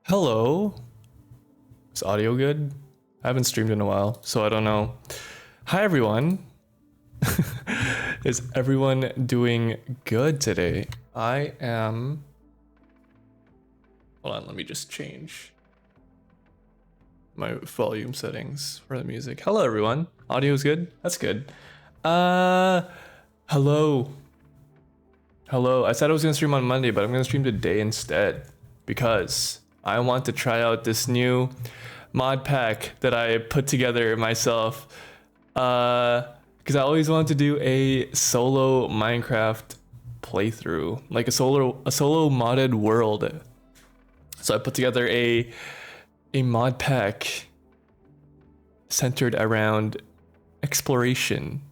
Hello. Is audio good? I haven't streamed in a while, so I don't know. Hi, everyone. Is everyone doing good today? I am... Hold on, let me just change my volume settings for the music. Hello, everyone. Audio is good? That's good. Hello. Hello. I said I was going to stream on Monday, but I'm going to stream today instead because I want to try out this new mod pack that I put together myself. Because I always wanted to do a solo Minecraft playthrough, like a solo modded world. So I put together a mod pack centered around exploration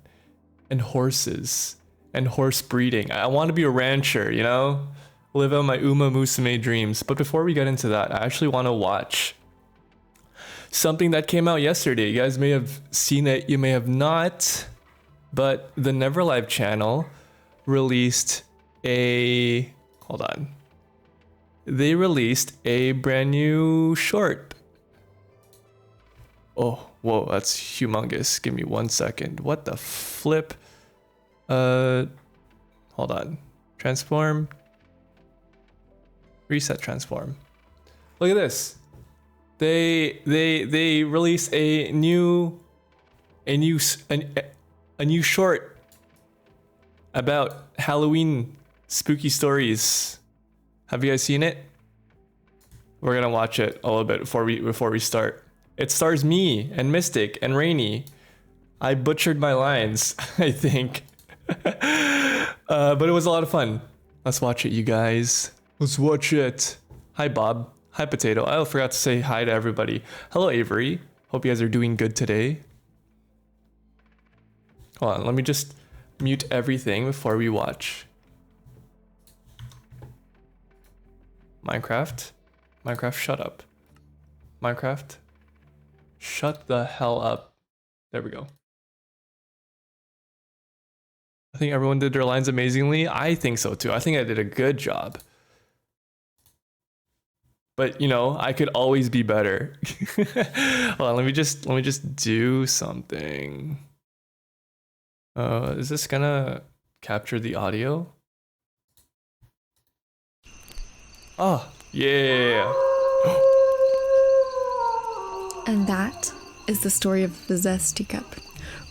and horses and horse breeding. I want to be a rancher, you know? Live out my Uma Musume dreams. But before we get into that, I actually want to watch something that came out yesterday. You guys may have seen it, you may have not, but the Neverlive channel released a... Hold on. They released a brand new short. Oh, whoa, that's humongous. Give me 1 second. What the flip? Hold on. Transform. Reset transform. Look at this. They released a new short about Halloween spooky stories. Have you guys seen it? We're gonna watch it a little bit before we start. It stars me and Mystic and Rainy. I butchered my lines, I think. But it was a lot of fun. Let's watch it, you guys. Let's watch it. Hi, Bob. Hi, Potato. I forgot to say hi to everybody. Hello, Avery. Hope you guys are doing good today. Hold on, let me just mute everything before we watch. Minecraft? Minecraft, shut up. Minecraft, shut the hell up. There we go. I think everyone did their lines amazingly. I think so too. I think I did a good job. But you know, I could always be better. Hold on, let me just do something. Is this gonna capture the audio? Oh, yeah. And that is the story of the Zesty Cup.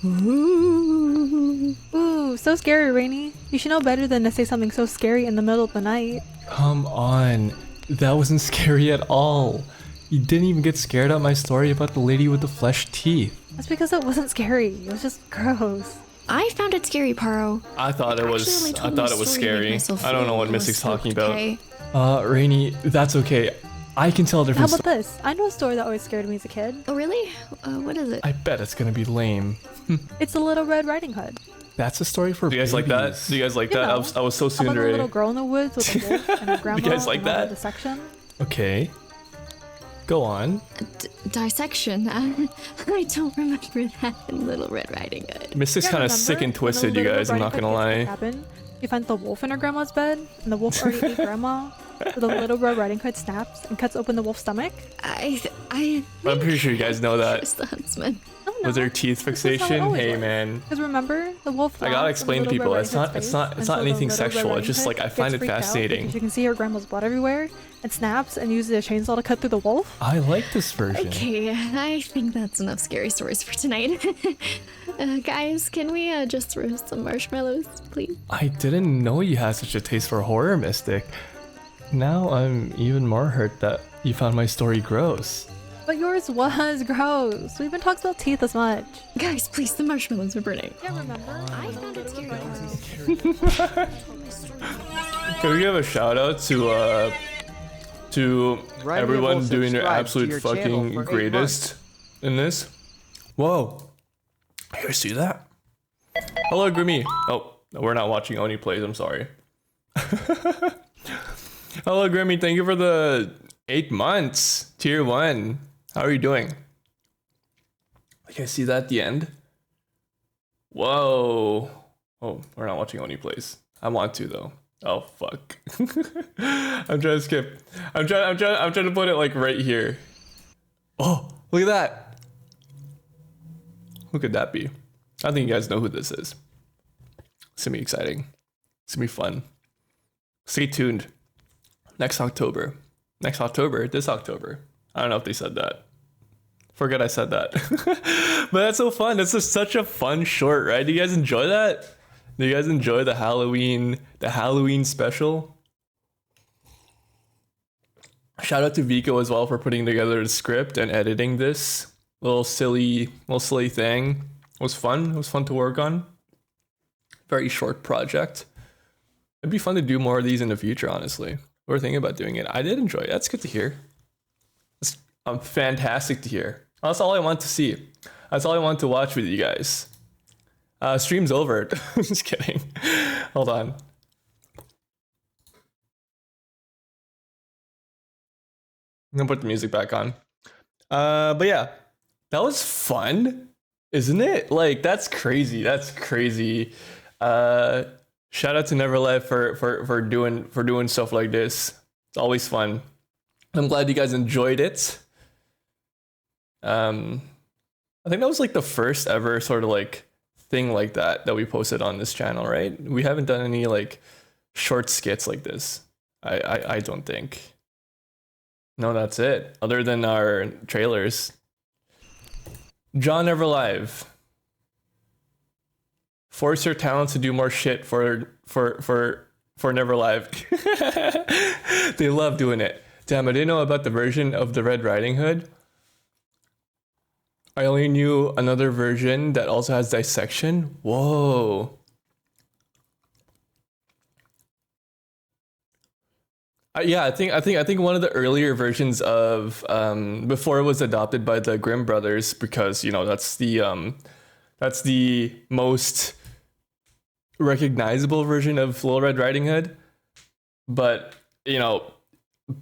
Ooh. Ooh, so scary, Rainy. You should know better than to say something so scary in the middle of the night. Come on. That wasn't scary at all. You didn't even get scared at my story about the lady with the flesh teeth. That's because it wasn't scary. It was just gross. I found it scary, Paro. I thought it was scary. I don't know what Mystic's talking about. Rainy, that's okay. I can tell a difference. How about this? I know a story that always scared me as a kid. Oh, really? What is it? I bet it's gonna be lame. It's the Little Red Riding Hood. That's a story for babies. Do you guys like that? Do you guys like that? I was so soon about ready. a little girl in the woods with a wolf and her grandma. You guys like that? Dissection. Okay. Go on. Dissection? I don't remember that in Little Red Riding Hood. Mystic's kind of sick and twisted, you guys. I'm not gonna lie. You find the wolf in her grandma's bed, and the wolf already ate grandma. So the Little Red Riding Hood snaps and cuts open the wolf's stomach. I'm pretty sure you guys know that. It's the huntsman. Oh, no. Was there teeth fixation? Hey, man. Because remember, the wolf. I gotta explain to people. It's not anything sexual. It's just like I find it fascinating. You can see her grandma's blood everywhere, and snaps and uses a chainsaw to cut through the wolf. I like this version. Okay, I think that's enough scary stories for tonight. Guys, can we just throw some marshmallows, please? I didn't know you had such a taste for horror, Mystic. Now I'm even more hurt that you found my story gross. But yours was gross. We've been talking about teeth as much. Guys, please, the marshmallows are burning. Yeah, remember? I found it scary. Can we give a shout out to everyone doing their absolute fucking greatest in this? Whoa. You guys see that? Hello, Grimmy. Oh, we're not watching Oni Plays. I'm sorry. Hello, Grimmy. Thank you for the 8 months. Tier 1. How are you doing? You guys see that at the end? Whoa. Oh, we're not watching Oni Plays. I want to, though. Oh fuck. I'm trying to skip. I'm trying to put it like right here. Oh, look at that. Who could that be? I think you guys know who this is. It's gonna be exciting. It's gonna be fun. Stay tuned. Next October. This October. I don't know if they said that. Forget I said that. But that's so fun. That's just such a fun short, right? Do you guys enjoy that? Do you guys enjoy the Halloween special? Shout out to Vico as well for putting together the script and editing this little silly thing. It was fun. It was fun to work on. Very short project. It'd be fun to do more of these in the future, honestly. We're thinking about doing it. I did enjoy it. That's good to hear. That's fantastic to hear. That's all I want to see. That's all I want to watch with you guys. Stream's over. Just kidding. Hold on. I'm gonna put the music back on. But yeah, that was fun, isn't it? Like, that's crazy. That's crazy. Shout out to Neverlife for doing stuff like this. It's always fun. I'm glad you guys enjoyed it. I think that was like the first ever sort of like thing like that we posted on this channel, right? We haven't done any like short skits like this. I don't think. No, that's it. Other than our trailers. John Everlive. Force your talent to do more shit for Neverlive. They love doing it. Damn, I didn't know about the version of the Red Riding Hood. I only knew another version that also has dissection. Whoa. Yeah, I think one of the earlier versions of before it was adopted by the Grimm brothers, because you know that's the most recognizable version of Little Red Riding Hood. But you know,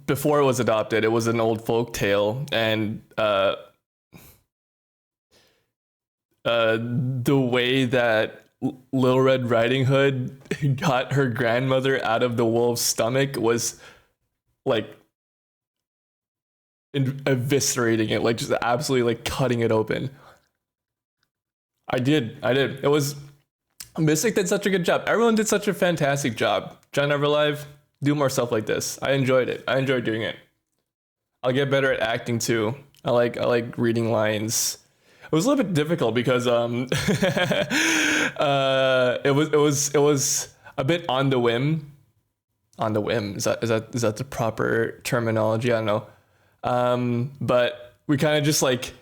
before it was adopted, it was an old folk tale, and the way that Little Red Riding Hood got her grandmother out of the wolf's stomach was like eviscerating it, like just absolutely like cutting it open. I did. It was Mystic did such a good job. Everyone did such a fantastic job. John Everlive, do more stuff like this. I enjoyed it. I enjoyed doing it. I'll get better at acting too. I like reading lines. It was a little bit difficult because it was a bit on the whim. On the whim, is that the proper terminology? I don't know. But we kind of just like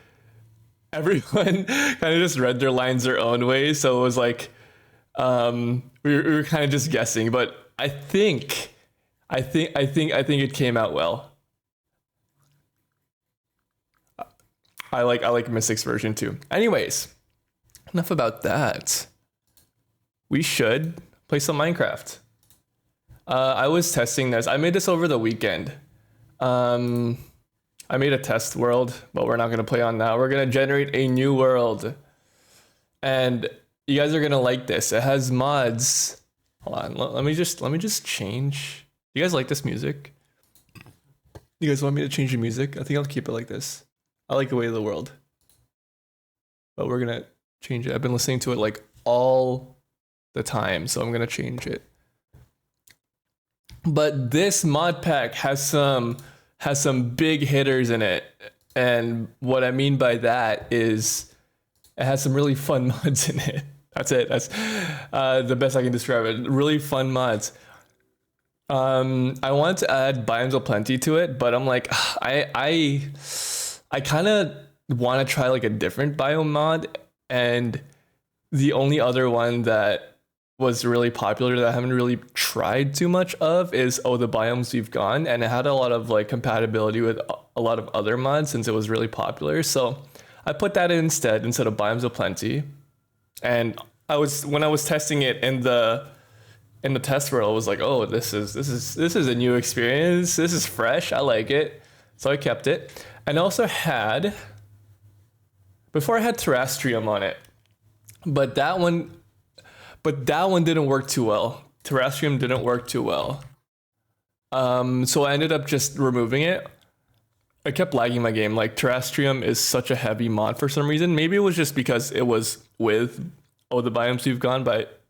everyone kind of just read their lines their own way, so it was like we were kind of just guessing. But I think it came out well. I like Mystic's version too. Anyways, enough about that. We should play some Minecraft. I was testing this. I made this over the weekend. I made a test world, but we're not going to play on that. We're going to generate a new world. And you guys are going to like this. It has mods. Hold on. Let me just change. You guys like this music? You guys want me to change the music? I think I'll keep it like this. I like the way of the world. But we're going to change it. I've been listening to it like all the time, so I'm going to change it. But this mod pack has some big hitters in it. And what I mean by that is it has some really fun mods in it. That's it. That's the best I can describe it. Really fun mods. I want to add Biomes of Plenty to it, but I'm like, I kind of want to try like a different biome mod. And the only other one that was really popular that I haven't really tried too much of is the Biomes We've Gone, and it had a lot of like compatibility with a lot of other mods since it was really popular. So I put that in instead of Biomes of Plenty. And when I was testing it in the test world, I was like, oh, this is a new experience. This is fresh. I like it. So I kept it. And also before I had Terrestrium on it, but that one didn't work too well Terrestrium didn't work too well. So I ended up just removing it. I kept lagging my game. Like Terrestrium is such a heavy mod for some reason. Maybe it was just because it was with the biomes we've gone, but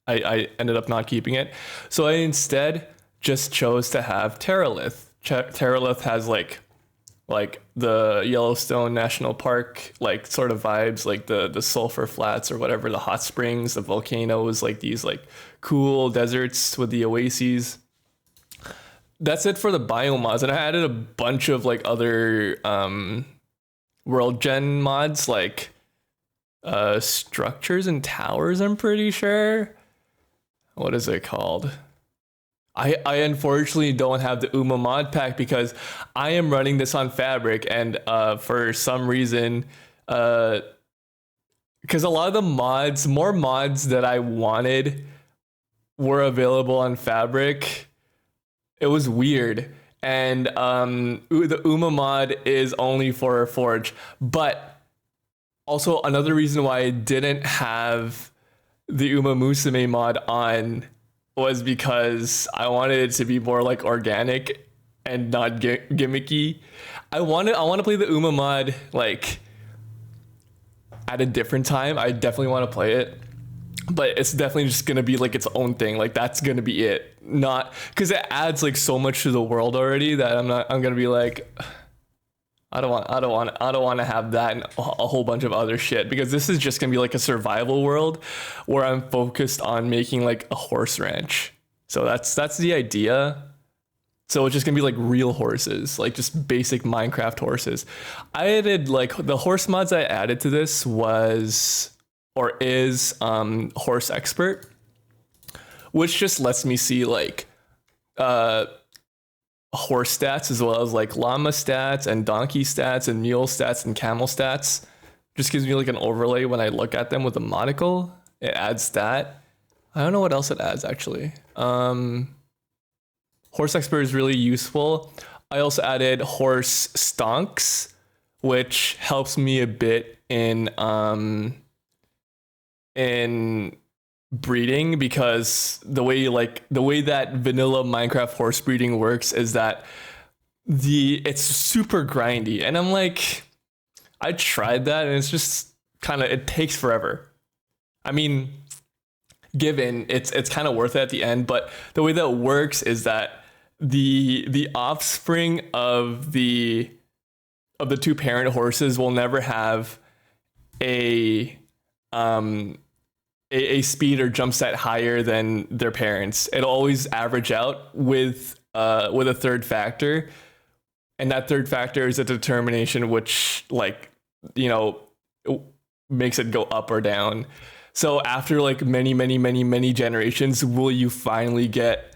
I ended up not keeping it. So I instead just chose to have Terralith. Terralith has like the Yellowstone National Park like sort of vibes, like the sulfur flats or whatever, the hot springs, the volcanoes, like these like cool deserts with the oases. That's it for the biomods, and I added a bunch of like other world gen mods, like structures and towers, I'm pretty sure. What is it called? I unfortunately don't have the UMA mod pack because I am running this on Fabric, and for some reason, because a lot of the more mods that I wanted were available on Fabric. It was weird. And the UMA mod is only for Forge. But also another reason why I didn't have the Uma Musume mod on was because I wanted it to be more like organic and not gimmicky. I want to play the Uma mod like at a different time. I definitely want to play it. But it's definitely just gonna be like its own thing. Like that's gonna be it. Not because it adds like so much to the world already that I'm gonna be like, I don't want to have that and a whole bunch of other shit, because this is just gonna be like a survival world where I'm focused on making like a horse ranch. So that's the idea. So it's just gonna be like real horses, like just basic Minecraft horses. I added like the horse mods I added to this is horse expert, which just lets me see like horse stats as well as like llama stats and donkey stats and mule stats and camel stats. Just gives me like an overlay when I look at them with a monocle. It adds that. I don't know what else it adds actually. Horse expert is really useful. I also added horse stonks, which helps me a bit in breeding, because the way that vanilla Minecraft horse breeding works is that it's super grindy, and I'm like, I tried that and it's just it takes forever. I mean, given it's kind of worth it at the end, but the way that it works is that the offspring of the two parent horses will never have a speed or jump stat higher than their parents. It'll always average out with a third factor, and that third factor is a determination which makes it go up or down. So after like many generations, will you finally get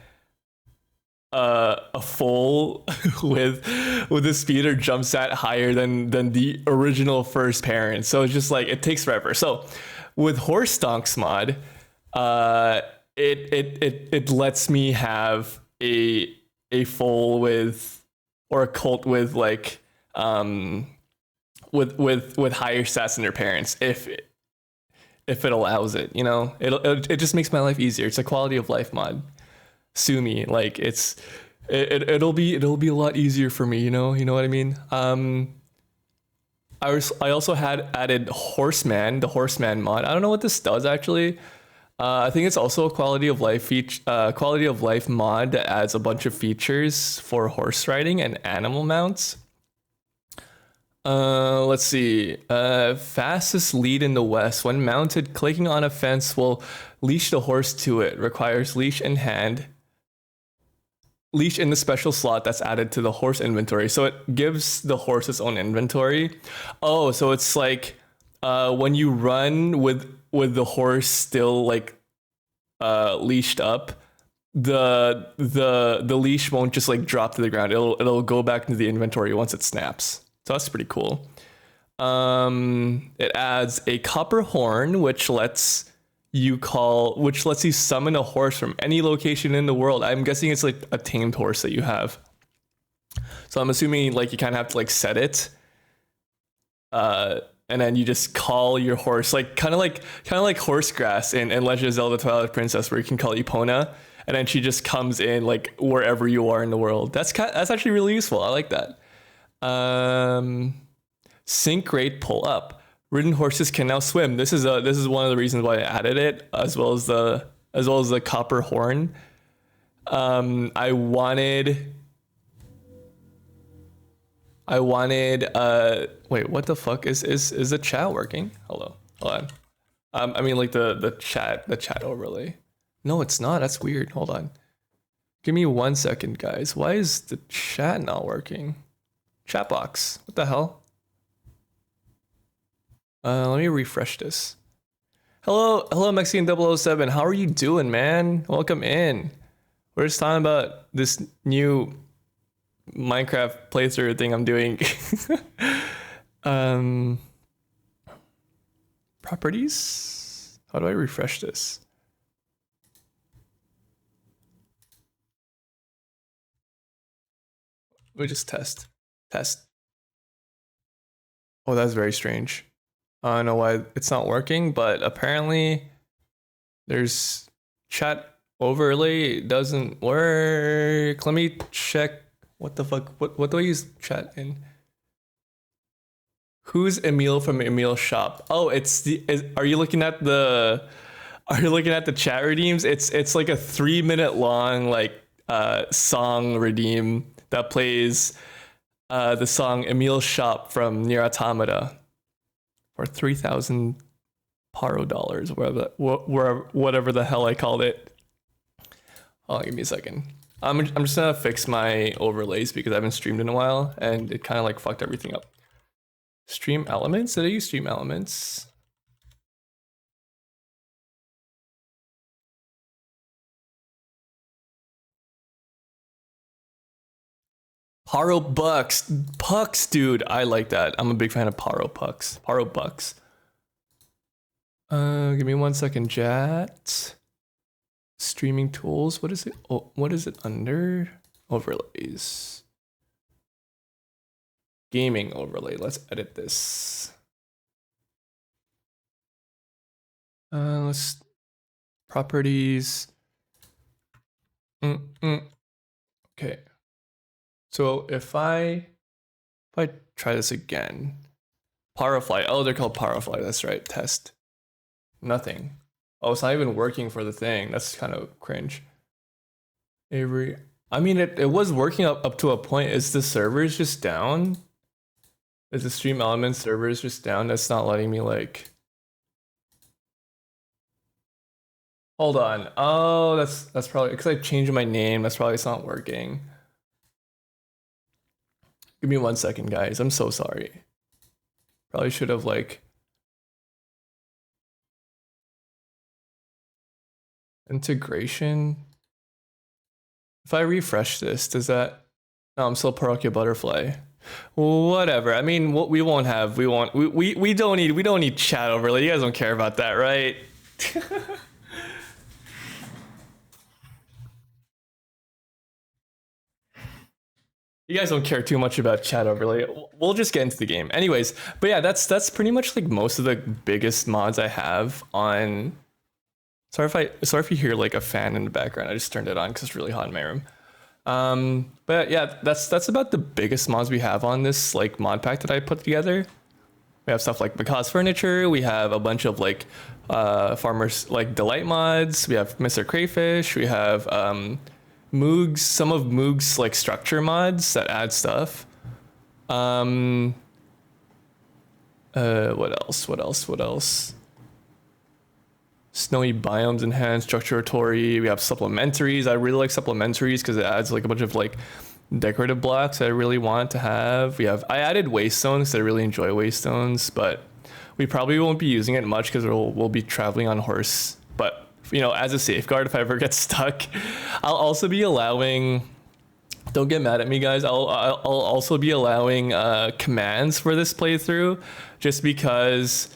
a foal with a speed or jump stat higher than the original first parent? So it's just like it takes forever. So with horse stonks mod, it lets me have a foal with, or a colt with like with higher stats than their parents, if it allows it. It just makes my life easier. It's a quality of life mod. Sue me, like it'll be a lot easier for me. You know what I mean? I also had added the Horseman mod. I don't know what this does actually. I think it's also a quality of life mod that adds a bunch of features for horse riding and animal mounts. Let's see. Fastest lead in the West. When mounted, clicking on a fence will leash the horse to it. Requires leash in hand. Leash in the special slot that's added to the horse inventory. So it gives the horse its own inventory. Oh, so it's like when you run with the horse still like leashed up, the leash won't just like drop to the ground. It'll go back into the inventory once it snaps. So that's pretty cool. It adds a copper horn, which lets you summon a horse from any location in the world. I'm guessing it's like a tamed horse that you have. So I'm assuming like you kind of have to like set it, and then you just call your horse, like kind of like horse grass in Legend of Zelda Twilight Princess, where you can call Epona. and then she just comes in like wherever you are in the world. That's actually really useful. I like that. Sync rate pull up. Ridden horses can now swim. This is one of the reasons why I added it, as well as the copper horn. I wanted wait, what the fuck is the chat working? Hold on. I mean like the chat overlay. No, it's not. That's weird. Hold on. Give me 1 second, guys. Why is the chat not working? Chat box. What the hell? Let me refresh this. Hello, Mexican 007. How are you doing, man? Welcome in. We're just talking about this new Minecraft playthrough thing I'm doing. Properties? How do I refresh this? Let me just test. Oh, that's very strange. I don't know why it's not working, but apparently there's chat overlay doesn't work. Let me check. What the fuck? What do I use chat in? Who's Emil from Emil's shop? Oh, are you looking at the chat redeems? It's like a 3-minute long like song redeem that plays the song Emil's Shop from Nier Automata for 3,000 Paro dollars, whatever the hell I called it. Oh, give me a second. I'm just gonna fix my overlays because I haven't streamed in a while and it kind of like fucked everything up. Stream elements? Did I use stream elements? Paro pucks, dude. I like that. I'm a big fan of Paro pucks. Give me 1 second, chat. Streaming tools. What is it? Oh, what is it under? Overlays. Gaming overlay. Let's edit this. Let's properties. Okay. So if I try this again, Parafly. Oh, they're called Parafly. That's right. Test. Nothing. Oh, it's not even working for the thing. That's kind of cringe. Avery. I mean, it was working up to a point. Is the servers just down? Is the Stream Elements servers just down? That's not letting me like. Hold on. Oh, that's probably because I changed my name. That's probably it's not working. Give me 1 second, guys. I'm so sorry. Probably should have like integration. If I refresh this, does that? No, I'm still Parochial Butterfly. Whatever. I mean, what we don't need chat overlay. You guys don't care about that, right? You guys don't care too much about chat overlay. We'll just get into the game. Anyways, but yeah, that's pretty much like most of the biggest mods I have on. Sorry if you hear like a fan in the background. I just turned it on because it's really hot in my room. But yeah, that's about the biggest mods we have on this like mod pack that I put together. We have stuff like Because Furniture. We have a bunch of like Farmers like Delight mods. We have Mr. Crayfish. We have Moogs, some of Moog's like structure mods that add stuff. What else? Snowy biomes enhanced, structuratory. We have supplementaries. I really like supplementaries because it adds like a bunch of like decorative blocks I really want to have. I added wastestones because I really enjoy wastestones, but we probably won't be using it much because we'll be traveling on horse. But you know, as a safeguard, if I ever get stuck, I'll also be allowing. Don't get mad at me, guys. I'll also be allowing commands for this playthrough, just because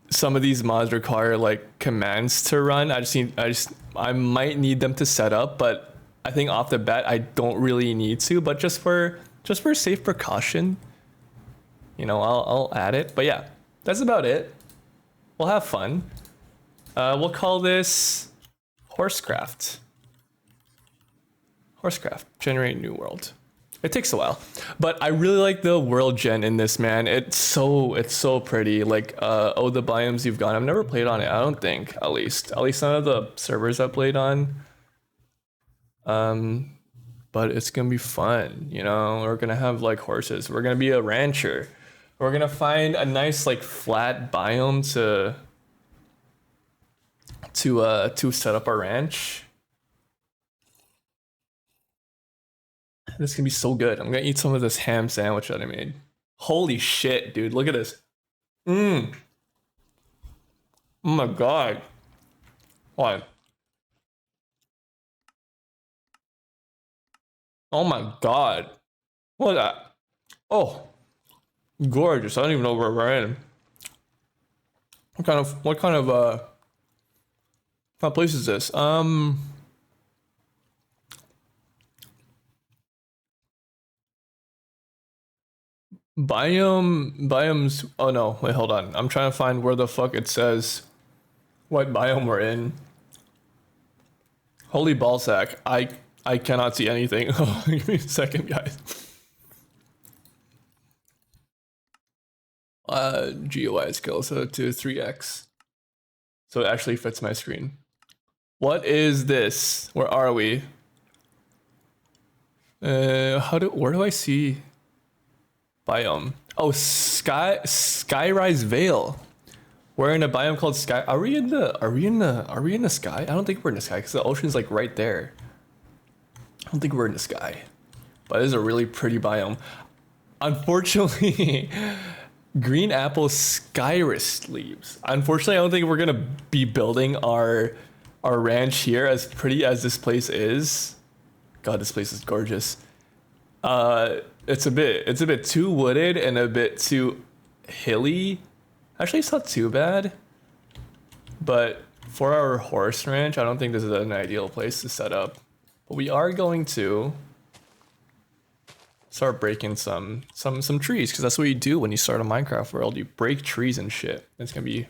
some of these mods require like commands to run. I might need them to set up, but I think off the bat I don't really need to. But just for safe precaution, you know, I'll add it. But yeah, that's about it. We'll have fun. We'll call this Horsecraft. Horsecraft. Generate new world. It takes a while, but I really like the world gen in this, man. It's so pretty. Like, oh, the biomes you've gone. I've never played on it. I don't think, at least none of the servers I played on. But it's gonna be fun. You know, we're gonna have like horses. We're gonna be a rancher. We're gonna find a nice like flat biome to set up our ranch. This is gonna be so good. I'm gonna eat some of this ham sandwich that I made. Holy shit, dude. Look at this. Oh my god. What? Oh my god. What is that? Oh, gorgeous. I don't even know where we're in. What kind of place is this? Biomes. Oh no, wait, hold on. I'm trying to find where the fuck it says what biome we're in. Holy ballsack. I cannot see anything. Oh, give me a second, guys. GUI scale so to 3x. So it actually fits my screen. What is this? Where are we? Where do I see biome? Oh, Skyrise Vale. We're in a biome called Sky. Are we in the sky? I don't think we're in the sky because the ocean's like right there. I don't think we're in the sky. But it is a really pretty biome. Unfortunately, green apple skyrist leaves. Unfortunately, I don't think we're gonna be building our ranch here, as pretty as this place is. God, this place is gorgeous. It's a bit too wooded and a bit too hilly. Actually, it's not too bad. But for our horse ranch, I don't think this is an ideal place to set up. But we are going to start breaking some trees, because that's what you do when you start a Minecraft world. You break trees and shit. It's gonna be.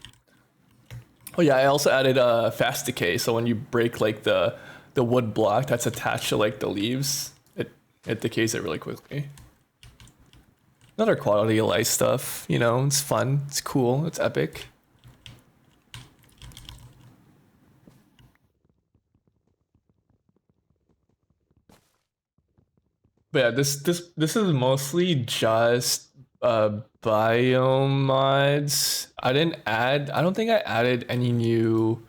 Oh yeah, I also added fast decay, so when you break like the wood block that's attached to like the leaves, it decays it really quickly. Another quality of life stuff, you know, it's fun, it's cool, it's epic. But yeah, this is mostly just biome mods. I don't think I added any new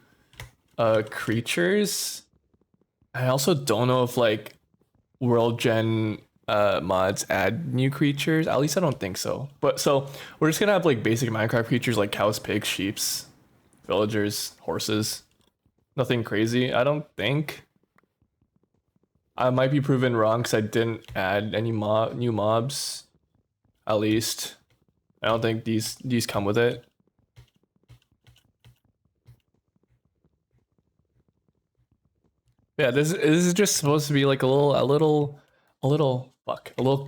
creatures. I also don't know if like world gen mods add new creatures. At least I don't think so. But so we're just gonna have like basic Minecraft creatures like cows, pigs, sheeps, villagers, horses. Nothing crazy, I don't think. I might be proven wrong because I didn't add any new mobs. At least I don't think these come with it. Yeah, this is just supposed to be like a little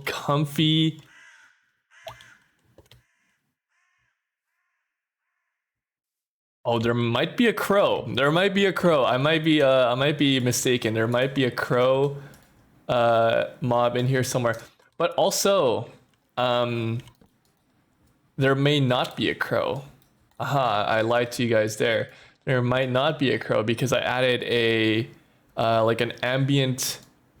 comfy. Oh, there might be a crow. There might be a crow. I might be mistaken. There might be a crow mob in here somewhere. But also, there may not be a crow. Aha, I lied to you guys there. There might not be a crow because I added a like an ambient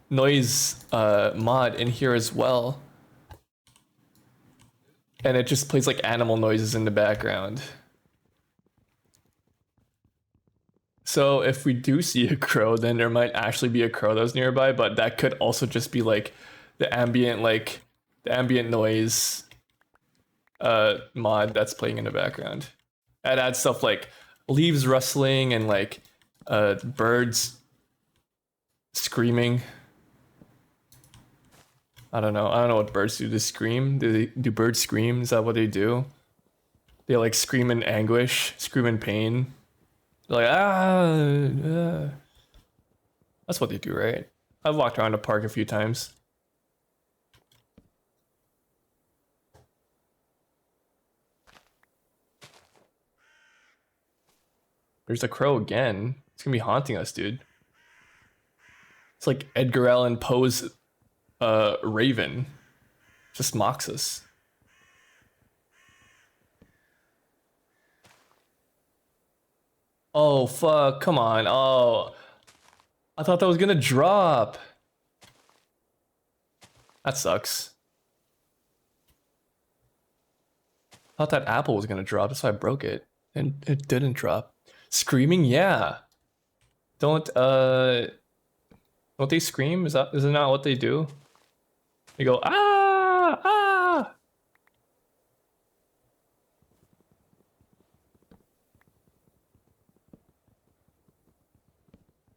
noise mod in here as well. And it just plays like animal noises in the background. So if we do see a crow, then there might actually be a crow that's nearby, but that could also just be like the ambient noise mod that's playing in the background. It adds stuff like leaves rustling and like birds screaming. I don't know what birds do. They scream? Do birds scream? Is that what they do? They like scream in anguish, scream in pain. They're like that's what they do, right? I've walked around the park a few times. There's the crow again. It's gonna be haunting us, dude. It's like Edgar Allan Poe's Raven. Just mocks us. Oh, fuck. Come on. Oh. I thought that was gonna drop. That sucks. I thought that apple was gonna drop. That's why I broke it. And it didn't drop. Screaming? Yeah. Don't they scream? Is it not what they do? They go, ah, ah.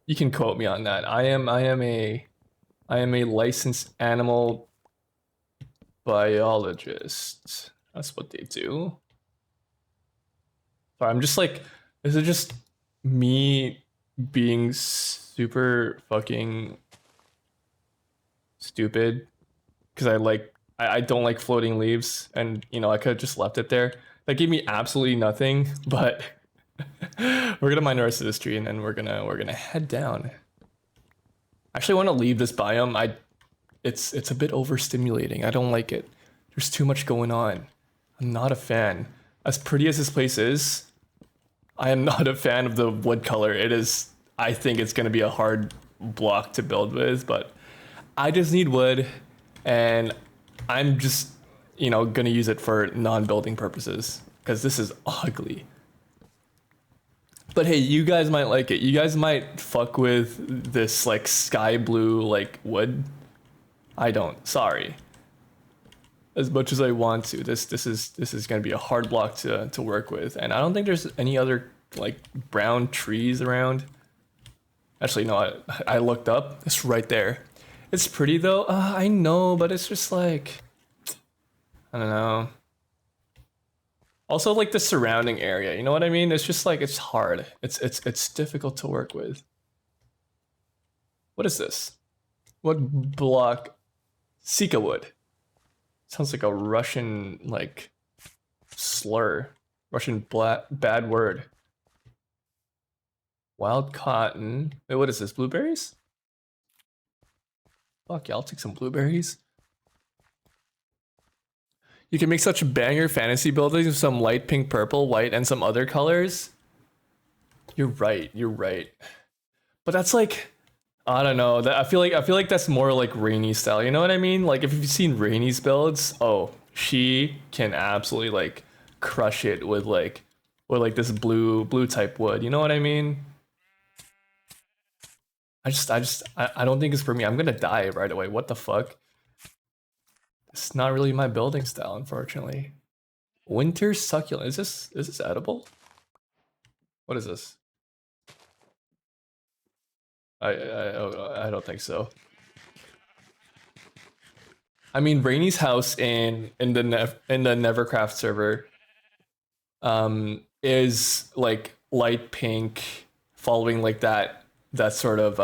You can quote me on that. I am a licensed animal biologist. That's what they do. Sorry, I'm just like, is it just me being super fucking stupid? Because I don't like floating leaves, and you know, I could have just left it there. That gave me absolutely nothing, but we're gonna mine the rest of this tree and then we're gonna head down. I actually want to leave this biome. It's a bit overstimulating. I don't like it. There's too much going on. I'm not a fan. As pretty as this place is, I am not a fan of the wood color. It is, I think it's gonna be a hard block to build with, but I just need wood and I'm just, you know, gonna use it for non-building purposes because this is ugly. But hey, you guys might like it. You guys might fuck with this like sky blue like wood. I don't. Sorry. As much as I want to, this is gonna be a hard block to work with, and I don't think there's any other like brown trees around. Actually, no. I looked up. It's right there. It's pretty though. I know, but it's just like I don't know. Also, like the surrounding area, you know what I mean? It's just like it's hard. It's difficult to work with. What is this? What block? Sika wood. Sounds like a Russian like slur. Russian bad word. Wild cotton. Wait, what is this? Blueberries? Fuck yeah, I'll take some blueberries. You can make such banger fantasy buildings with some light pink, purple, white, and some other colors. You're right. You're right. But that's like, I don't know. That I feel like that's more like Rainy style. You know what I mean? Like if you've seen Rainy's builds, oh, she can absolutely like crush it with this blue type wood. You know what I mean? I don't think it's for me. I'm gonna die right away. What the fuck? It's not really my building style, unfortunately. Winter succulent. Is this edible? What is this? I don't think so. I mean, Rainy's house in the Nevercraft server is like light pink, following like that sort of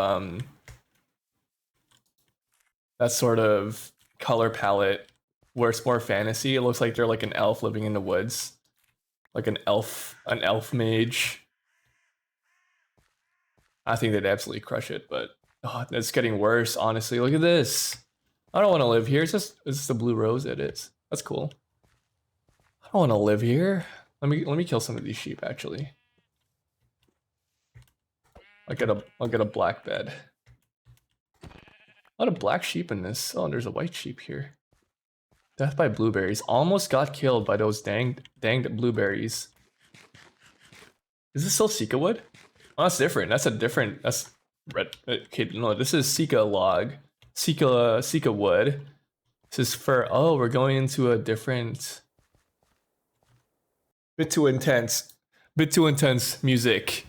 color palette where it's more fantasy. It looks like they're like an elf living in the woods, like an elf mage. I think they'd absolutely crush it, but oh, it's getting worse. Honestly, look at this. I don't want to live here. It's just a blue rose. It is. That's cool. I don't want to live here. Let me kill some of these sheep. Actually, I'll get a black bed. A lot of black sheep in this. Oh, and there's a white sheep here. Death by blueberries. Almost got killed by those danged blueberries. Is this still Sika wood? Oh, that's different. That's red. Okay, no, this is Sika log. Sika wood. This is fir. Oh, we're going into a different. Bit too intense music.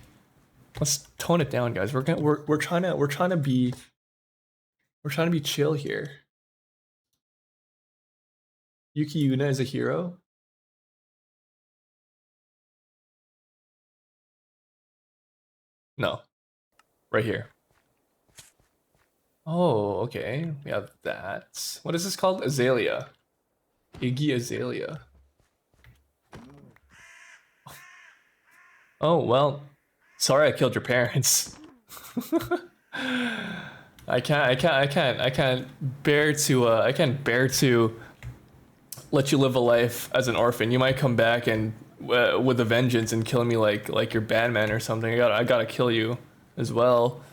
Let's tone it down, guys. We're trying to be chill here. Yuki Yuna is a hero. No, right here. Oh, okay. We have that. What is this called? Azalea. Iggy Azalea. Oh, well, Sorry, I killed your parents. I can't bear to let you live a life as an orphan. You might come back and with a vengeance and kill me like you're Batman or something. I gotta kill you as well.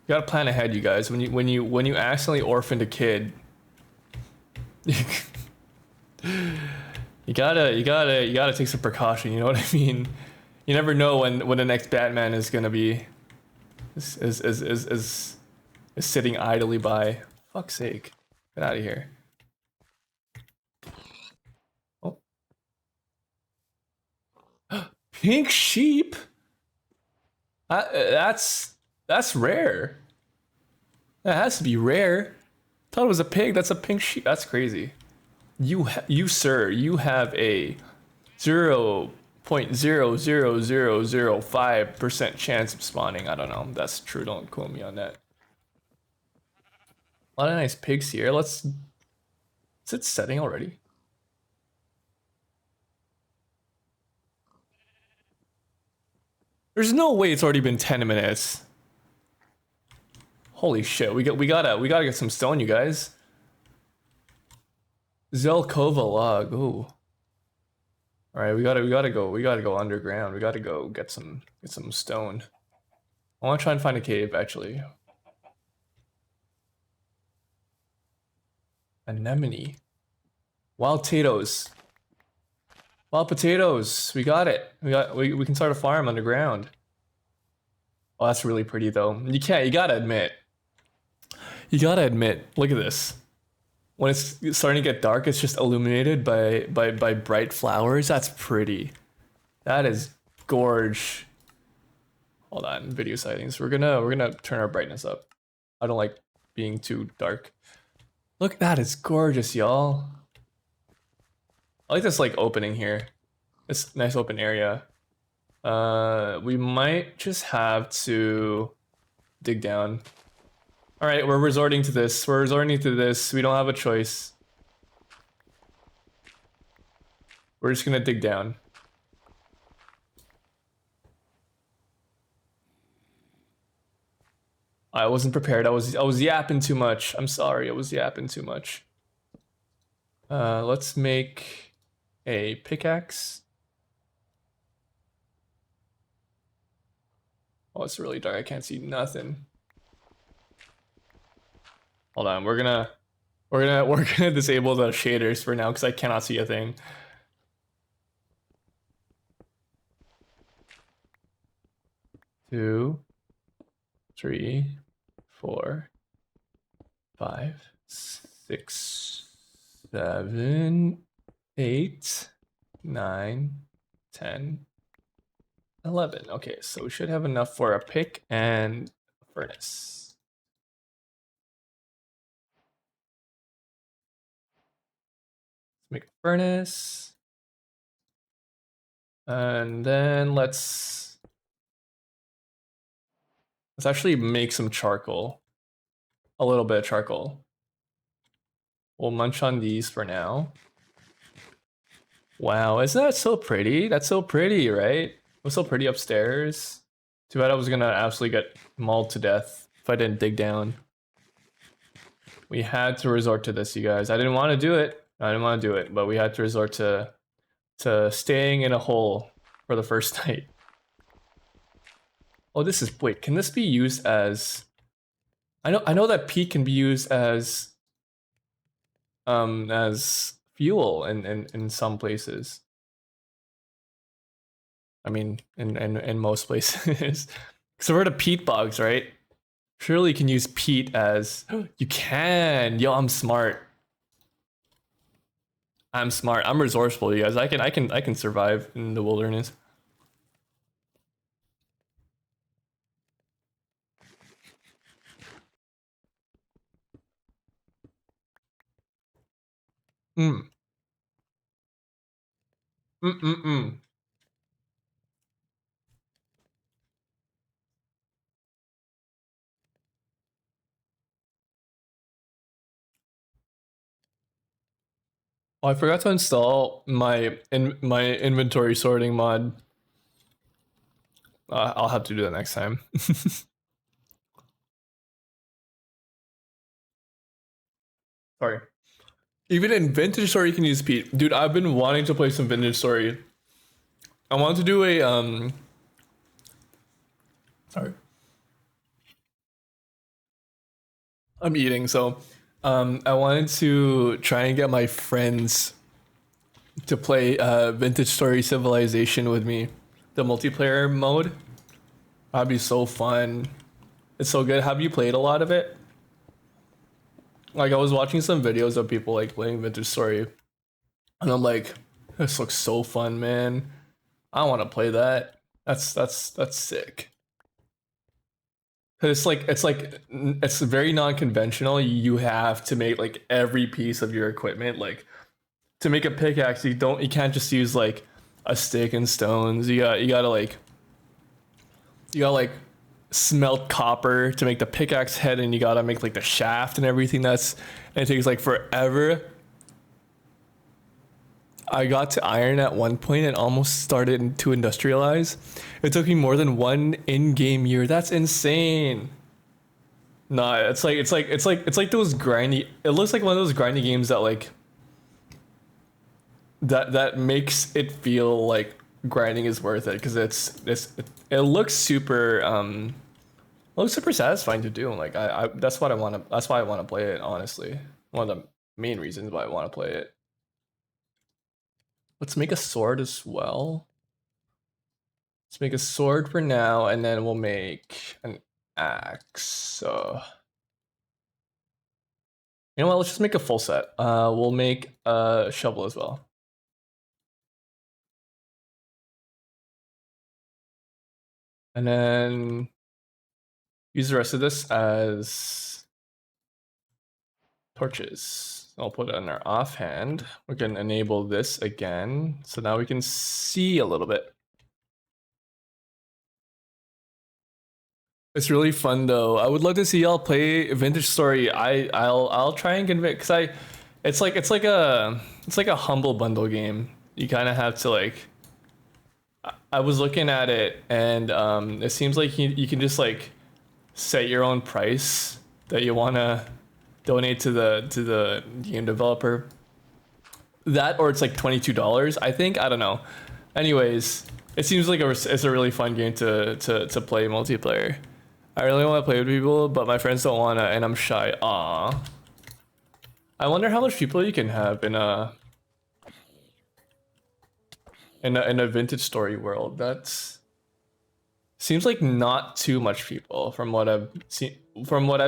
You gotta plan ahead, you guys. When you accidentally orphaned a kid, you gotta take some precaution. You know what I mean? You never know when the next Batman is gonna be is sitting idly by. Fuck's sake, get out of here. Oh, pink sheep. That's rare. That has to be rare. Thought it was a pig. That's a pink sheep. That's crazy. You sir, you have a 0.00005% chance of spawning. I don't know. That's true. Don't quote me on that. A lot of nice pigs here. Is it setting already? There's no way it's already been 10 minutes. Holy shit, we gotta get some stone, you guys. Zelkova log. Ooh. Alright, we gotta go underground. We gotta go get some stone. I wanna try and find a cave actually. Anemone. Wild potatoes. Wild potatoes. We got it. We can start a farm underground. Oh, that's really pretty though. You gotta admit. Look at this. When it's starting to get dark, it's just illuminated by bright flowers. That's pretty. That is gorge. Hold on, video settings. We're gonna turn our brightness up. I don't like being too dark. Look, that is gorgeous, y'all. I like this like opening here. This nice open area. We might just have to dig down. All right, we're resorting to this. We don't have a choice. We're just gonna dig down. I wasn't prepared. I was yapping too much. I'm sorry. I was yapping too much. Let's make a pickaxe. Oh, it's really dark. I can't see nothing. Hold on. We're gonna disable the shaders for now because I cannot see a thing. Two, 3, 4, 5, 6, 7, 8, 9, 10, 11. Okay, so we should have enough for a pick and a furnace. Let's make a furnace. And then let's actually make some charcoal. A little bit of charcoal. We'll munch on these for now. Wow, isn't that so pretty? That's so pretty, right? It was so pretty upstairs. Too bad I was gonna absolutely get mauled to death if I didn't dig down. We had to resort to this, you guys. I didn't want to do it. But we had to resort to staying in a hole for the first night. Oh, wait, can this be used as... I know that peat can be used as fuel in some places. I mean, in most places. So we're the peat bogs, right? Surely you can use peat as... You can! Yo, I'm smart. I'm resourceful, you guys. I can survive in the wilderness. Mm. Mm. Oh, I forgot to install my inventory sorting mod. I'll have to do that next time. Sorry. Even in Vintage Story, you can use Pete. Dude, I've been wanting to play some Vintage Story. I want to do a Sorry. I'm eating, so I wanted to try and get my friends to play Vintage Story Civilization with me. The multiplayer mode. That'd be so fun. It's so good. Have you played a lot of it? Like, I was watching some videos of people like playing Vintage Story, and I'm like, this looks so fun, man. I want to play that. That's sick. 'Cause it's very non-conventional. You have to make like every piece of your equipment. Like, to make a pickaxe, you can't just use like a stick and stones. You gotta like smelt copper to make the pickaxe head, and you gotta make like the shaft and everything. And it takes like forever. I got to iron at one point and almost started to industrialize. It took me more than one in-game year. That's insane. Nah, it's like those grindy. It looks like one of those grindy games that like that makes it feel like grinding is worth it, because it looks super satisfying to do. Like that's why I want to play it, honestly. One of the main reasons why I want to play it. Let's make a sword as well. Let's make a sword for now, and then we'll make an axe. So, you know what? Let's just make a full set. We'll make a shovel as well. And then use the rest of this as torches. I'll put it on our offhand. We can enable this again. So now we can see a little bit. It's really fun though. I would love to see y'all play Vintage Story. I'll try and convince, because it's like a humble bundle game. You kind of have to like. I was looking at it, and it seems like you can just like set your own price that you want to donate to the game developer. That, or it's like $22, I think. I don't know. Anyways, it seems like it's a really fun game to play multiplayer. I really want to play with people, but my friends don't want to, and I'm shy. Aww. I wonder how much people you can have in a Vintage Story world. That's seems like not too much people from what I've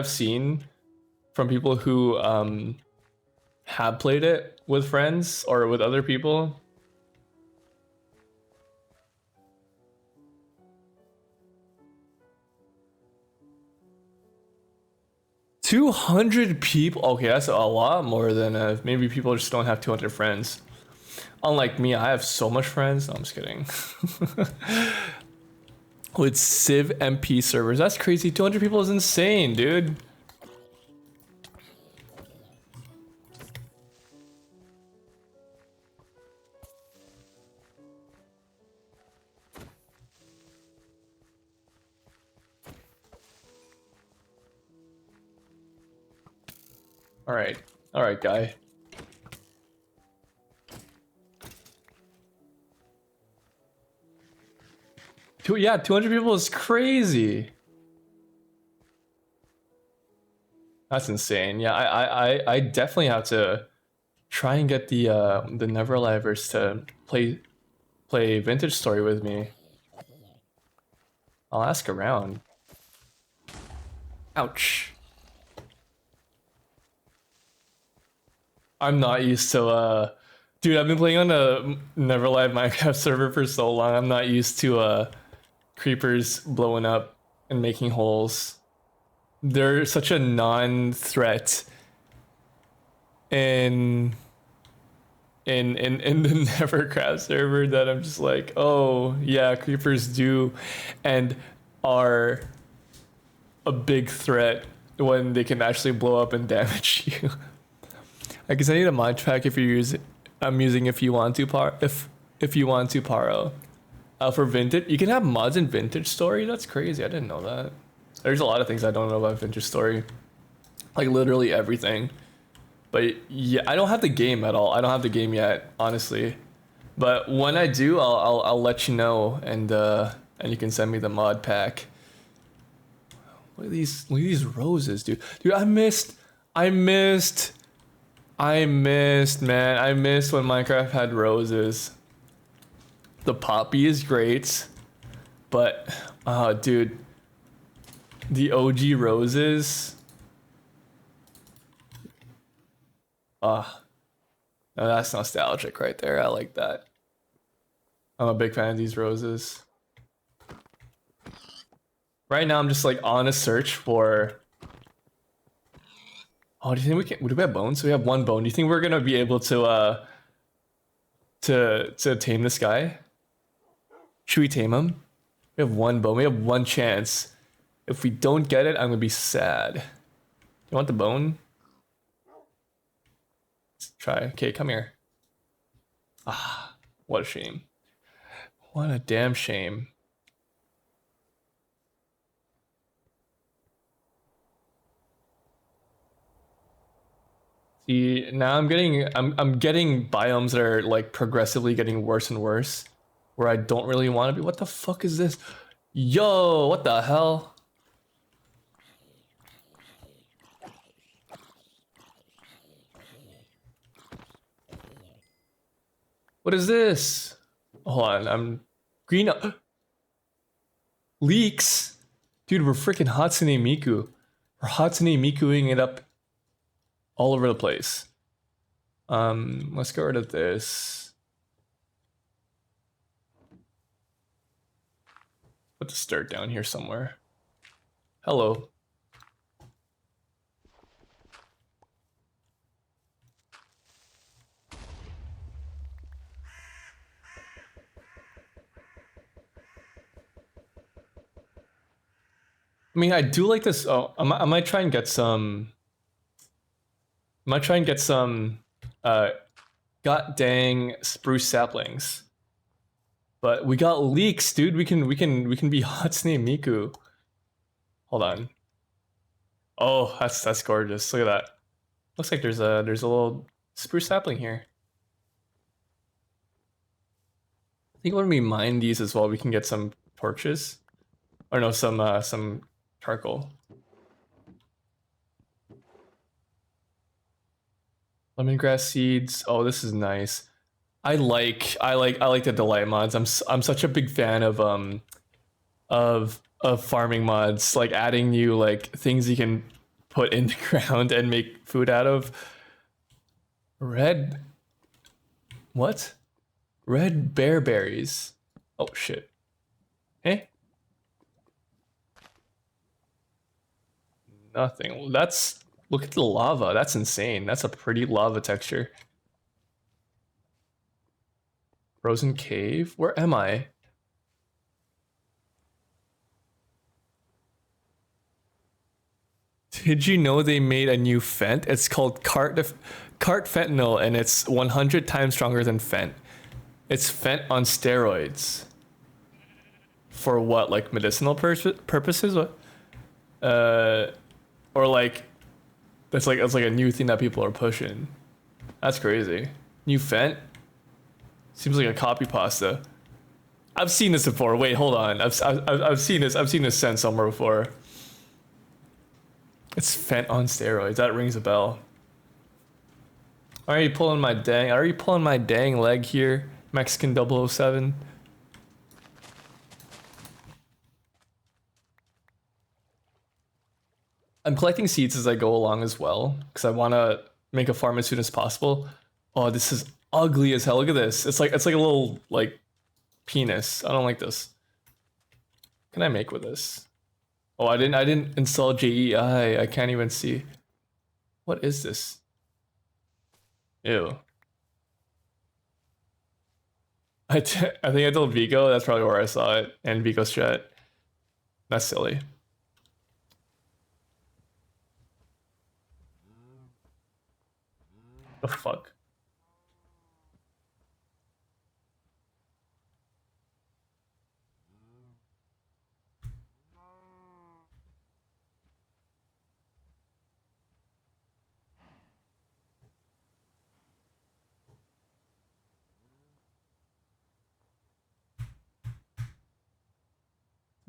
seen. From people who have played it with friends or with other people. $200 people. Okay, that's a lot more than maybe people just don't have 200 friends. Unlike me, I have so much friends. No, I'm just kidding. With Civ MP servers, that's crazy. 200 people is insane, dude. All right, guy. Yeah, 200 people is crazy. That's insane. Yeah, I definitely have to try and get the Neverlivers to play Vintage Story with me. I'll ask around. Ouch. I'm not used to dude, I've been playing on a Neverlive Minecraft server for so long. I'm not used to creepers blowing up and making holes. They're such a non-threat in the Nevercraft server that I'm just like, oh yeah, creepers do and are a big threat when they can actually blow up and damage you. I guess I need a mod pack if you're using. I'm using if you want to Paro. For vintage, you can have mods in Vintage Story. That's crazy. I didn't know that. There's a lot of things I don't know about Vintage Story, like literally everything. But yeah, I don't have the game at all. I don't have the game yet, honestly. But when I do, I'll let you know, and you can send me the mod pack. Look at these roses, dude. Dude, I missed, man. I missed when Minecraft had roses. The poppy is great, but dude, the OG roses. Now that's nostalgic right there. I like that. I'm a big fan of these roses. Right now, I'm just like on a search for. Oh, do you think we can? Do we have bones? We have one bone. Do you think we're gonna be able to tame this guy? Should we tame him? We have one bone. We have one chance. If we don't get it, I'm gonna be sad. You want the bone? Let's try. Okay, come here. Ah, what a shame. What a damn shame. See, now I'm getting biomes that are like progressively getting worse and worse, where I don't really want to be. What the fuck is this? Yo, what the hell? What is this? Hold on, I'm green leaks. Dude, we're freaking Hatsune Miku. We're Hatsune Mikuing it up all over the place. Let's get rid of this. Put the dirt down here somewhere. Hello. I mean, I do like this. Oh, I might try and get some. I might try and get some, god dang spruce saplings. But we got leeks, dude. We can be Hatsune Miku. Hold on. Oh, that's gorgeous. Look at that. Looks like there's a little spruce sapling here. I think when we mine these as well, we can get some torches, or no, some charcoal. Lemongrass seeds. Oh, this is nice. I like the delight mods. I'm such a big fan of farming mods, like adding new like things you can put in the ground and make food out of. Red what? Red bear berries. Oh shit. Hey? Nothing. That's look at the lava. That's insane. That's a pretty lava texture. Frozen cave? Where am I? Did you know they made a new Fent? It's called Cart Fentanyl, and it's 100 times stronger than Fent. It's Fent on steroids. For what? Like medicinal purposes? What? Or like that's like a new thing that people are pushing. That's crazy. New Fent? Seems like a copy pasta. I've seen this before. Wait, hold on. I've seen this. I've seen this scent somewhere before. It's Fent on steroids. That rings a bell. Are you pulling my dang leg here, Mexican 007? I'm collecting seeds as I go along as well, because I want to make a farm as soon as possible. Oh, this is ugly as hell. Look at this. It's like a little like penis. I don't like this. What can I make with this? Oh, I didn't install JEI. I can't even see. What is this? Ew. I think I told Vigo. That's probably where I saw it. And Vigo's chat. That's silly. The fuck?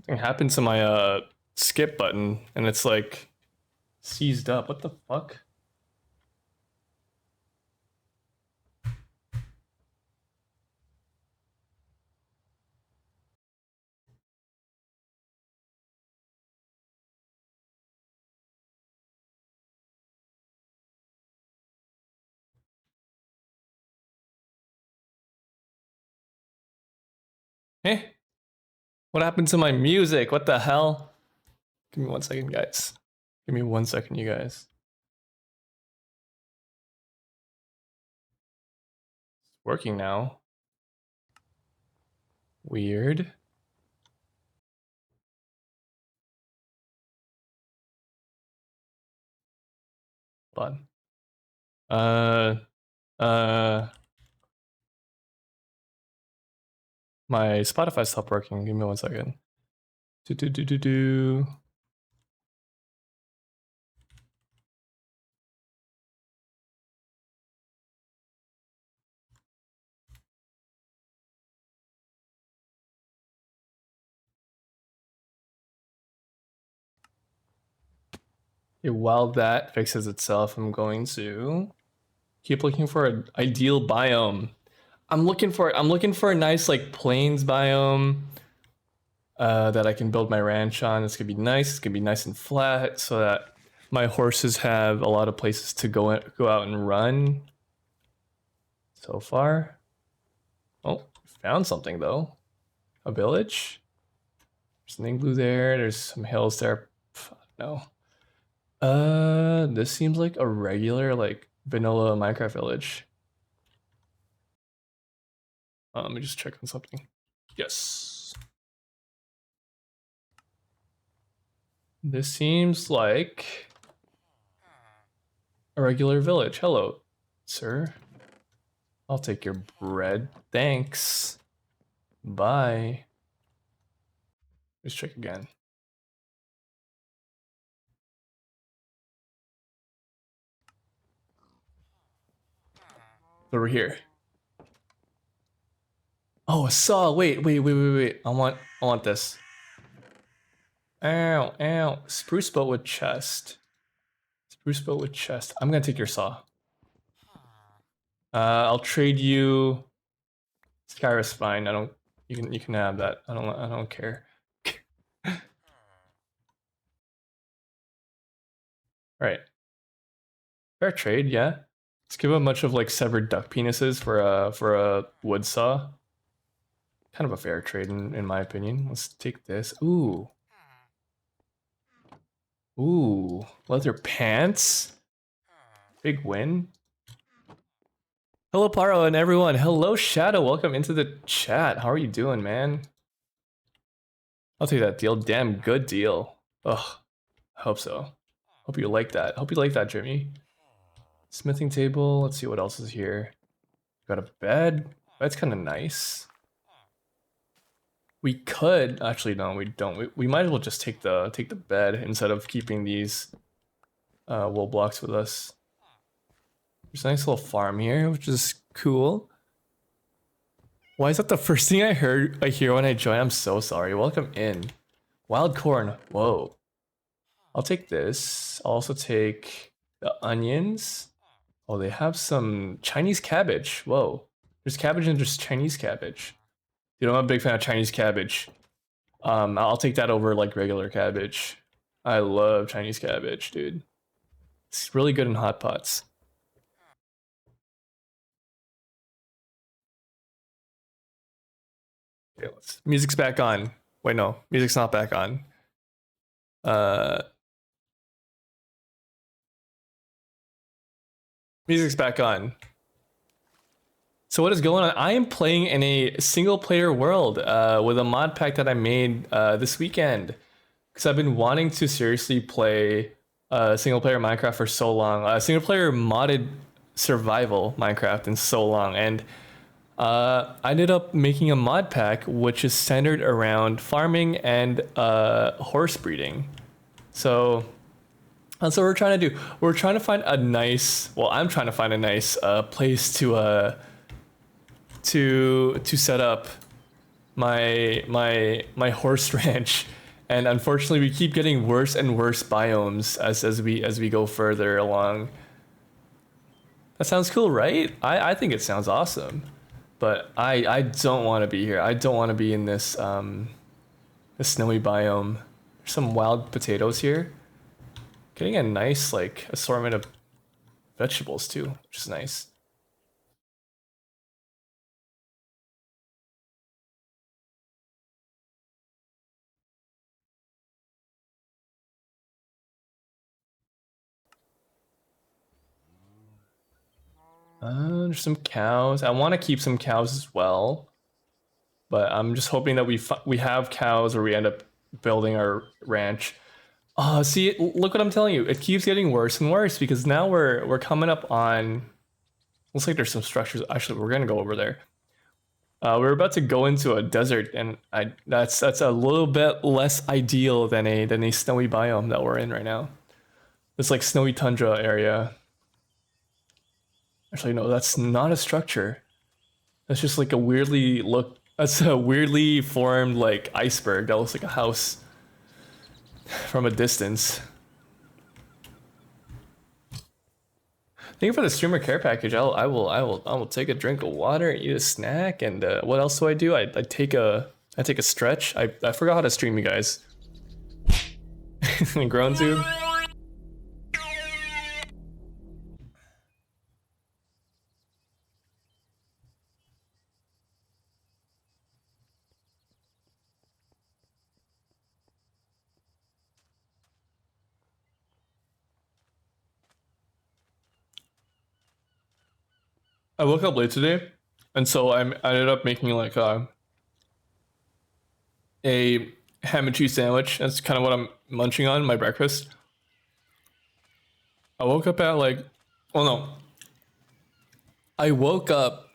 Something happened to my skip button and it's like seized up. What the fuck? Hey, what happened to my music? What the hell? Give me 1 second, guys. Give me 1 second, you guys. It's working now. Weird. Hold on. My Spotify stopped working. Give me 1 second. Do. Okay, while that fixes itself, I'm going to keep looking for an ideal biome. I'm looking for a nice like plains biome that I can build my ranch on. It's gonna be nice. It's gonna be nice and flat so that my horses have a lot of places to go out and run. So far, oh, found something though. A village. There's an igloo there. There's some hills there. No. This seems like a regular like vanilla Minecraft village. Let me just check on something. Yes. This seems like a regular village. Hello, sir. I'll take your bread. Thanks. Bye. Let's check again. Over here. Oh, a saw. Wait. I want this. Ow. Spruce boat with chest. I'm gonna take your saw. I'll trade you Skyris fine. You can have that. I don't care. Right. Fair trade, yeah. Let's give a bunch of like severed duck penises for a wood saw. Kind of a fair trade in my opinion. Let's take this. Ooh, leather pants. Big win. Hello, Paro and everyone. Hello, Shadow. Welcome into the chat. How are you doing, man? I'll take that deal. Damn good deal. Ugh. I hope so. Hope you like that. Hope you like that, Jimmy. Smithing table. Let's see what else is here. Got a bed. That's kind of nice. We could actually no, we don't. We might as well just take the bed instead of keeping these wool blocks with us. There's a nice little farm here, which is cool. Why is that the first thing I hear when I join? I'm so sorry. Welcome in. Wild corn. Whoa. I'll take this. I'll also take the onions. Oh, they have some Chinese cabbage. Whoa. There's cabbage and there's Chinese cabbage. Dude, I'm a big fan of Chinese cabbage. I'll take that over like regular cabbage. I love Chinese cabbage, dude. It's really good in hot pots. Okay, music's back on. Wait, no, music's not back on. Music's back on. So what is going on? I am playing in a single player world with a mod pack that I made this weekend. Because I've been wanting to seriously play single player Minecraft for so long. Single player modded survival Minecraft in so long. And I ended up making a mod pack which is centered around farming and horse breeding. So that's what we're trying to do. We're trying to find a nice, well, I'm trying to find a nice place to set up my horse ranch, and unfortunately we keep getting worse and worse biomes as we go further along. That sounds cool, right? I think it sounds awesome, but I don't want to be here. I don't want to be in this this snowy biome. There's some wild potatoes here. Getting a nice like assortment of vegetables too, which is nice. There's some cows. I want to keep some cows as well, but I'm just hoping that we have cows or we end up building our ranch. Oh, see, look what I'm telling you. It keeps getting worse and worse because now we're coming up on. Looks like there's some structures. Actually, we're gonna go over there. We're about to go into a desert, and that's a little bit less ideal than a snowy biome that we're in right now. It's like snowy tundra area. Actually, no, that's not a structure. That's just like that's a weirdly formed like iceberg that looks like a house from a distance. Thank you for the streamer care package. I will take a drink of water, eat a snack, and what else do? I take a stretch. I forgot how to stream, you guys. Grown tube. I woke up late today, and so I ended up making like a ham and cheese sandwich. That's kind of what I'm munching on my breakfast. I woke up at like, well, no. I woke up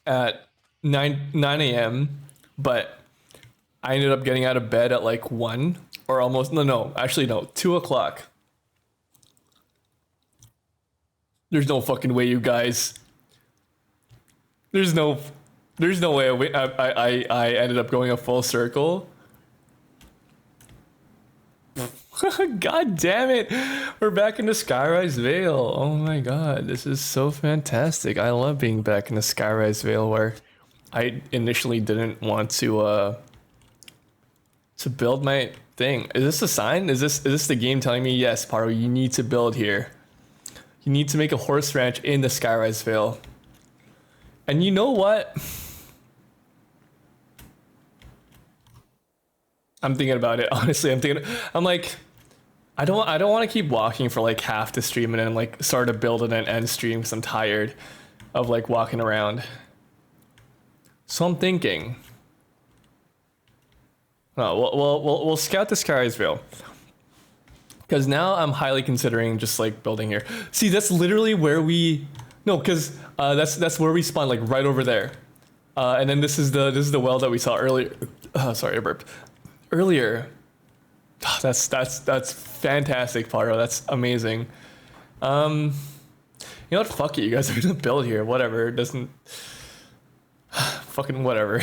at 9 a.m., but I ended up getting out of bed at like 1 or almost, actually no, 2 o'clock. There's no fucking way, you guys. There's no way I ended up going a full circle. God damn it. We're back in the Skyrise Vale. Oh my god, this is so fantastic. I love being back in the Skyrise Vale where I initially didn't want to build my thing. Is this a sign? Is this the game telling me, yes, Paro, you need to build here. You need to make a horse ranch in the Skyrise Vale. And you know what? I'm thinking about it. Honestly, I'm like, I don't want to keep walking for like half the stream and then like start to build and then end stream because I'm tired of like walking around. So I'm thinking, we'll scout the Skyrise Vale. Because now I'm highly considering just like building here. See, that's literally where because that's where we spawn, like right over there. And then this is the well that we saw earlier. Sorry, I burped. Earlier. That's fantastic, Paro. That's amazing. You know what? Fuck it. You guys are gonna build here. Whatever. It doesn't. Fucking whatever.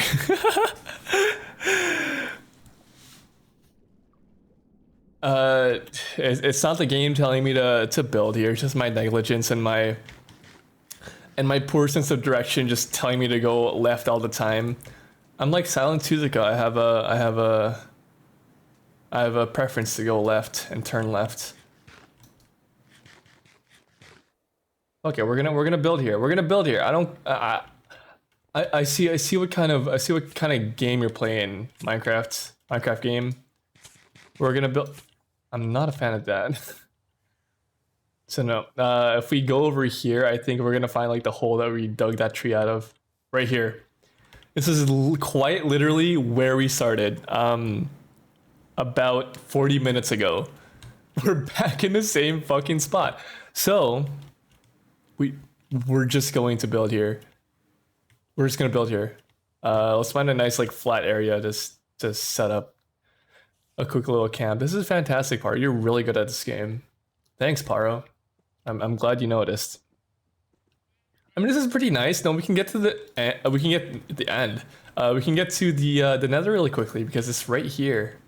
It's not the game telling me to build here. It's just my negligence and my poor sense of direction just telling me to go left all the time. I'm like Silent Tuzica. I have a preference to go left and turn left. Okay, we're gonna build here. We're gonna build here. I see what kind of game you're playing. Minecraft game. We're gonna build. I'm not a fan of that. So no, if we go over here, I think we're gonna find like the hole that we dug that tree out of, right here. This is quite literally where we started, about 40 minutes ago. We're back in the same fucking spot. So we're just going to build here. We're just gonna build here. Let's find a nice like flat area to set up a quick little camp. This is fantastic, Paro. You're really good at this game. Thanks, Paro. I'm glad you noticed. I mean, this is pretty nice. No, we can get to the end. We can get to the Nether really quickly because it's right here.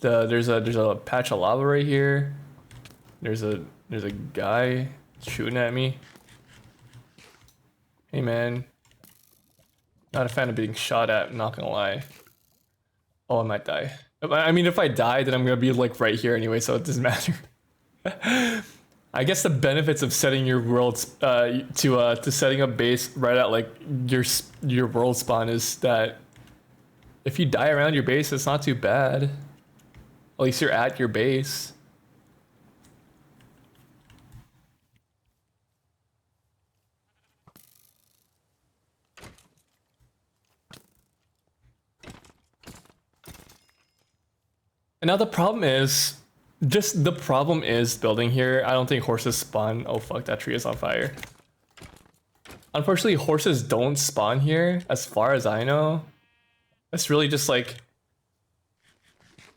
There's a patch of lava right here. There's a guy shooting at me. Hey man, not a fan of being shot at. Not gonna lie. Oh, I might die. I mean, if I die, then I'm gonna be like right here anyway, so it doesn't matter. I guess the benefits of setting your worlds to setting up base right at like your world spawn is that if you die around your base, it's not too bad. At least you're at your base. And now the problem is, building here. I don't think horses spawn. Oh fuck, that tree is on fire. Unfortunately, horses don't spawn here, as far as I know. It's really just like,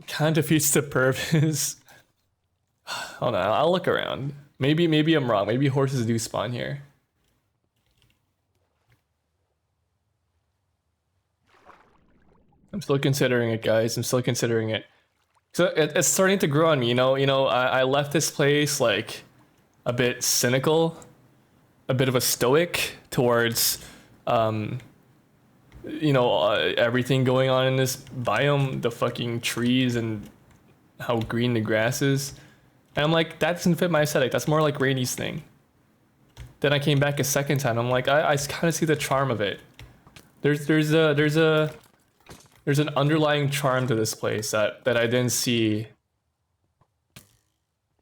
kind of defeats the purpose. Hold on, I'll look around. Maybe I'm wrong. Maybe horses do spawn here. I'm still considering it, guys. I'm still considering it. So it's starting to grow on me, you know. I left this place like a bit cynical, a bit of a stoic towards, everything going on in this biome, the fucking trees and how green the grass is. And I'm like, that doesn't fit my aesthetic. That's more like Rainy's thing. Then I came back a second time. I'm like, I kind of see the charm of it. There's an underlying charm to this place that I didn't see.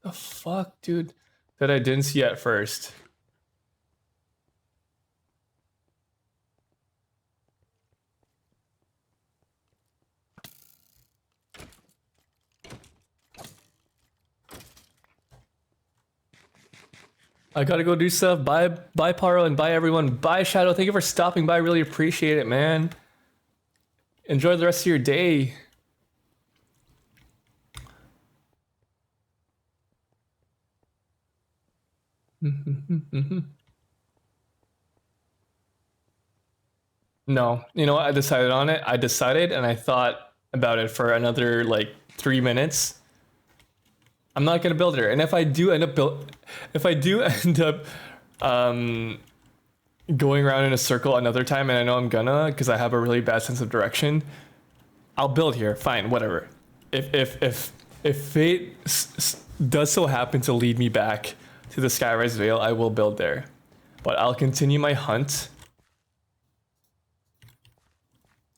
The fuck, dude? That I didn't see at first. I gotta go do stuff. Bye, Paro, and bye, everyone. Bye, Shadow. Thank you for stopping by. I really appreciate it, man. Enjoy the rest of your day. No, you know what? I decided on it. I decided and I thought about it for another like 3 minutes. I'm not gonna build her, and if I do end up going around in a circle another time, and I know I'm gonna, because I have a really bad sense of direction, I'll build here. Fine, whatever. If fate does so happen to lead me back to the Skyrise Vale, I will build there. But I'll continue my hunt.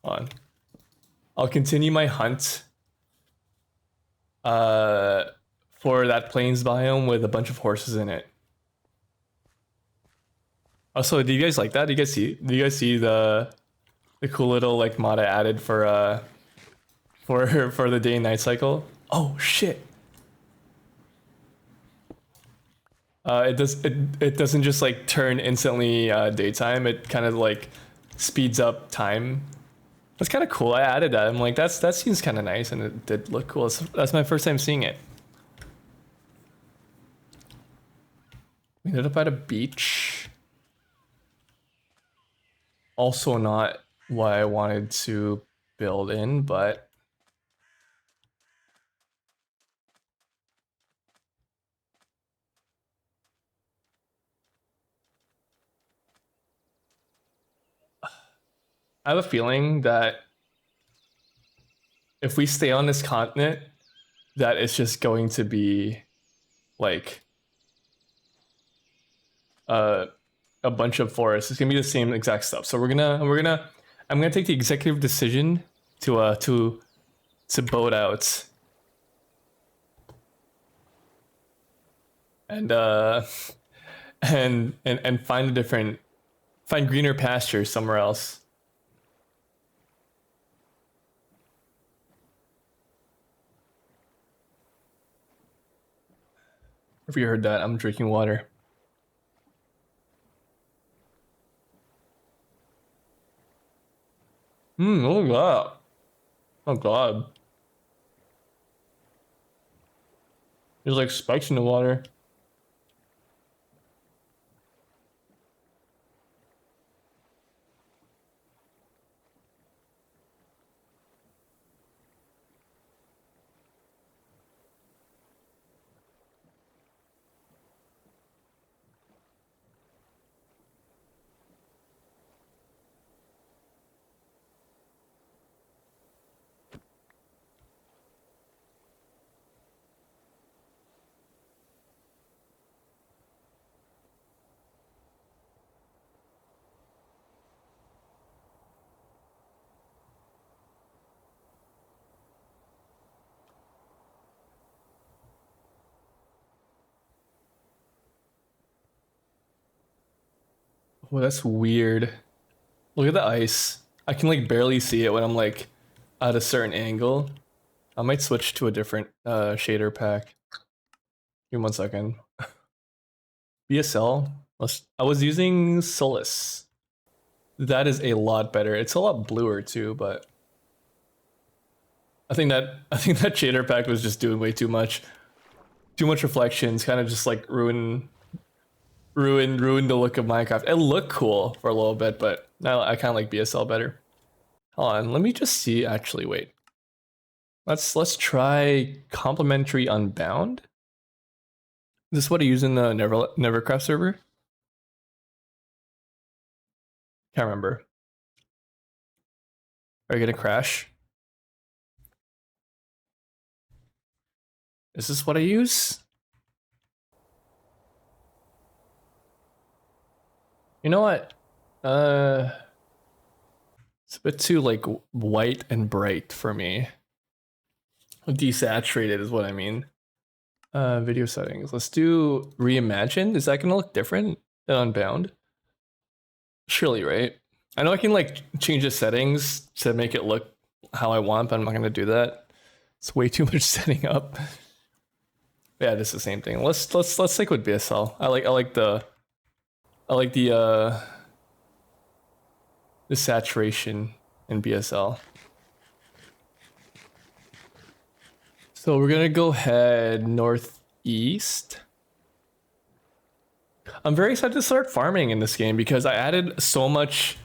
Hold on. I'll continue my hunt for that plains biome with a bunch of horses in it. Also, do you guys like that? Do you guys see the cool little like mod I added for the day and night cycle? Oh shit. It doesn't just like turn instantly daytime. It kind of like speeds up time. That's kind of cool. I added that. I'm like, that seems kind of nice, and it did look cool. That's my first time seeing it. We ended up at a beach. Also not what I wanted to build in, but I have a feeling that if we stay on this continent, that it's just going to be like a bunch of forests. It's gonna be the same exact stuff. So I'm gonna take the executive decision to boat out and find greener pastures somewhere else. If you heard that, I'm drinking water. Oh god. Oh god. There's like spikes in the water. Well, that's weird. Look at the ice. I can like barely see it when I'm like at a certain angle. I might switch to a different shader pack. Give me 1 second. BSL. I was using Solus. That is a lot better. It's a lot bluer too, but I think that shader pack was just doing way too much. Too much reflections, kind of just like ruined the look of Minecraft. It looked cool for a little bit, but now I kind of like BSL better. Hold on, let me just see. Actually, wait. Let's try complementary unbound. Is this what I use in the Nevercraft server? Can't remember. Are you gonna crash? Is this what I use? You know what? It's a bit too like white and bright for me. Desaturated is what I mean. Video settings. Let's do reimagined. Is that gonna look different than unbound? Surely, right? I know I can like change the settings to make it look how I want, but I'm not gonna do that. It's way too much setting up. Yeah, this is the same thing. Let's stick with BSL. I like the saturation in BSL. So we're gonna go head northeast. I'm very excited to start farming in this game because I added so much.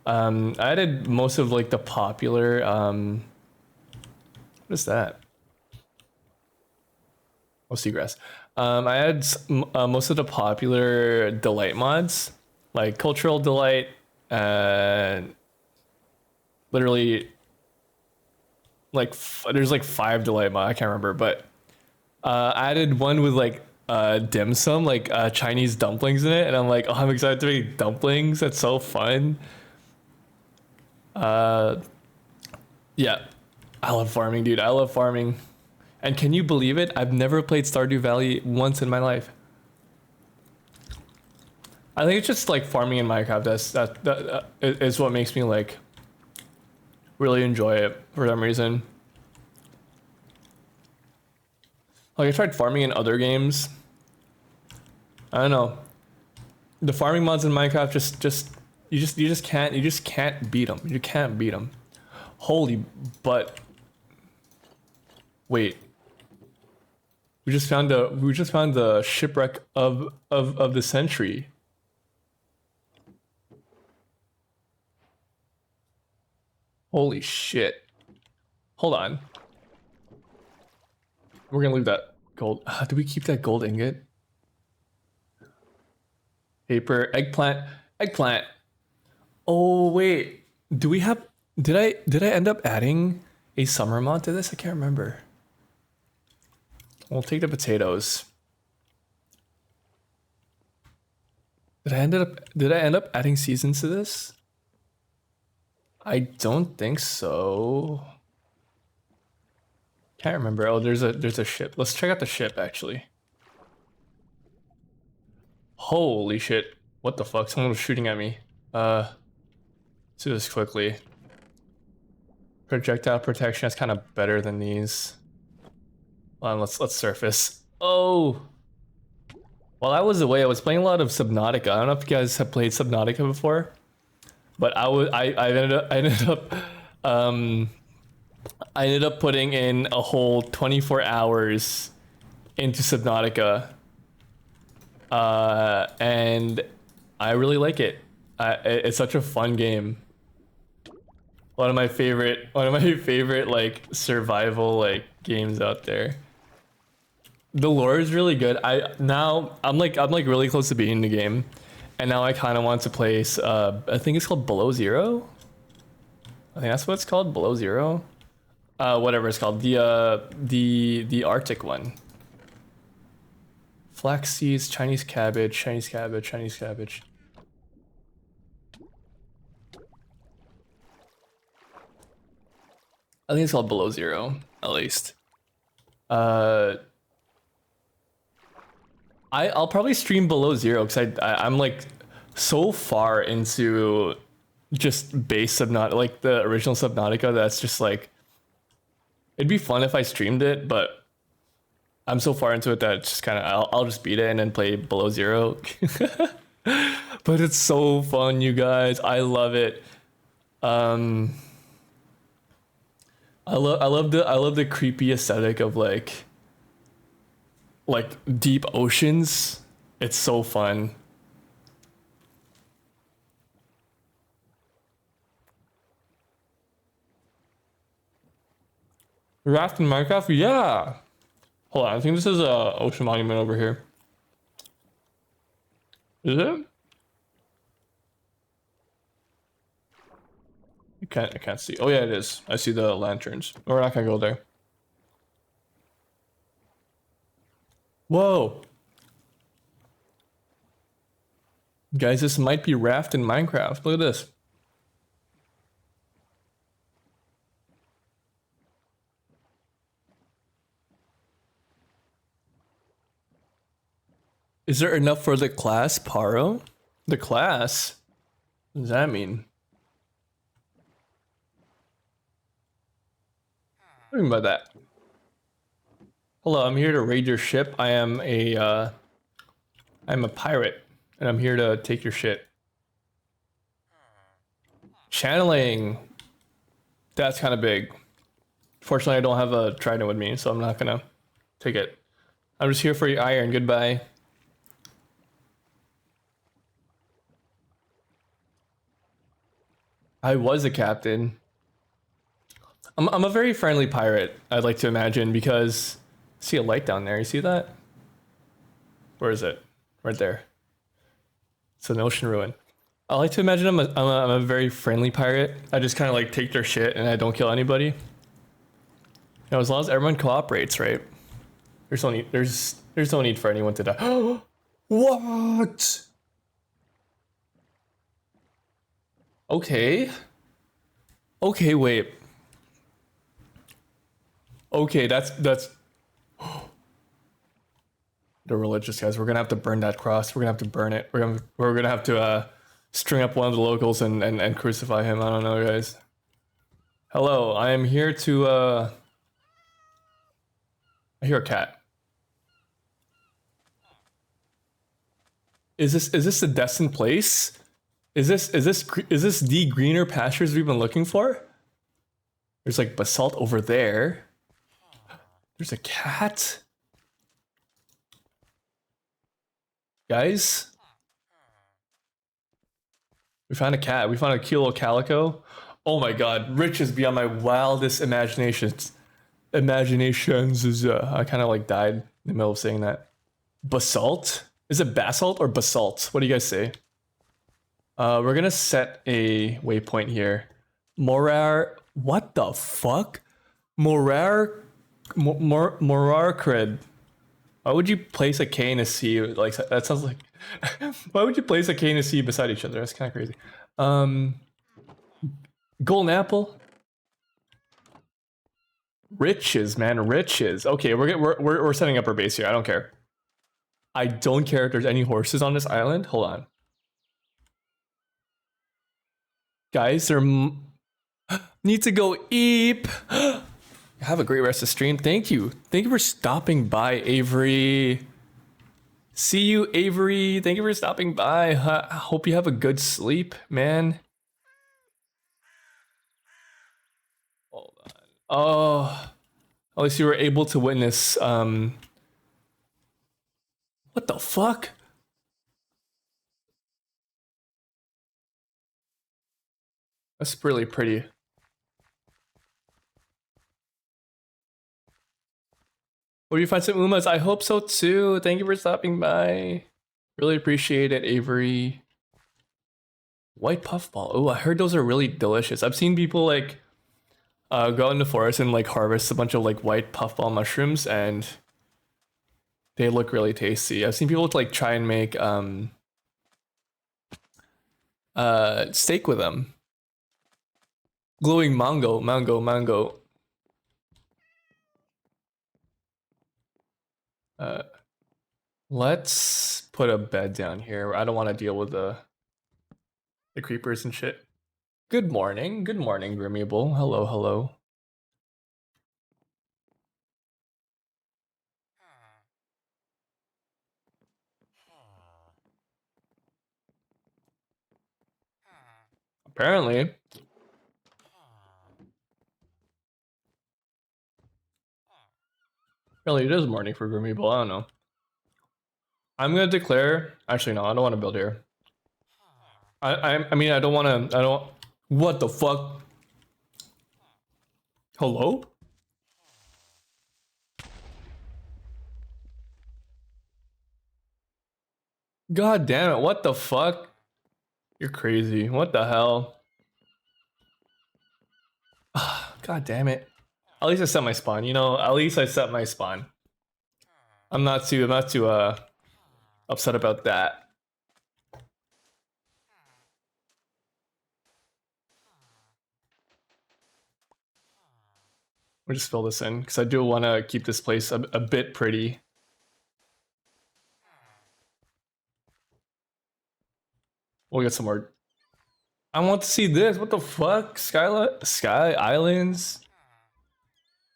I added most of like the popular. What is that? Oh, seagrass. I added most of the popular delight mods, like cultural delight, and literally like there's like 5 delight mods. I can't remember, but I added one with like dim sum, like Chinese dumplings in it, and I'm like, oh, I'm excited to make dumplings. That's so fun. Yeah, I love farming, dude. I love farming. And can you believe it? I've never played Stardew Valley once in my life. I think it's just like farming in Minecraft. That is what makes me like really enjoy it for some reason. Like I tried farming in other games. I don't know. The farming mods in Minecraft you just can't beat them. You can't beat them. Holy, but wait. We just found the shipwreck of the century. Holy shit. Hold on. We're gonna leave that gold. Do we keep that gold ingot? Paper, eggplant. Oh wait. Do we have did I end up adding a summer mod to this? I can't remember. We'll take the potatoes. Did I end up adding seasons to this? I don't think so. Can't remember. Oh, there's a ship. Let's check out the ship actually. Holy shit. What the fuck? Someone was shooting at me. Let's do this quickly. Projectile protection is kind of better than these. Let's surface. Oh. While I was away, I was playing a lot of Subnautica. I don't know if you guys have played Subnautica before, but I ended up putting in a whole 24 hours into Subnautica, and I really like it. It's such a fun game. One of my favorite like survival like games out there. The lore is really good. I'm like really close to beating the game, and now I kind of want to play. I think it's called Below Zero. I think that's what it's called, Below Zero. Whatever it's called, the Arctic one. Flax seeds, Chinese cabbage, Chinese cabbage, Chinese cabbage. I think it's called Below Zero, at least. I'll probably stream Below Zero because I'm like so far into just base Subnautica, like the original Subnautica, that's just like, it'd be fun if I streamed it, but I'm so far into it that it's just kind of, I'll just beat it and then play below zero. But it's so fun, you guys. I love it. I love the creepy aesthetic of like deep oceans. It's so fun. Raft in Minecraft? Yeah. Hold on, I think this is a ocean monument over here. Is it? I can't see. Oh yeah, it is. I see the lanterns. We're not gonna go there. Whoa. Guys, this might be Raft in Minecraft. Look at this. Is there enough for the class, Paro? The class? What does that mean? What do you mean by that? Hello, I'm here to raid your ship. I'm a pirate, and I'm here to take your shit. Channeling. That's kind of big. Fortunately, I don't have a trident with me, so I'm not gonna take it. I'm just here for your iron. Goodbye. I was a captain. I'm a very friendly pirate, I'd like to imagine, because I see a light down there. You see that? Where is it? Right there. It's an ocean ruin. I like to imagine I'm a very friendly pirate. I just kind of like take their shit and I don't kill anybody. You know, as long as everyone cooperates, right? There's no need for anyone to die. What? Okay. Okay, wait. Okay, that's the religious guys. We're gonna have to burn that cross. We're gonna have to burn it. We're gonna have to string up one of the locals and crucify him. I don't know, guys. Hello, I am here to I hear a cat. Is this the destined place? Is this the greener pastures we've been looking for? There's like basalt over there. There's a cat. Guys, we found a cat. We found a cute little calico. Oh my god, riches beyond my wildest imaginations. Imaginations is I kind of like died in the middle of saying that. Basalt? Is it basalt or basalt? What do you guys say? We're gonna set a waypoint here. Morar. What the fuck? Morar cred. Why would you place a K and a C? Like that sounds like. Why would you place a K and a C beside each other? That's kind of crazy. Golden apple. Riches, man, riches. Okay, we're setting up our base here. I don't care. I don't care if there's any horses on this island. Hold on, guys. Need to go eep. Have a great rest of stream. Thank you for stopping by, Avery. See you, Avery. Thank you for stopping by. I hope you have a good sleep, man. Hold on. Oh, at least you were able to witness. What the fuck? That's really pretty. Will you find some Umas? I hope so too. Thank you for stopping by. Really appreciate it, Avery. White puffball. Oh, I heard those are really delicious. I've seen people like go out in the forest and like harvest a bunch of like white puffball mushrooms, and they look really tasty. I've seen people like try and make steak with them. Glowing mango. Let's put a bed down here. I don't want to deal with the The creepers and shit. Good morning, Grimmeable. Hello, hello. Apparently. Really, it is morning for Grimmeable. I don't know. I'm gonna declare. Actually, no, I don't want to build here. I mean, I don't want to. I don't. What the fuck? Hello? God damn it! What the fuck? You're crazy. What the hell? God damn it! At least I set my spawn. You know, at least I set my spawn. I'm not too upset about that. We'll just fill this in because I do want to keep this place a bit pretty. We'll get some more. I want to see this. What the fuck? Sky Islands?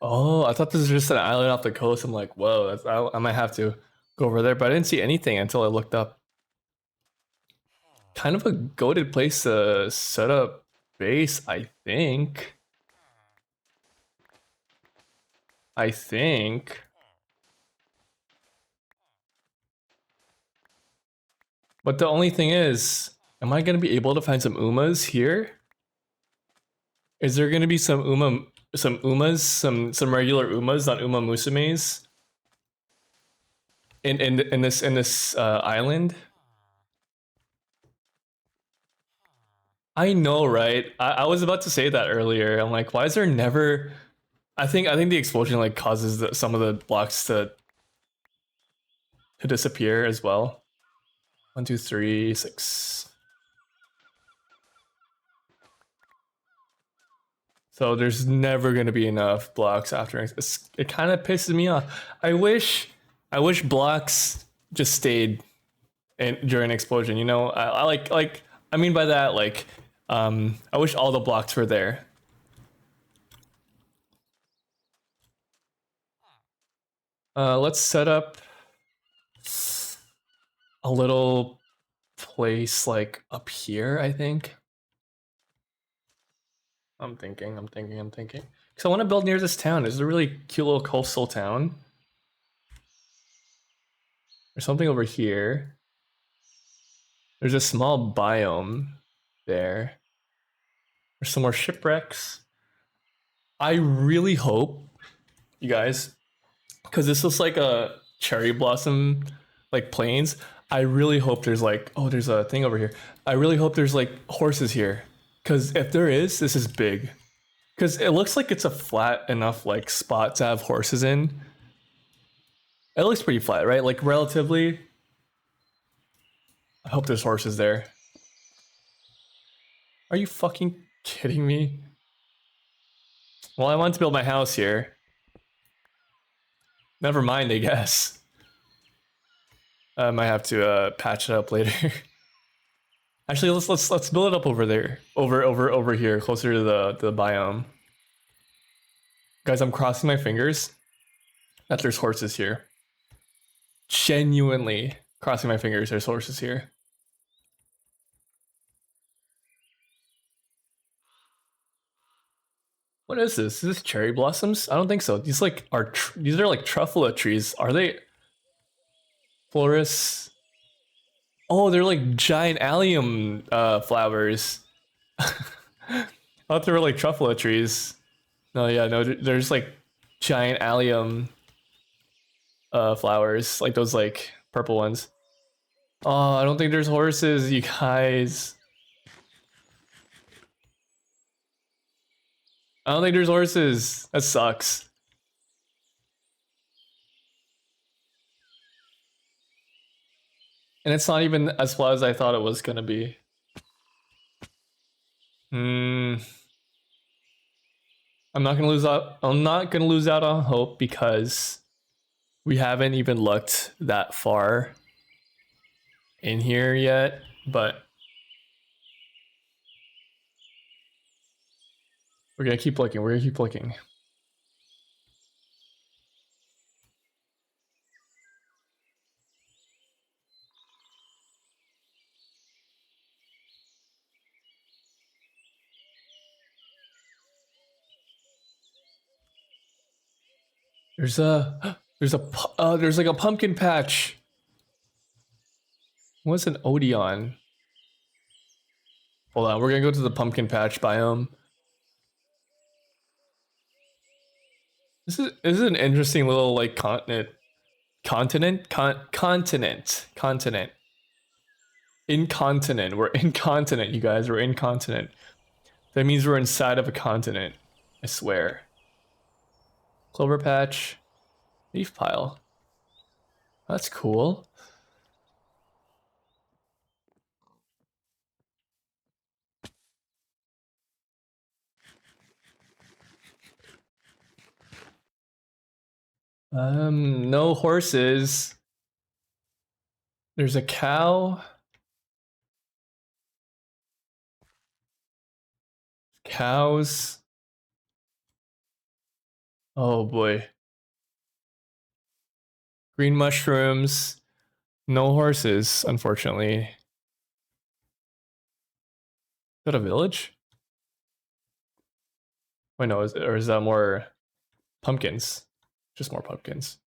Oh, I thought this was just an island off the coast. I'm like, whoa, I might have to go over there, but I didn't see anything until I looked up. Kind of a goated place to set up base, I think. But the only thing is, am I gonna be able to find some Umas here? Is there gonna be some Umas, some regular Umas, not Uma Musumes? In this island? I know, right? I was about to say that earlier. I'm like, why is there never? I think the explosion like causes some of the blocks to disappear as well. 1, 2, 3, 6. So there's never gonna be enough blocks after it kind of pisses me off. I wish blocks just stayed during explosion. You know, I like I mean by that like I wish all the blocks were there. Let's set up a little place like up here, I think. I'm thinking. Because I want to build near this town. It's a really cute little coastal town. There's something over here. There's a small biome there. There's some more shipwrecks. I really hope, you guys, because this looks like a cherry blossom, like plains. I really hope there's like, oh, there's a thing over here. I really hope there's like horses here. Because if there is, this is big. Because it looks like it's a flat enough like spot to have horses in. It looks pretty flat, right? Like relatively. I hope there's horses there. Are you fucking kidding me? Well, I want to build my house here. Never mind, I guess. I might have to patch it up later. Actually, let's build it up over there, over here, closer to the biome. Guys, I'm crossing my fingers that there's horses here. Genuinely crossing my fingers, there's horses here. What is this? Is this cherry blossoms? I don't think so. These like these are like truffula trees. Are they florists? Oh, they're like giant allium flowers. I thought they were like truffula trees. No, yeah, no, there's like giant allium flowers, like those like purple ones. Oh, I don't think there's horses, you guys. I don't think there's horses. That sucks. And it's not even as flat as I thought it was gonna be. I'm not gonna lose out. I'm not gonna lose out on hope because we haven't even looked that far in here yet. But We're gonna keep looking. We're gonna keep looking. There's a there's like a pumpkin patch. What's an Odeon? Hold on, we're gonna go to the pumpkin patch biome. This is an interesting little like continent. Incontinent. We're incontinent, you guys. We're incontinent. That means we're inside of a continent. I swear. Clover patch. Leaf pile. That's cool. No horses. There's a cow. Cows. Oh boy. Green mushrooms. No horses, unfortunately. Is that a village? Wait, no, or is that more pumpkins? Just more pumpkins.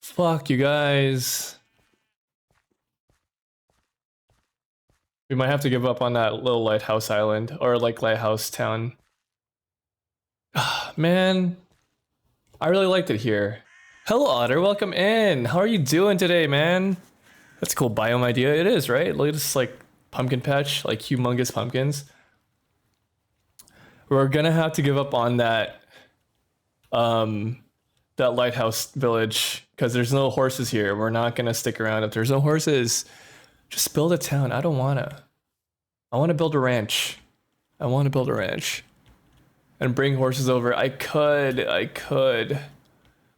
Fuck you guys. We might have to give up on that little lighthouse island or like lighthouse town. Man, I really liked it here. Hello, Otter. Welcome in. How are you doing today, man? That's a cool biome idea. It is, right? Look at this like pumpkin patch, like humongous pumpkins. We're gonna have to give up on that that lighthouse village because there's no horses here. We're not gonna stick around if there's no horses. Just build a town. I don't wanna. I wanna build a ranch. I wanna build a ranch. And bring horses over. I could.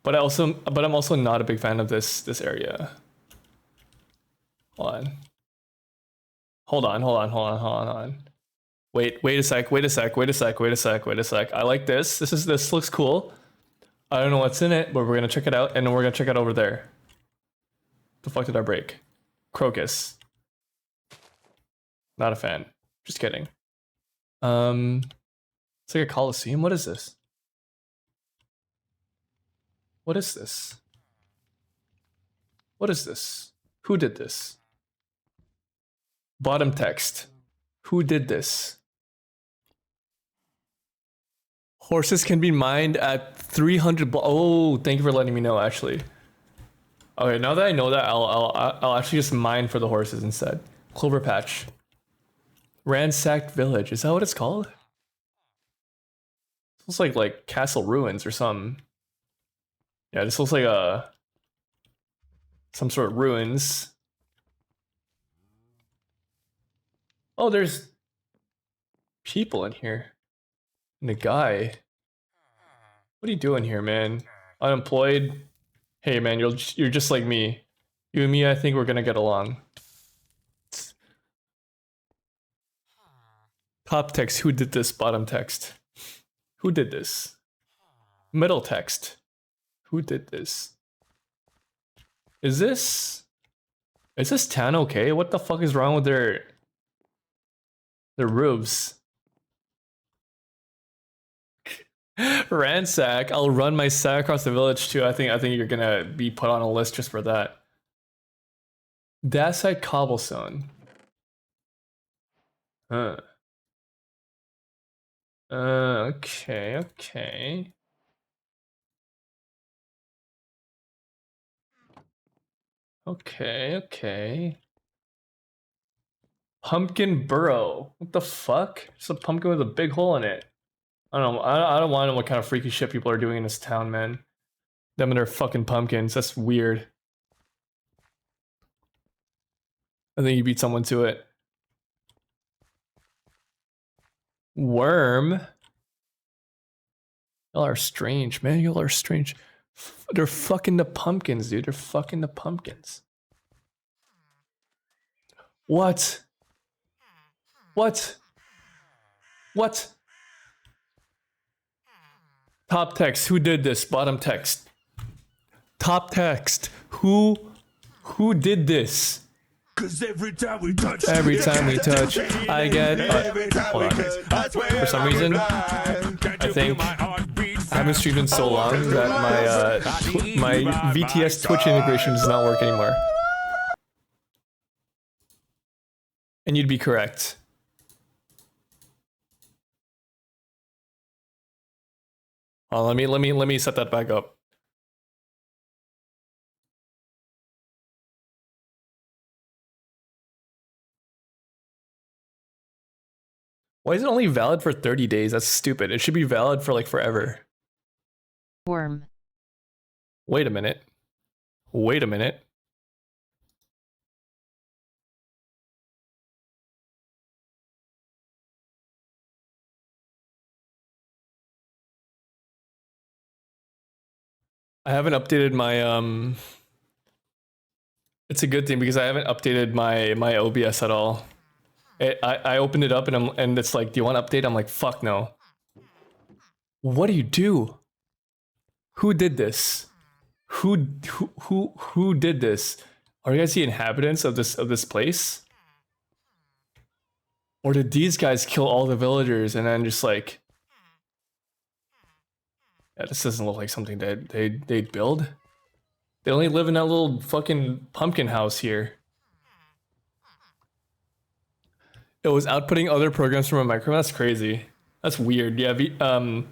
But I'm also not a big fan of this area. Hold on. Wait a sec. I like this. This looks cool. I don't know what's in it, but we're gonna check it out, and then we're gonna check it over there. The fuck did I break? Crocus. Not a fan. Just kidding. It's like a coliseum. What is this? What is this? What is this? Who did this? Bottom text. Who did this? Horses can be mined at 300. Oh, thank you for letting me know. Actually, okay. Now that I know that, I'll actually just mine for the horses instead. Clover patch. Ransacked village. Is that what it's called? It looks like castle ruins or something. Yeah, this looks like some sort of ruins. Oh, there's people in here. And a guy. What are you doing here, man? Unemployed? Hey, man, you're just like me. You and me, I think we're gonna get along. Top text, who did this? Bottom text. Who did this? Middle text. Who did this? Is this town okay? What the fuck is wrong with their roofs? Ransack. I'll run my sack across the village too. I think you're gonna be put on a list just for that. Dacite cobblestone. Huh. Okay. Okay. Pumpkin burrow. What the fuck? It's a pumpkin with a big hole in it. I don't know. I don't want to know what kind of freaky shit people are doing in this town, man. Them and their fucking pumpkins. That's weird. I think you beat someone to it. Worm. Y'all are strange, man. Y'all are strange. They're fucking the pumpkins, dude. They're fucking the pumpkins. What? Top text. Who did this? Bottom text. Top text. Who did this? Cause every time we touch, I get. Hold on. For some reason, I think I haven't streamed in so long that my VTS Twitch integration does not work anymore. And you'd be correct. Oh, let me set that back up. Why is it only valid for 30 days? That's stupid. It should be valid for like forever. Worm. Wait a minute. Wait a minute. I haven't updated my it's a good thing because I haven't updated my OBS at all. I opened it up and it's like, do you want to update? I'm like, fuck no. What do you do? Who did this? Who did this? Are you guys the inhabitants of this place? Or did these guys kill all the villagers and then just like, yeah, this doesn't look like something that they'd build. They only live in that little fucking pumpkin house here. It was outputting other programs from a micro. That's crazy. That's weird. Yeah, not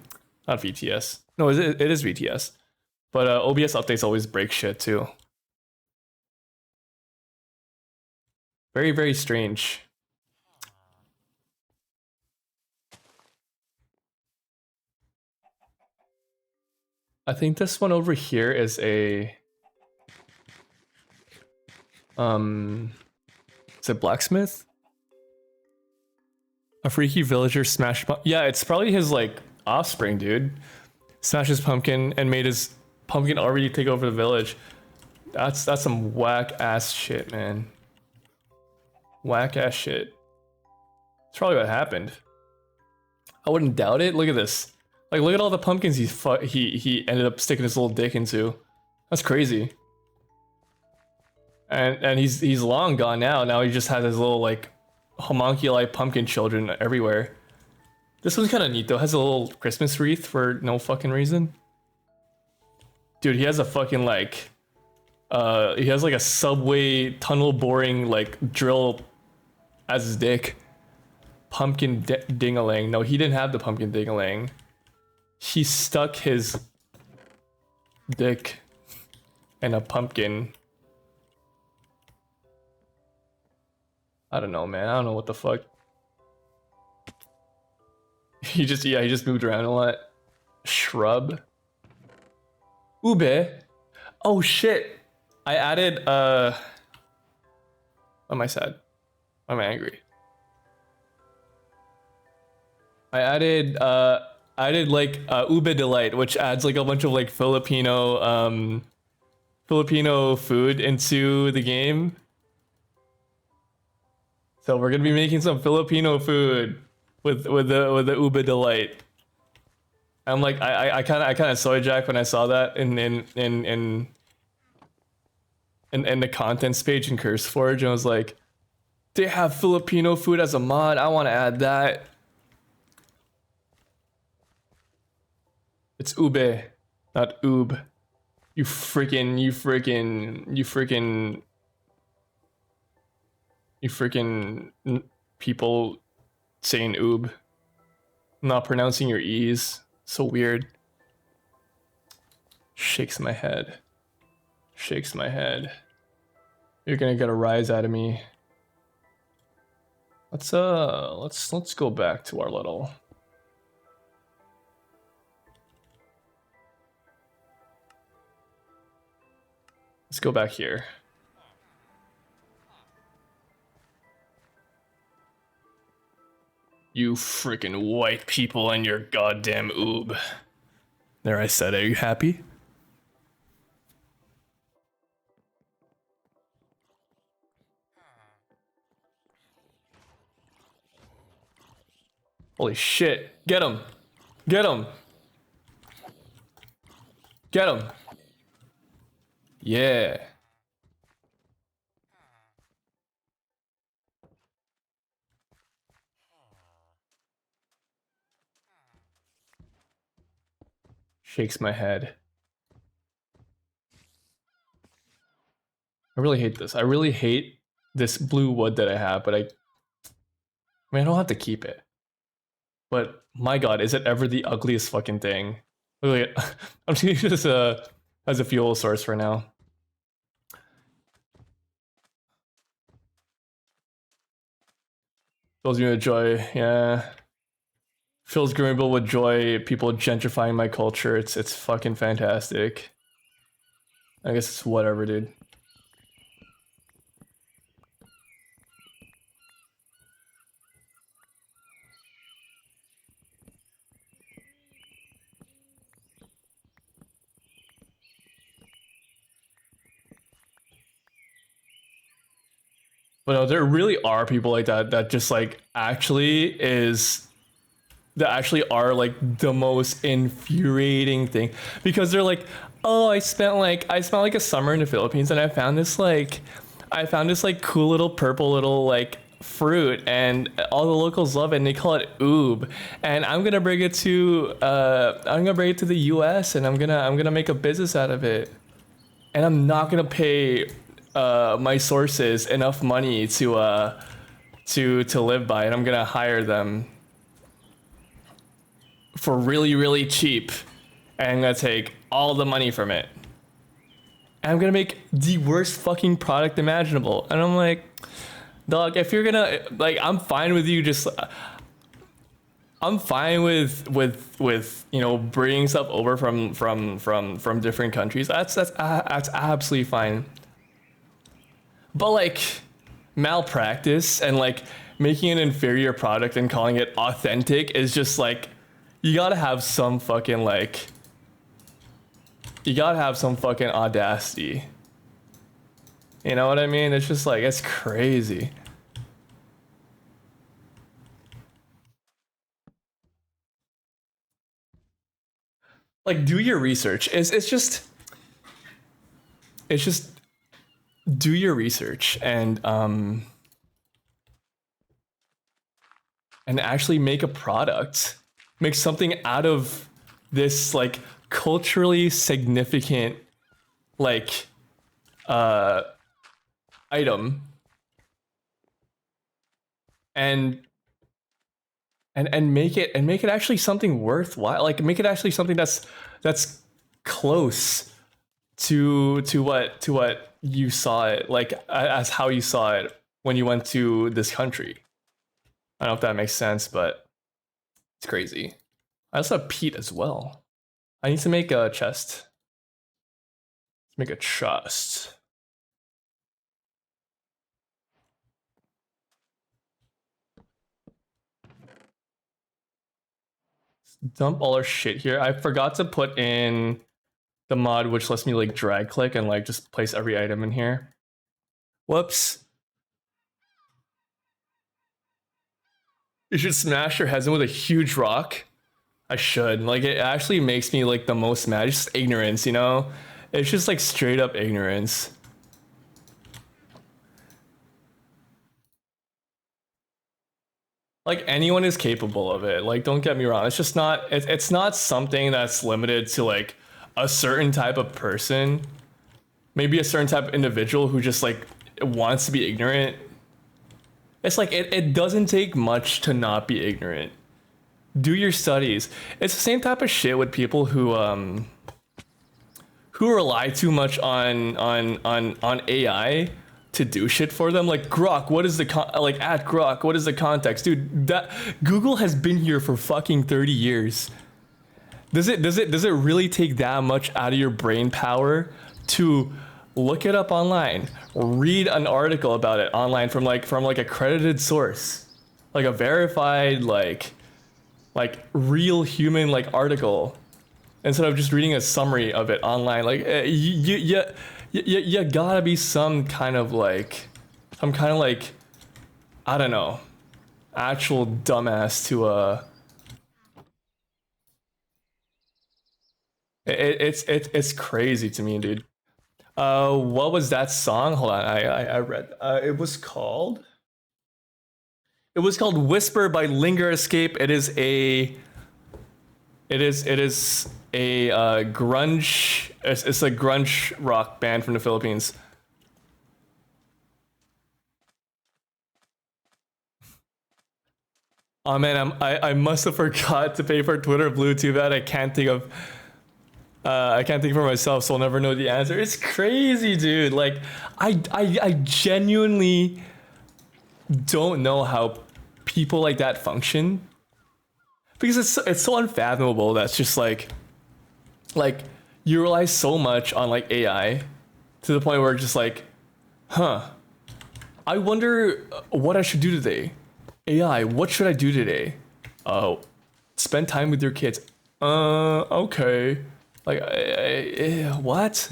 VTS. No, it is VTS. But OBS updates always break shit too. Very, very strange. I think this one over here is a is it blacksmith? A freaky villager smashed. Yeah, it's probably his like offspring, dude. Smashed his pumpkin and made his pumpkin already take over the village. That's some whack ass shit, man. Whack ass shit. It's probably what happened. I wouldn't doubt it. Look at this. Like, look at all the pumpkins he ended up sticking his little dick into. That's crazy. And he's long gone now. Now he just has his little like homunculi pumpkin children everywhere. This one's kind of neat though. It has a little Christmas wreath for no fucking reason. Dude, he has a fucking like he has like a subway tunnel boring like drill as his dick. Pumpkin ding-a-ling. No, he didn't have the pumpkin ding-a-ling. He stuck his dick in a pumpkin. I don't know, man. I don't know what the fuck. He just moved around a lot. Shrub. Ube. Oh shit. I added why am I sad? Why am I angry? I added like Ube Delight, which adds like a bunch of like Filipino food into the game. So we're gonna be making some Filipino food with the Ube Delight. I'm like I kind of soy jacked when I saw that in the contents page in CurseForge, and I was like, they have Filipino food as a mod. I want to add that. It's Ube, not Oob. You freaking people saying Oob. Not pronouncing your E's. So weird. Shakes my head. Shakes my head. You're gonna get a rise out of me. Let's go back to our little. Let's go back here. You freaking white people and your goddamn oob. There, I said, are you happy? Holy shit. Get him. Get him. Get him. Yeah. Shakes my head. I really hate this. I really hate this blue wood that I have, but I mean, I don't have to keep it. But my god, is it ever the ugliest fucking thing? Look at I'm just gonna use this as a fuel source for now. Fills me with joy, yeah. Fills Grimble with joy, people gentrifying my culture. It's fucking fantastic. I guess it's whatever, dude. But no, there really are people like that that just like actually are like the most infuriating thing, because they're like, oh, I spent like a summer in the Philippines and I found this like cool little purple little like fruit and all the locals love it and they call it oob, and I'm gonna bring it to the US and I'm gonna make a business out of it, and I'm not gonna pay my sources enough money to live by, and I'm gonna hire them for really, really cheap, and I'm gonna take all the money from it. And I'm gonna make the worst fucking product imaginable. And I'm like, dog, if you're gonna like, I'm fine with you just I'm fine with you know, bringing stuff over from different countries. That's absolutely fine. But like malpractice and like making an inferior product and calling it authentic is just like, you gotta have some fucking audacity. You know what I mean? It's just like, it's crazy. Like, do your research. It's just do your research and actually make a product. Make something out of this like culturally significant like item, and make it actually something worthwhile. Like, make it actually something that's close to what you saw it, like as how you saw it when you went to this country. I don't know if that makes sense, but it's crazy. I also have peat as well. I need to make a chest. Let's make a chest. Dump all our shit here. I forgot to put in the mod which lets me like drag click and like just place every item in here. Whoops. You should smash your heads in with a huge rock. I should. Like, it actually makes me like the most mad. It's just ignorance, you know? It's just like straight up ignorance. Like, anyone is capable of it. Like, don't get me wrong. It's just not, it's not something that's limited to like a certain type of person. Maybe a certain type of individual who just like wants to be ignorant. It's like, it doesn't take much to not be ignorant. Do your studies. It's the same type of shit with people who rely too much on AI to do shit for them. Like, Grok, what is the at Grok, what is the context? Dude, that Google has been here for fucking 30 years. Does it really take that much out of your brain power to look it up online, read an article about it online from like accredited source, like a verified like real human like article, instead of just reading a summary of it online? Like, you gotta be some kind of like I don't know, actual dumbass to It's crazy to me, dude. What was that song? Hold on, I read. It was called "Whisper" by Linger Escape. It is a grunge. It's a grunge rock band from the Philippines. Oh man, I must have forgot to pay for Twitter Blue. Too bad I can't think of. I can't think for myself, so I'll never know the answer. It's crazy, dude. Like, I genuinely don't know how people like that function, because it's so unfathomable. That's just like you rely so much on like AI to the point where it's just like, huh, I wonder what I should do today. AI, what should I do today? Oh, spend time with your kids. Okay. Like, what?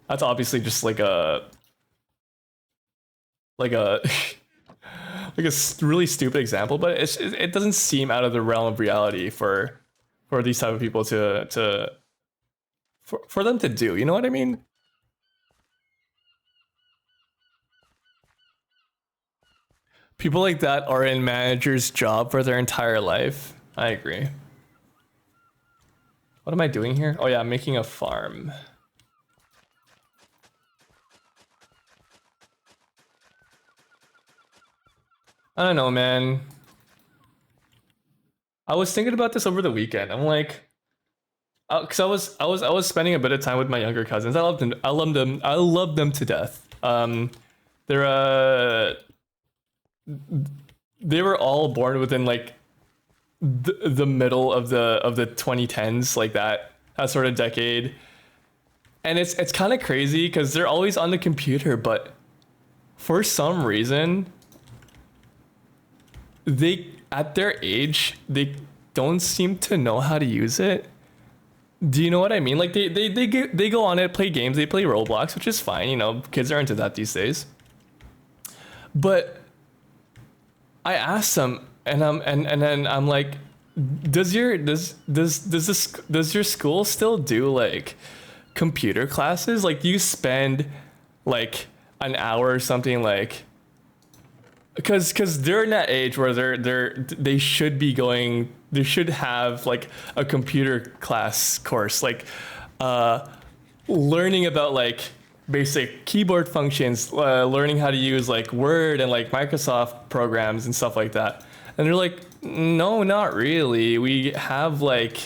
That's obviously just like a like a really stupid example, but it doesn't seem out of the realm of reality for these type of people for them to do. You know what I mean? People like that are in manager's job for their entire life. I agree. What am I doing here? Oh yeah, I'm making a farm. I don't know, man. I was thinking about this over the weekend. I'm like, because I was spending a bit of time with my younger cousins. I love them. I love them. I love them to death. They're they were all born within like the middle of the 2010s, like that sort of decade. And it's kind of crazy because they're always on the computer, but for some reason they, at their age, they don't seem to know how to use it. Do you know what I mean? Like they go on it, play games, they play Roblox, which is fine, you know, kids are into that these days. But I asked them, and then I'm like, does your school still do like computer classes? Like, do you spend like an hour or something, like, because they're in that age where they should be going, they should have like a computer class course, like learning about like basic keyboard functions, learning how to use like Word and like Microsoft programs and stuff like that. And they're like, no, not really. We have like,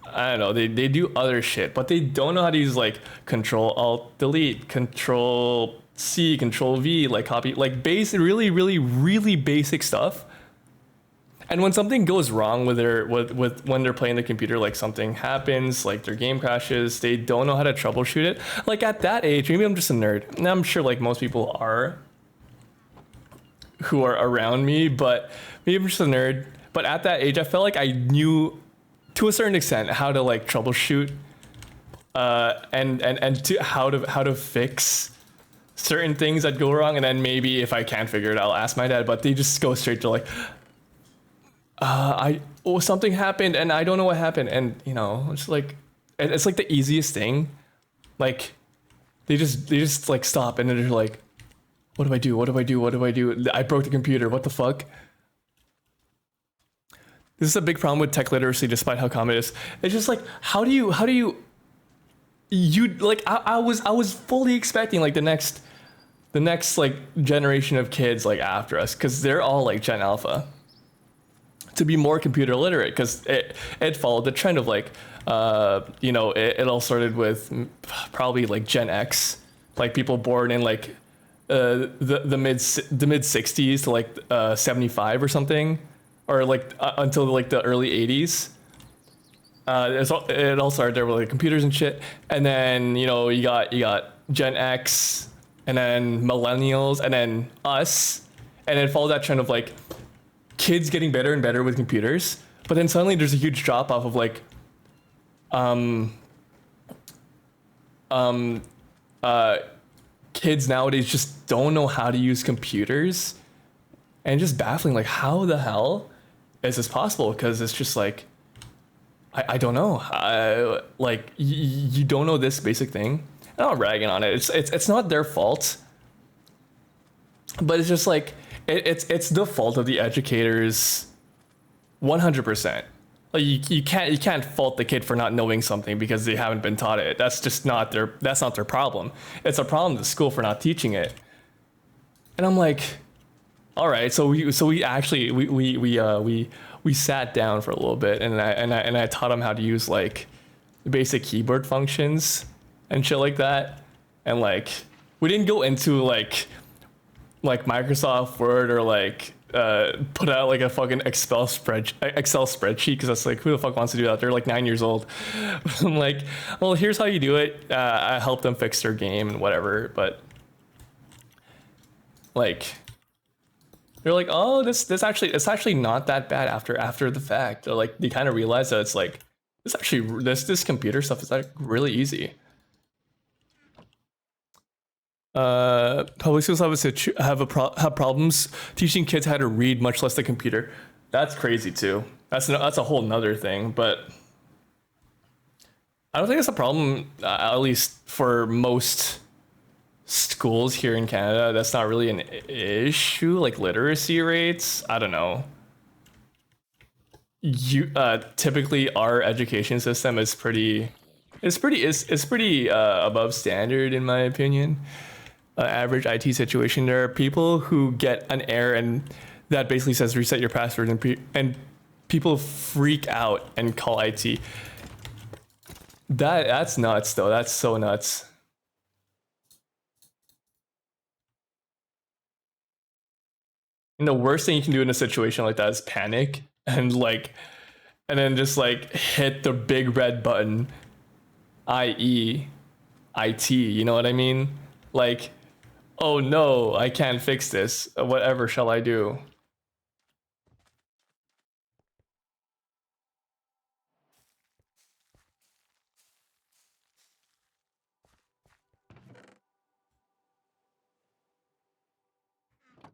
I don't know, they do other shit, but they don't know how to use like Control Alt Delete, Control C, Control V, like copy, like really basic stuff. And when something goes wrong with when they're playing the computer, like something happens, like their game crashes, they don't know how to troubleshoot it. Like at that age, maybe I'm just a nerd. And I'm sure like most people are who are around me, but maybe I'm just a nerd. But at that age, I felt like I knew to a certain extent how to like troubleshoot and to how to fix certain things that go wrong. And then maybe if I can't figure it out, I'll ask my dad. But they just go straight to like, something happened and I don't know what happened, and you know, it's like the easiest thing. Like they just like stop and then they're like, what do I do? I broke the computer. What the fuck? This is a big problem with tech literacy, despite how common it is. It's just like, how do you like, I was fully expecting like the next like generation of kids like after us, because they're all like Gen Alpha, to be more computer literate, because it followed the trend of like, you know, it all started with probably like Gen X, like people born in like the mid 60s to like 75 or something, or like until like the early 80s. It all started there with like computers and shit, and then you know you got Gen X, and then millennials, and then us, and it followed that trend of like kids getting better and better with computers. But then suddenly there's a huge drop off of like kids nowadays just don't know how to use computers, and just baffling, like how the hell is this possible? Because it's just like I don't know. Like you don't know this basic thing. I'm not ragging on it. It's not their fault, but it's just like it's the fault of the educators, 100%. Like you can't fault the kid for not knowing something because they haven't been taught it. That's not their problem. It's a problem to the school for not teaching it. And I'm like, all right, so we actually we sat down for a little bit, and I taught him how to use like basic keyboard functions and shit like that. And like we didn't go into like Microsoft Word or like put out like a fucking Excel spreadsheet, because that's like, who the fuck wants to do that? They're like 9 years old. I'm like, well, here's how you do it. I helped them fix their game and whatever, but like they're like, oh, it's actually not that bad after the fact. Or like they kind of realize that it's like this computer stuff is like really easy. Public schools have problems teaching kids how to read, much less the computer. That's crazy too. That's a whole nother thing, but I don't think it's a problem, at least for most schools here in Canada. That's not really an issue. Like literacy rates, I don't know. Typically our education system is pretty above standard in my opinion. Average IT situation, there are people who get an error and that basically says reset your password, and people freak out and call IT. That's nuts though. That's so nuts. And the worst thing you can do in a situation like that is panic and then just like hit the big red button, i.e. IT, you know what I mean? Like, oh no, I can't fix this. Whatever shall I do?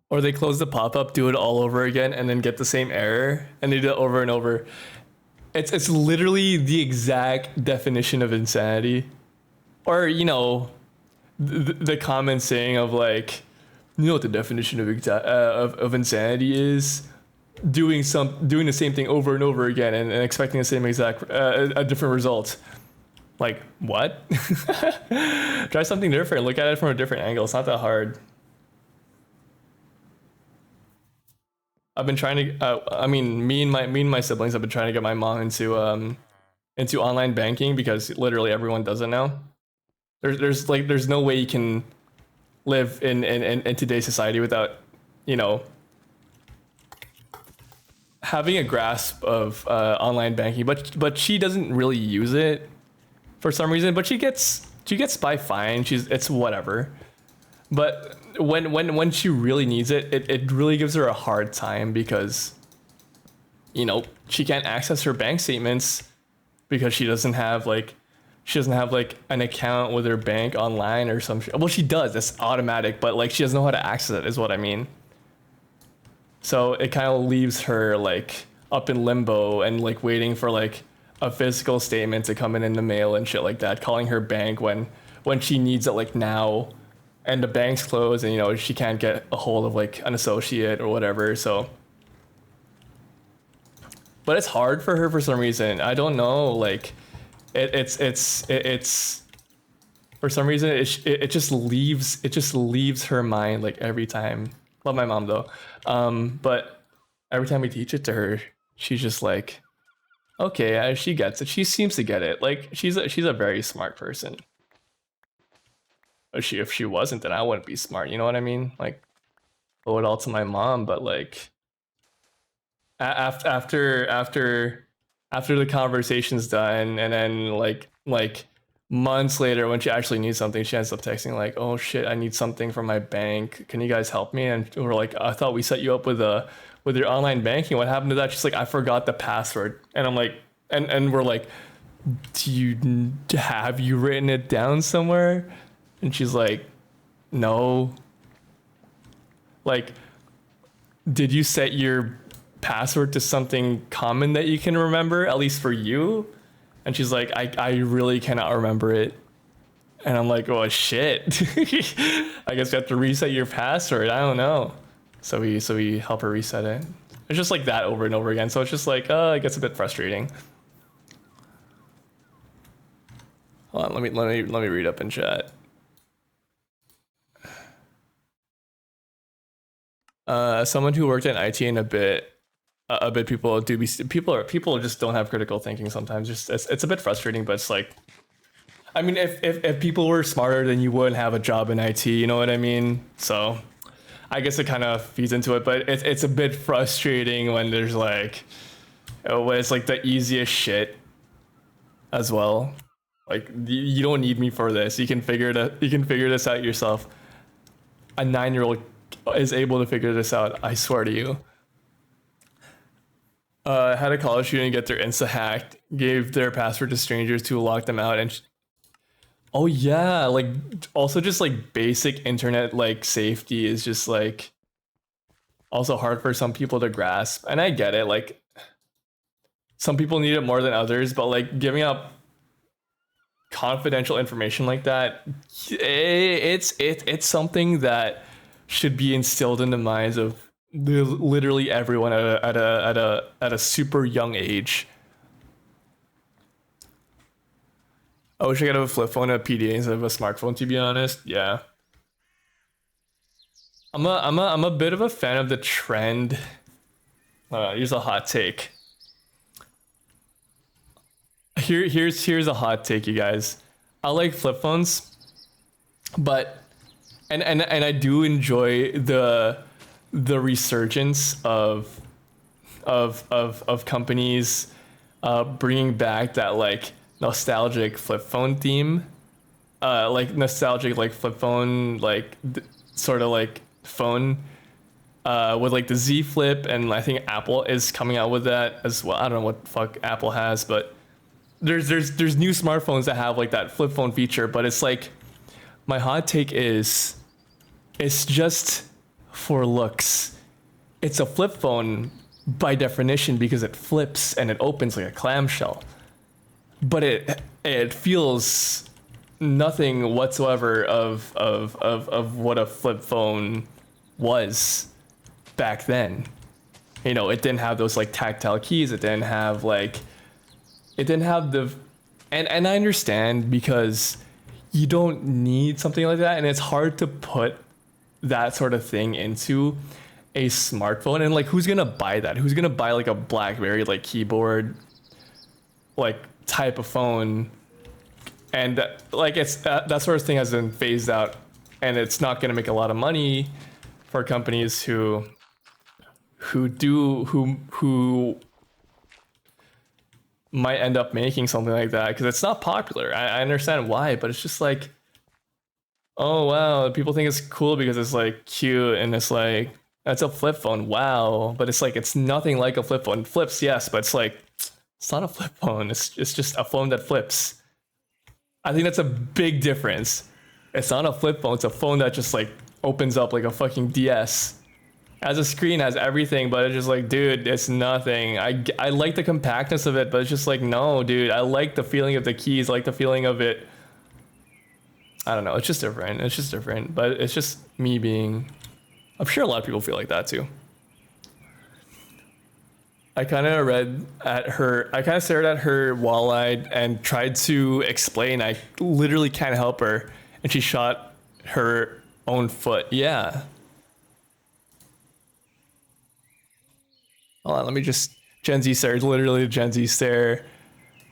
Or they close the pop-up, do it all over again, and then get the same error, and they do it over and over. It's literally the exact definition of insanity. Or, you know, the common saying of like, you know what the definition of insanity is? Doing the same thing over and over again and expecting the same exact a different result. Like, what? Try something different. Look at it from a different angle. It's not that hard. I've been trying to. I mean, me and my siblings have been trying to get my mom into online banking, because literally everyone does it now. There's no way you can live in today's society without, you know, having a grasp of online banking. But she doesn't really use it for some reason. But she gets by fine. It's whatever. But when she really needs it, it really gives her a hard time, because, you know, she can't access her bank statements because she doesn't have like an account with her bank online or some shit. Well, she does, that's automatic, but like she doesn't know how to access it, is what I mean. So it kind of leaves her like up in limbo and like waiting for like a physical statement to come in the mail and shit like that, calling her bank when she needs it like now, and the bank's closed, and you know she can't get a hold of like an associate or whatever. So, but it's hard for her for some reason. I don't know. Like, it's for some reason it just leaves her mind like every time. Love my mom though, but every time we teach it to her, she's just like, okay, she gets it. She seems to get it. Like she's a very smart person. If she wasn't, then I wouldn't be smart. You know what I mean? Like, owe it all to my mom. But like, after the conversation's done, and then like months later, when she actually needs something, she ends up texting like, "Oh shit, I need something from my bank. Can you guys help me?" And we're like, "I thought we set you up with your online banking. What happened to that?" She's like, "I forgot the password." And I'm like, and we're like, have you written it down somewhere? And she's like, no. Like, did you set your password to something common that you can remember, at least for you. And she's like, I really cannot remember it. And I'm like, oh shit. I guess you have to reset your password. I don't know. So we help her reset it. It's just like that over and over again. So it's just like, it gets a bit frustrating. Hold on, let me read up in chat. Someone who worked in IT in a bit people just don't have critical thinking sometimes. Just it's a bit frustrating, but it's like, I mean, if people were smarter, then you wouldn't have a job in IT, you know what I mean? So I guess it kind of feeds into it, but it's a bit frustrating when there's like, when it's like the easiest shit as well. Like, you don't need me for this. You can figure this out yourself. A 9-year-old is able to figure this out. I swear to you. Had a college student get their Insta hacked, gave their password to strangers to lock them out, and oh yeah, like also just like basic internet like safety is just like also hard for some people to grasp, and I get it. Like some people need it more than others, but like giving up confidential information like that, it's something that should be instilled in the minds of literally everyone at a super young age. I wish I could have a flip phone and a PDA instead of a smartphone, to be honest. Yeah. I'm a bit of a fan of the trend. Here's a hot take. Here's a hot take, you guys. I like flip phones, but and I do enjoy the resurgence of companies bringing back that like nostalgic flip phone theme, like nostalgic like flip phone like sort of like phone with like the Z Flip, and I think Apple is coming out with that as well. I don't know what the fuck Apple has, but there's new smartphones that have like that flip phone feature. But it's like, my hot take is, it's just for looks. It's a flip phone by definition because it flips and it opens like a clamshell, but it feels nothing whatsoever of what a flip phone was back then. You know, it didn't have those like tactile keys. It didn't have the, and I understand because you don't need something like that, and it's hard to put that sort of thing into a smartphone. And like, who's gonna buy that? Who's gonna buy like a BlackBerry like keyboard like type of phone? And like, it's that sort of thing has been phased out, and it's not gonna make a lot of money for companies who might end up making something like that, because it's not popular. I understand why, but it's just like, oh wow, people think it's cool because it's like cute, and it's like, that's a flip phone, wow. But it's like, it's nothing like a flip phone. It flips, yes, but it's like, it's not a flip phone. It's just a phone that flips. I think that's a big difference. It's not a flip phone. It's a phone that just like opens up like a fucking DS. Has a screen, has everything, but it's just like, dude, it's nothing. I like the compactness of it, but it's just like, no, dude. I like the feeling of the keys. I like the feeling of it. I don't know. It's just different. It's just different. But it's just me being... I'm sure a lot of people feel like that too. I kind of stared at her wall-eyed and tried to explain. I literally can't help her. And she shot her own foot. Yeah. Hold on, let me just... Gen Z stare. Literally a Gen Z stare.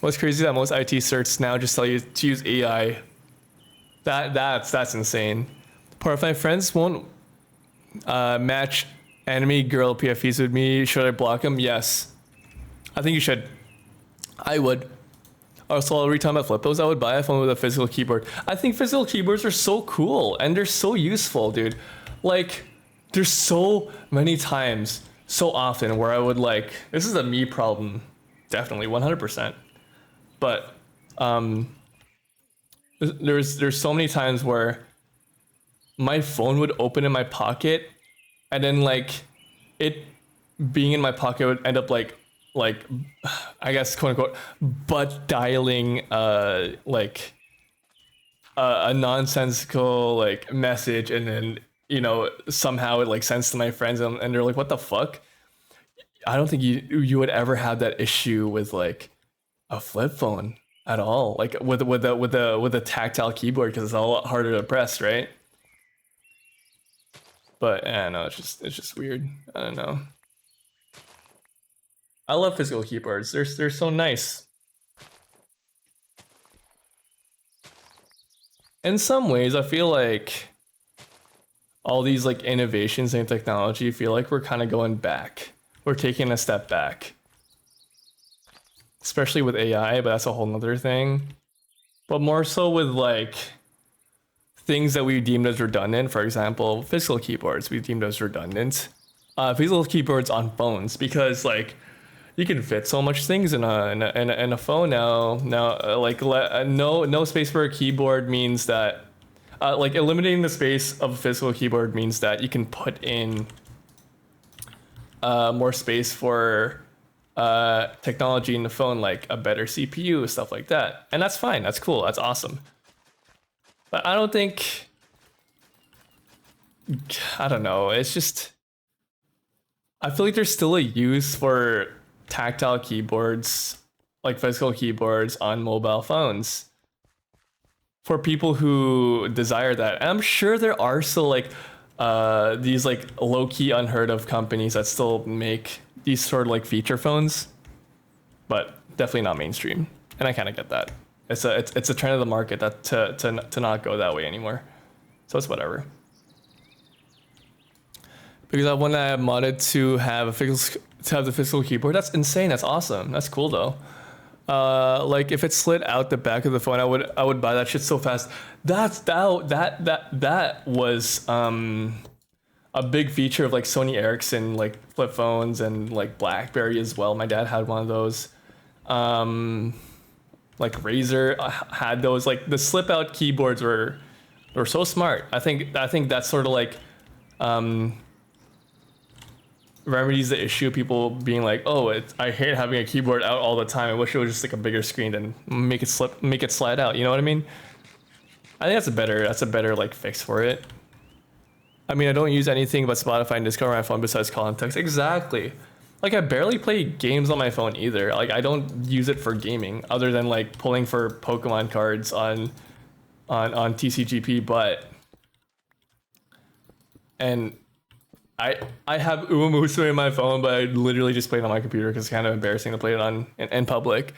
What's crazy is that most IT certs now just tell you to use AI. That's insane. Part of my friends won't match anime girl PFPs with me. Should I block them? Yes. I think you should. I would. Also, every time I flip those, I would buy a phone with a physical keyboard. I think physical keyboards are so cool and they're so useful, dude. Like, there's so many times, so often where I would like, this is a me problem, definitely 100%. But there's so many times where my phone would open in my pocket, and then like it being in my pocket would end up like I guess quote unquote butt dialing like a nonsensical like message, and then somehow it like sends to my friends, and they're like, what the fuck? I don't think you would ever have that issue with like a flip phone at all, like with a tactile keyboard, because it's a lot harder to press, right? But I don't know, it's just weird. I don't know. I love physical keyboards. They're so nice. In some ways, I feel like all these like innovations in technology feel like we're kind of going back. We're taking a step back. Especially with AI, but that's a whole nother thing. But more so with like things that we deemed as redundant. For example, physical keyboards we deemed as redundant. Physical keyboards on phones, because like you can fit so much things in a phone now. No space for a keyboard means that like eliminating the space of a physical keyboard means that you can put in more space for technology in the phone, like a better CPU, stuff like that. And that's fine. That's cool. That's awesome. But I don't think, I don't know. It's just, I feel like there's still a use for tactile keyboards, like physical keyboards on mobile phones, for people who desire that. And I'm sure there are still like these like low-key unheard of companies that still make these sort of like feature phones, but definitely not mainstream. And I kind of get that. It's a trend of the market that to not go that way anymore. So it's whatever. Because when I modded to have the physical keyboard, that's insane. That's awesome. That's cool though. Like if it slid out the back of the phone, I would buy that shit so fast. That was a big feature of like Sony Ericsson like flip phones, and like BlackBerry as well. My dad had one of those. Like Razer had those. Like the slip out keyboards were so smart. I think that's sort of like remedies the issue. People being like, oh, I hate having a keyboard out all the time. I wish it was just like a bigger screen and make it slide out. You know what I mean? I think that's a better like fix for it. I mean, I don't use anything but Spotify and Discord on my phone besides call and text. Exactly. Like I barely play games on my phone either. Like I don't use it for gaming other than like pulling for Pokemon cards on TCGP, and I have Uemusu in my phone, but I literally just play it on my computer because it's kind of embarrassing to play it on in public.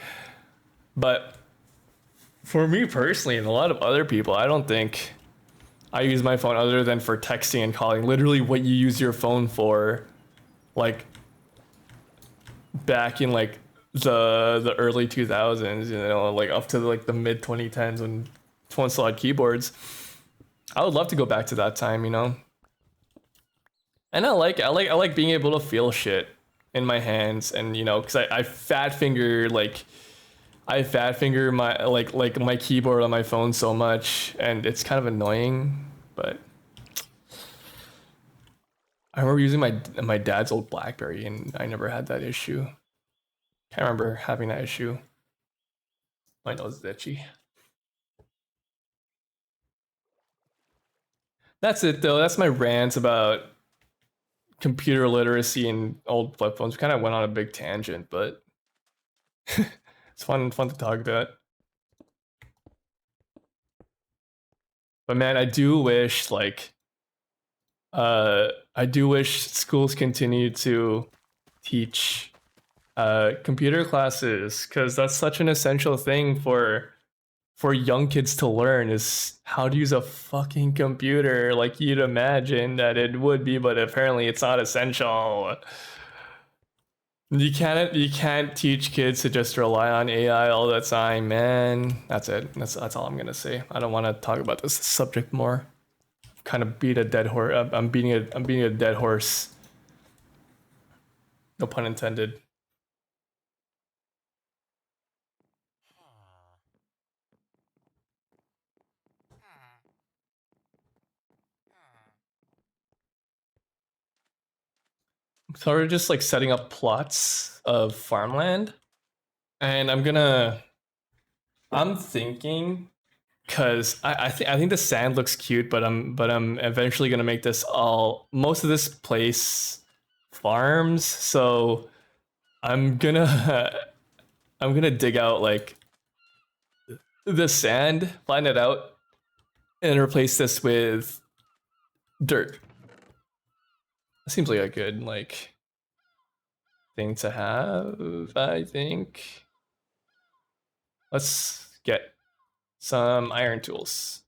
But for me personally, and a lot of other people, I don't think I use my phone other than for texting and calling. Literally what you use your phone for, like back in like the early 2000s, like up to like the mid 2010s when phones still had keyboards. I would love to go back to that time, And I like being able to feel shit in my hands, and because I fat finger my like my keyboard on my phone so much, and it's kind of annoying. But I remember using my dad's old BlackBerry, and I never had that issue. Can't remember having that issue. My nose is itchy. That's it though. That's my rant about computer literacy and old flip phones. We kind of went on a big tangent, but it's fun to talk about. But man, I do wish schools continue to teach computer classes, because that's such an essential thing for young kids to learn, is how to use a fucking computer, like you'd imagine that it would be, but apparently it's not essential. You can't teach kids to just rely on AI all the time, man. That's it. That's all I'm gonna say. I don't want to talk about this subject more. Kind of beat a dead horse. I'm beating a dead horse. No pun intended. sort of just like setting up plots of farmland, and I'm thinking, cause I think the sand looks cute, but I'm eventually gonna make this most of this place farms. So I'm gonna I'm gonna dig out like the sand, find it out, and replace this with dirt. That seems like a good like thing to have, I think. Let's get some iron tools.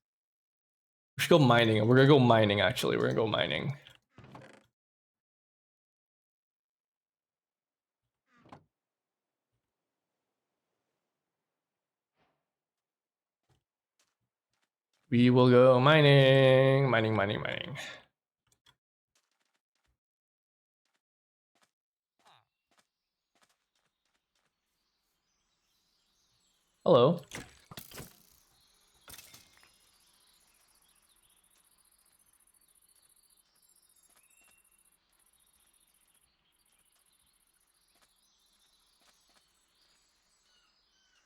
We should go mining. We're gonna go mining actually. We're gonna go mining. We will go mining, mining, mining, mining. Hello.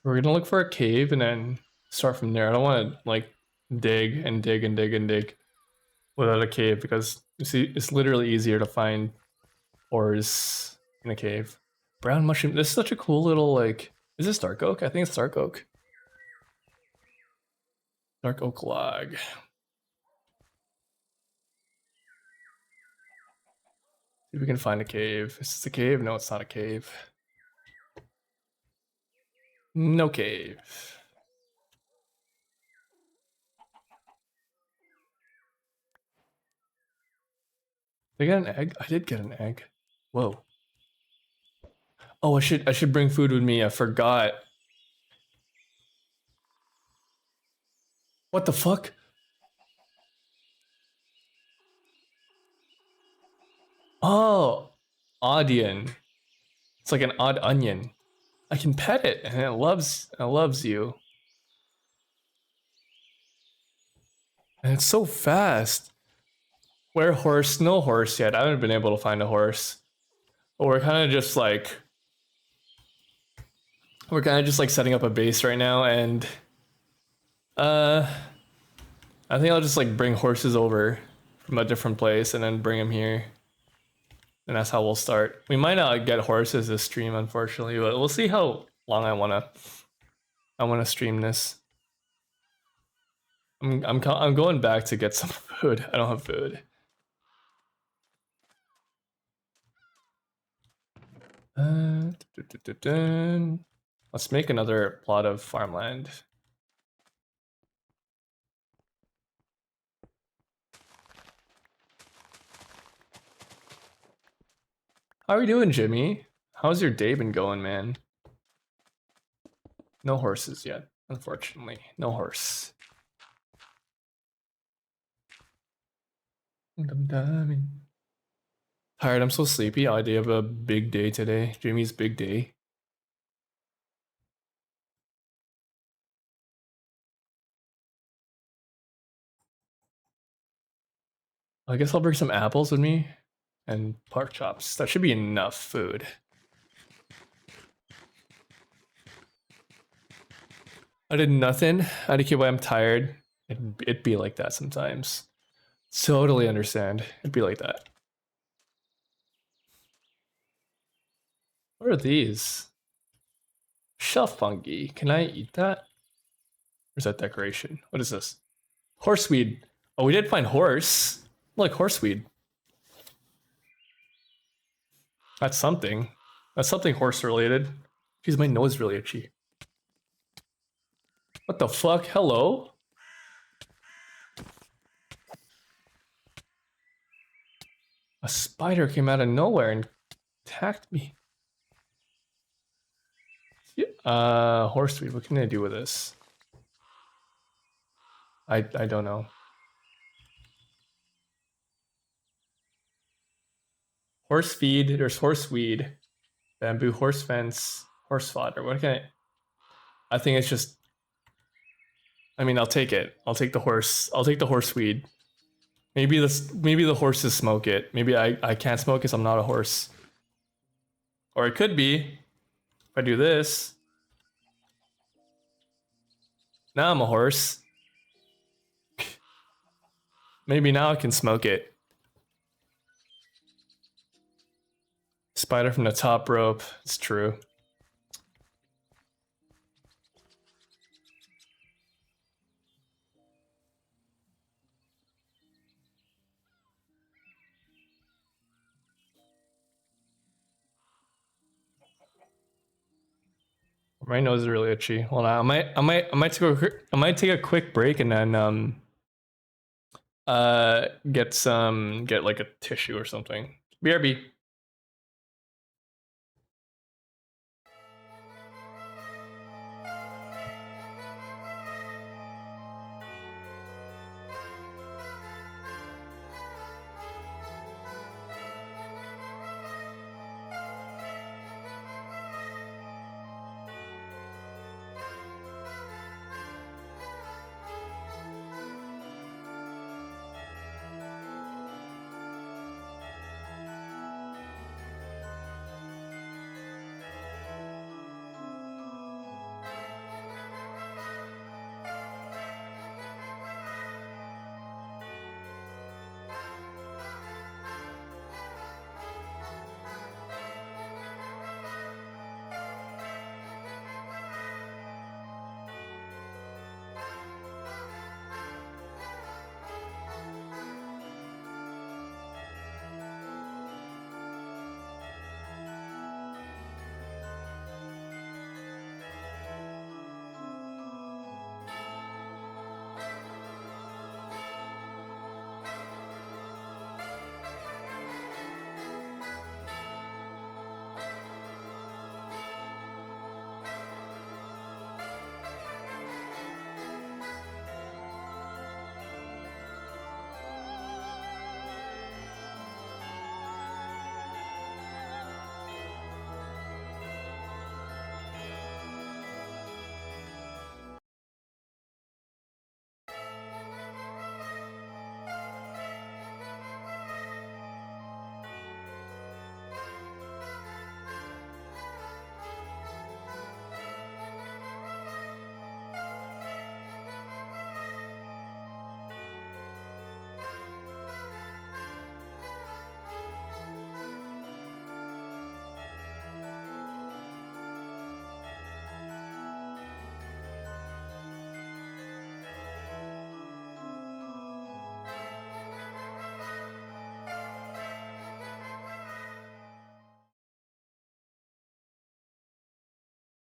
We're gonna look for a cave and then start from there. I don't want to like dig and dig and dig and dig without a cave, because you see, it's literally easier to find ores in a cave. Brown mushroom. This is such a cool little like. Is this dark oak? I think it's dark oak. Dark oak log. See if we can find a cave. Is this a cave? No, it's not a cave. No cave. Did I get an egg? I did get an egg. Whoa. Oh, I should bring food with me. I forgot. What the fuck? Oh, Audion. It's like an odd onion. I can pet it and it loves you. And it's so fast. Where horse? No horse yet. I haven't been able to find a horse. But we're kind of just like setting up a base right now, and I think I'll just like bring horses over from a different place and then bring them here. And that's how we'll start. We might not get horses this stream, unfortunately, but we'll see how long I wanna stream this. I'm going back to get some food. I don't have food. Let's make another plot of farmland. How are you doing, Jimmy? How's your day been going, man? No horses yet, unfortunately. No horse. Tired, I'm so sleepy. I have a big day today. Jimmy's big day. I guess I'll bring some apples with me and pork chops. That should be enough food. I did nothing. I did why I'm tired. It'd be like that sometimes. Totally understand. It'd be like that. What are these? Shelf fungi. Can I eat that? Or is that decoration? What is this? Horseweed. Oh, we did find horse. Like horseweed. That's something. That's something horse related. Jeez, my nose is really itchy. What the fuck? Hello? A spider came out of nowhere and attacked me. Horseweed. What can I do with this? I don't know. Horse feed. There's horseweed, bamboo, horse fence, horse fodder. What can I think it's just. I mean, I'll take it. I'll take the horse. I'll take the horseweed. Maybe the horses smoke it. Maybe I can't smoke because I'm not a horse. Or it could be if I do this. Now I'm a horse. Maybe now I can smoke it. Spider from the top rope. It's true. My nose is really itchy. Well, I might take a quick break and then get like a tissue or something. BRB.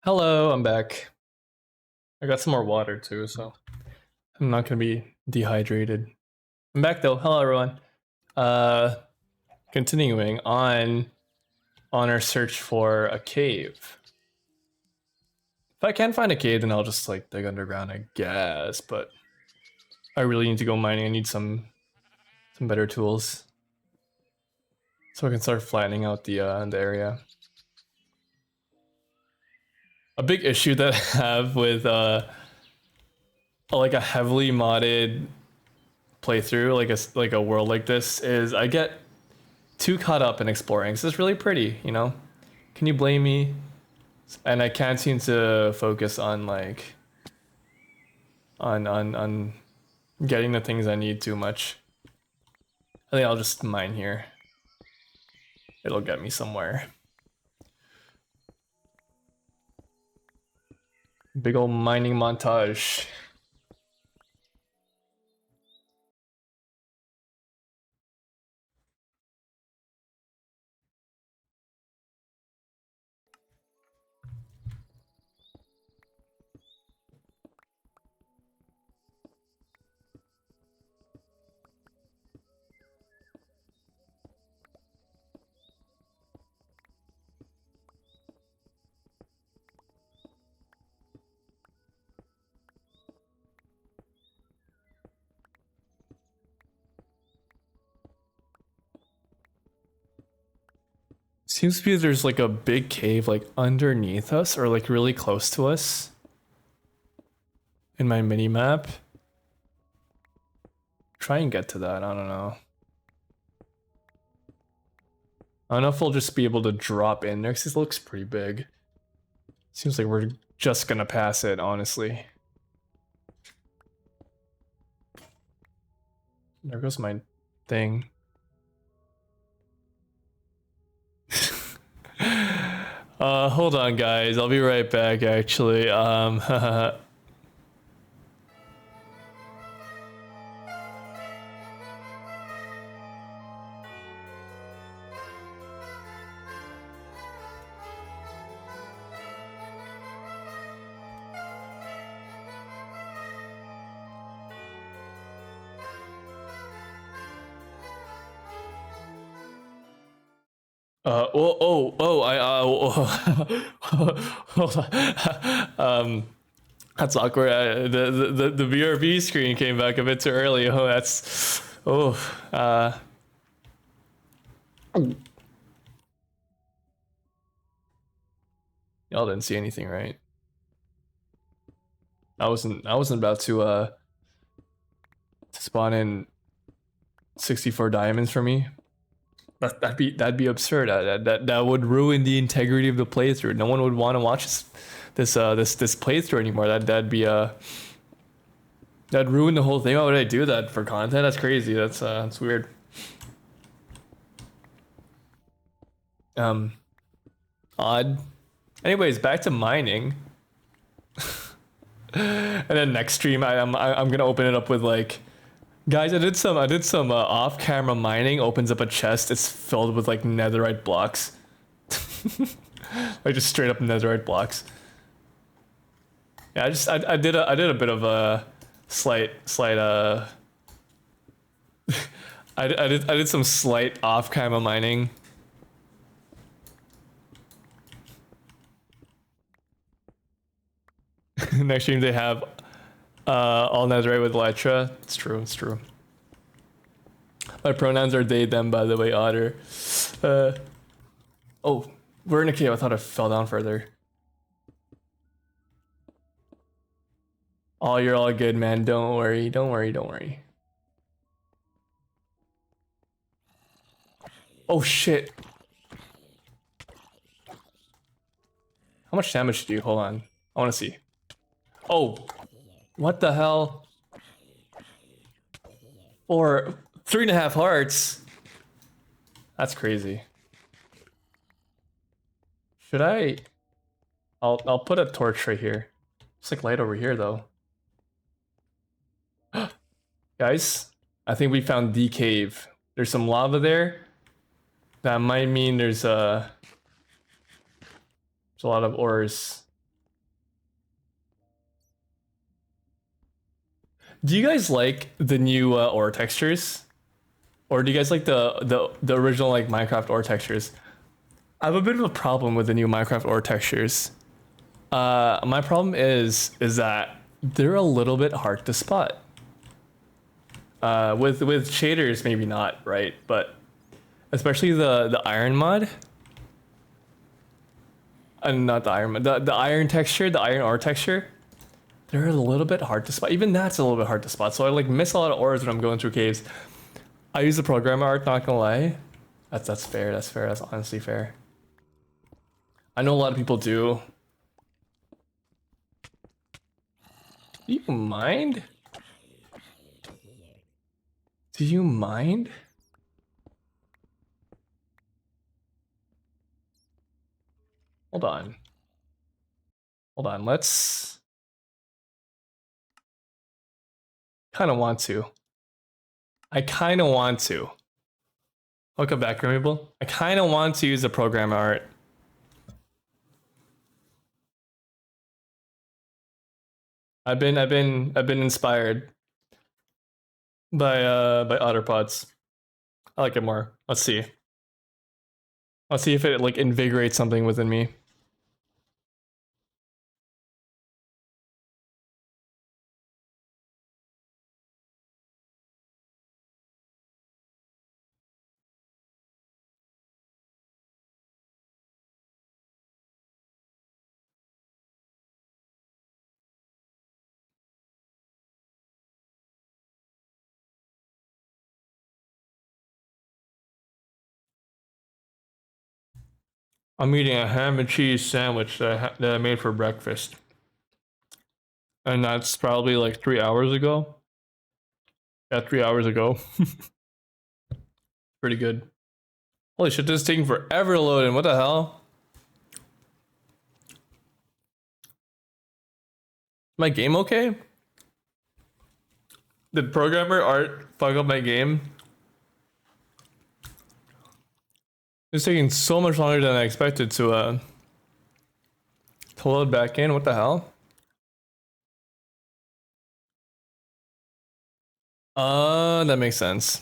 Hello, I'm back. I got some more water too, so I'm not gonna be dehydrated. I'm back though. Hello everyone. Uh Continuing on our search for a cave. If I can't find a cave, then I'll just like dig underground, I guess, but I really need to go mining. I need some better tools. So I can start flattening out the area. A big issue that I have with like a heavily modded playthrough, like a world like this, is I get too caught up in exploring. This is really pretty, you know? Can you blame me? And I can't seem to focus on like on getting the things I need too much. I think I'll just mine here. It'll get me somewhere. Big old mining montage. Seems to be there's like a big cave like underneath us or like really close to us in my mini map. Try and get to that, I don't know. I don't know if we'll just be able to drop in there, 'cause this looks pretty big. Seems like we're just gonna pass it, honestly. There goes my thing. Hold on, guys. I'll be right back, actually. Hold on. That's awkward. The BRB screen came back a bit too early. Oh, that's, y'all didn't see anything, right? I wasn't about to spawn in 64 diamonds for me. That'd be absurd. That would ruin the integrity of the playthrough. No one would want to watch this playthrough anymore. That'd ruin the whole thing. Why would I do that for content? That's crazy. That's weird. Odd. Anyways, back to mining. And then next stream, I'm gonna open it up with like, guys, I did some off-camera mining. Opens up a chest. It's filled with like netherite blocks. Like just straight up netherite blocks. Yeah, I did a bit of a slight I did some slight off-camera mining. Next stream they have all netherite with elytra. It's true. It's true. My pronouns are they them, by the way, Otter. Oh, we're in a cave. I thought I fell down further. Oh, you're all good, man. Don't worry. Don't worry. Don't worry. Oh shit. How much damage do you? Hold on. I want to see. Oh, what the hell? Or 3.5 hearts. That's crazy. Should I? I'll put a torch right here. It's like light over here though. Guys, I think we found the cave. There's some lava there. That might mean there's a lot of ores. Do you guys like the new ore textures? Or do you guys like the original like Minecraft ore textures? I have a bit of a problem with the new Minecraft ore textures. My problem is that they're a little bit hard to spot. With shaders, maybe not, right? But especially the iron mod. Not the iron mod. The iron texture, the iron ore texture. They're a little bit hard to spot. Even that's a little bit hard to spot. So I like miss a lot of ores when I'm going through caves. I use the programmer art, not gonna lie. That's fair. That's fair. That's honestly fair. I know a lot of people do. Do you mind? Do you mind? Hold on. Hold on. Let's. Kind of want to. I kind of want to. Welcome back, Removable. I kind of want to use the program art. I've been inspired by Otterpods. I like it more. Let's see. Let's see if it like invigorates something within me. I'm eating a ham and cheese sandwich that I made for breakfast. And that's probably like 3 hours ago. Yeah, 3 hours ago. Pretty good. Holy shit, this is taking forever to load in. What the hell? My game okay? Did programmer art fuck up my game? It's taking so much longer than I expected to load back in. What the hell? That makes sense.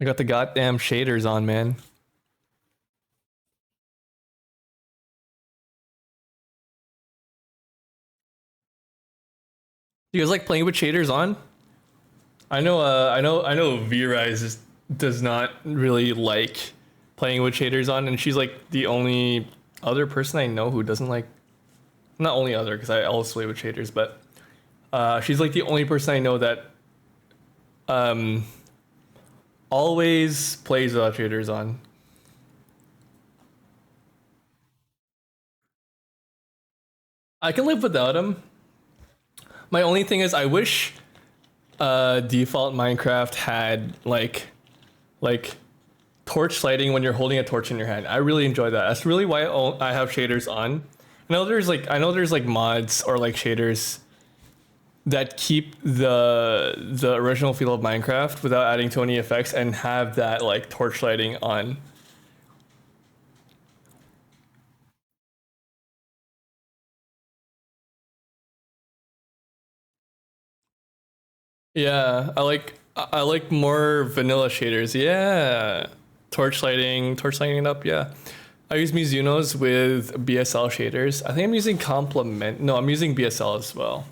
I got the goddamn shaders on, man. You guys like playing with shaders on? I know V-Rise does not really like playing with shaders on, and she's like the only other person I know who doesn't like. Not only other, because I also play with shaders, but she's like the only person I know that always plays without shaders on. I can live without them. My only thing is I wish default Minecraft had like torch lighting when you're holding a torch in your hand. I really enjoy that. That's really why I have shaders on. I know there's like mods or like shaders that keep the original feel of Minecraft without adding too many effects and have that like torch lighting on. Yeah, I like more vanilla shaders. Yeah. Torch lighting it up, yeah. I use Mizuno's with BSL shaders. I think I'm using complement. No, I'm using BSL as well.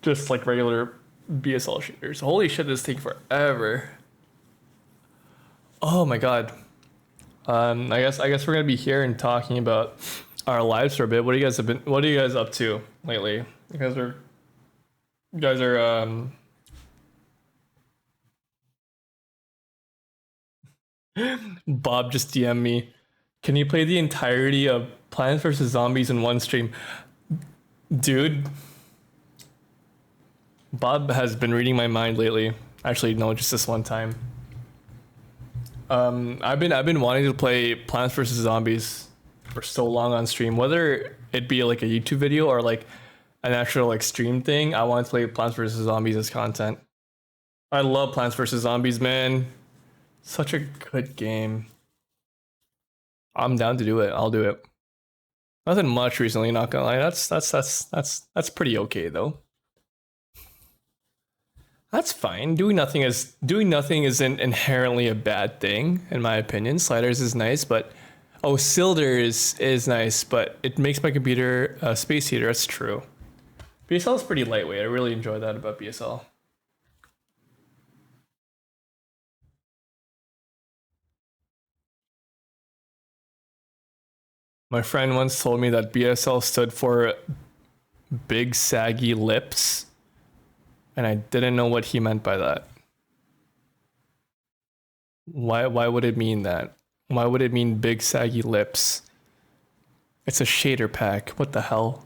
Just like regular BSL shaders. Holy shit, this take forever. Oh my god. I guess we're gonna be here and talking about our lives for a bit. What are you guys up to lately? You guys are Bob just DM me. Can you play the entirety of Plants vs Zombies in one stream? Dude, Bob has been reading my mind lately. Actually, no, just this one time. I've been wanting to play Plants vs Zombies for so long on stream. Whether it be like a YouTube video or like an actual like stream thing, I want to play Plants vs Zombies as content. I love Plants vs Zombies, man. Such a good game. I'm down to do it. I'll do it. Nothing much recently, not gonna lie. That's pretty okay though. That's fine. Doing nothing isn't inherently a bad thing, in my opinion. Sliders is nice, but Cilders is nice, but it makes my computer a space heater. That's true. BSL is pretty lightweight. I really enjoy that about BSL. My friend once told me that BSL stood for big saggy lips, and I didn't know what he meant by that. Why would it mean that? Why would it mean big saggy lips? It's a shader pack. What the hell?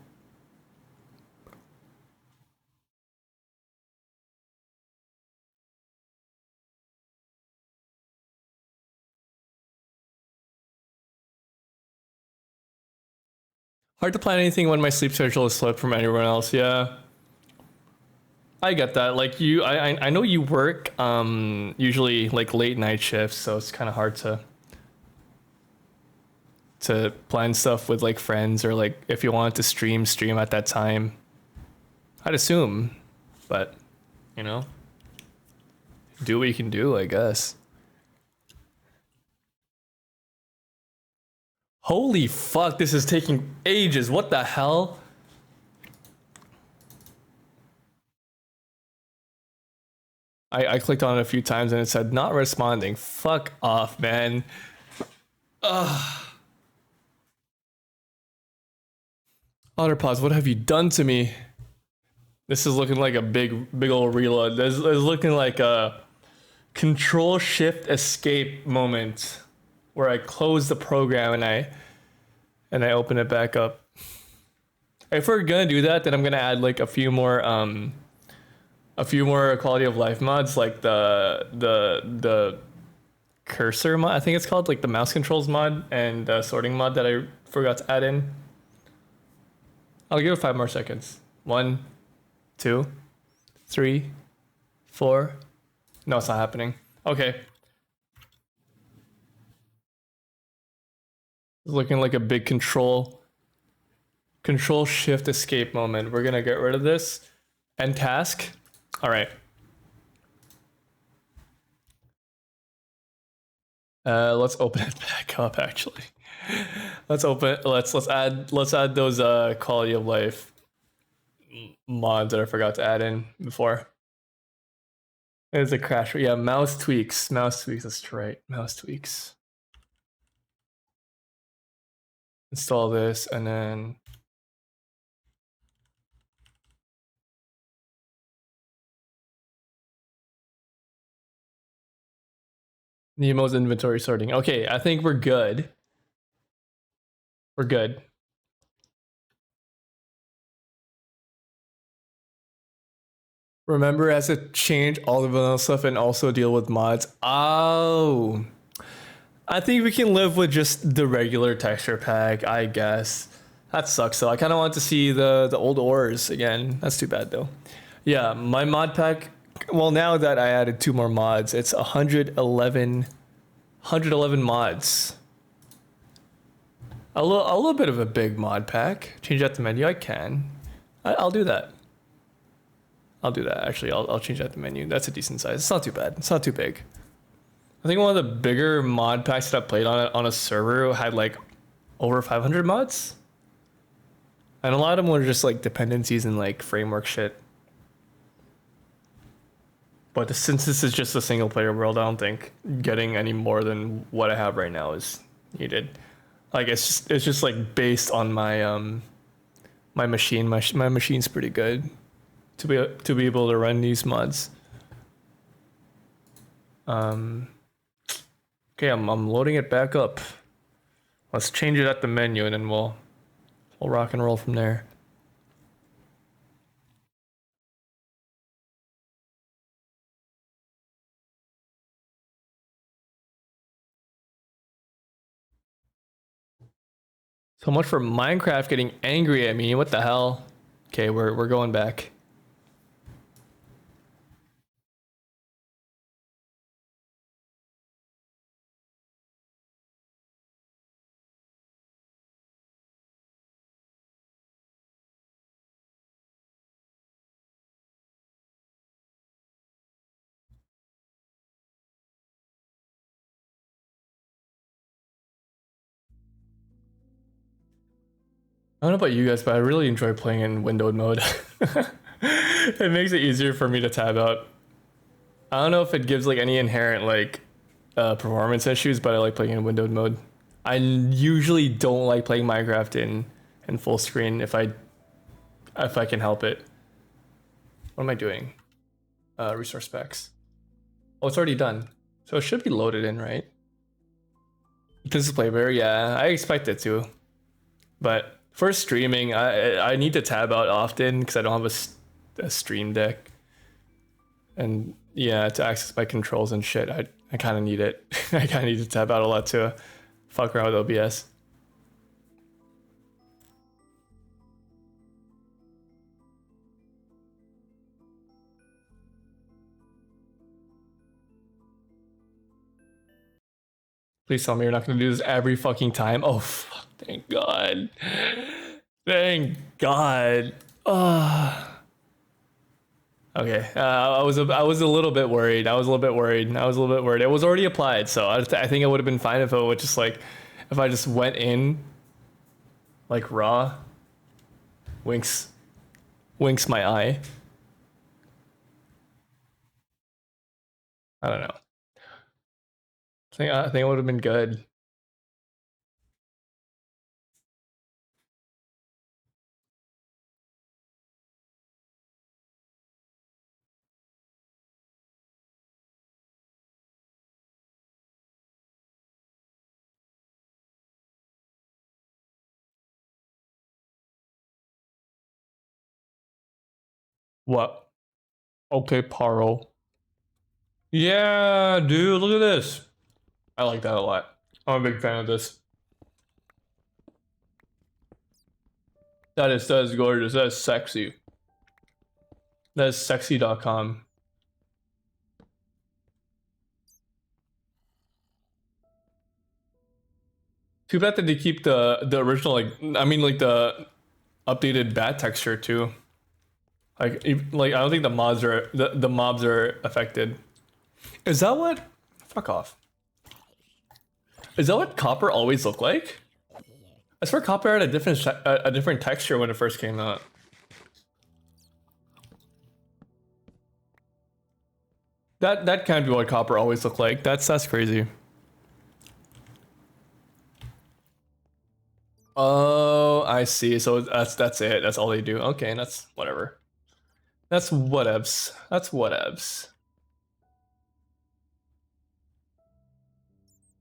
Hard to plan anything when my sleep schedule is split from anyone else. Yeah, I get that. Like I know you work usually like late night shifts, so it's kind of hard to plan stuff with like friends or like if you wanted to stream at that time. I'd assume, but you know, do what you can do, I guess. Holy fuck, this is taking ages. What the hell? I clicked on it a few times and it said not responding. Fuck off, man. Ugh. Otterpaws, what have you done to me? This is looking like a big old reload. This is looking like Control Shift Escape moment where I close the program and I open it back up. If we're gonna do that, then I'm gonna add like a few more quality of life mods, like the cursor mod. I think it's called, like the mouse controls mod and sorting mod that I forgot to add in. I'll give it 5 more seconds. 1, 2, 3, 4. No, it's not happening. Okay. It's looking like a big control shift escape moment. We're gonna get rid of this. End task. All right. Let's open it back up actually. Let's add those quality of life mods that I forgot to add in before. There's a crash. Yeah, mouse tweaks. Mouse tweaks, that's right. Mouse tweaks. Install this and then Nemo's inventory sorting. Okay, I think we're good. We're good. Remember, as to change all the vanilla stuff and also deal with mods. Oh, I think we can live with just the regular texture pack, I guess. That sucks though. I kind of want to see the old ores again. That's too bad though. Yeah, my mod pack. Well, now that I added 2 more mods, it's 111 mods. A little bit of a big mod pack. Change out the menu. I can. I'll do that. I'll do that. Actually, I'll change out the menu. That's a decent size. It's not too bad. It's not too big. I think one of the bigger mod packs that I played on a server had like over 500 mods. And a lot of them were just like dependencies and like framework shit. But since this is just a single player world, I don't think getting any more than what I have right now is needed. Like it's just like based on my my machine. My machine's pretty good to be able to run these mods. Okay, I'm loading it back up. Let's change it at the menu and then we'll rock and roll from there. So much for Minecraft getting angry at me. What the hell? Okay, we're going back. I don't know about you guys, but I really enjoy playing in windowed mode. It makes it easier for me to tab out. I don't know if it gives like any inherent like performance issues, but I like playing in windowed mode. I usually don't like playing Minecraft in full screen if I can help it. What am I doing? Resource packs. Oh, it's already done. So it should be loaded in, right? Display bear, yeah, I expect it to. But for streaming, I need to tab out often because I don't have a stream deck. And yeah, to access my controls and shit, I kind of need it. I kind of need to tab out a lot to fuck around with OBS. Please tell me you're not going to do this every fucking time. Oh, fuck, thank God. Thank God. Oh. Okay, I was a little bit worried. I was a little bit worried. It was already applied, so I think it would have been fine if it would just like, if I just went in like raw. Winks my eye. I don't know. I think it would have been good. What? Okay, Paro. Yeah, dude, look at this. I like that a lot. I'm a big fan of this. That is gorgeous. That is sexy. That is sexy.com. Too bad that they keep the original, like, I mean, like the updated bat texture too. Like I don't think the mobs are affected. Is that what? Fuck off. Is that what copper always looked like? I swear copper had a different texture when it first came out. That can't be what copper always looked like. That's crazy. Oh, I see. So that's it. That's all they do. Okay, that's whatever. That's whatevs. That's whatevs.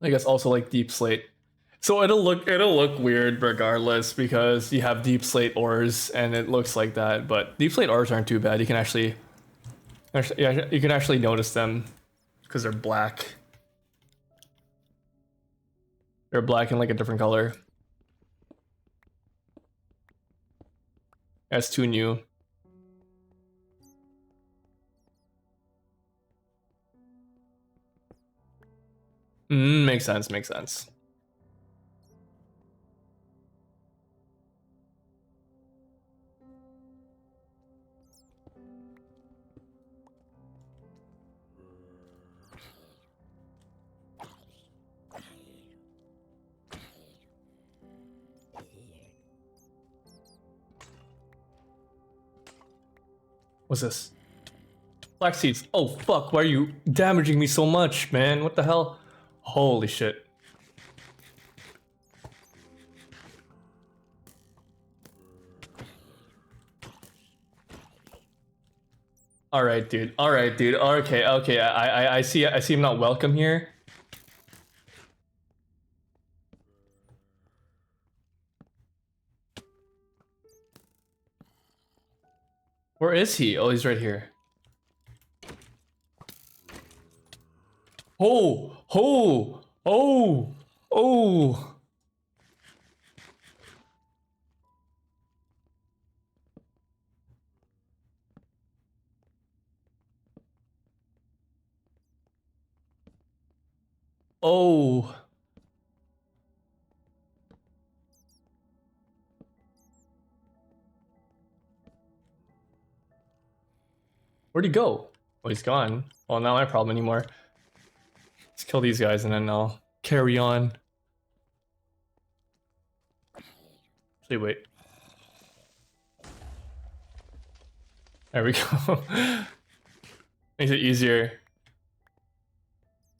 I guess also like deep slate. So it'll look weird regardless because you have deep slate ores and it looks like that. But deep slate ores aren't too bad. You can actually yeah, you can actually notice them because they're black. They're black in like a different color. That's too new. Makes sense, makes sense. What's this? Black seeds. Oh fuck, why are you damaging me so much, man? What the hell? Holy shit. Alright, dude. Alright, dude. Okay, okay. I see I'm not welcome here. Where is he? Oh, he's right here. Oh, oh, oh, oh. Oh. Where'd he go? Oh, he's gone. Well, not my problem anymore. Let's kill these guys and then I'll carry on. Actually, wait. There we go. Makes it easier.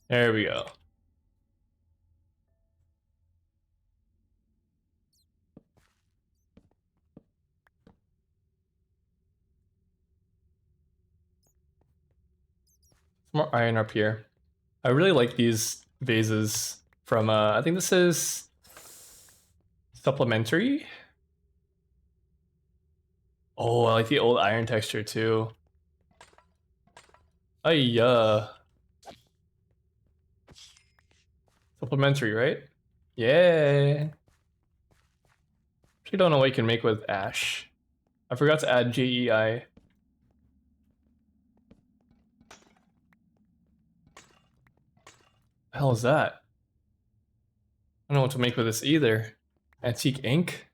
There we go. Some more iron up here. I really like these vases from, I think this is supplementary. Oh, I like the old iron texture too. Oh yeah. Supplementary, right? Yeah. Actually don't know what you can make with ash. I forgot to add JEI. The hell is that? I don't know what to make with this either. Antique ink?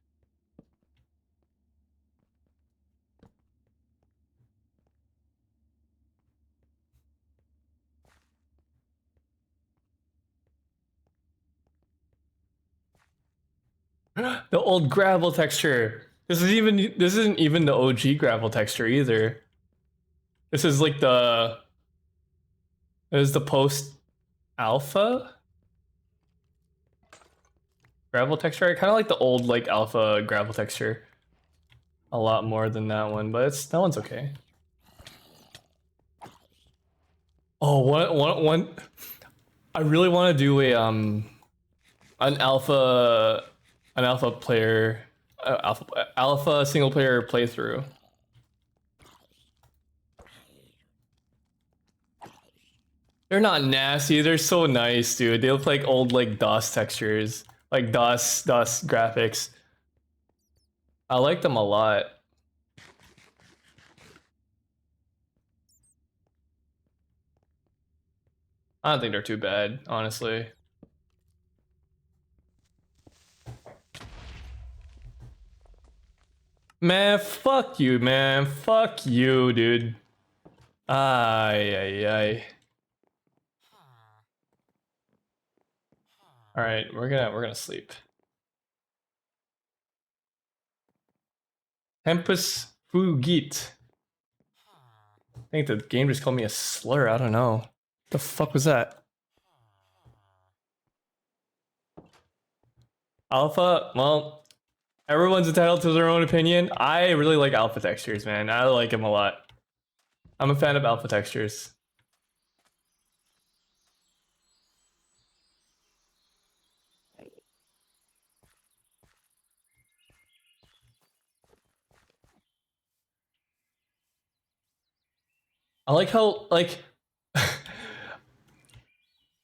The old gravel texture. This isn't even the OG gravel texture either. This is like the post alpha gravel texture. I kind of like the old like alpha gravel texture a lot more than that one, but that one's okay. Oh, one. I really want to do an alpha player alpha single player playthrough. They're not nasty. They're so nice, dude. They look like old like DOS textures, like DOS graphics. I like them a lot. I don't think they're too bad, honestly. Man, fuck you, man. Fuck you, dude. Ay, ay, ay. All right, we're gonna sleep. Tempus fugit. I think the game just called me a slur. I don't know. The fuck was that? Alpha? Well, everyone's entitled to their own opinion. I really like alpha textures, man. I like them a lot. I'm a fan of alpha textures. I like how, like,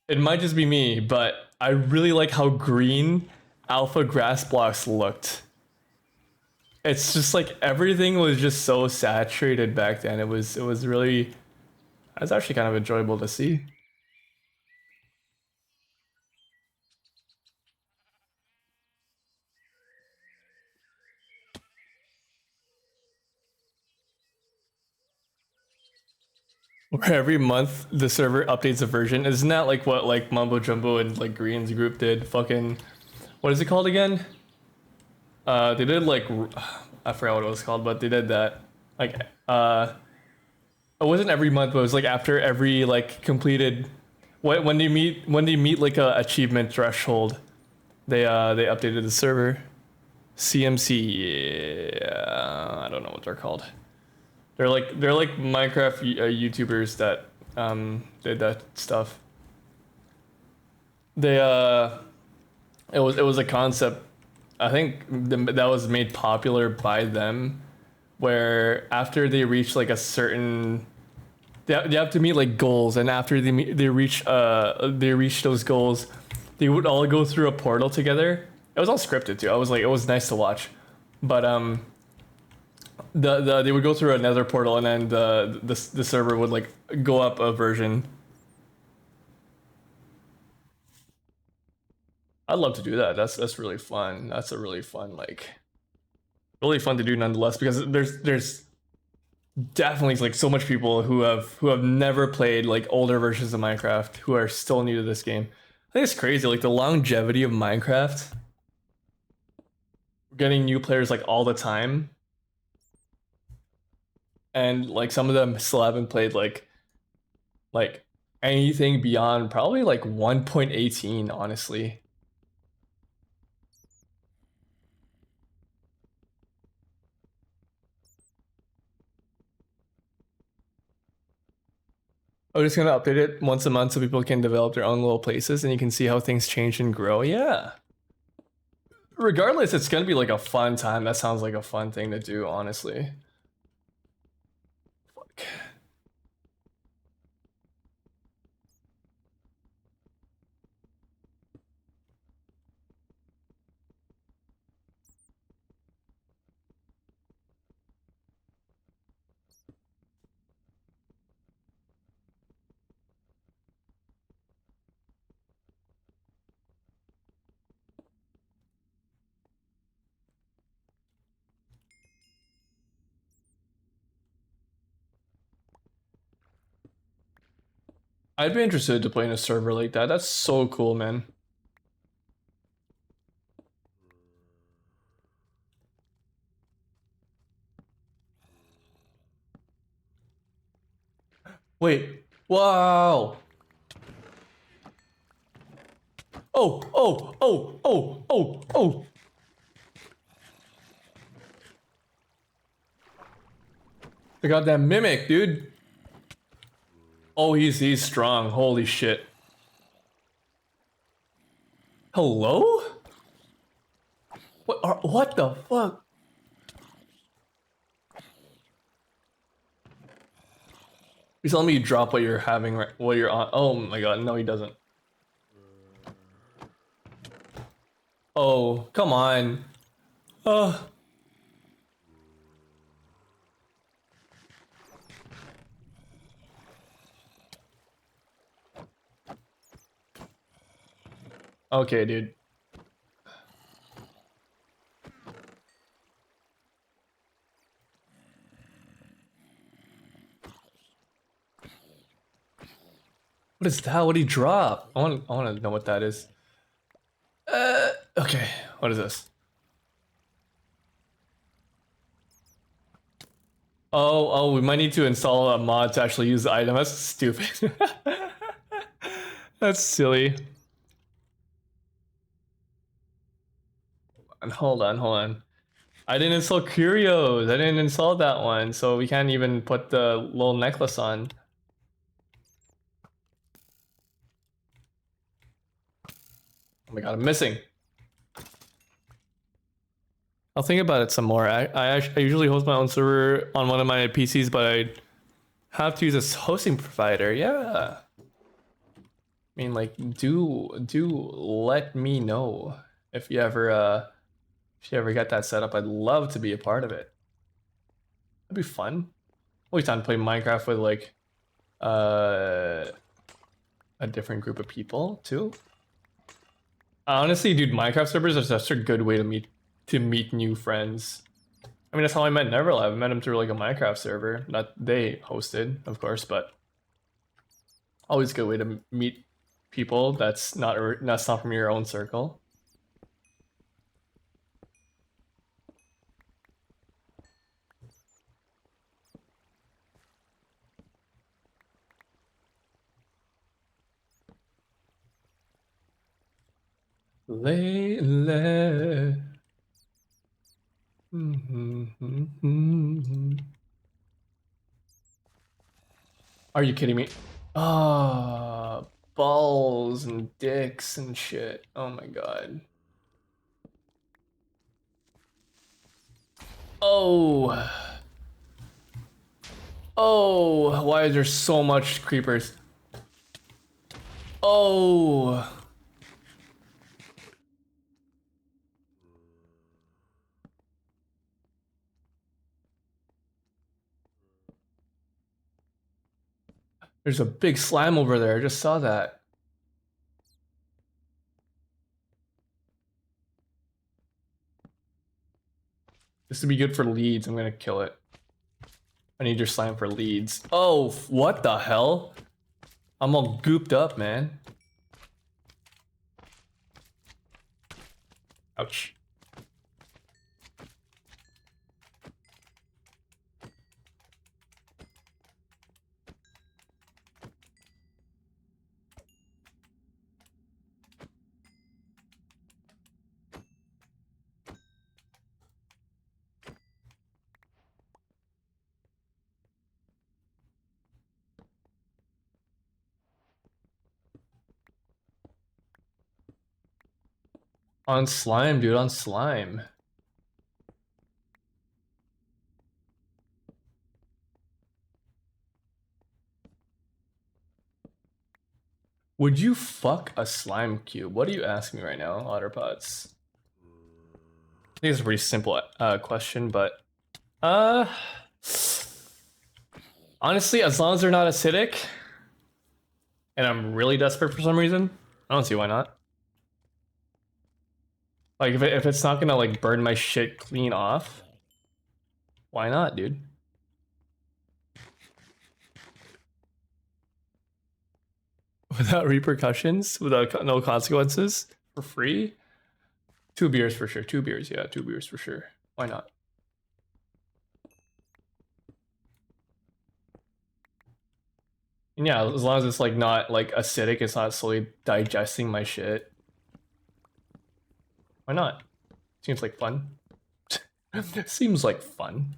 it might just be me, but I really like how green alpha grass blocks looked. It's just like everything was just so saturated back then. It was really, it was actually kind of enjoyable to see. Where every month the server updates a version. Isn't that like what like Mumbo Jumbo and like Green's group did? Fucking, what is it called again? They did like, I forgot what it was called, but they did that. Like, it wasn't every month, but it was like after every like completed, when they meet like a achievement threshold, they updated the server. CMC, yeah, I don't know what they're called. They're like Minecraft YouTubers that did that stuff. They it was a concept, I think that was made popular by them, where after they reach like a certain, they have to meet like goals, and after they reach those goals, they would all go through a portal together. It was all scripted too. I was like, it was nice to watch, but they would go through another portal, and then the server would like go up a version. I'd love to do that. That's really fun. That's a really fun, like, really fun to do nonetheless, because there's definitely like so much people who have never played like older versions of Minecraft who are still new to this game. I think it's crazy, like the longevity of Minecraft. We're getting new players like all the time, and like some of them still haven't played like anything beyond probably like 1.18, honestly. I'm just gonna update it once a month so people can develop their own little places and you can see how things change and grow. Yeah. Regardless, it's gonna be like a fun time. That sounds like a fun thing to do, honestly. Fuck. I'd be interested to play in a server like that. That's so cool, man. Wait. Wow. Oh, oh, oh, oh, oh, oh. The goddamn mimic, dude. Oh, he's strong. Holy shit. Hello? What the fuck? He's telling me you drop what you're having, right? What you're on. Oh my god, no, he doesn't. Oh, come on. Oh. Okay, dude. What is that? What did he drop? I want to know what that is. Okay. What is this? Oh, we might need to install a mod to actually use the item. That's stupid. That's silly. And hold on. I didn't install Curios. I didn't install that one, so we can't even put the little necklace on. Oh my god, I'm missing. I'll think about it some more. I usually host my own server on one of my PCs, but I have to use a hosting provider. Yeah. I mean, like, do let me know if you ever get that set up. I'd love to be a part of it. That'd be fun. Always time to play Minecraft with like a different group of people too. Honestly, dude, Minecraft servers are such a good way to meet new friends. I mean, that's how I met Neverlab. I met him through like a Minecraft server. Not they hosted, of course, but always a good way to meet people that's not from your own circle. Layla. Are you kidding me? Ah, balls and dicks and shit. Oh my god. Oh. Oh, why is there so much creepers? Oh. There's a big slime over there. I just saw that. This would be good for leads. I'm gonna kill it. I need your slime for leads. Oh, what the hell? I'm all gooped up, man. Ouch. On slime, dude, on slime. Would you fuck a slime cube? What are you asking me right now, Otterpots? I think it's a pretty simple question, but uh honestly, as long as they're not acidic and I'm really desperate for some reason, I don't see why not. Like if it's not gonna like burn my shit clean off, why not, dude? Without repercussions, without no consequences, for free. 2 beers for sure. 2 beers, yeah, 2 beers for sure. Why not? And yeah, as long as it's like not like acidic, it's not slowly digesting my shit. Why not? Seems like fun. Seems like fun.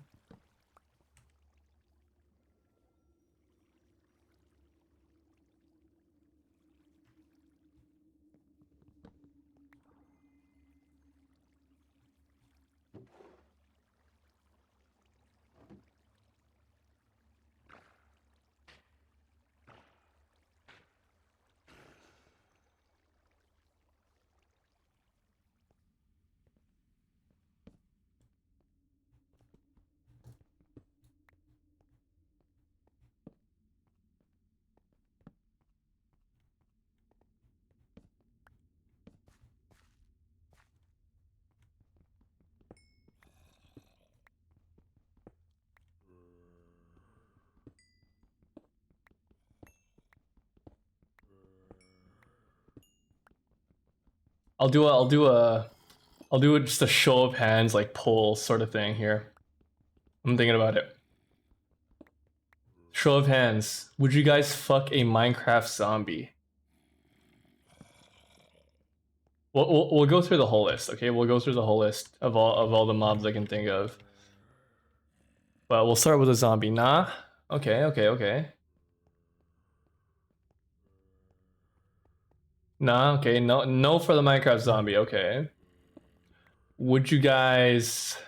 I'll do just a show of hands, like poll sort of thing here. I'm thinking about it. Show of hands. Would you guys fuck a Minecraft zombie? We'll go through the whole list, okay? We'll go through the whole list of all the mobs I can think of. But we'll start with a zombie. Nah? Okay. Nah, okay. No for the Minecraft zombie, okay. Would you guys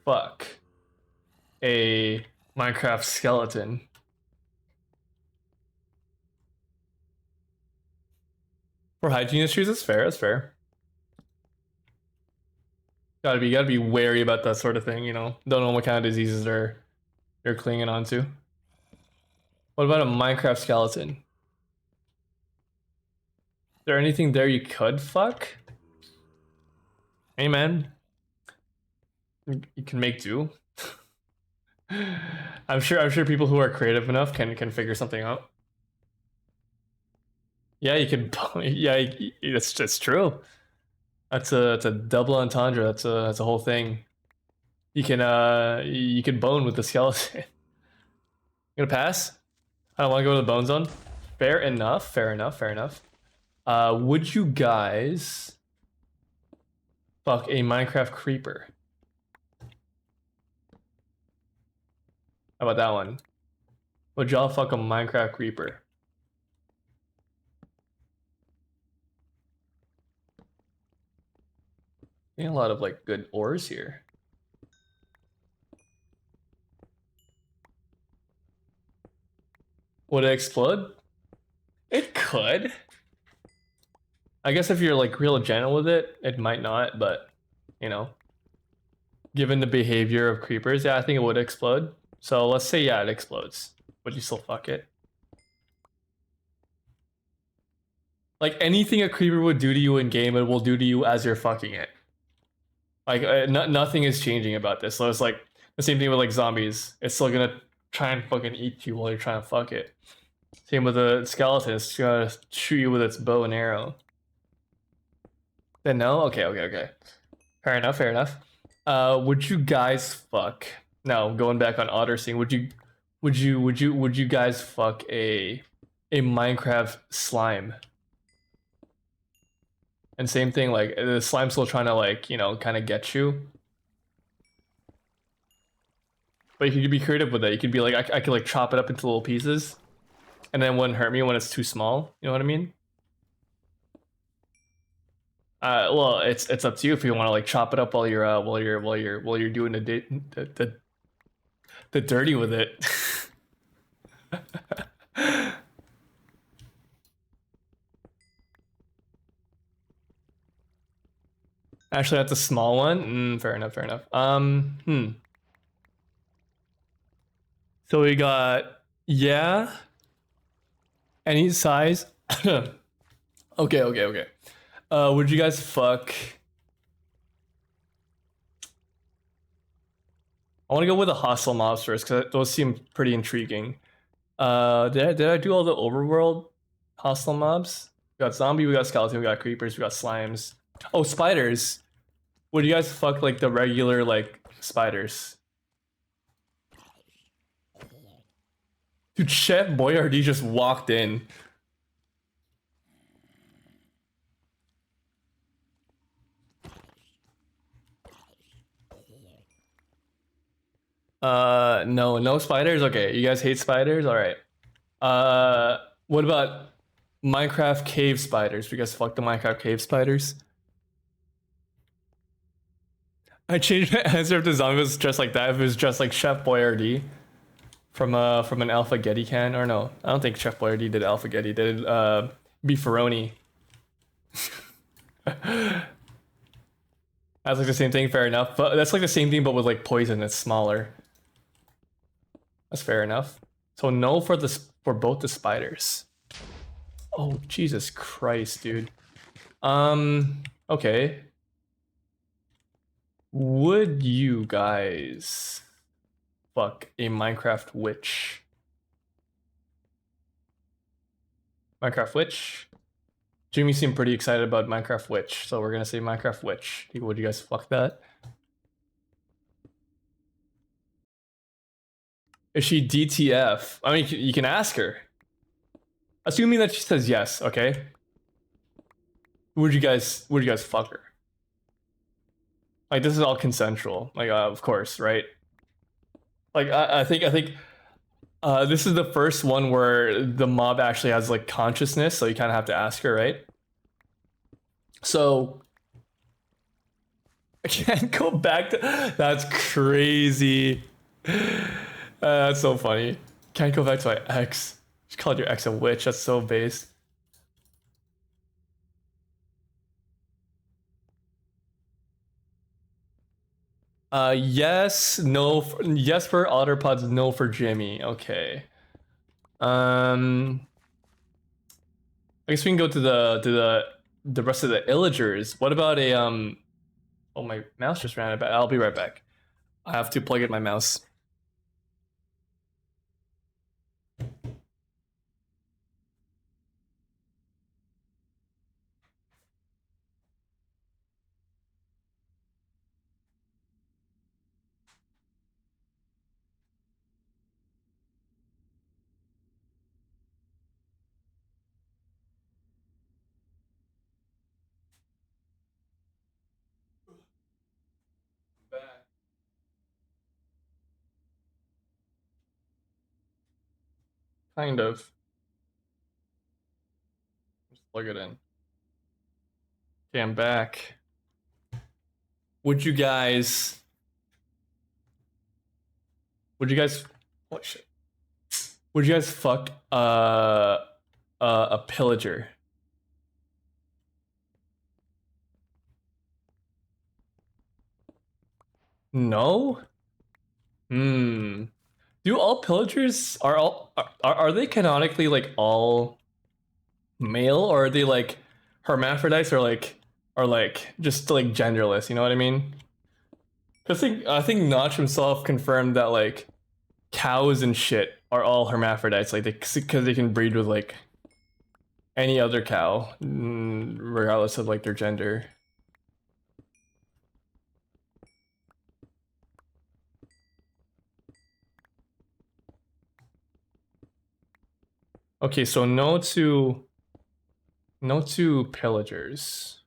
fuck a Minecraft skeleton? For hygiene issues, that's fair. Gotta be wary about that sort of thing, you know. Don't know what kind of diseases they're clinging onto. What about a Minecraft skeleton? Is there anything there you could fuck? Hey man, you can make do. I'm sure people who are creative enough can figure something out. Yeah, you could. Yeah, it's true. It's a double entendre. That's a whole thing. You can bone with the skeleton. You gonna pass? I don't want to go to the bone zone. Fair enough. Would you guys fuck a Minecraft creeper? How about that one? Would y'all fuck a Minecraft creeper? Getting a lot of like good ores here. Would it explode? It could. I guess if you're like real gentle with it, it might not, but you know, given the behavior of creepers, yeah, I think it would explode. So let's say, yeah, it explodes. Would you still fuck it? Like anything a creeper would do to you in game, it will do to you as you're fucking it. Like nothing is changing about this. So it's like the same thing with like zombies. It's still gonna try and fucking eat you while you're trying to fuck it. Same with the skeleton. It's gonna shoot you with its bow and arrow. Then no? Okay. Fair enough. Would you guys fuck? No, going back on Otter scene, would you guys fuck a Minecraft slime? And same thing, like the slime's still trying to like, you know, kind of get you. But you could be creative with it. You could be like, I could like chop it up into little pieces, and then it wouldn't hurt me when it's too small. You know what I mean? Well, it's up to you if you want to like chop it up while you're doing the dirty with it. Actually, that's a small one. Fair enough. So we got any size. Okay. Would you guys fuck? I want to go with the hostile mobs first because those seem pretty intriguing. Did I do all the overworld hostile mobs? We got zombie, we got skeleton, we got creepers, we got slimes. Oh, spiders. Would you guys fuck like the regular like spiders? Dude, Chef Boyardee just walked in. No spiders? Okay, you guys hate spiders? Alright. What about Minecraft cave spiders? You guys fuck the Minecraft cave spiders? I changed my answer if the zombie was dressed like that, if it was dressed like Chef Boyardee from an Alpha Getty can. Or no, I don't think Chef Boyardee did Alpha Getty, did Beefaroni. That's like the same thing, fair enough. But that's like the same thing but with like poison, it's smaller. That's fair enough. So no for both the spiders. Oh, Jesus Christ, dude. Okay. Would you guys fuck a Minecraft witch? Minecraft witch? Jimmy seemed pretty excited about Minecraft Witch, so we're gonna say Minecraft Witch. Would you guys fuck that? Is she DTF? I mean, you can ask her. Assuming that she says yes, okay? Would you guys fuck her? Like, this is all consensual. Like, of course, right? Like, I think this is the first one where the mob actually has like consciousness, so you kind of have to ask her, right? So I can't go back to. That's crazy. That's so funny. Can't go back to my ex. She called your ex a witch. That's so base. Yes, no, yes for Otterpods, no for Jimmy. Okay. I guess we can go to the rest of the illagers. What about a Oh, my mouse just ran out. I'll be right back. I have to plug in my mouse. Back. Kind of. Just plug it in. Okay, I'm back. Would you guys? What shit? Would you guys fuck a pillager? No. Hmm. Do all pillagers are they canonically like all male, or are they like hermaphrodites, or like just like genderless? You know what I mean? I think Notch himself confirmed that like cows and shit are all hermaphrodites, like because they can breed with like any other cow, regardless of like their gender. Okay, so no to pillagers.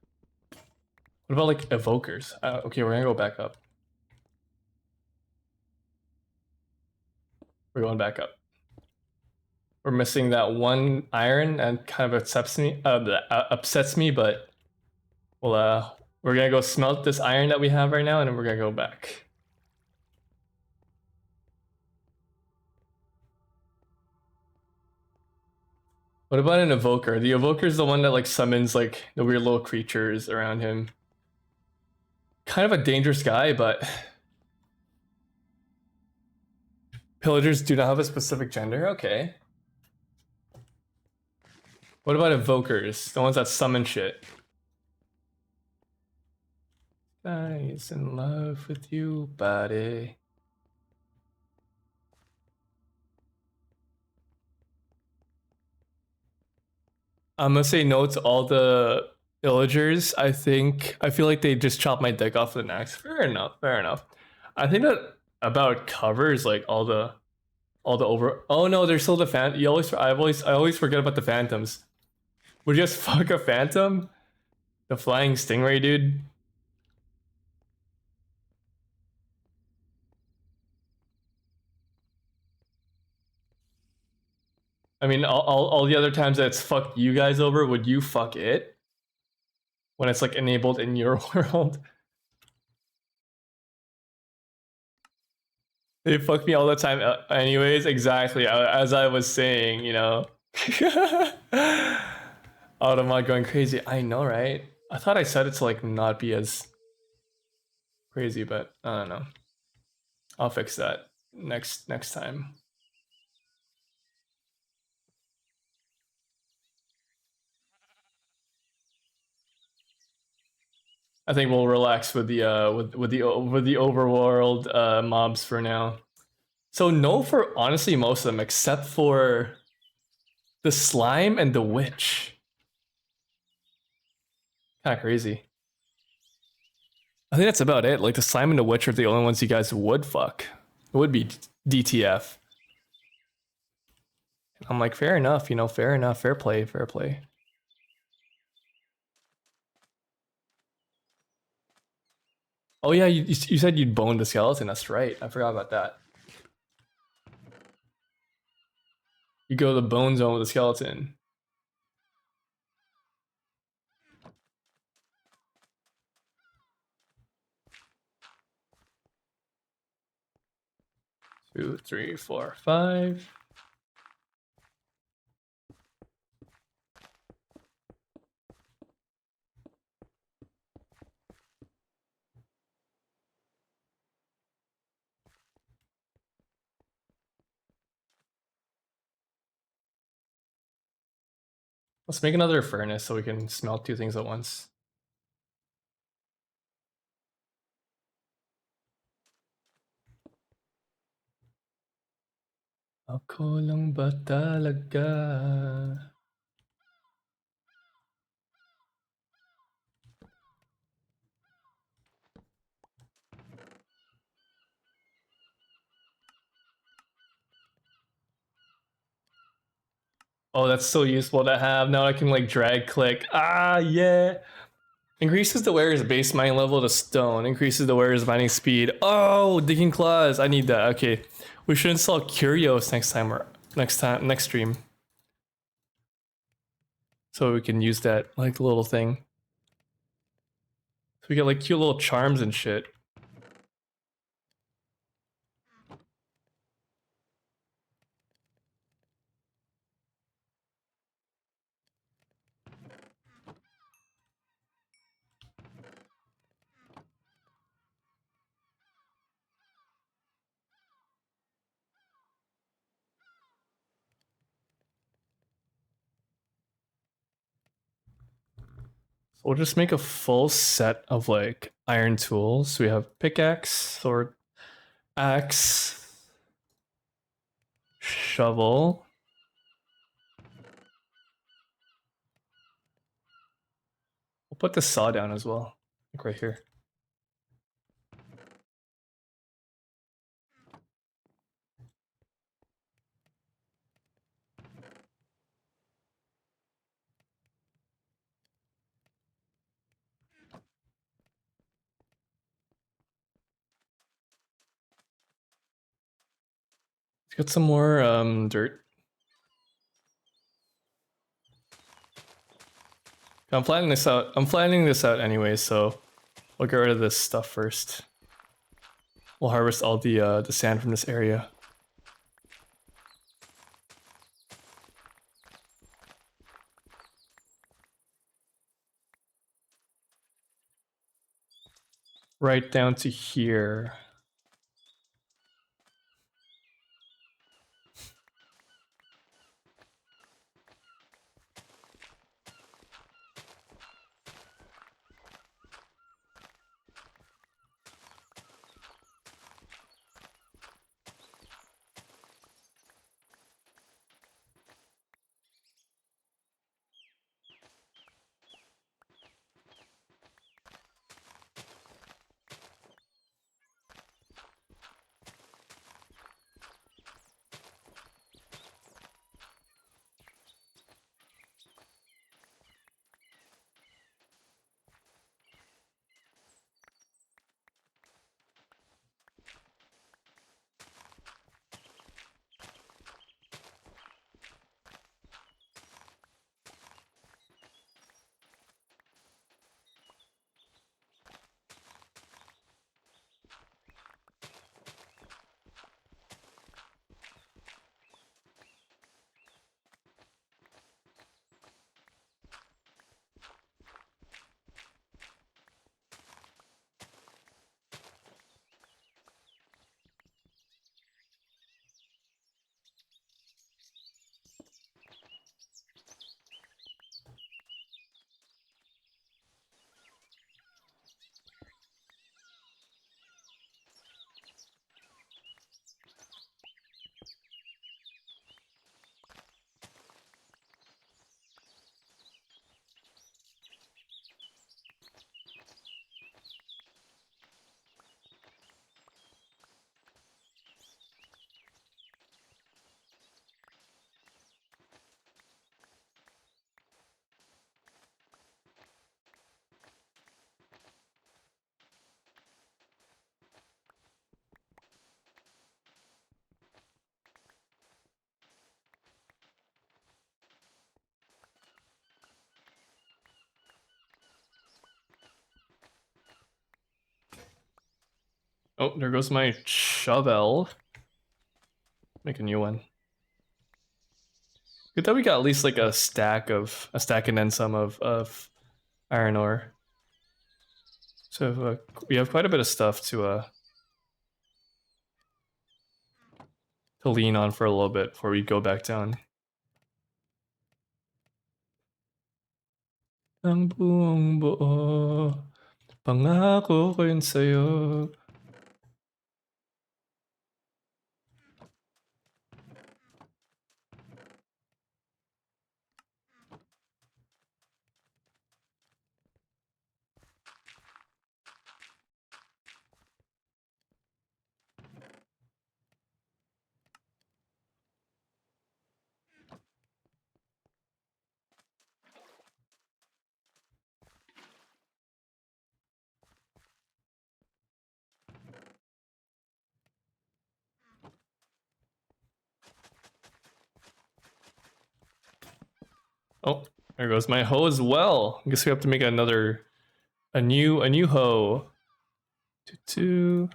What about like evokers? Okay, we're gonna go back up. We're going back up. We're missing that one iron, and kind of upsets me, but we're gonna go smelt this iron that we have right now, and then we're gonna go back. What about an evoker? The evoker is the one that like summons like the weird little creatures around him. Kind of a dangerous guy, but pillagers do not have a specific gender. Okay. What about evokers? The ones that summon shit. Guy's in love with you, buddy. I'm gonna say no to all the villagers. I feel like they just chop my dick off the next. Fair enough. Fair enough. I think that about covers like all the over. Oh no, there's still the fan. I always forget about the phantoms. Would you just fuck a phantom? The flying stingray, dude. I mean, all the other times that it's fucked you guys over, would you fuck it? When it's like enabled in your world? They fuck me all the time anyways, exactly, as I was saying, you know. Automod going crazy, I know, right? I thought I said it to like not be as crazy, but I don't know. I'll fix that next time. I think we'll relax with the with the overworld mobs for now. So no for honestly most of them, except for the slime and the witch. Kind of crazy. I think that's about it. Like the slime and the witch are the only ones you guys would fuck. It would be DTF. I'm like, fair enough, you know, fair enough, fair play, fair play. Oh yeah, you said you'd bone the skeleton. That's right. I forgot about that. You go to the bone zone with the skeleton. Two, three, four, five. Let's make another furnace so we can smelt two things at once. Ako lang ba talaga? Oh, that's so useful to have. Now I can like drag click. Ah, yeah. Increases the wearer's base mining level to stone. Increases the wearer's mining speed. Oh, digging claws. I need that. Okay. We should install curios next time or next stream. So we can use that like little thing. So we get like cute little charms and shit. So we'll just make a full set of like iron tools. So we have pickaxe, sword, axe, shovel. We'll put the saw down as well, like right here. Let's get some more dirt. I'm flattening this out. I'm flattening this out anyway, so we'll get rid of this stuff first. We'll harvest all the sand from this area. Right down to here. Oh, there goes my shovel. Make a new one. Good that we got at least like a stack and then some of iron ore. So we have quite a bit of stuff to lean on for a little bit before we go back down. Ang buong buo, pangako ko yun sa'yo. Oh, there goes my hoe as well. I guess we have to make a new hoe. Two.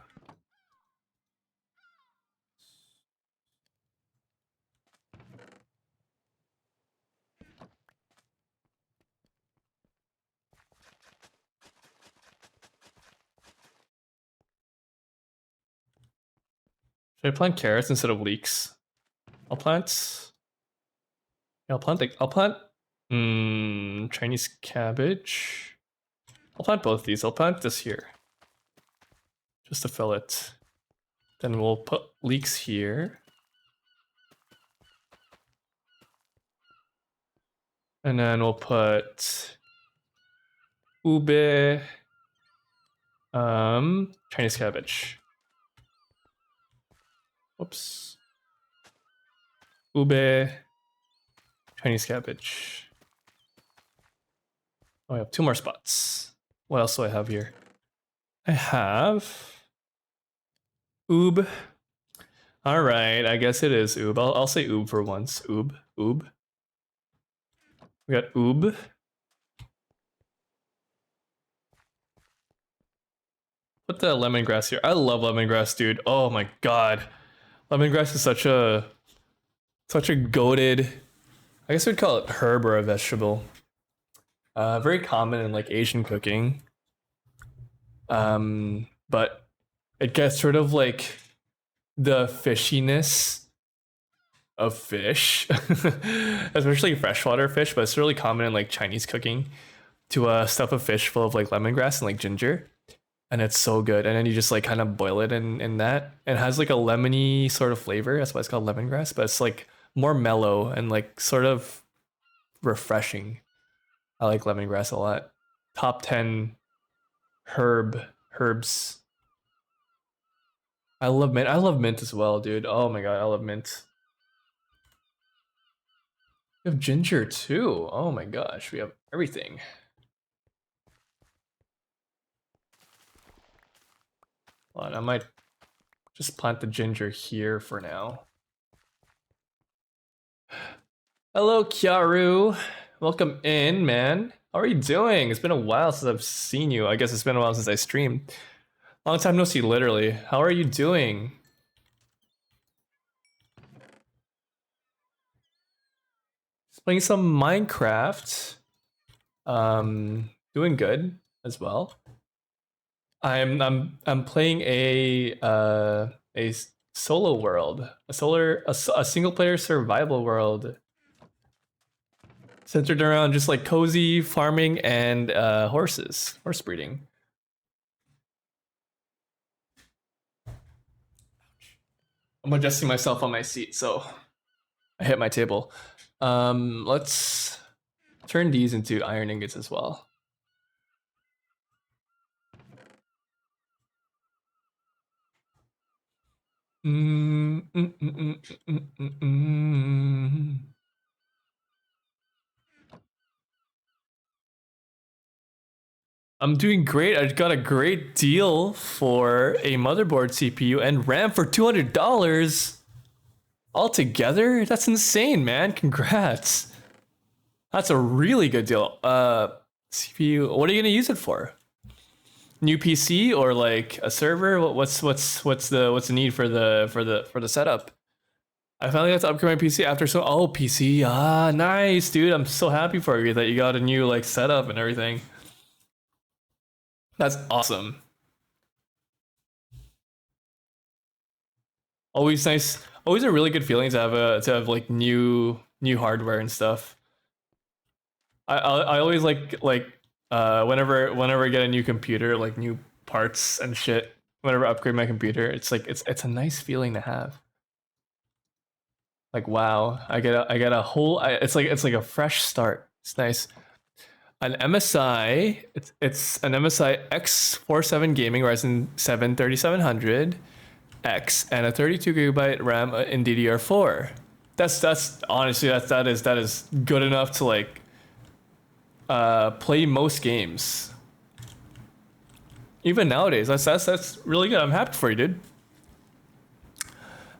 Should I plant carrots instead of leeks? I'll plant. Yeah, I'll plant. Chinese cabbage. I'll plant both these. I'll plant this here, just to fill it. Then we'll put leeks here. And then we'll put ube, Chinese cabbage. Whoops. Ube, Chinese cabbage. Oh, I have 2 more spots. What else do I have here? I have oob. All right, I guess it is oob. I'll say oob for once. Oob. We got oob. Put the lemongrass here. I love lemongrass, dude. Oh my god, lemongrass is such a goated. I guess we'd call it herb or a vegetable. Very common in like Asian cooking. But it gets sort of like the fishiness of fish, especially freshwater fish, but it's really common in like Chinese cooking to stuff a fish full of like lemongrass and like ginger. And it's so good. And then you just like kind of boil it in that. It has like a lemony sort of flavor. That's why it's called lemongrass, but it's like more mellow and like sort of refreshing. I like lemongrass a lot. Top 10 herbs. I love mint. I love mint as well, dude. Oh my god, I love mint. We have ginger too. Oh my gosh, we have everything. Hold on, I might just plant the ginger here for now. Hello, Kyaru. Welcome in, man. How are you doing? It's been a while since I've seen you. I guess it's been a while since I streamed. Long time no see, literally. How are you doing? Just playing some Minecraft. Doing good as well. I'm playing a solo world, a single player survival world centered around just like cozy farming and horse breeding. I'm adjusting myself on my seat, so I hit my table. Let's turn these into iron ingots as well. I'm doing great. I got a great deal for a motherboard CPU and RAM for $200 altogether. That's insane, man. Congrats. That's a really good deal. CPU, what are you gonna use it for? new PC or like a server? What's the need for the setup? I finally got to upgrade my PC after PC. Ah, nice, dude. I'm so happy for you that you got a new like setup and everything. That's awesome. Always nice. Always a really good feeling to have like new hardware and stuff. I always whenever I get a new computer, like new parts and shit. Whenever I upgrade my computer, it's like it's a nice feeling to have. Like wow, I get a whole. It's like a fresh start. It's nice. An MSI. It's an MSI X47 gaming Ryzen 7 3700 X and a 32 gigabyte RAM in DDR4. That's honestly that is good enough to like play most games. Even nowadays, that's really good. I'm happy for you, dude.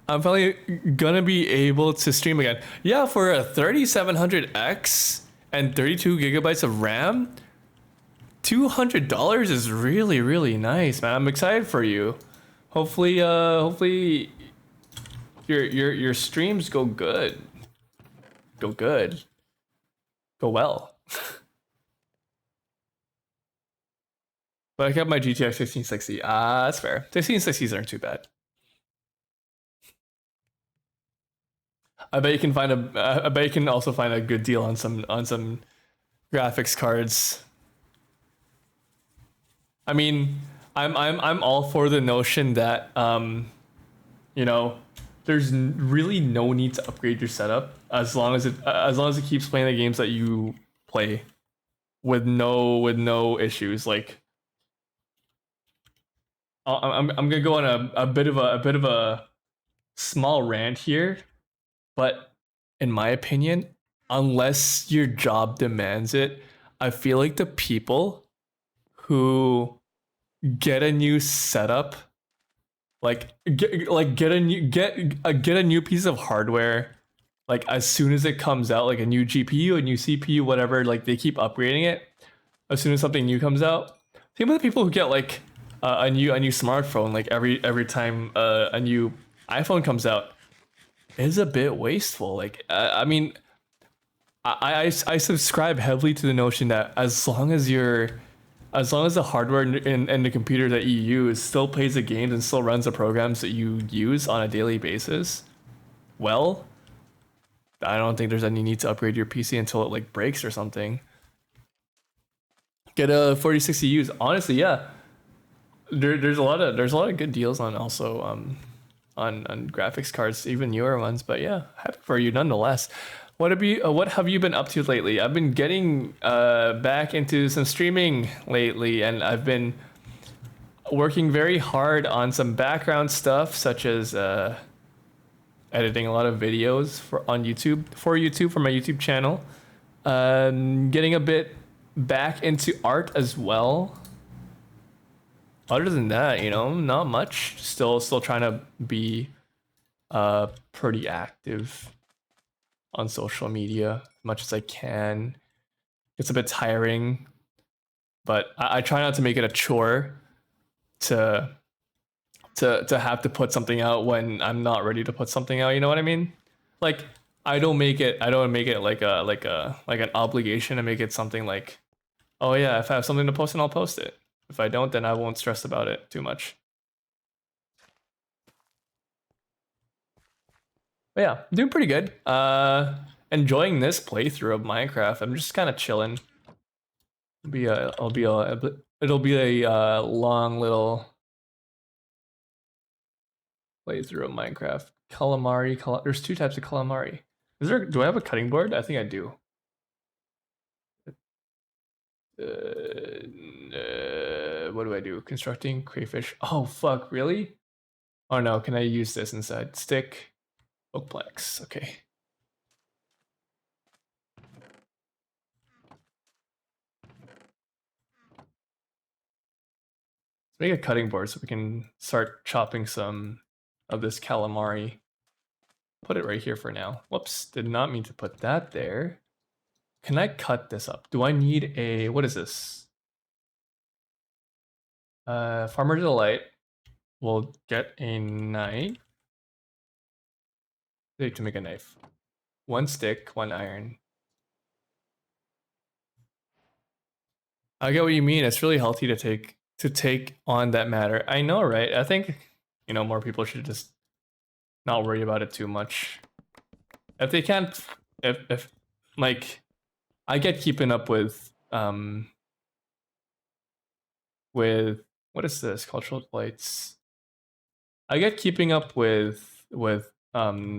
I'm probably gonna be able to stream again. Yeah, for a 3700X and 32 gigabytes of RAM, $200 is really nice, man. I'm excited for you. Hopefully your streams go good. Go good. Go well. But I kept my GTX 1660. That's fair. 1660s aren't too bad. I bet you can I bet you can also find a good deal on some graphics cards. I mean, I'm all for the notion that you know, there's really no need to upgrade your setup as long as it keeps playing the games that you play with no issues. Like I'm gonna go on a bit of a small rant here, but in my opinion, unless your job demands it, I feel like the people who get a new setup, get a new piece of hardware, like as soon as it comes out, like a new GPU, a new CPU, whatever, like they keep upgrading it as soon as something new comes out. Think about the people who get like a new smartphone, like every time a new iPhone comes out, is a bit wasteful. Like I mean, I subscribe heavily to the notion that as long as the hardware and the computer that you use still plays the games and still runs the programs that you use on a daily basis, well, I don't think there's any need to upgrade your PC until it like breaks or something. Get a 4060 used. Honestly, yeah. There's a lot of good deals on also on graphics cards, even newer ones. But yeah, happy for you nonetheless. What have you been up to lately? I've been getting back into some streaming lately, and I've been working very hard on some background stuff, such as editing a lot of videos for my YouTube channel. Getting a bit back into art as well. Other than that, you know, not much. Still trying to be pretty active on social media as much as I can. It's a bit tiring, but I try not to make it a chore to have to put something out when I'm not ready to put something out. You know what I mean? Like I don't make it like an obligation to make it something like, oh yeah, if I have something to post, then I'll post it. If I don't, then I won't stress about it too much. But yeah, doing pretty good. Enjoying this playthrough of Minecraft. I'm just kind of chilling. It'll be a long little playthrough of Minecraft. Calamari. There's two types of calamari. Do I have a cutting board? I think I do. What do I do? Constructing crayfish. Oh fuck, really? Oh no, can I use this inside? Stick, oak planks. Okay. Let's make a cutting board so we can start chopping some of this calamari. Put it right here for now. Whoops, did not mean to put that there. Can I cut this up? Do I need what is this? Farmer Delight will get a knife. To make a knife. 1 stick, 1 iron. I get what you mean. It's really healthy to take on that matter. I know, right? I think, you know, more people should just not worry about it too much. If they can't, if like, I get keeping up with what is this, cultural lights? I get keeping up with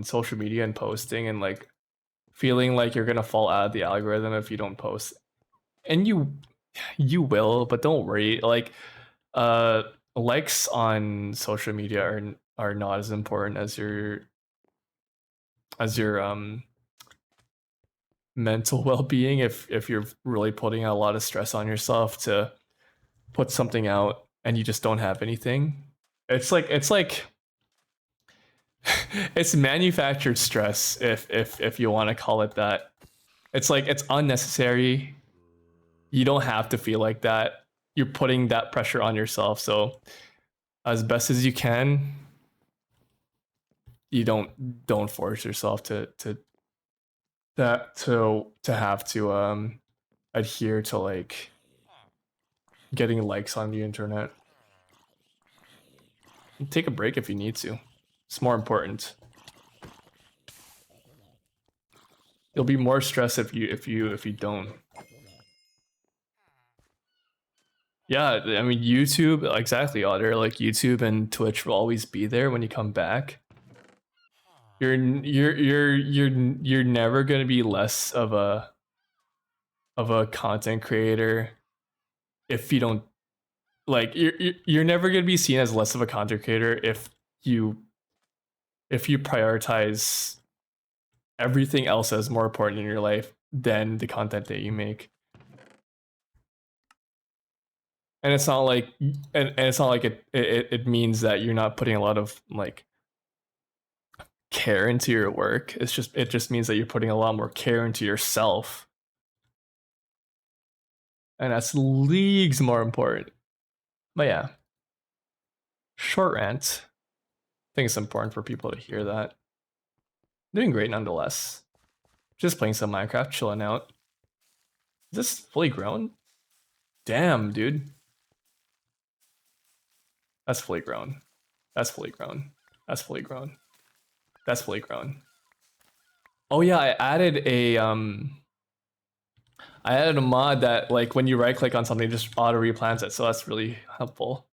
social media and posting and like feeling like you're gonna fall out of the algorithm if you don't post, and you will, but don't worry. Like, likes on social media are not as important as your mental well-being if you're really putting a lot of stress on yourself to put something out and you just don't have anything. It's like it's manufactured stress if you want to call it that. It's like it's unnecessary. You don't have to feel like that. You're putting that pressure on yourself. So as best as you can, you don't force yourself to have to adhere to like getting likes on the internet. Take a break if you need to. It's more important. You'll be more stressed if you don't. Yeah, I mean YouTube, exactly, Otter. Like YouTube and Twitch will always be there when you come back. You're never gonna be less of a content creator if you don't like you're never gonna be seen as less of a content creator if you prioritize everything else as more important in your life than the content that you make. And it's not like and it's not like it means that you're not putting a lot of like care into your work. It just means that you're putting a lot more care into yourself. And that's leagues more important. But yeah. Short rant. I think it's important for people to hear that. Doing great nonetheless. Just playing some Minecraft, chilling out. Is this fully grown? Damn, dude. That's fully grown. That's fully grown. That's fully grown. That's fully grown. Oh yeah, I added a mod that like when you right click on something, it just auto replants it. So that's really helpful.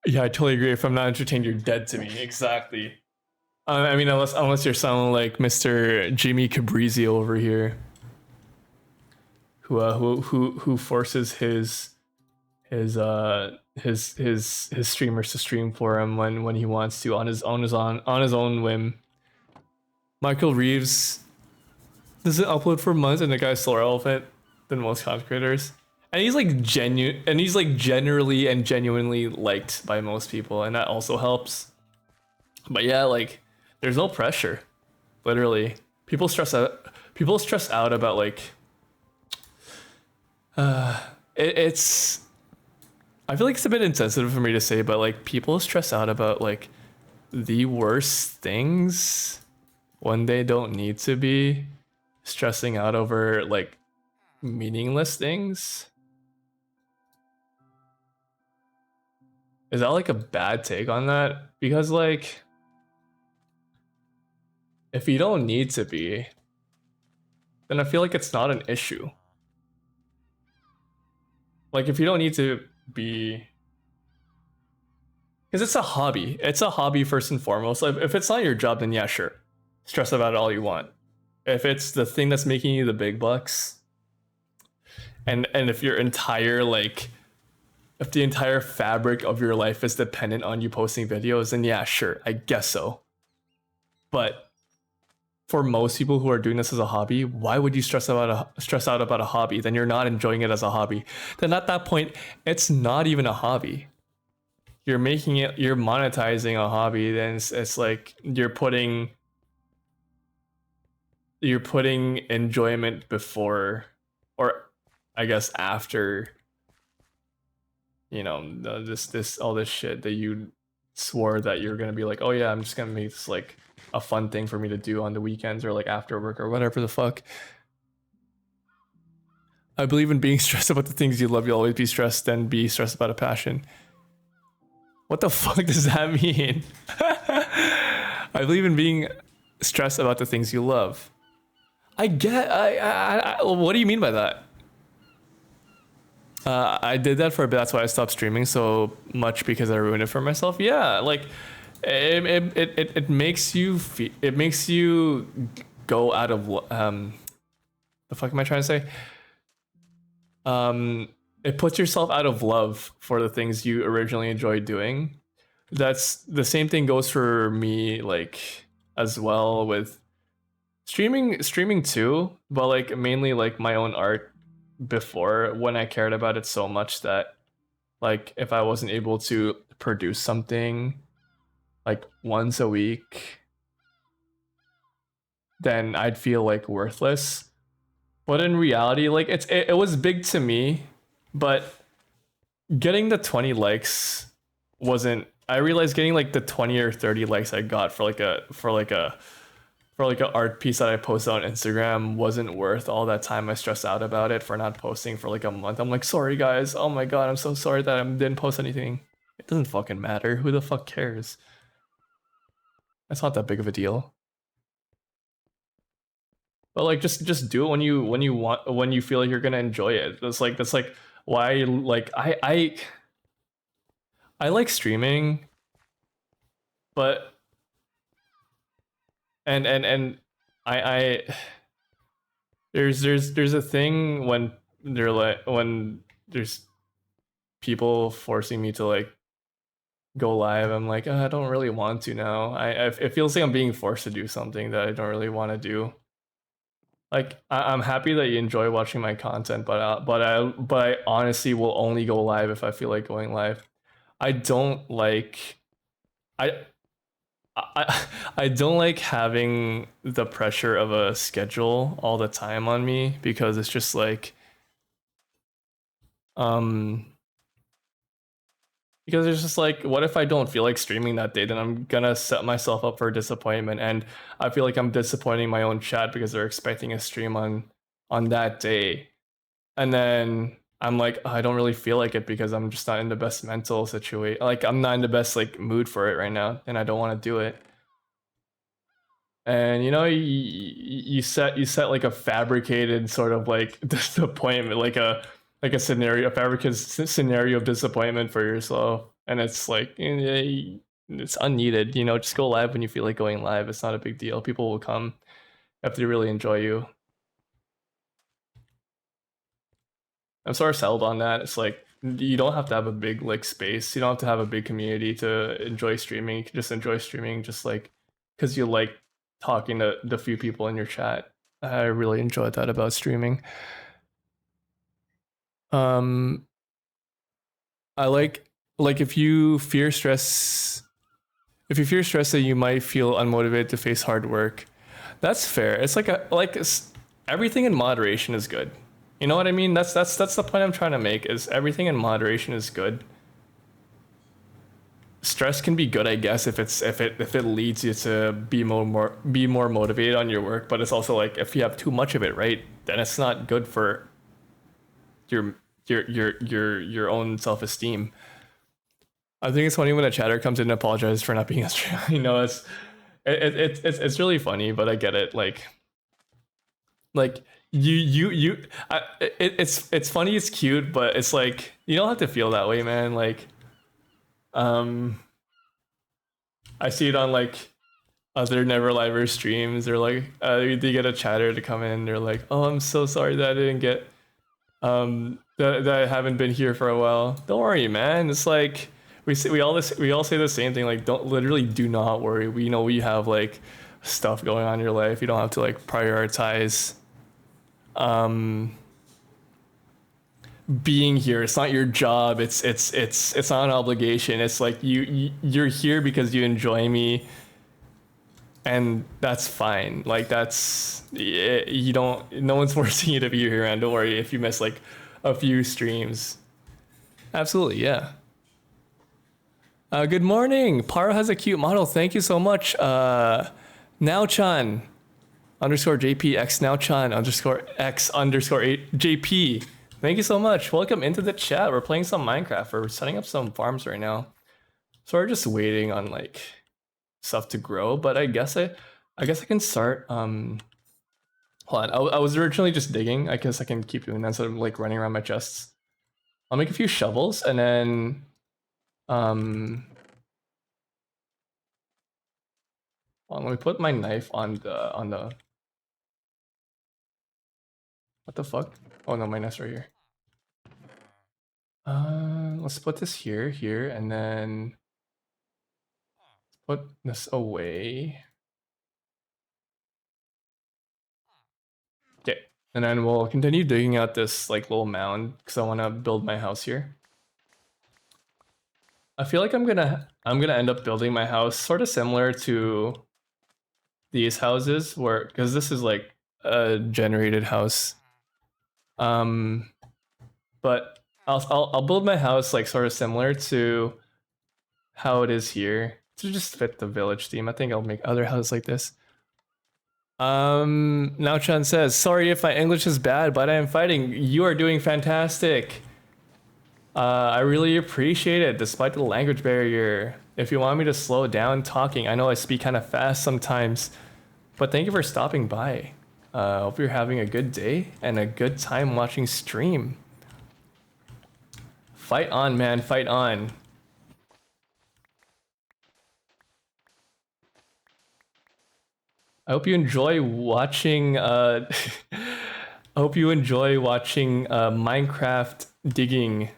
Yeah, I totally agree. If I'm not entertained, you're dead to me. Exactly. I mean, unless you're sounding like Mr. Jimmy Cabrizio over here, who forces his streamers to stream for him when he wants to on his own whim. Michael Reeves doesn't upload for months, and the guy's still relevant than most content creators. And he's like generally and genuinely liked by most people, and that also helps. But yeah, like there's no pressure. Literally, people stress out about like it's I feel like it's a bit insensitive for me to say, but like people stress out about like the worst things when they don't need to be stressing out over like meaningless things. Is that like a bad take on that? Because like if you don't need to be, then I feel like it's not an issue. Like if you don't need to be, because it's a hobby. It's a hobby first and foremost. Like if it's not your job, then yeah, sure. Stress about it all you want. If it's the thing that's making you the big bucks, and if your entire like if the entire fabric of your life is dependent on you posting videos, then yeah, sure, I guess so. But for most people who are doing this as a hobby, why would you stress out about a hobby? Then you're not enjoying it as a hobby. Then at that point, it's not even a hobby. You're monetizing a hobby. Then it's like you're putting enjoyment before, or I guess after, this all this shit that you swore that you're gonna be like, oh yeah, I'm just gonna make this like a fun thing for me to do on the weekends or like after work or whatever the fuck. I believe in being stressed about the things you love. You'll always be stressed, then be stressed about a passion. What the fuck does that mean? I believe in being stressed about the things you love. What do you mean by that? I did that for a bit. That's why I stopped streaming so much, because I ruined it for myself. Yeah, like it makes you it makes you go out of the fuck am I trying to say? It puts yourself out of love for the things you originally enjoyed doing. That's the same thing goes for me, like as well with streaming too, but like mainly like my own art before, when I cared about it so much that like if I wasn't able to produce something like once a week, then I'd feel like worthless. But in reality, like it was big to me, but getting the 20 likes wasn't. I realized getting like the 20 or 30 likes I got for an art piece that I posted on Instagram wasn't worth all that time I stressed out about it for not posting for like a month. I'm like, sorry guys, oh my god, I'm so sorry that I didn't post anything. It doesn't fucking matter. Who the fuck cares? That's not that big of a deal. But like just do it when you feel like you're gonna enjoy it. That's like why like I like streaming, but and I there's a thing when there's people forcing me to like go live. I'm like, I don't really want to now. It feels like I'm being forced to do something that I don't really want to do. Like I'm happy that you enjoy watching my content, but I honestly will only go live if I feel like going live. I don't like I I don't like having the pressure of a schedule all the time on me, because it's just like because it's just like, what if I don't feel like streaming that day? Then I'm gonna set myself up for disappointment, and I feel like I'm disappointing my own chat because they're expecting a stream on that day, and then I'm like, I don't really feel like it because I'm just not in the best mental situation. Like I'm not in the best like mood for it right now, and I don't want to do it. And you set like a fabricated sort of like disappointment, like a fabricated scenario of disappointment for yourself, and it's like it's unneeded. Just go live when you feel like going live. It's not a big deal. People will come if they really enjoy you. I'm sort of settled on that. It's like you don't have to have a big like space. You don't have to have a big community to enjoy streaming. You can just enjoy streaming just like because you like talking to the few people in your chat. I really enjoyed that about streaming. I like if you fear stress that you might feel unmotivated to face hard work. That's fair. It's like everything in moderation is good. You know what I mean? That's the point I'm trying to make, is everything in moderation is good. Stress can be good, I guess, if it leads you to be more motivated on your work, but it's also like if you have too much of it, right? Then it's not good for your own self-esteem. I think it's funny when a chatter comes in and apologizes for not being as true. It's really funny, but I get it. It's funny, it's cute, but it's like you don't have to feel that way, man. Like I see it on like other Never Liver streams. They're like they get a chatter to come in. They're like, oh, I'm so sorry that I didn't get that I haven't been here for a while. Don't worry, man. It's like we all say the same thing. Like, do not worry. We know we have like stuff going on in your life. You don't have to like prioritize being here. It's not your job. It's not an obligation. It's like you're here because you enjoy me, and that's fine. Like that's you don't. No one's forcing you to be here, and don't worry if you miss like a few streams. Absolutely, yeah. Good morning. Paro has a cute model. Thank you so much. Now-chan underscore JP X Now-chan underscore X underscore JP. Thank you so much. Welcome into the chat. We're playing some Minecraft. We're setting up some farms right now. So we're just waiting on like stuff to grow. But I guess I can start. Hold on. I was originally just digging. I guess I can keep doing that instead of like running around my chests. I'll make a few shovels and then well, let me put my knife on the what the fuck? Oh no, my knife's right here. Let's put this here, and then put this away. Okay, and then we'll continue digging out this like little mound because I want to build my house here. I feel like I'm gonna end up building my house sort of similar to these houses, where because this is like a generated house. But I'll build my house like sort of similar to how it is here to just fit the village theme. I think I'll make other houses like this. Now Chan says, sorry if my English is bad, but I am fighting. You are doing fantastic. I really appreciate it despite the language barrier. If you want me to slow down talking, I know I speak kind of fast sometimes, but thank you for stopping by. Hope you're having a good day and a good time watching stream. Fight on, man, fight on. I hope you enjoy watching I hope you enjoy watching Minecraft digging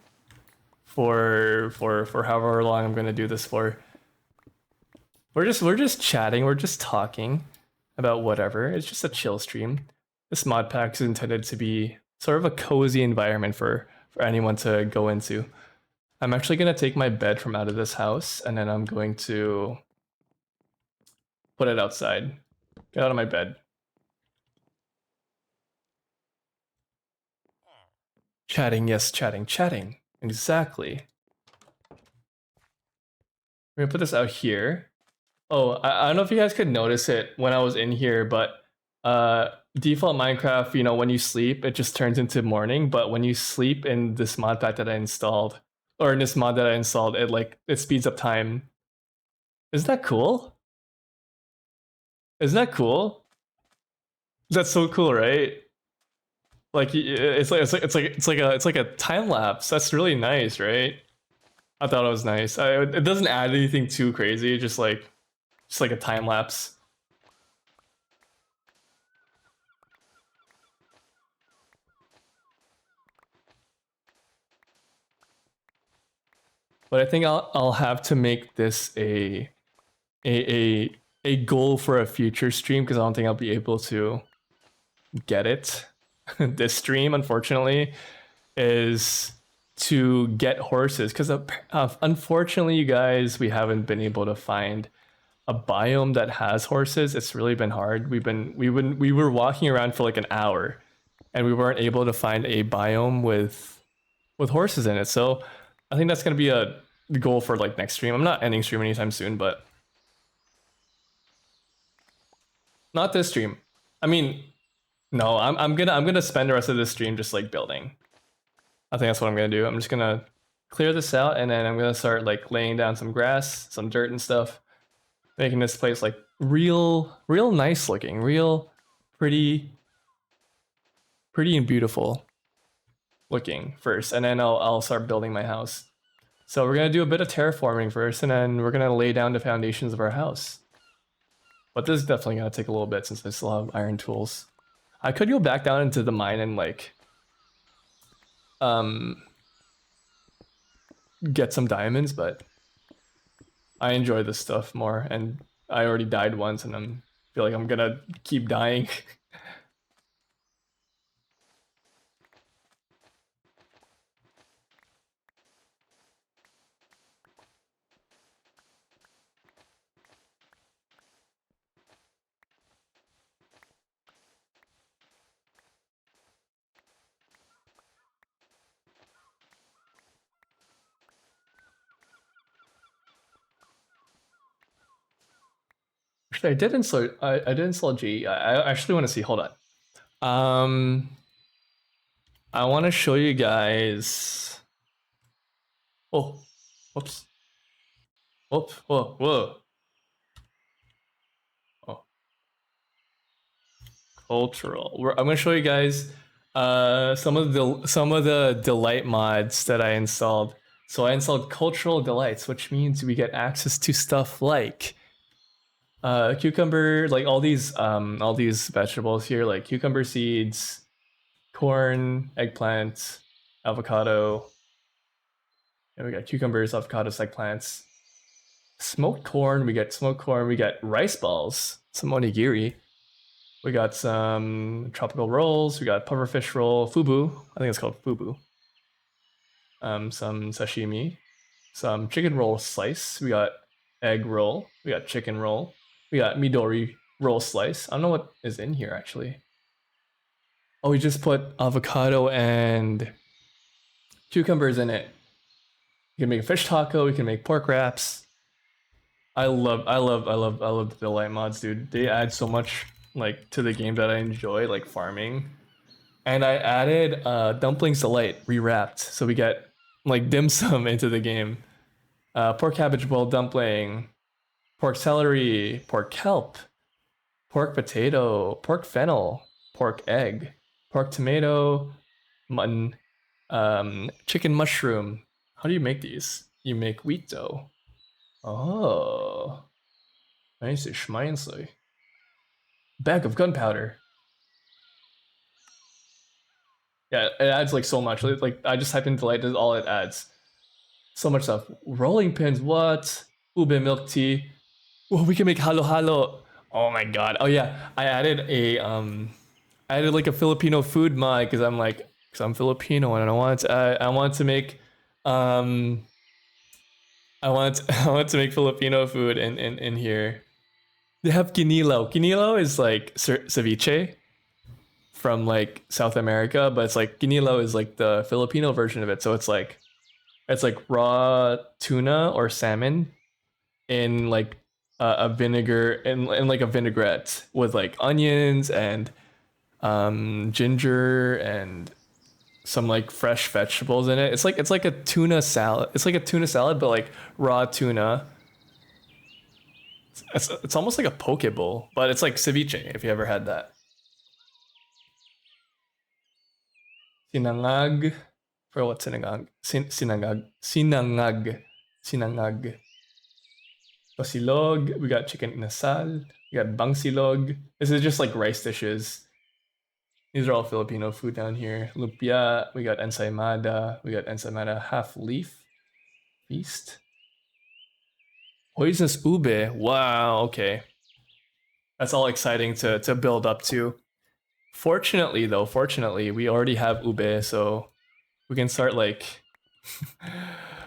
for however long I'm gonna do this for. We're just chatting, we're just talking about whatever. It's just a chill stream. This mod pack is intended to be sort of a cozy environment for anyone to go into. I'm actually gonna take my bed from out of this house and then I'm going to put it outside. Get out of my bed. Chatting, yes, chatting. Exactly. We're gonna put this out here. Oh, I don't know if you guys could notice it when I was in here, but default Minecraft, you know, when you sleep, it just turns into morning. But when you sleep in this mod pack that I installed, or in this mod that I installed, it speeds up time. Isn't that cool? Isn't that cool? That's so cool, right? Like it's like a time lapse. That's really nice, right? I thought it was nice. It doesn't add anything too crazy. Just like a time lapse. But I think I'll have to make this a goal for a future stream because I don't think I'll be able to get it. This stream, unfortunately, is to get horses because unfortunately, you guys, we haven't been able to find a biome that has horses. It's really been hard. We were walking around for like an hour, and we weren't able to find a biome with horses in it. So I think that's gonna be a goal for like next stream. I'm not ending stream anytime soon, but not this stream. I mean, no, I'm gonna spend the rest of this stream just like building. I think that's what I'm gonna do. I'm just gonna clear this out and then I'm gonna start like laying down some grass, some dirt and stuff, making this place like real nice looking, real pretty and beautiful looking first, and then I'll start building my house. So we're gonna do a bit of terraforming first, and then we're gonna lay down the foundations of our house. But this is definitely gonna take a little bit since I still have iron tools. I could go back down into the mine and like get some diamonds, but I enjoy this stuff more, and I already died once and I'm feel like I'm gonna keep dying. Actually, I did install G. I actually want to see. Hold on. I want to show you guys. Oh, whoops. Whoop, whoa, whoa. Oh, cultural. I'm gonna show you guys some of the delight mods that I installed. So I installed cultural delights, which means we get access to stuff like cucumber, like all these vegetables here, like cucumber seeds, corn, eggplant, avocado. And we got cucumbers, avocados, eggplants. Smoked corn, we get smoked corn, we got rice balls, some onigiri. We got some tropical rolls, we got pufferfish roll, fubu, I think it's called fubu. Some sashimi, some chicken roll slice, we got egg roll, we got chicken roll, we got midori roll slice. I don't know what is in here actually. Oh, we just put avocado and cucumbers in it. We can make a fish taco, we can make pork wraps. I love the delight mods, dude. They add so much like to the game that I enjoy, like farming. And I added dumplings delight rewrapped, so we get like dim sum into the game. Pork cabbage bowl dumpling, pork celery, pork kelp, pork potato, pork fennel, pork egg, pork tomato, mutton, chicken mushroom. How do you make these? You make wheat dough. Oh, nice schmeinsly. Bag of gunpowder. Yeah, it adds like so much. Like I just typed in delight, that's all it adds. So much stuff. Rolling pins, what? Ube milk tea. Well, we can make halo halo. Oh my god. Oh yeah, I added like a Filipino food mod because I'm Filipino and I want to make um I want to make Filipino food in here. They have ginilo. Ginilo is like ceviche from like South America, but it's like ginilo is like the Filipino version of it. So it's like raw tuna or salmon in like a vinegar and like a vinaigrette with like onions and ginger and some like fresh vegetables in it. It's like a tuna salad. It's like a tuna salad, but like raw tuna. It's almost like a poke bowl, but it's like ceviche if you ever had that. Sinangag. For what sinangag? Sinangag. Sinangag. Sinangag. Pasilog. We got chicken inasal. We got bangsilog. This is just like rice dishes. These are all Filipino food down here. Lumpia. We got ensaymada. We got ensaymada half leaf feast. Poisonous ube. Wow. Okay. That's all exciting to build up to. Fortunately, we already have ube, so we can start like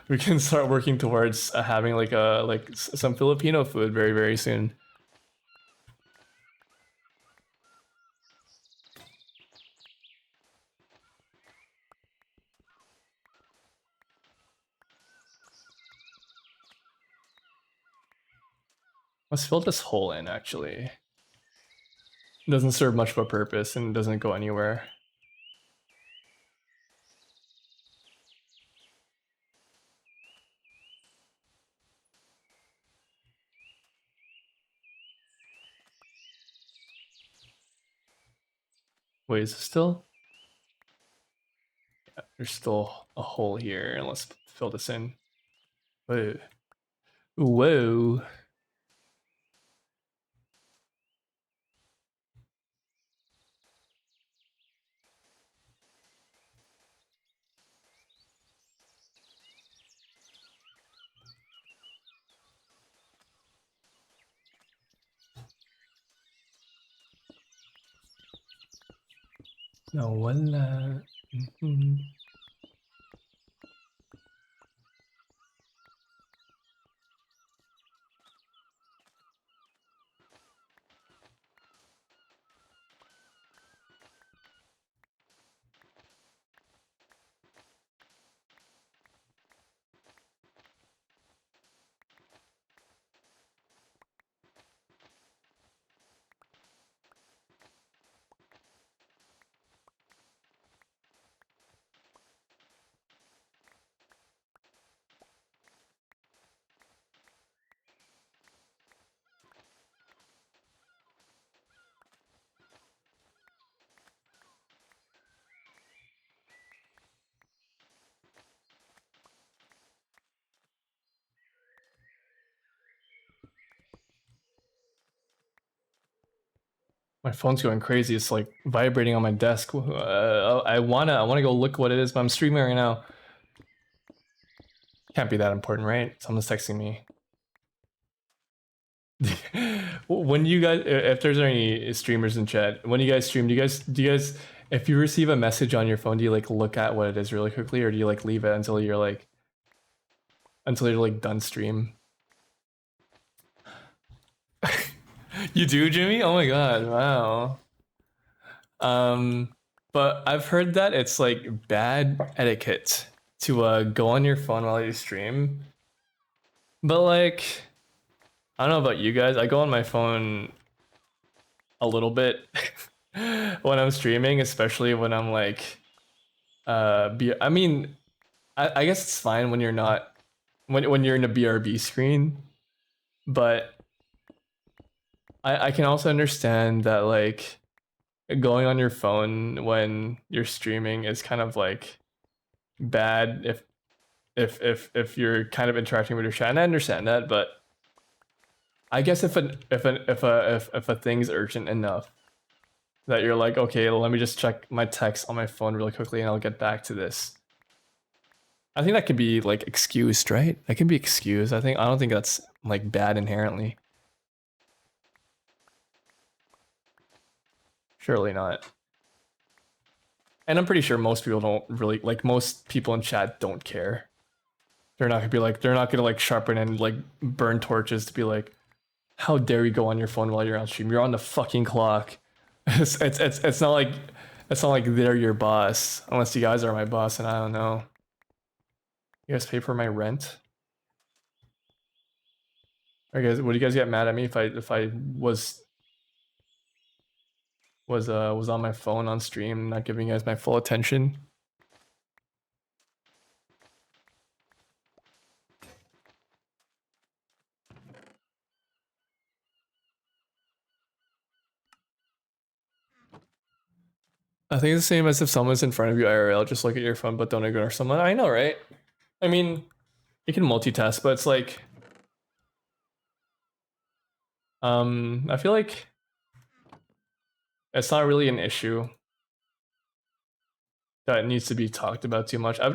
we can start working towards having like some Filipino food very soon. Let's fill this hole in actually. It doesn't serve much of a purpose and doesn't go anywhere. Wait, is it still? Yeah, there's still a hole here, and let's fill this in. Whoa. Whoa. Nawala. Mhm. My phone's going crazy. It's like vibrating on my desk. I wanna go look what it is, but I'm streaming right now. Can't be that important, right? Someone's texting me. When you guys, if there's any streamers in chat, when you guys stream, do you guys, if you receive a message on your phone, do you like look at what it is really quickly, or do you like leave it until you're like done stream? You do, Jimmy? Oh my god, wow. But I've heard that it's like bad etiquette to go on your phone while you stream. But like, I don't know about you guys. I go on my phone a little bit when I'm streaming, especially when I'm like, I mean, I guess it's fine when you're not when you're in a BRB screen, but I can also understand that like going on your phone when you're streaming is kind of like bad if you're kind of interacting with your chat. And I understand that, but I guess if a thing's urgent enough that you're like, okay, let me just check my text on my phone really quickly and I'll get back to this. I think that could be like excused, right? That can be excused. I don't think that's like bad inherently. Surely not. And I'm pretty sure most people don't really like most people in chat don't care. They're not gonna like sharpen and like burn torches to be like, how dare you go on your phone while you're on stream? You're on the fucking clock. It's not like they're your boss unless you guys are my boss and I don't know. You guys pay for my rent? Or guys, would you guys get mad at me if I was on my phone on stream, not giving you guys my full attention? I think it's the same as if someone's in front of you IRL, just look at your phone but don't ignore someone. I know, right? I mean, you can multitask, but it's like I feel like it's not really an issue that needs to be talked about too much. I'm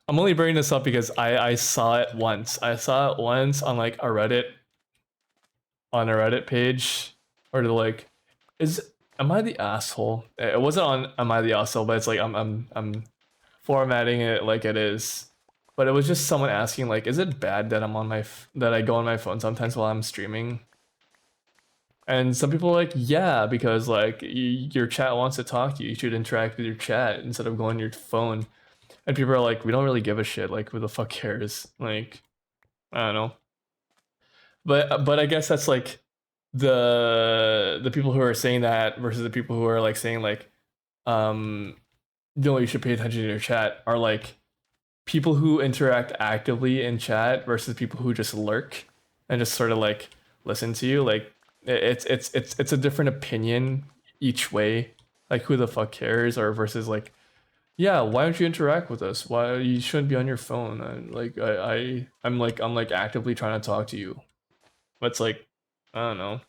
only bringing this up because I saw it once. I saw it once on like a Reddit page, or to like, am I the asshole? It wasn't on am I the asshole, but it's like I'm formatting it like it is. But it was just someone asking like, is it bad that that I go on my phone sometimes while I'm streaming? And some people are like, yeah, because like your chat wants to talk to you. You should interact with your chat instead of going on your phone. And people are like, we don't really give a shit. Like, who the fuck cares? Like, I don't know. But I guess that's like the people who are saying that versus the people who are like saying like, no, you should pay attention to your chat are like people who interact actively in chat versus people who just lurk and just sort of like listen to you. Like it's a different opinion each way. Like who the fuck cares? Or versus like, yeah, why don't you interact with us? Why you shouldn't be on your phone? I'm like actively trying to talk to you. But it's like, I don't know.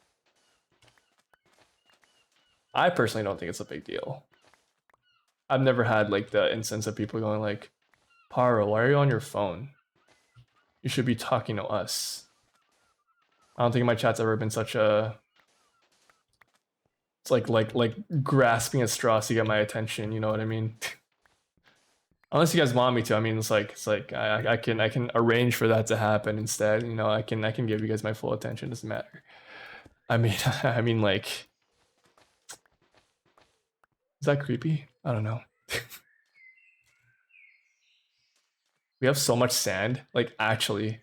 I personally don't think it's a big deal. I've never had like the instance of people going like, Paro, why are you on your phone? You should be talking to us. I don't think my chat's ever been such a It's like grasping at straws to get my attention. You know what I mean? Unless you guys want me to. I mean, it's like I can arrange for that to happen instead. You know, I can give you guys my full attention. Doesn't matter. I mean, I mean, like, is that creepy? I don't know. We have so much sand. Like, actually,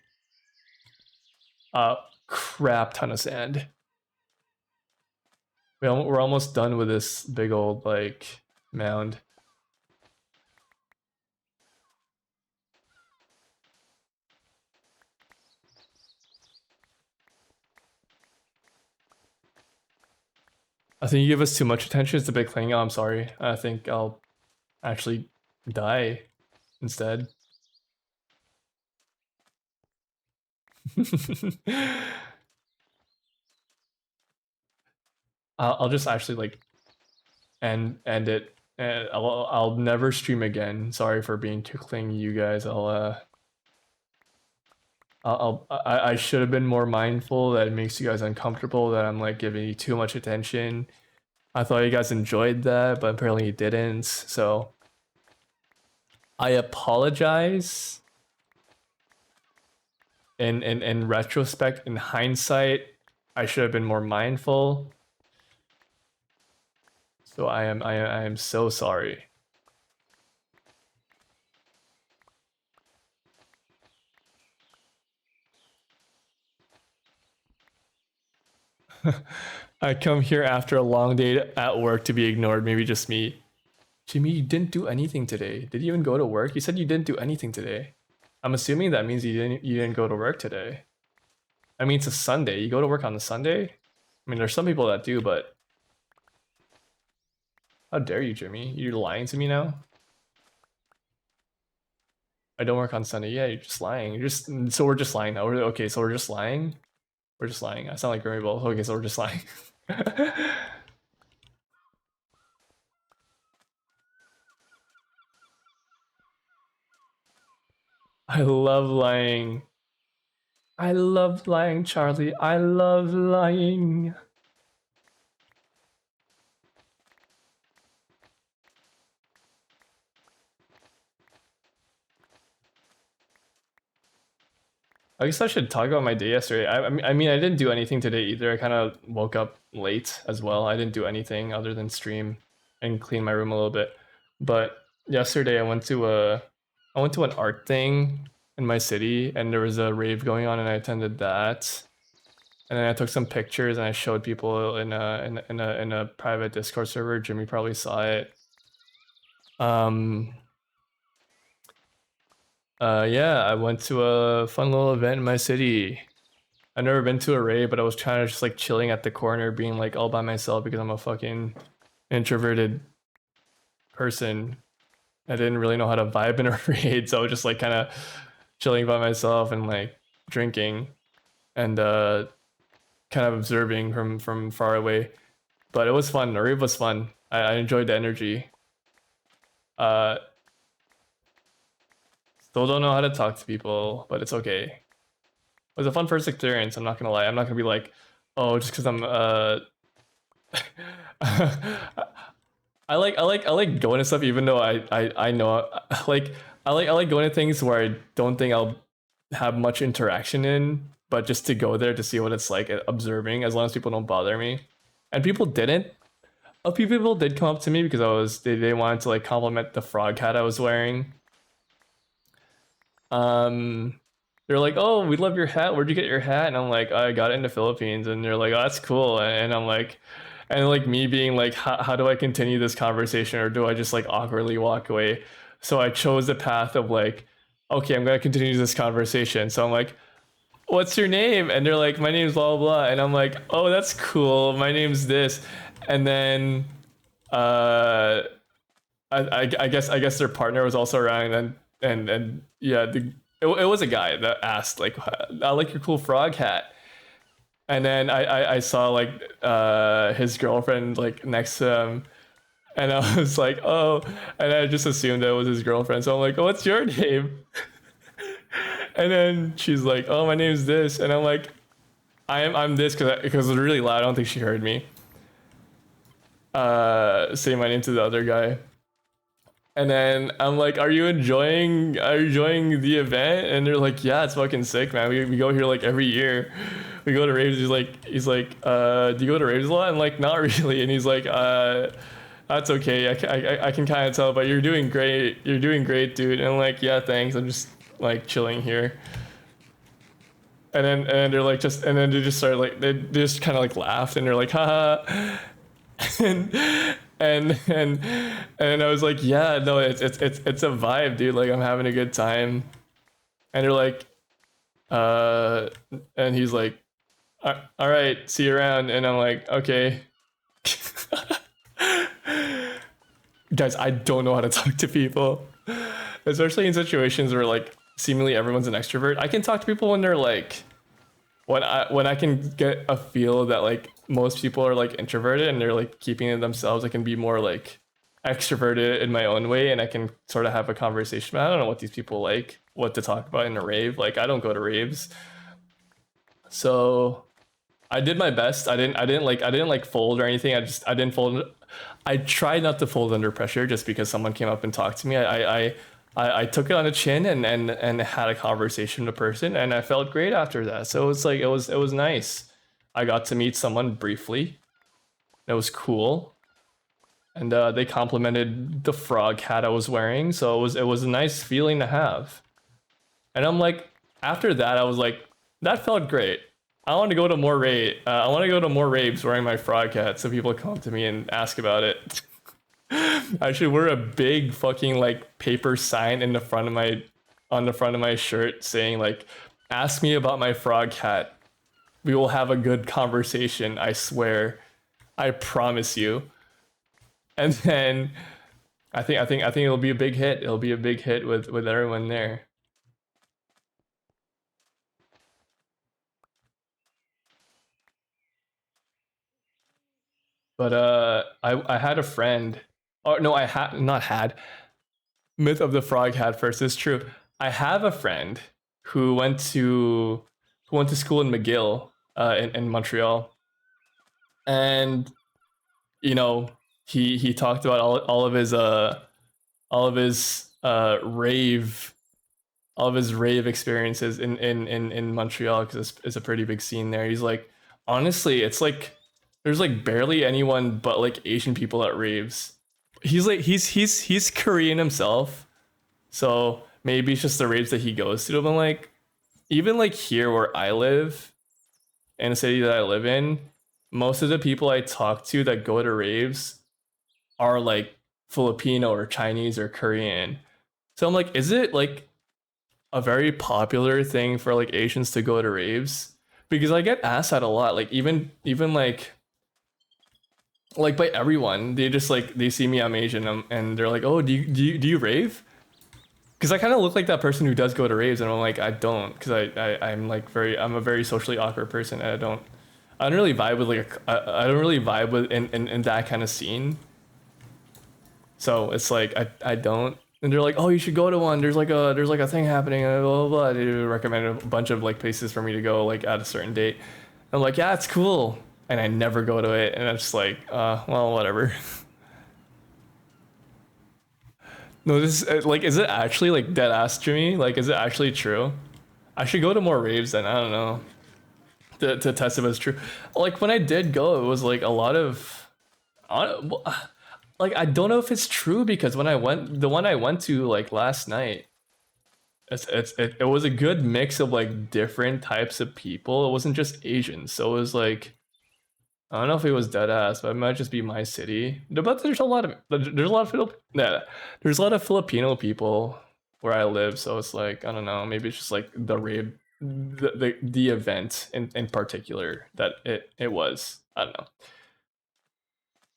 a crap ton of sand. We're almost done with this big old like mound. I think you give us too much attention. It's a big thing. Oh, I'm sorry. I think I'll actually die instead. I'll just actually like end it. And I'll never stream again. Sorry for being too clingy, you guys. I should have been more mindful that it makes you guys uncomfortable that I'm like giving you too much attention. I thought you guys enjoyed that, but apparently you didn't. So I apologize. In retrospect, in hindsight, I should have been more mindful. So I am so sorry. I come here after a long day at work to be ignored. Maybe just me. Jimmy, you didn't do anything today. Did you even go to work? You said you didn't do anything today. I'm assuming that means you didn't go to work today. I mean, it's a Sunday. You go to work on a Sunday? I mean, there's some people that do, but how dare you, Jimmy? You're lying to me now? I don't work on Sunday. Yeah, you're just lying. So we're just lying now. Okay, so we're just lying. We're just lying. I sound like Grammy Bowl. Okay, so we're just lying. I love lying. I love lying, Charlie. I love lying. I guess I should talk about my day yesterday. I mean, I didn't do anything today either. I kind of woke up late as well. I didn't do anything other than stream and clean my room a little bit. But yesterday I went to an art thing in my city, and there was a rave going on, and I attended that. And then I took some pictures and I showed people in a private Discord server. Jimmy probably saw it. Yeah, I went to a fun little event in my city. I've never been to a rave, but I was kind of just like chilling at the corner, being like all by myself because I'm a fucking introverted person. I didn't really know how to vibe in a raid, so I was just like kind of chilling by myself and like drinking and kind of observing from far away. But it was fun. The rave was fun. I enjoyed the energy. Still don't know how to talk to people, but it's okay. It was a fun first experience. I'm not gonna lie. I'm not gonna be like, oh, just because I'm I like going to stuff even though I know like I like going to things where I don't think I'll have much interaction in, but just to go there to see what it's like observing, as long as people don't bother me. And people didn't. A few people did come up to me because they wanted to like compliment the frog hat I was wearing. They're like, oh, we love your hat. Where'd you get your hat? And I'm like, I got it in the Philippines. And they're like, oh, that's cool. And I'm like, and like me being like, how do I continue this conversation, or do I just like awkwardly walk away? So I chose the path of like, okay, I'm gonna continue this conversation. So I'm like, what's your name? And they're like, my name's blah blah blah. And I'm like, oh, that's cool. My name's this. And then I guess their partner was also around, and yeah, it was a guy that asked like, I like your cool frog hat. And then I saw like his girlfriend like next to him, and I was like, oh, and I just assumed that it was his girlfriend. So I'm like, oh, what's your name? And then she's like, oh, my name's this. And I'm like, I'm this because it was really loud. I don't think she heard me. say my name to the other guy. And then I'm like, are you enjoying the event? And they're like, yeah, it's fucking sick, man. We go here like every year. We go to raves. He's like, do you go to raves a lot? I'm like, not really. And he's like, that's okay. I can kind of tell, but you're doing great. You're doing great, dude. And I'm like, yeah, thanks. I'm just like chilling here. And they're like then they just started like they just kind of like laughed and they're like, haha. and and and I was like, yeah, no, it's a vibe, dude. Like I'm having a good time. And they're like, and he's like, all right, see you around. And I'm like, okay. Guys, I don't know how to talk to people, especially in situations where like seemingly everyone's an extrovert. I can talk to people when they're like, when I can get a feel that like most people are like introverted and they're like keeping it themselves. I can be more like extroverted in my own way, and I can sort of have a conversation. I don't know what these people like, what to talk about in a rave. Like I don't go to raves, so I did my best. I didn't like fold or anything. I didn't fold. I tried not to fold under pressure just because someone came up and talked to me. I took it on the chin and had a conversation with a person, and I felt great after that. So it's like it was nice. I got to meet someone briefly. It was cool, and they complimented the frog hat I was wearing. So it was a nice feeling to have. And I'm like, after that, I was like, that felt great. I want to go to more I want to go to more raves wearing my frog hat, so people come up to me and ask about it. I should wear a big fucking like paper sign in the front of my on the front of my shirt saying like, ask me about my frog hat. We will have a good conversation, I swear. I promise you. And then I think it'll be a big hit. It'll be a big hit with everyone there. But I had a friend. Oh no, I had not had. Myth of the frog hat first is true. I have a friend who went to school in McGill, in Montreal, and you know he talked about all of his rave experiences in Montreal because it's a pretty big scene there. He's like, honestly, it's like there's like barely anyone but like Asian people at raves. He's like he's Korean himself, so maybe it's just the raves that he goes to. But like even like here where I live, in a city that I live in, most of the people I talk to that go to raves are like Filipino or Chinese or Korean. So I'm like, is it like a very popular thing for like Asians to go to raves? Because I get asked that a lot. Like even like by everyone, they just like they see me, I'm Asian, and they're like, oh, do you rave? Because I kind of look like that person who does go to raves, and I'm like, I don't, because I'm like I'm a very socially awkward person, and I don't really vibe with like I don't really vibe with in that kind of scene. So it's like I don't, and they're like, oh, you should go to one. There's like a thing happening, and blah blah blah. They recommend a bunch of like places for me to go like at a certain date. I'm like, yeah, it's cool, and I never go to it, and I'm just like, well, whatever. No, this is like, is it actually like dead ass to me? Like, is it actually true? I should go to more raves then. I don't know. To test if it's true. Like when I did go, it was like a lot of, like I don't know if it's true because when I went, the one I went to like last night, it was a good mix of like different types of people. It wasn't just Asians, so it was like I don't know if it was dead ass, but it might just be my city. But there's a lot of there's a lot of Filipino people where I live, so it's like I don't know. Maybe it's just like the rave, the event in particular that it was. I don't know.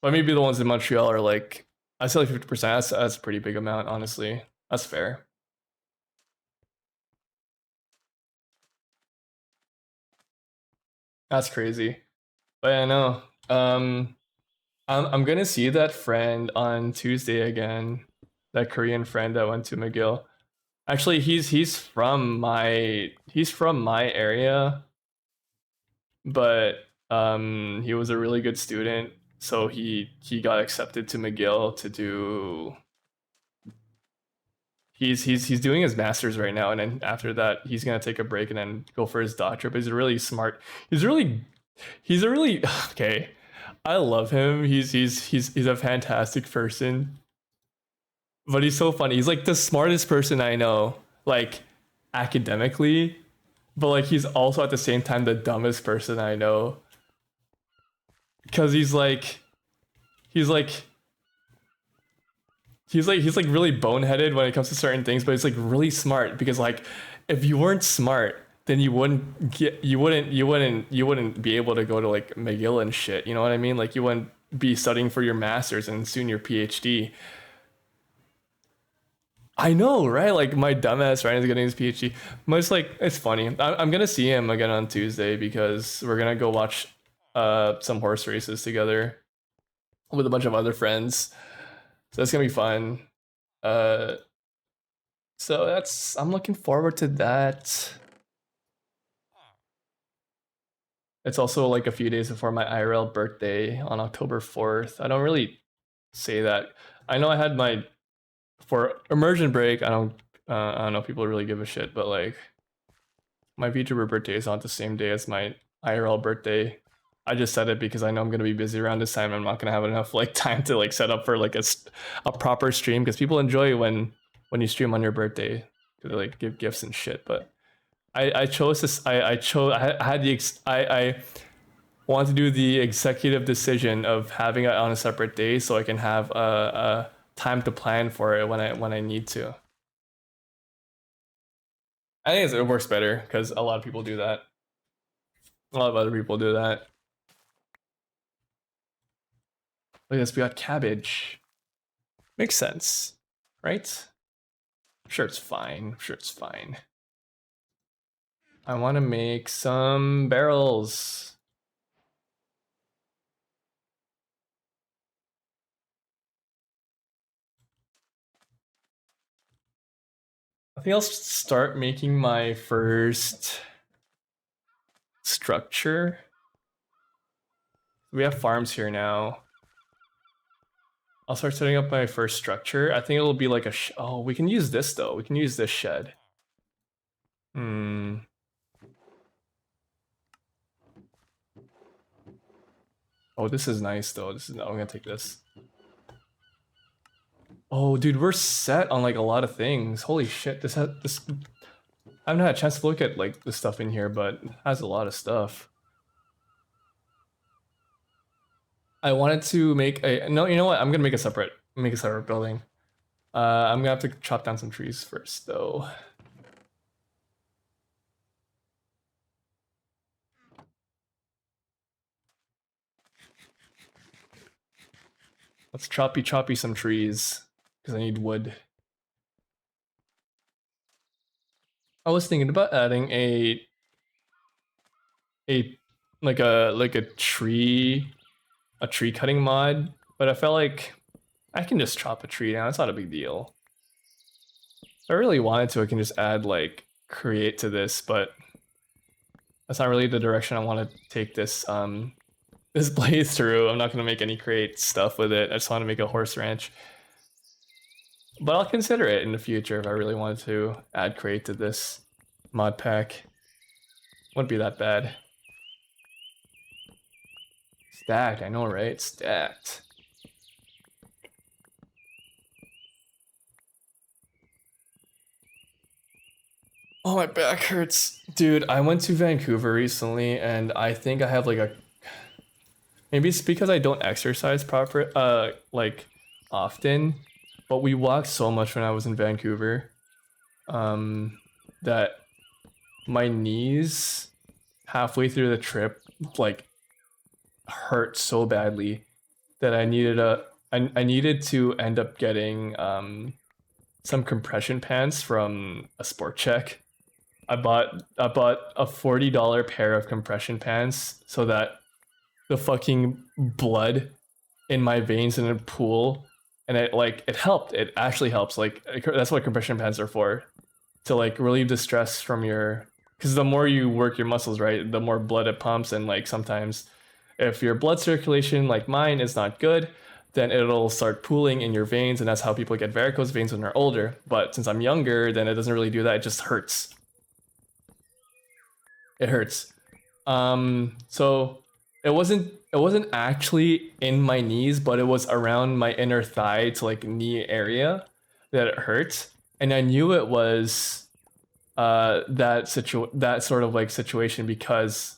But maybe the ones in Montreal are like I say like 50%. That's a pretty big amount, honestly. That's fair. That's crazy. But yeah, no. I'm gonna see that friend on Tuesday again. That Korean friend that went to McGill. Actually, he's from my area, but he was a really good student. So he got accepted to McGill to do. He's doing his master's right now, and then after that he's gonna take a break and then go for his doctorate. But he's really smart. He's a really okay. I love him. He's a fantastic person. But he's so funny. He's like the smartest person I know, like academically, but like he's also at the same time the dumbest person I know. Because he's like he's like really boneheaded when it comes to certain things, but he's like really smart because like if you weren't smart, then you wouldn't be able to go to like McGill and shit. You know what I mean? Like you wouldn't be studying for your master's and soon your PhD. I know, right? Like my dumbass Ryan is getting his PhD. But it's like it's funny. I'm gonna see him again on Tuesday because we're gonna go watch some horse races together with a bunch of other friends. So that's gonna be fun. Uh, so that's I'm looking forward to that. It's also like a few days before my IRL birthday on October 4th. I don't really say that. I know I had my for immersion break. I don't know if people really give a shit, but like my VTuber birthday is not the same day as my IRL birthday. I just said it because I know I'm gonna be busy around this time. I'm not gonna have enough like time to like set up for like a proper stream because people enjoy when you stream on your birthday to like give gifts and shit. But I chose this. I chose. I had the I want to do the executive decision of having it on a separate day so I can have a time to plan for it when I need to. I think it works better because a lot of people do that. A lot of other people do that. Look at this, we got cabbage. Makes sense, right? I'm sure it's fine. I'm sure it's fine. I want to make some barrels. I think I'll start making my first structure. We have farms here now. I'll start setting up my first structure. I think it'll be like a oh, we can use this though. We can use this shed. Oh, this is nice though. I'm gonna take this. Oh, dude, we're set on like a lot of things. Holy shit, this. I haven't had a chance to look at like the stuff in here, but it has a lot of stuff. I wanted to make a no. You know what? I'm gonna make a separate building. I'm gonna have to chop down some trees first, though. Let's choppy some trees because I need wood. I was thinking about adding a like a tree cutting mod, but I felt like I can just chop a tree down. It's not a big deal. If I really wanted to, I can just add like create to this, but that's not really the direction I want to take this this playthrough. I'm not gonna make any create stuff with it. I just want to make a horse ranch. But I'll consider it in the future if I really wanted to add create to this mod pack. Wouldn't be that bad. Stacked, I know, right? Stacked. Oh, my back hurts. Dude, I went to Vancouver recently and I think I have like a maybe it's because I don't exercise like often, but we walked so much when I was in Vancouver that my knees halfway through the trip like hurt so badly that I needed to end up getting some compression pants from a Sport Check. I bought a $40 pair of compression pants so that the fucking blood in my veins in a pool, and it helped. It actually helps. Like that's what compression pants are for, to like relieve the stress from your, because the more you work your muscles, right, the more blood it pumps, and like sometimes if your blood circulation, like mine, is not good, then it'll start pooling in your veins, and that's how people get varicose veins when they're older. But since I'm younger, then it doesn't really do that. It just hurts. It hurts. So it wasn't actually in my knees, but it was around my inner thigh to like knee area that it hurt, and I knew it was that sort of like situation because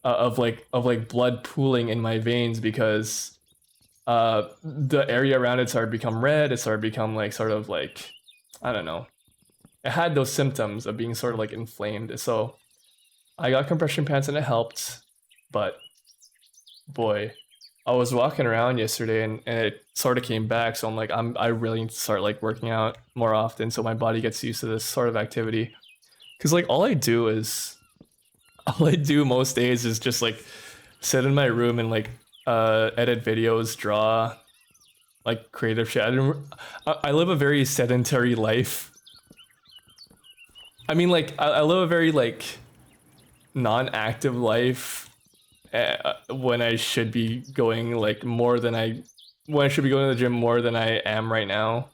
of blood pooling in my veins because the area around it started to become red. It started to become like sort of like, I don't know. It had those symptoms of being sort of like inflamed. So I got compression pants and it helped, but boy, I was walking around yesterday and it sort of came back. So I'm like, I really need to start like working out more often so my body gets used to this sort of activity. Cause like all I do most days is just like sit in my room and like edit videos, draw, like creative shit. I live a very sedentary life. I mean, like I live a very like non-active life when I should be going like when I should be going to the gym more than I am right now,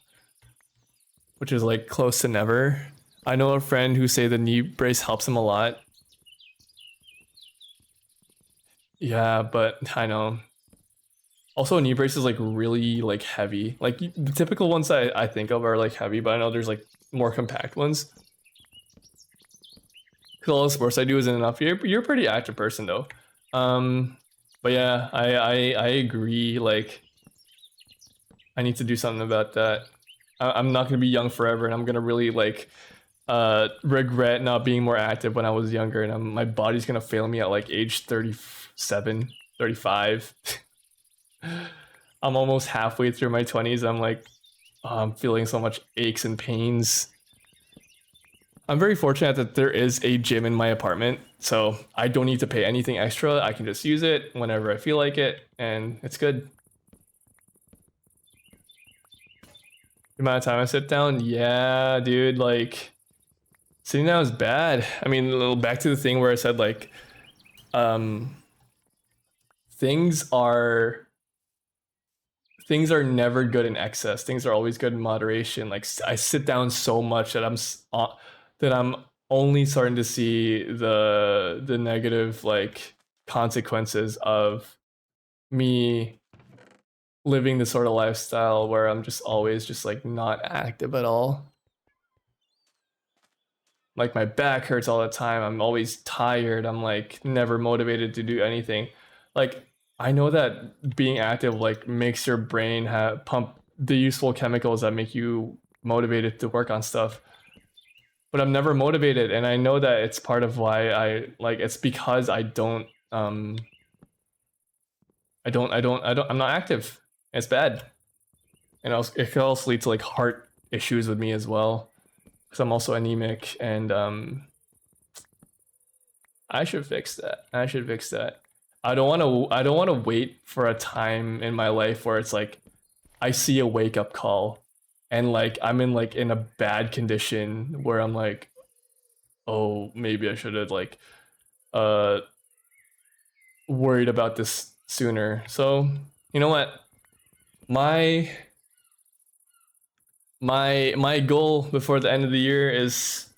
which is like close to never. I know a friend who say the knee brace helps him a lot. Yeah, but I know. Also, a knee brace is like really like heavy. Like the typical ones I think of are like heavy, but I know there's like more compact ones. Cause all the sports I do isn't enough. You're a pretty active person though. But yeah, I agree. Like, I need to do something about that. I'm not gonna be young forever, and I'm gonna really like regret not being more active when I was younger, and my body's gonna fail me at like age 37, 35. I'm almost halfway through my 20s. I'm like, oh, I'm feeling so much aches and pains. I'm very fortunate that there is a gym in my apartment, so I don't need to pay anything extra. I can just use it whenever I feel like it, and it's good. The amount of time I sit down, yeah, dude, like sitting down is bad. I mean, back to the thing where I said like, things are never good in excess. Things are always good in moderation. Like I sit down so much that I'm only starting to see the negative like consequences of me living this sort of lifestyle where I'm just always just like not active at all. Like my back hurts all the time. I'm always tired. I'm like never motivated to do anything. Like I know that being active like makes your brain pump the useful chemicals that make you motivated to work on stuff. But I'm never motivated, and I know that it's part of why it's because I'm not active. It's bad. And also, it could also lead to like heart issues with me as well. Because I'm also anemic, and I should fix that. I don't want to wait for a time in my life where it's like I see a wake up call and like I'm in a bad condition where I'm like, oh, maybe I should have like worried about this sooner. So, you know what? My goal before the end of the year is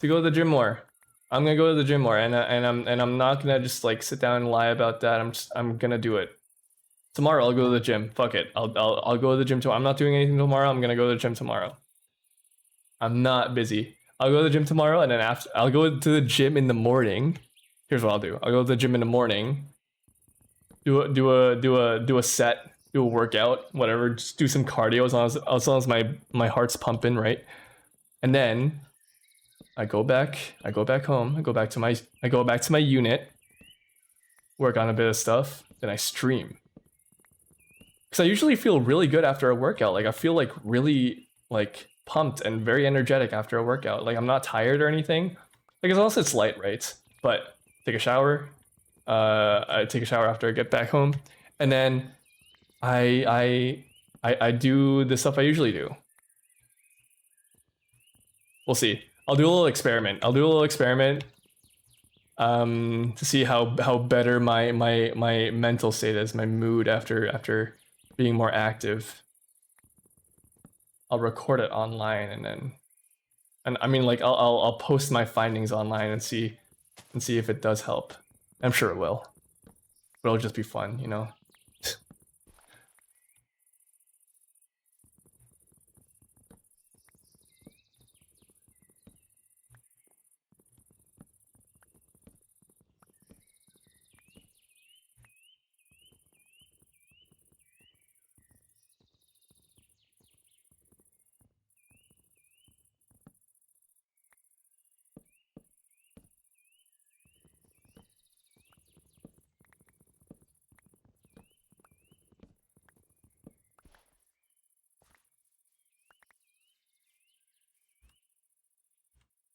to go to the gym more. I'm gonna go to the gym more, and I'm not gonna just like sit down and lie about that. I'm gonna do it. Tomorrow I'll go to the gym. Fuck it. I'll go to the gym tomorrow. I'm not doing anything tomorrow. I'm gonna go to the gym tomorrow. I'm not busy. I'll go to the gym tomorrow, and then after I'll go to the gym in the morning. Here's what I'll do. I'll go to the gym in the morning. Do a set. Do a workout. Whatever. Just do some cardio as long as my heart's pumping, right? And then I go back home. I go back to my unit. Work on a bit of stuff. Then I stream. Because I usually feel really good after a workout. Like I feel like really like pumped and very energetic after a workout. Like I'm not tired or anything. Like as long as it's light, right? But take a shower. I take a shower after I get back home, and then I do the stuff I usually do. We'll see. I'll do a little experiment. To see how better my mental state is, my mood after being more active. I'll record it online and I mean like I'll post my findings online and see if it does help. I'm sure it will, but it'll just be fun, you know.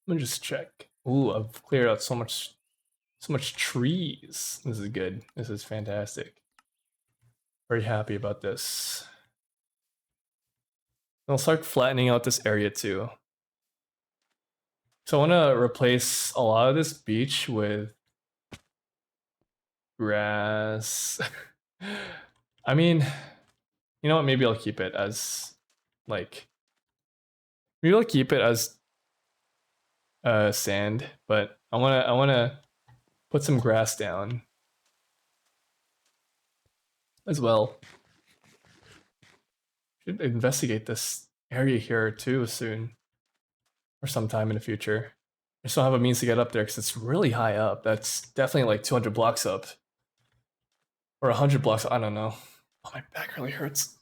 Let me just check. Ooh, I've cleared out so much trees. This is good. This is fantastic. Very happy about this. I'll start flattening out this area too. So I want to replace a lot of this beach with grass. I mean, you know what? Maybe I'll keep it as like maybe I'll keep it as sand, but I wanna put some grass down as well. Should investigate this area here too soon, or sometime in the future. I just don't have a means to get up there because it's really high up. That's definitely like 200 blocks up, or 100 blocks. I don't know. Oh, my back really hurts.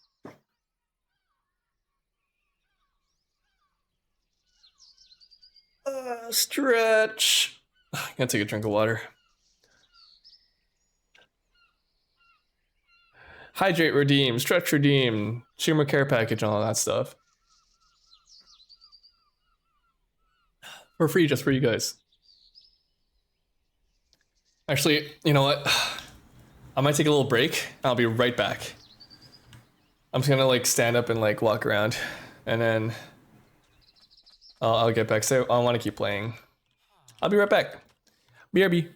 Stretch. I'm gonna take a drink of water. Hydrate, redeem, stretch, redeem, consumer care package, and all that stuff. For free, just for you guys. Actually, you know what? I might take a little break. I'll be right back. I'm just gonna like stand up and like walk around, and then I'll get back. So I want to keep playing. I'll be right back. BRB.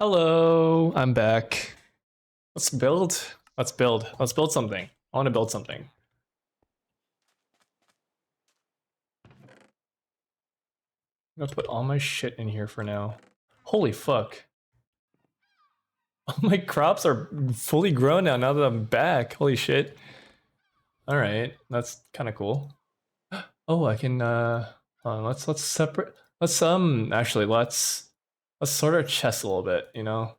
Hello, I'm back. Let's build. Let's build. Let's build something. I want to build something. I'm gonna put all my shit in here for now. Holy fuck. All my crops are fully grown now that I'm back. Holy shit. Alright, that's kinda cool. Oh, I can let's separate actually let's sort our chest a little bit, you know?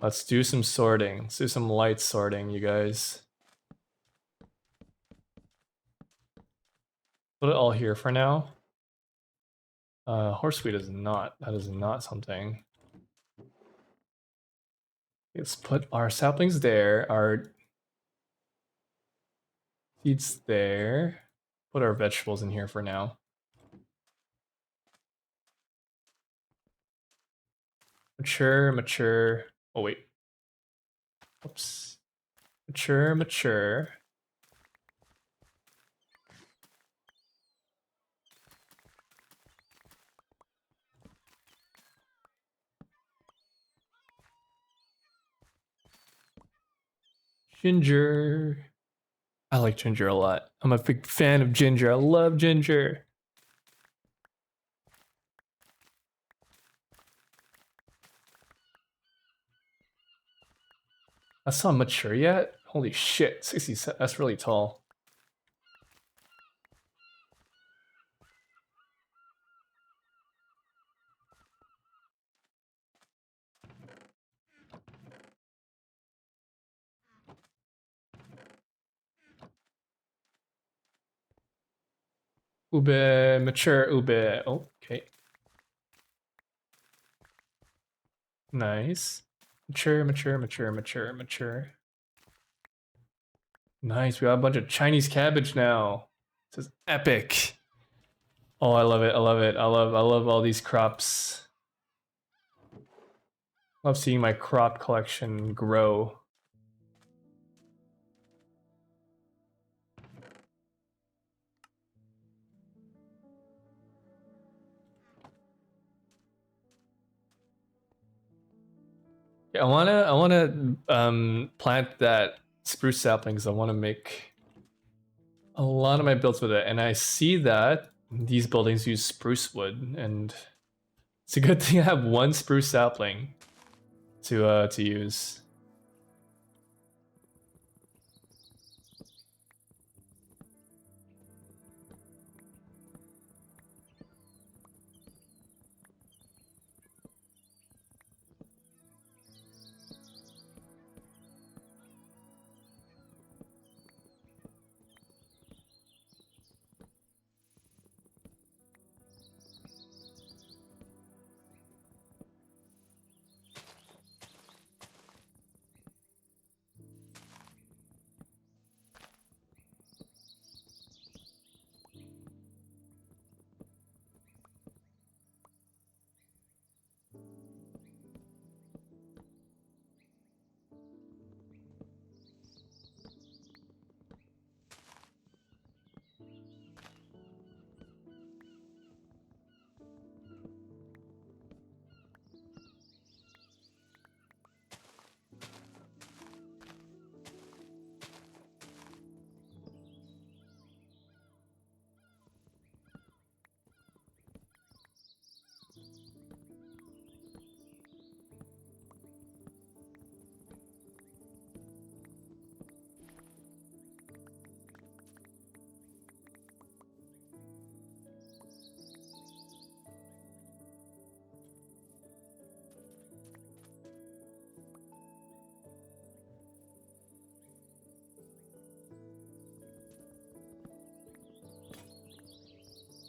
Let's do some sorting. Let's do some light sorting, you guys. Put it all here for now. Horseweed is not. That is not something. Let's put our saplings there. Our seeds there. Put our vegetables in here for now. Mature, mature. Oh wait. Oops. Mature, mature. Ginger. I like ginger a lot. I'm a big fan of ginger. I love ginger. That's not mature yet? Holy shit, 60, that's really tall. Ube, mature ube. Oh, okay. Nice. Mature, mature, mature, mature, mature. Nice, we got a bunch of Chinese cabbage now. This is epic. Oh, I love it, I love it. I love all these crops. Love seeing my crop collection grow. Yeah, I wanna plant that spruce saplings. I wanna make a lot of my builds with it, and I see that these buildings use spruce wood, and it's a good thing I have one spruce sapling to use.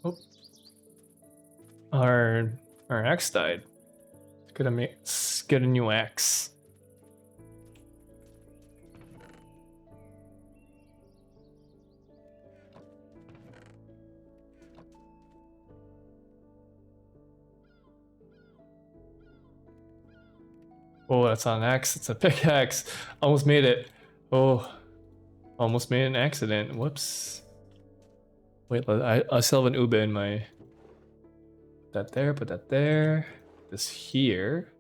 Oh, our axe died. Get a new axe. Oh, that's not an axe. It's a pickaxe. Almost made it. Oh, almost made an accident. Whoops. Wait, I still have an ube in my that there, put that there. This here.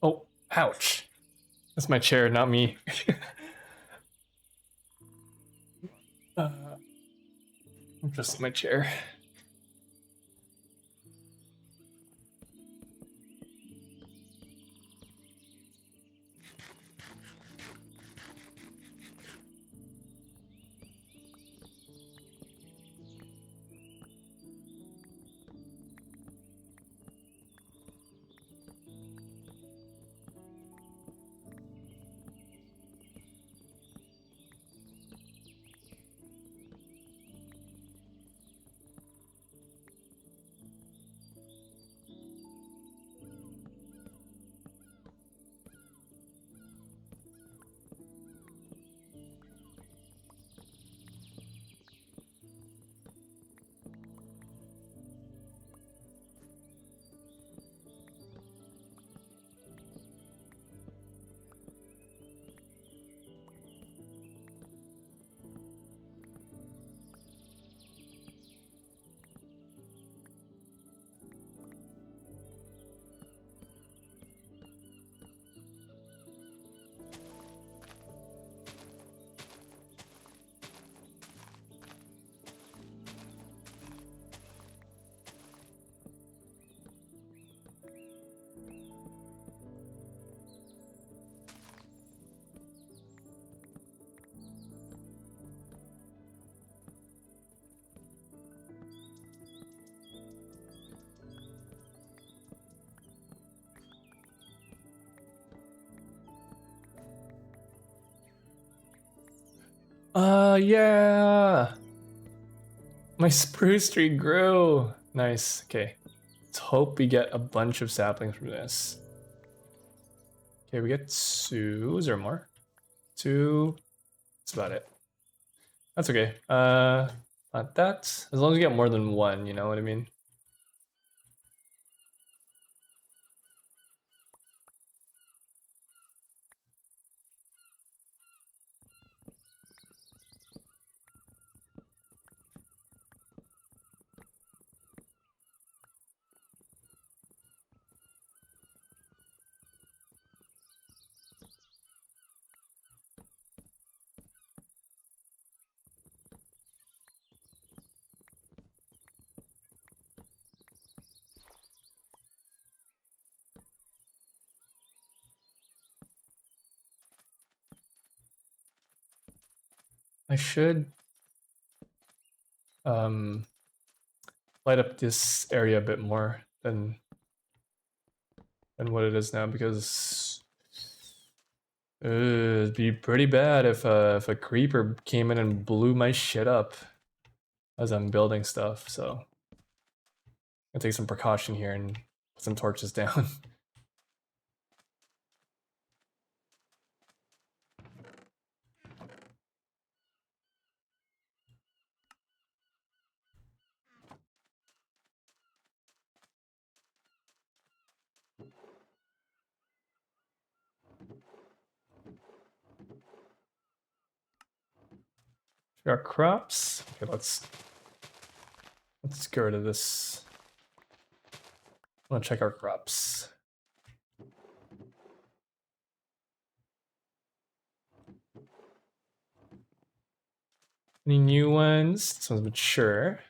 Oh, ouch. That's my chair, not me. I'm just my chair. Yeah. My spruce tree grew. Nice. Okay. Let's hope we get a bunch of saplings from this. Okay, we get two. Is there more? Two. That's about it. That's okay. Not that. As long as we get more than one, you know what I mean? I should light up this area a bit more than what it is now, because it'd be pretty bad if a creeper came in and blew my shit up as I'm building stuff. So I'll take some precaution here and put some torches down. Our crops. Okay, let's get rid of this. I want to check our crops. Any new ones? This one's mature.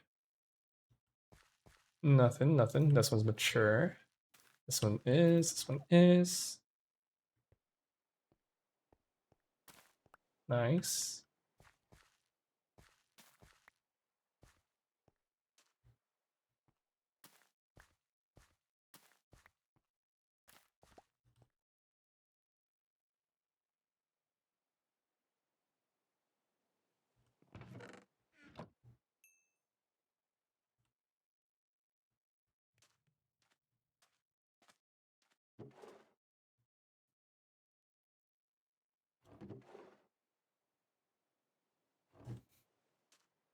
Nothing. This one's mature. This one is. Nice.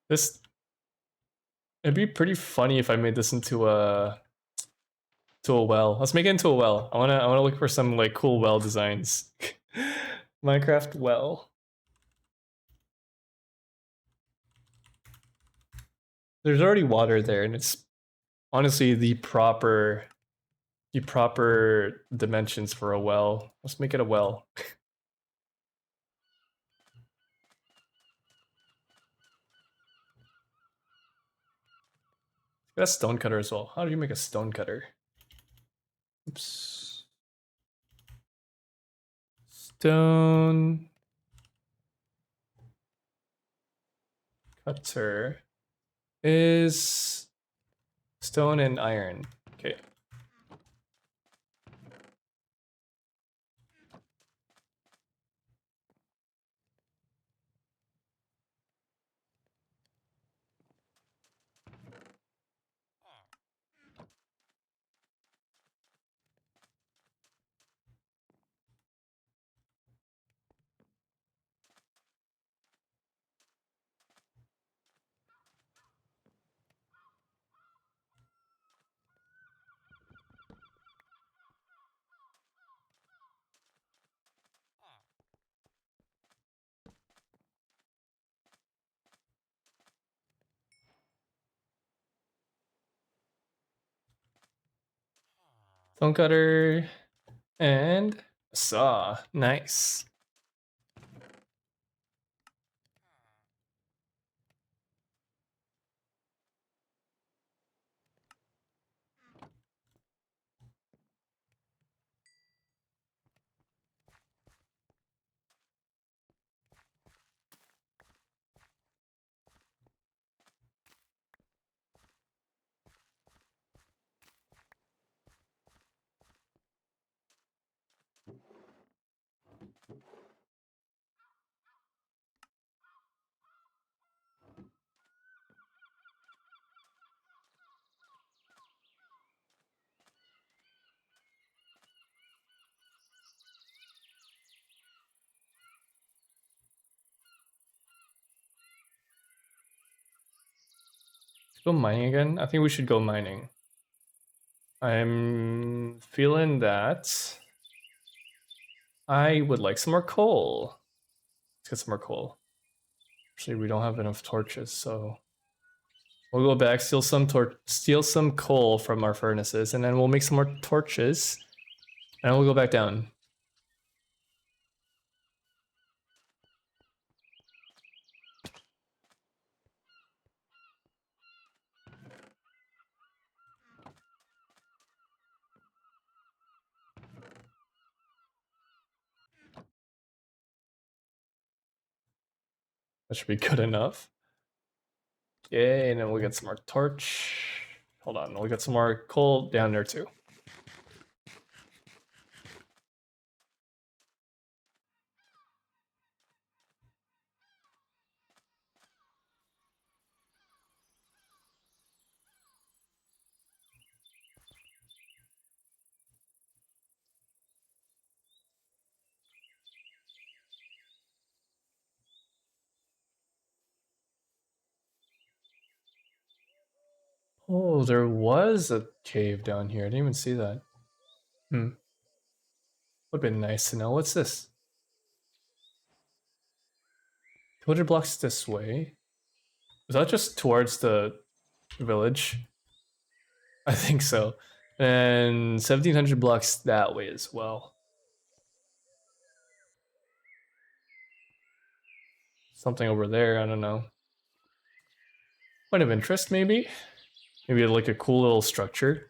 This, it'd be pretty funny if I made this into a well. Let's make it into a well. I wanna look for some like cool well designs. Minecraft well. There's already water there, and it's honestly the proper dimensions for a well. Let's make it a well. Got a stone cutter as well. How do you make a stone cutter? Oops. Stone cutter is stone and iron. Okay. Stone cutter and a saw. Nice. Go mining again? I think we should go mining. I'm feeling that I would like some more coal. Let's get some more coal. Actually, we don't have enough torches, so we'll go back, steal some coal from our furnaces, and then we'll make some more torches, and we'll go back down. That should be good enough. Okay, and then we'll get some more torch. Hold on, we'll get some more coal down there too. Oh, there was a cave down here. I didn't even see that. Would have been nice to know. What's this? 200 blocks this way. Is that just towards the village? I think so. And 1700 blocks that way as well. Something over there, I don't know. Point of interest, maybe? Maybe like a cool little structure.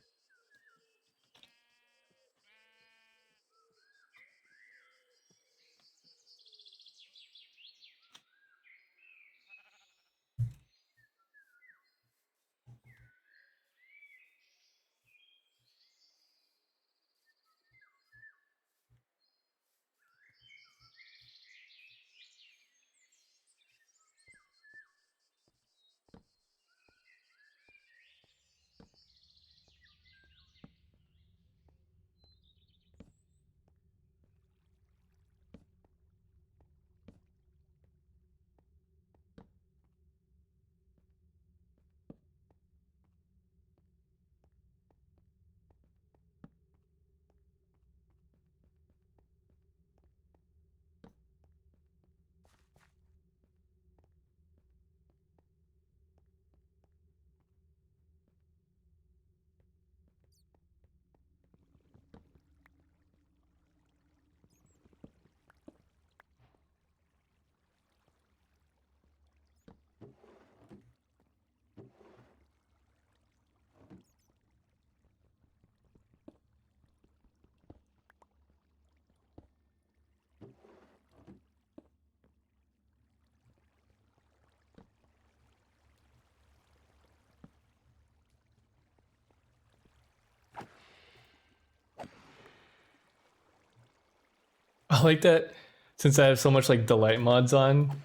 I like that since I have so much like delight mods on,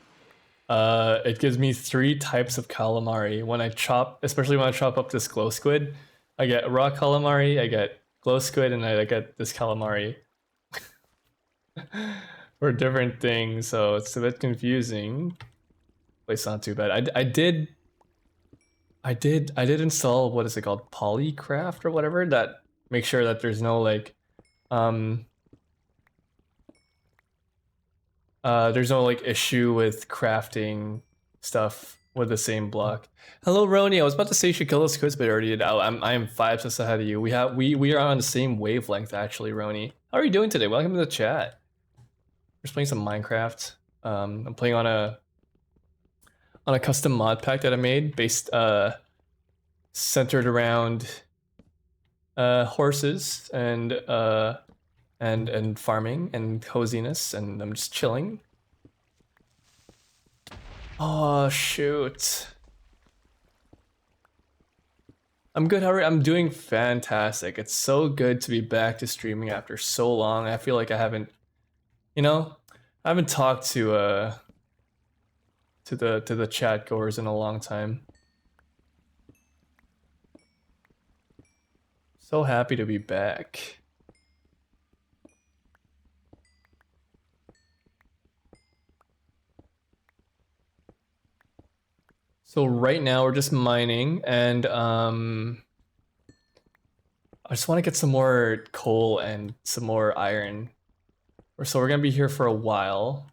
it gives me 3 types of calamari. When I chop, especially when I chop up this glow squid, I get raw calamari, I get glow squid, and I get this calamari for different things. So it's a bit confusing, but it's not too bad. I did install, what is it called, Polycraft or whatever, that makes sure that there's no like there's no like issue with crafting stuff with the same block. Hello, Roni. I was about to say you should kill those squids, but I already did. I am 5 steps ahead of you. We are on the same wavelength, actually, Roni. How are you doing today? Welcome to the chat. We're just playing some Minecraft. I'm playing on a custom mod pack that I made based centered around horses and farming and coziness, and I'm just chilling. Oh shoot. I'm good, how are you? I'm doing fantastic. It's so good to be back to streaming after so long. I feel like I haven't, I haven't talked to the chat goers in a long time. So happy to be back. So right now we're just mining, and I just want to get some more coal and some more iron. So we're gonna be here for a while,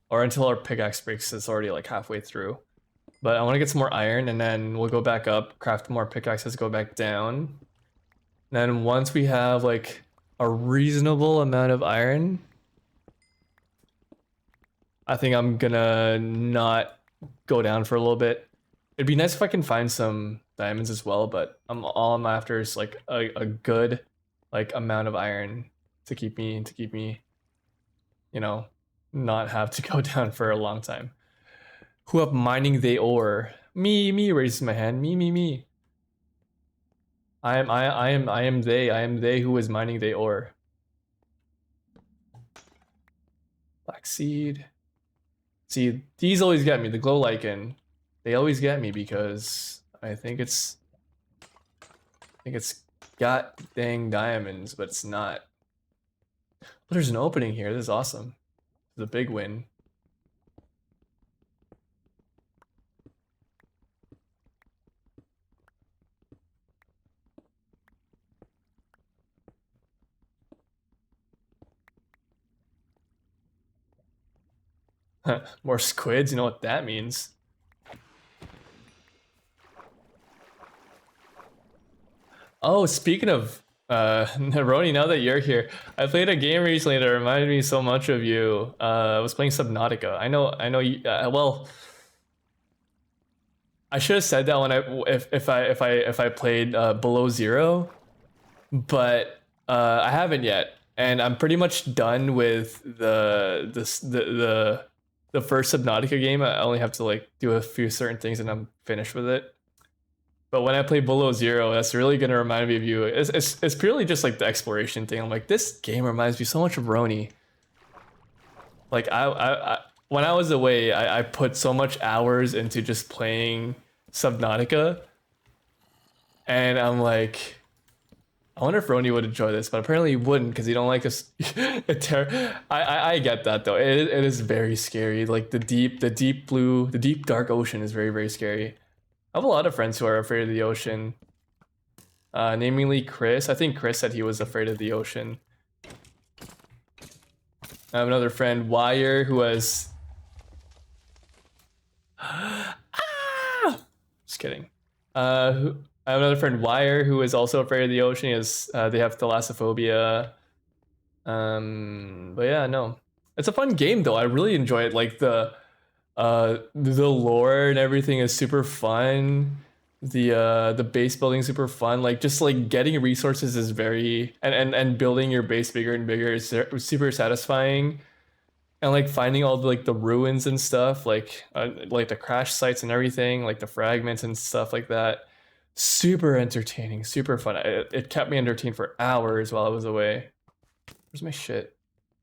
or until our pickaxe breaks. It's already like halfway through. But I want to get some more iron, and then we'll go back up, craft more pickaxes, go back down. And then once we have like a reasonable amount of iron, I think I'm gonna not go down for a little bit. It'd be nice if I can find some diamonds as well, but all I'm after is like a good like amount of iron to keep me, not have to go down for a long time. Who up mining the ore? Me raises my hand. Me. I am they who is mining the ore. Black seed. See, these always get me, the glow lichen. They always get me because I think it's got dang diamonds, but it's not. But there's an opening here. This is awesome. It's a big win. More squids, you know what that means. Oh, speaking of Roni, now that you're here, I played a game recently that reminded me so much of you. I was playing Subnautica. I know you, well, I should have said that when if I played Below Zero, but I haven't yet, and I'm pretty much done with the first Subnautica game. I only have to like do a few certain things, and I'm finished with it. But when I play Below Zero, that's really gonna remind me of you. It's purely just like the exploration thing. I'm like, this game reminds me so much of Roni. Like I when I was away, I put so much hours into just playing Subnautica, and I'm like, I wonder if Roni would enjoy this, but apparently he wouldn't because he don't like us. I get that though. It is very scary. Like the deep blue, the deep dark ocean is very very scary. I have a lot of friends who are afraid of the ocean. Namely Chris. I think Chris said he was afraid of the ocean. I have another friend, Wire, who has. Just kidding. I have another friend, Wire, who is also afraid of the ocean. They have thalassophobia. But yeah, no, it's a fun game though. I really enjoy it. Like the lore and everything is super fun. The base building is super fun. Like just like getting resources is very and building your base bigger and bigger is super satisfying. And like finding all the ruins and stuff, like the crash sites and everything, like the fragments and stuff like that. Super entertaining, super fun. It kept me entertained for hours while I was away. Where's my shit?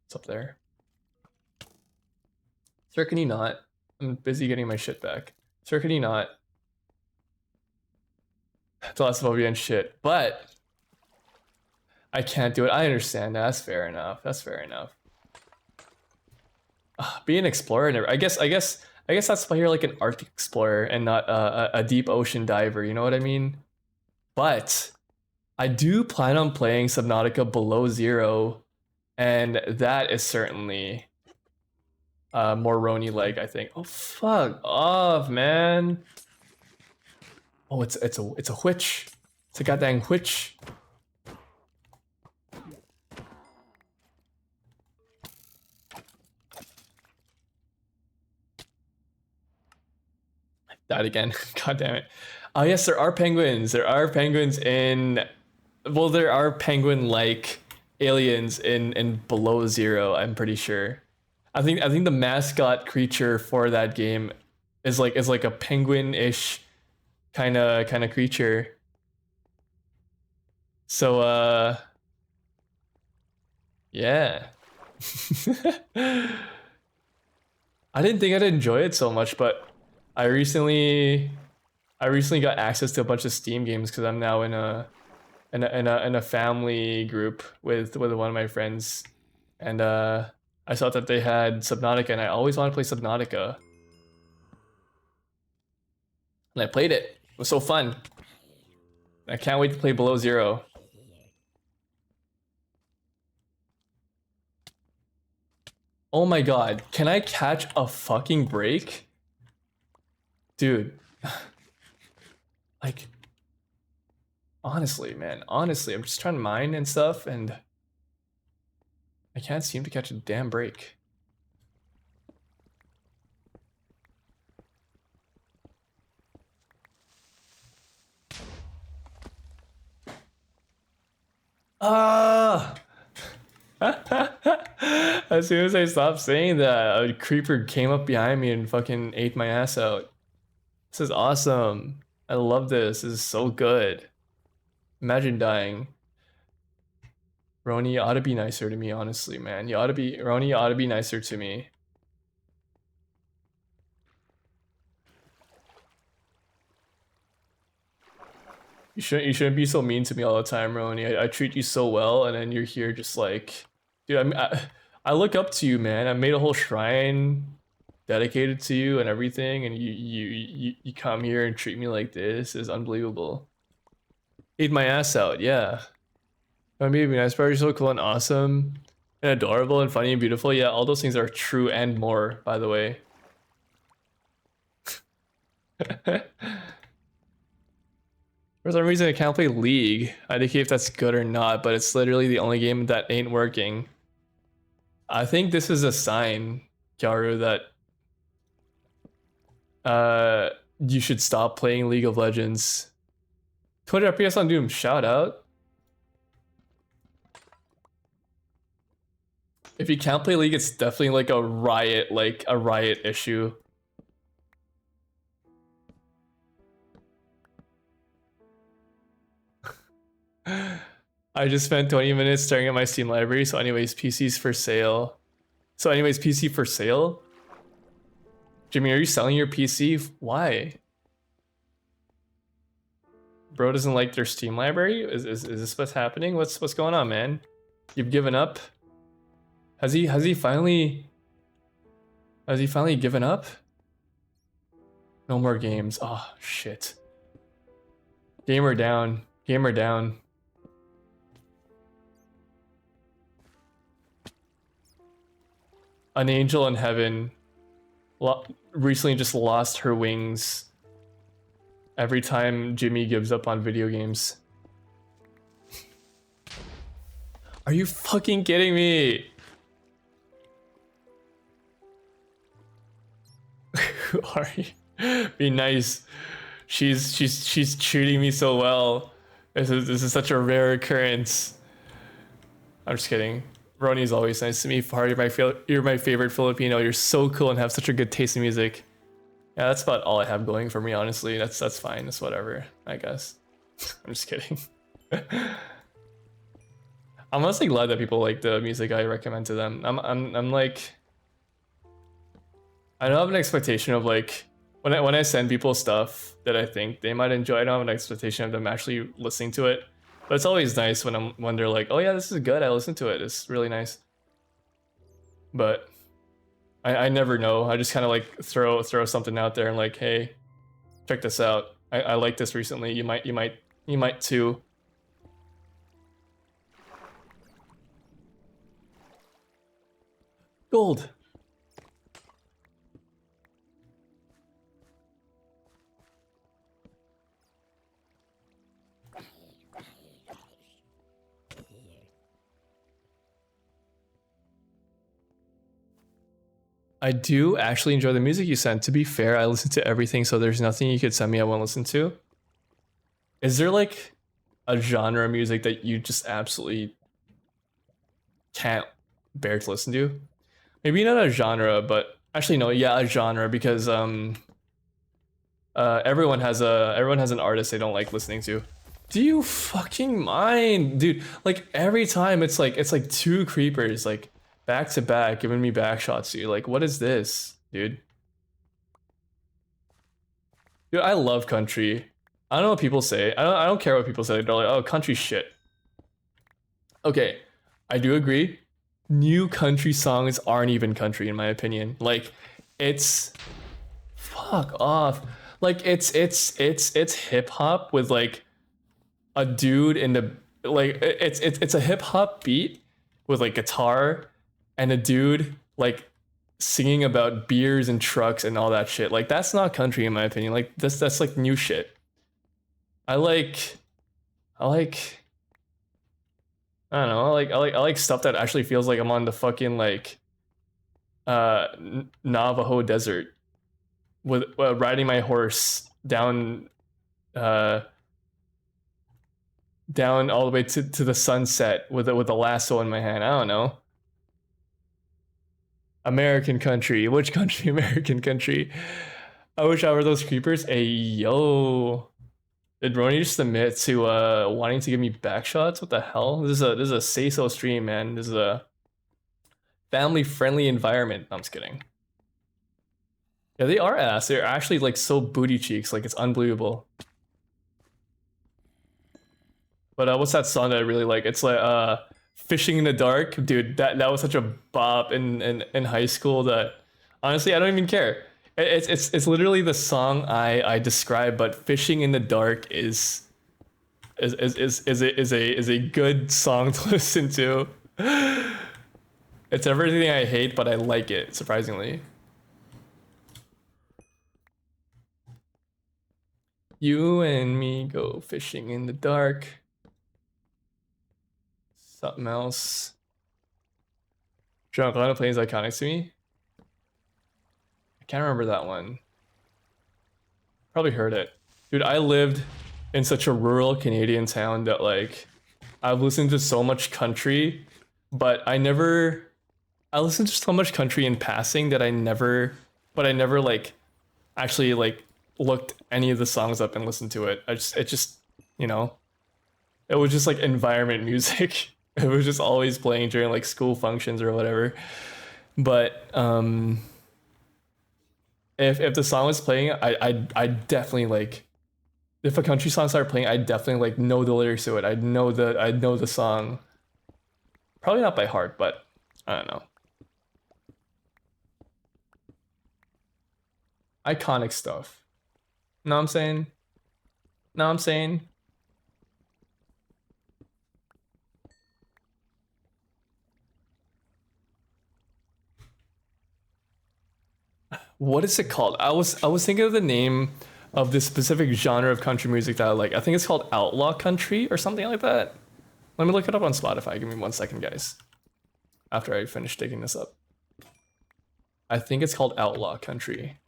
It's up there. Sir, can you not? I'm busy getting my shit back. Sir, can you not? Thalassophobia and shit. But I can't do it. I understand. That's fair enough. That's fair enough. Be an explorer. I guess that's why you're like an Arctic explorer and not a deep ocean diver. You know what I mean? But I do plan on playing Subnautica Below Zero, and that is certainly more Roni-like, I think. Oh fuck off, man! Oh, it's a witch. It's a goddamn witch. Died again. God damn it. Oh yes, there are penguins. There are penguins in. Well, there are penguin-like aliens in Below Zero. I'm pretty sure. I think the mascot creature for that game is like a penguin-ish kind of creature. So yeah. I didn't think I'd enjoy it so much, but I recently got access to a bunch of Steam games because I'm now in a family group with one of my friends, and I saw that they had Subnautica, and I always wanted to play Subnautica, and I played it. It was so fun. I can't wait to play Below Zero. Oh my god, can I catch a fucking break? Dude. Like, honestly, man, honestly, I'm just trying to mine and stuff, and I can't seem to catch a damn break. Ah! As soon as I stopped saying that, a creeper came up behind me and fucking ate my ass out. This is awesome. I love this. This is so good. Imagine dying. Roni, you ought to be nicer to me, honestly, man. Roni, you ought to be nicer to me. You shouldn't be so mean to me all the time, Roni. I treat you so well, and then you're here just like, dude. I look up to you, man. I made a whole shrine dedicated to you and everything, and you come here and treat me like this is unbelievable. Ate my ass out, yeah. I mean, nice part, you're so cool and awesome and adorable and funny and beautiful. Yeah, all those things are true and more, by the way. For some reason, I can't play League. I don't care if that's good or not, but it's literally the only game that ain't working. I think this is a sign, Gyaru, that you should stop playing League of Legends. 200 FPS on Doom, shout out. If you can't play League, it's definitely like a riot issue. I just spent 20 minutes staring at my Steam library. So anyways, PC's for sale. So anyways, PC for sale? Jimmy, are you selling your PC? Why? Bro doesn't like their Steam library? Is this what's happening? What's going on, man? You've given up? Has he finally given up? No more games. Oh shit. Gamer down. Gamer down. An angel in heaven recently just lost her wings every time Jimmy gives up on video games. Are you fucking kidding me? Who are you? Be nice. She's treating me so well. This is such a rare occurrence. I'm just kidding. Roni's always nice to me. Far, you're my favorite Filipino. You're so cool and have such a good taste in music. Yeah, that's about all I have going for me, honestly. That's fine. That's whatever, I guess. I'm just kidding. I'm honestly glad that people like the music I recommend to them. I'm like, I don't have an expectation of like when I send people stuff that I think they might enjoy. I don't have an expectation of them actually listening to it. But it's always nice when they're like, oh yeah, this is good. I listened to it. It's really nice. But I never know. I just kind of like throw something out there and like, hey, check this out. I like this recently. You might too. Gold. I do actually enjoy the music you sent. To be fair, I listen to everything, so there's nothing you could send me I won't listen to. Is there like a genre of music that you just absolutely can't bear to listen to? Maybe not a genre, but actually no, yeah, a genre, because everyone has an artist they don't like listening to. Do you fucking mind, dude? Like every time it's like two creepers like back to back giving me back shots to you. Like, what is this, dude? Dude, I love country. I don't know what people say. I don't care what people say. They're like, oh, country shit. Okay, I do agree. New country songs aren't even country in my opinion. Like, it's fuck off. Like it's hip hop with like a dude in the like it's a hip hop beat with like guitar and a dude like singing about beers and trucks and all that shit. Like that's not country in my opinion. Like that's like new shit. I don't know. I like stuff that actually feels like I'm on the fucking like Navajo desert with riding my horse down down all the way to the sunset with a lasso in my hand. I don't know. American country. Which country? American country. I wish I were those creepers. Hey yo. Did Roni just admit to wanting to give me back shots? What the hell? This is a say so stream, man. This is a family friendly environment. No, I'm just kidding. Yeah, they are ass. They're actually like so booty cheeks, like it's unbelievable. But what's that song that I really like? It's like Fishing in the Dark. Dude, that was such a bop in high school that honestly I don't even care. It's literally the song I describe, but Fishing in the Dark is a good song to listen to. It's everything I hate, but I like it, surprisingly. You and me go fishing in the dark. Something else. John Glenn plays iconic to me. I can't remember that one. Probably heard it. Dude, I lived in such a rural Canadian town that like I've listened to so much country, but I listened to so much country in passing that I never like actually like looked any of the songs up and listened to it. It just, you know, it was just like environment music. It was just always playing during like school functions or whatever. But if the song was playing, I definitely like, if a country song started playing, I definitely like know the lyrics to it. I know the song. Probably not by heart, but I don't know. Iconic stuff. Know what I'm saying? Know what I'm saying? What is it called? I was thinking of the name of this specific genre of country music that I like. I think it's called outlaw country or something like that. Let me look it up on Spotify. Give me 1 second, guys. After I finish digging this up. I think it's called outlaw country.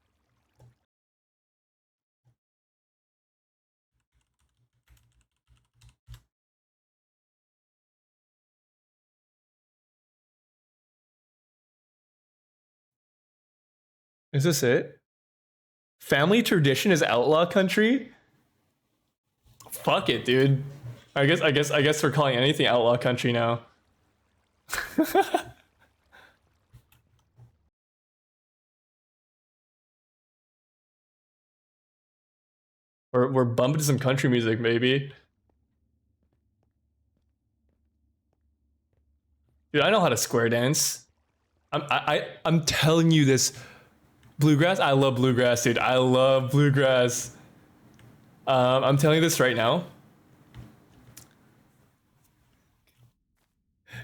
Is this it? Family tradition is outlaw country? Fuck it, dude. I guess we're calling anything outlaw country now. We're bumping to some country music, maybe. Dude, I know how to square dance. I'm telling you this. Bluegrass, I love bluegrass, dude. I love bluegrass. I'm telling you this right now.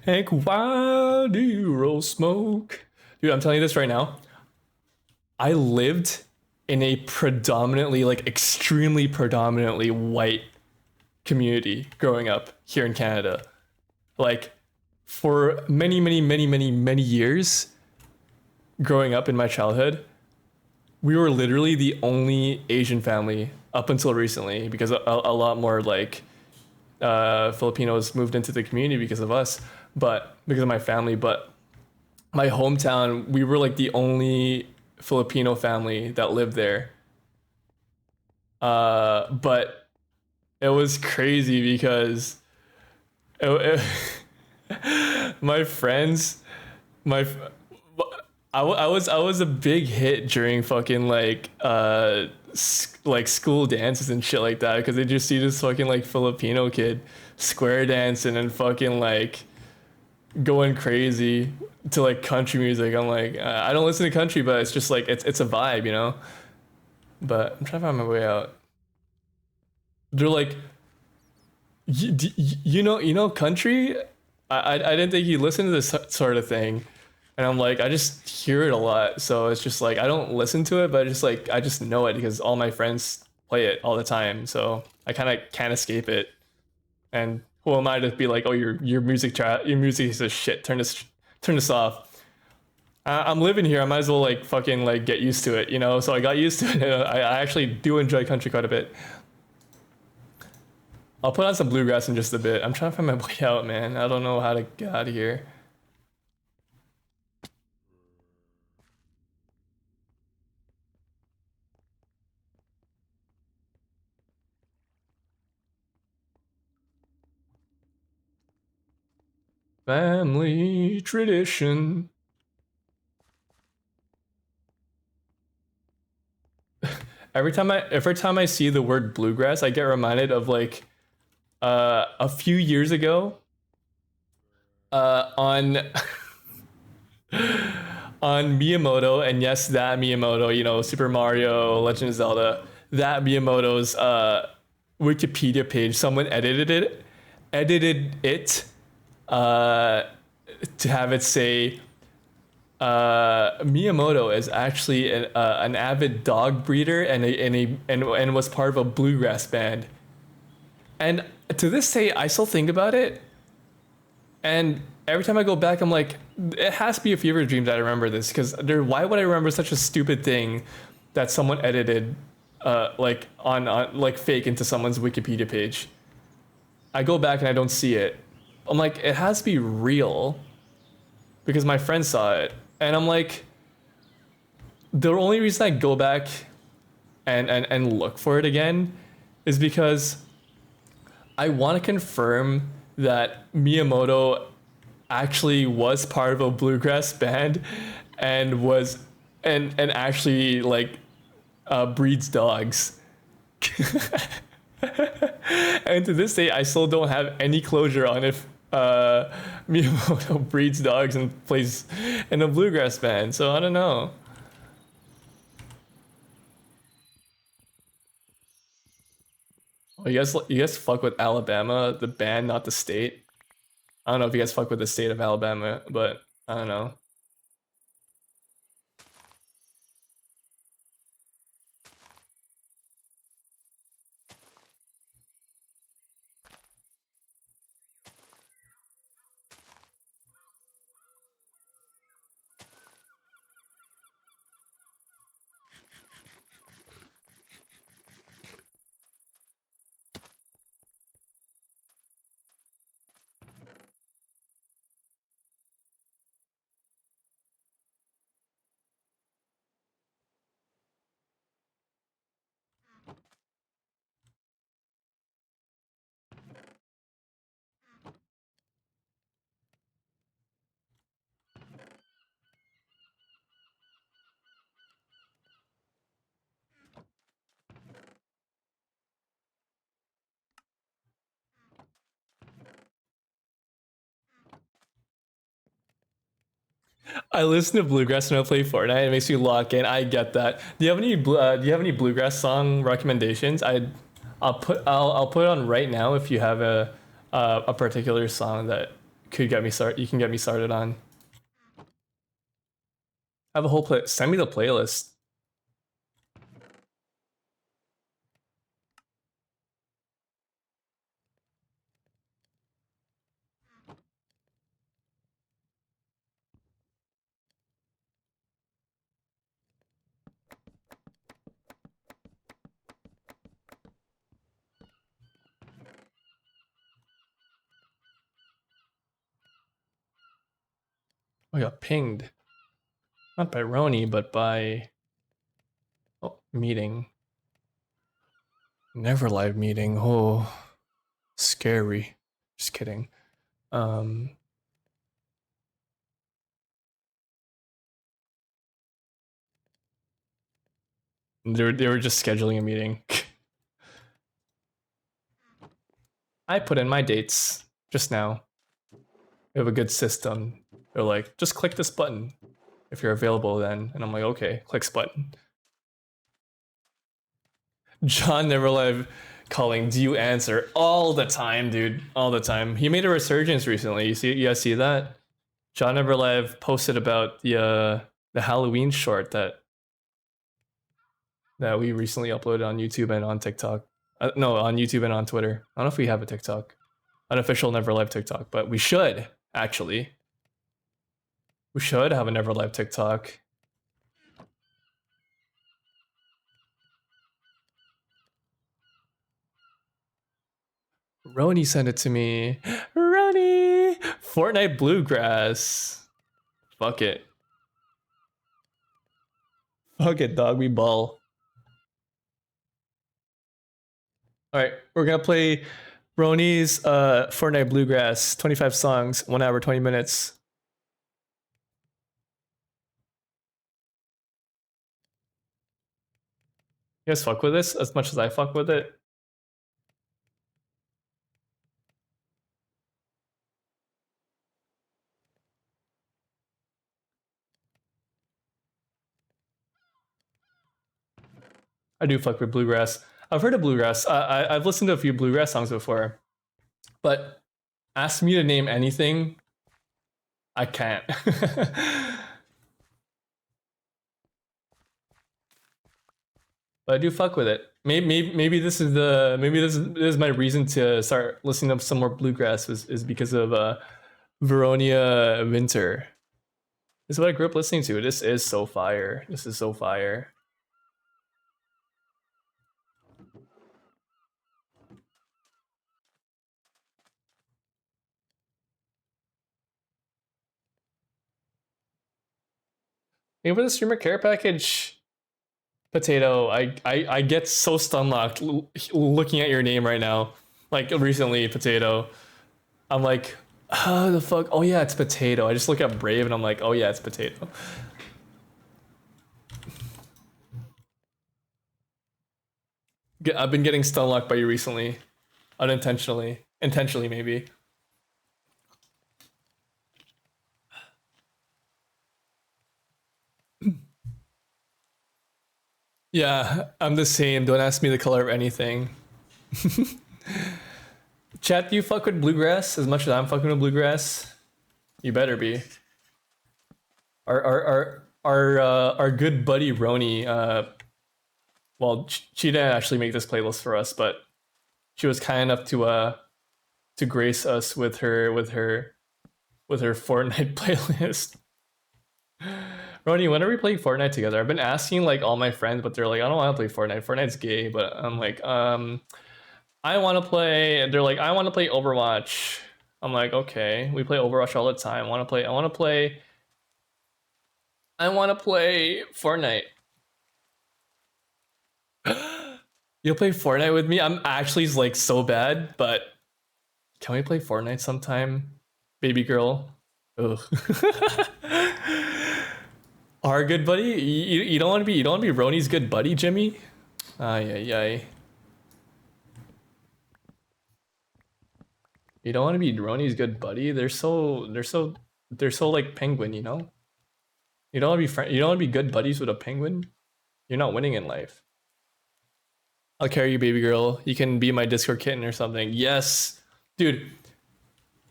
Hank, why do you roll smoke? Dude, I'm telling you this right now. I lived in a predominantly, like extremely predominantly white community growing up here in Canada. Like for many years growing up in my childhood, we were literally the only Asian family up until recently because a lot more like Filipinos moved into the community because of us, but because of my family. But my hometown, we were like the only Filipino family that lived there. But it was crazy because my friends, my f- I was a big hit during fucking like like school dances and shit like that because they just see this fucking like Filipino kid square dancing and fucking like going crazy to like country music. I'm like, I don't listen to country, but it's just like it's a vibe, you know. But I'm trying to find my way out. They're like, you know country. I didn't think you listened to this sort of thing. And I'm like, I just hear it a lot. So it's just like, I don't listen to it, but I just know it because all my friends play it all the time. So I kind of can't escape it. And who am I to be like, oh, your your music is a shit. Turn this off. I'm living here. I might as well like fucking like get used to it, you know? So I got used to it. I actually do enjoy country quite a bit. I'll put on some bluegrass in just a bit. I'm trying to find my way out, man. I don't know how to get out of here. Family tradition. Every time I see the word bluegrass, I get reminded of like a few years ago on on Miyamoto, and yes, that Miyamoto, you know, Super Mario, Legend of Zelda, that Miyamoto's Wikipedia page, someone edited it uh, to have it say Miyamoto is actually an avid dog breeder and was part of a bluegrass band. And to this day, I still think about it. And every time I go back, I'm like, it has to be a fever dream that I remember this because why would I remember such a stupid thing that someone edited like on like fake into someone's Wikipedia page. I go back and I don't see it. I'm like, it has to be real because my friend saw it, and I'm like, the only reason I go back and look for it again is because I want to confirm that Miyamoto actually was part of a bluegrass band and was and actually like breeds dogs. And to this day, I still don't have any closure on if Miyamoto breeds dogs and plays in a bluegrass band. So I don't know. Oh, you guys fuck with Alabama, the band, not the state. I don't know if you guys fuck with the state of Alabama, but I don't know. I listen to bluegrass when I play Fortnite. It makes me lock in. I get that. Do you have any do you have any bluegrass song recommendations? I'll put it on right now if you have a particular song that could get me started. You can get me started on. I have a whole play. Send me the playlist. I got pinged. Not by Roni, but by meeting. Never live meeting. Oh, scary. Just kidding. They were just scheduling a meeting. I put in my dates just now. We have a good system. They're like, just click this button if you're available then. And I'm like, okay, clicks button. John Neverlive calling, do you answer? All the time, dude. All the time. He made a resurgence recently. You guys see that? John Neverlive posted about the Halloween short that we recently uploaded on YouTube and on TikTok. No, on YouTube and on Twitter. I don't know if we have a TikTok. Unofficial Neverlive TikTok, but we should, actually. We should have a Neverlive TikTok. Roni sent it to me. Roni! Fortnite Bluegrass. Fuck it. Fuck it, dog. We ball. Alright, we're gonna play Roni's Fortnite Bluegrass. 25 songs, 1 hour, 20 minutes. You guys fuck with this as much as I fuck with it? I do fuck with bluegrass. I've heard of bluegrass. I've listened to a few bluegrass songs before, but ask me to name anything, I can't. But I do fuck with it. Maybe this is this is my reason to start listening to some more bluegrass is because of Veronia Winter. This is what I grew up listening to. This is so fire. This is so fire. Hey, for the streamer care package, Potato, I get so stun locked looking at your name right now. Like recently, Potato. I'm like, oh the fuck. Oh yeah, it's Potato. I just look up Brave and I'm like, oh yeah, it's Potato. I've been getting stun locked by you recently, unintentionally, intentionally maybe. Yeah, I'm the same. Don't ask me the color of anything. Chat, do you fuck with bluegrass as much as I'm fucking with bluegrass? You better be. Our good buddy Roni, well, she didn't actually make this playlist for us, but she was kind enough to grace us with her Fortnite playlist. Roni, when are we playing Fortnite together? I've been asking like all my friends, but they're like, I don't want to play Fortnite. Fortnite's gay, but I'm like, I want to play. They're like, I want to play Overwatch. I'm like, okay, we play Overwatch all the time. I want to play Fortnite. You'll play Fortnite with me? I'm actually like so bad, but can we play Fortnite sometime, baby girl? Ugh. Our good buddy? You don't want to be Roni's good buddy, Jimmy? Ay ay. You don't want to be Roni's good buddy? They're so like penguin, you know? You don't want to be you don't want to be good buddies with a penguin? You're not winning in life. I'll carry you, baby girl. You can be my Discord kitten or something. Yes. Dude.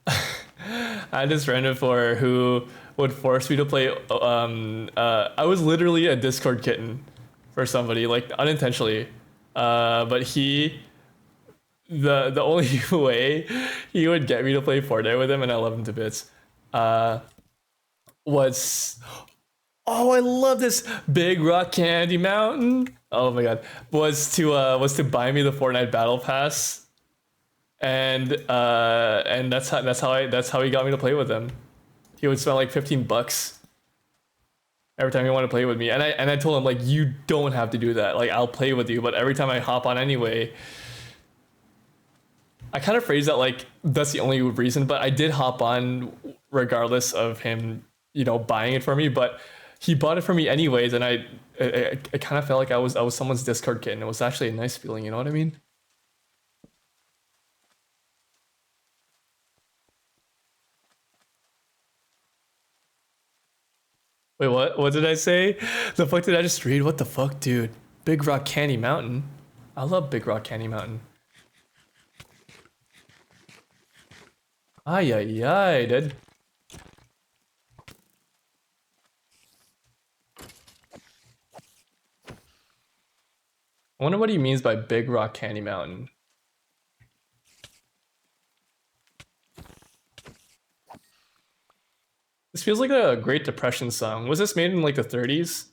I had this friend before who would force me to play I was literally a Discord kitten for somebody, like unintentionally. But the only way he would get me to play Fortnite with him, and I love him to bits, was, oh, I love this Big Rock Candy Mountain. Oh my god, was to buy me the Fortnite Battle Pass, and that's how he got me to play with him. He would spend like $15 every time he wanted to play with me, and I told him like, you don't have to do that. Like, I'll play with you, but every time I hop on anyway. I kind of phrased that like that's the only reason, but I did hop on regardless of him, buying it for me. But he bought it for me anyways, and I kind of felt like I was someone's Discord kitten. It was actually a nice feeling, you know what I mean? Wait, what? What did I say? The fuck did I just read? What the fuck, dude? Big Rock Candy Mountain. I love Big Rock Candy Mountain. Ay, ay, ay, dude. I wonder what he means by Big Rock Candy Mountain. This feels like a Great Depression song. Was this made in like the 30s?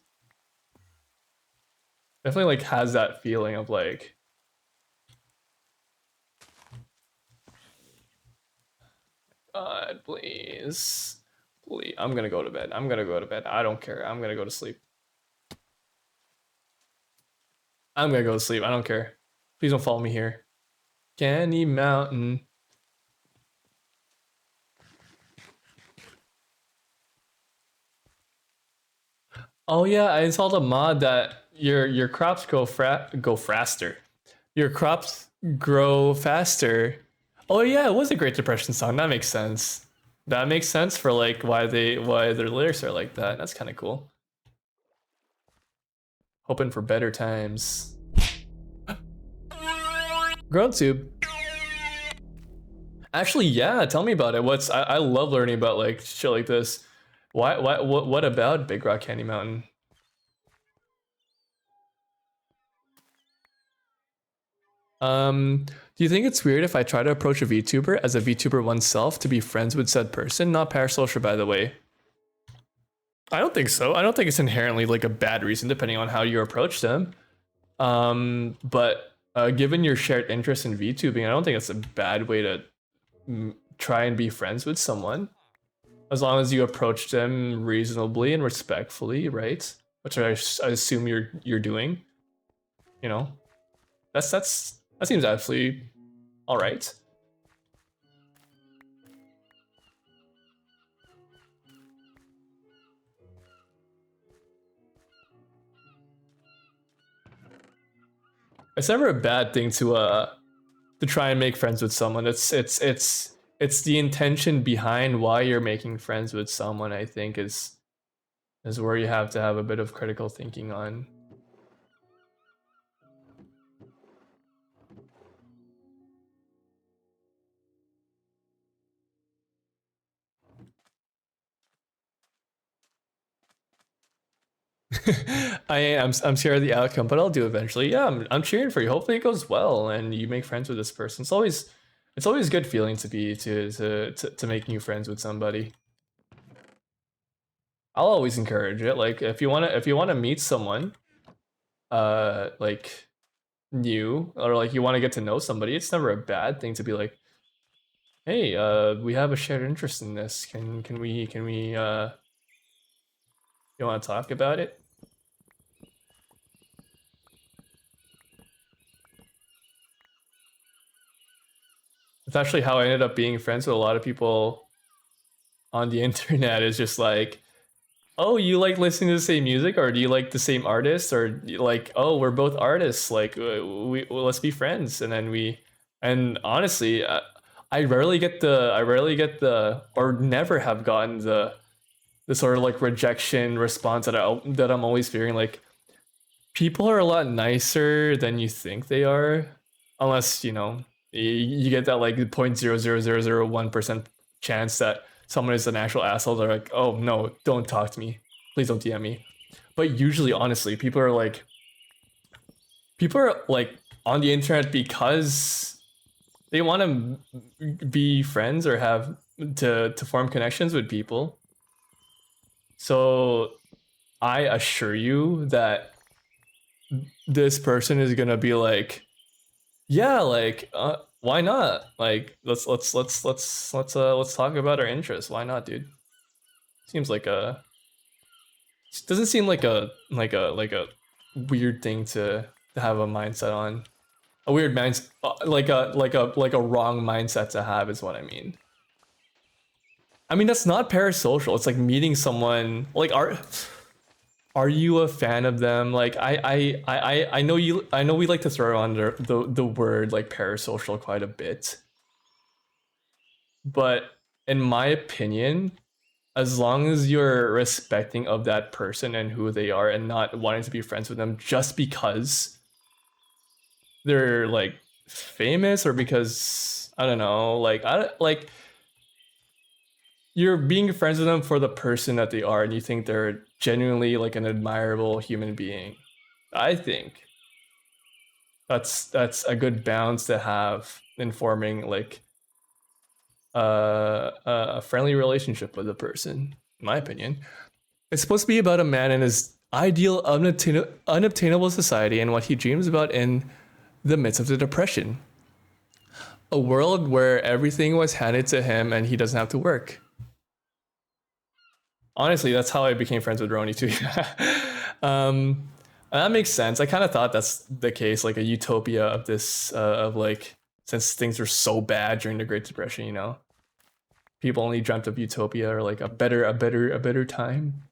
Definitely like has that feeling of like... God, please. Please. I'm gonna go to bed. I don't care. I'm gonna go to sleep. I don't care. Please don't follow me here. Candy Mountain. Oh yeah, I installed a mod that your crops go faster. Your crops grow faster. Oh yeah, it was a Great Depression song. That makes sense. That makes sense for like why their lyrics are like that. That's kind of cool. Hoping for better times. GrowTube. Actually, yeah, tell me about it. I love learning about like shit like this. What about Big Rock Candy Mountain? Do you think it's weird if I try to approach a VTuber as a VTuber oneself to be friends with said person? Not parasocial, by the way. I don't think so. I don't think it's inherently like a bad reason, depending on how you approach them. But given your shared interest in VTubing, I don't think it's a bad way to try and be friends with someone. as long as you approach them reasonably and respectfully, right? Which I assume you're doing. You know, that seems absolutely all right. It's never a bad thing to try and make friends with someone. It's the intention behind why you're making friends with someone, I think, is where you have to have a bit of critical thinking on. I'm scared of the outcome, but I'll do eventually. Yeah, I'm cheering for you. Hopefully it goes well and you make friends with this person. It's always a good feeling to be to make new friends with somebody. I'll always encourage it. Like if you wanna meet someone, like new, or like you want to get to know somebody, it's never a bad thing to be like, hey, we have a shared interest in this. Can we you want to talk about it? It's actually how I ended up being friends with a lot of people on the internet. Is just like, oh, you like listening to the same music, or do you like the same artist, or like, oh, we're both artists, like let's be friends. And then and honestly, I rarely get the, or never have gotten the sort of like rejection response that I'm always fearing. Like, people are a lot nicer than you think they are, unless you get that like 0.00001% chance that someone is an actual asshole. They're like, oh no, don't talk to me, please don't DM me. But usually, honestly, people are like on the internet because they want to be friends or have to form connections with people. So I assure you that this person is gonna be like, yeah, like, why not? Like, let's talk about our interests. Why not, dude? Seems like a doesn't seem like a weird thing to have a mindset on. A weird mindset, like a wrong mindset to have is what I mean. I mean, that's not parasocial. It's like meeting someone. Like, are you a fan of them? Like, I know you. I know we like to throw under the word like parasocial quite a bit, but in my opinion, as long as you're respecting of that person and who they are, and not wanting to be friends with them just because they're like famous, or because I don't know, like you're being friends with them for the person that they are, and you think they're genuinely like an admirable human being. I think that's a good balance to have in forming like a friendly relationship with a person, in my opinion. It's supposed to be about a man and his ideal unobtainable society and what he dreams about in the midst of the depression. A world where everything was handed to him and he doesn't have to work. Honestly, that's how I became friends with Roni too. And that makes sense. I kind of thought that's the case, like a utopia of this, of like, since things were so bad during the Great Depression, people only dreamt of utopia, or like a better time,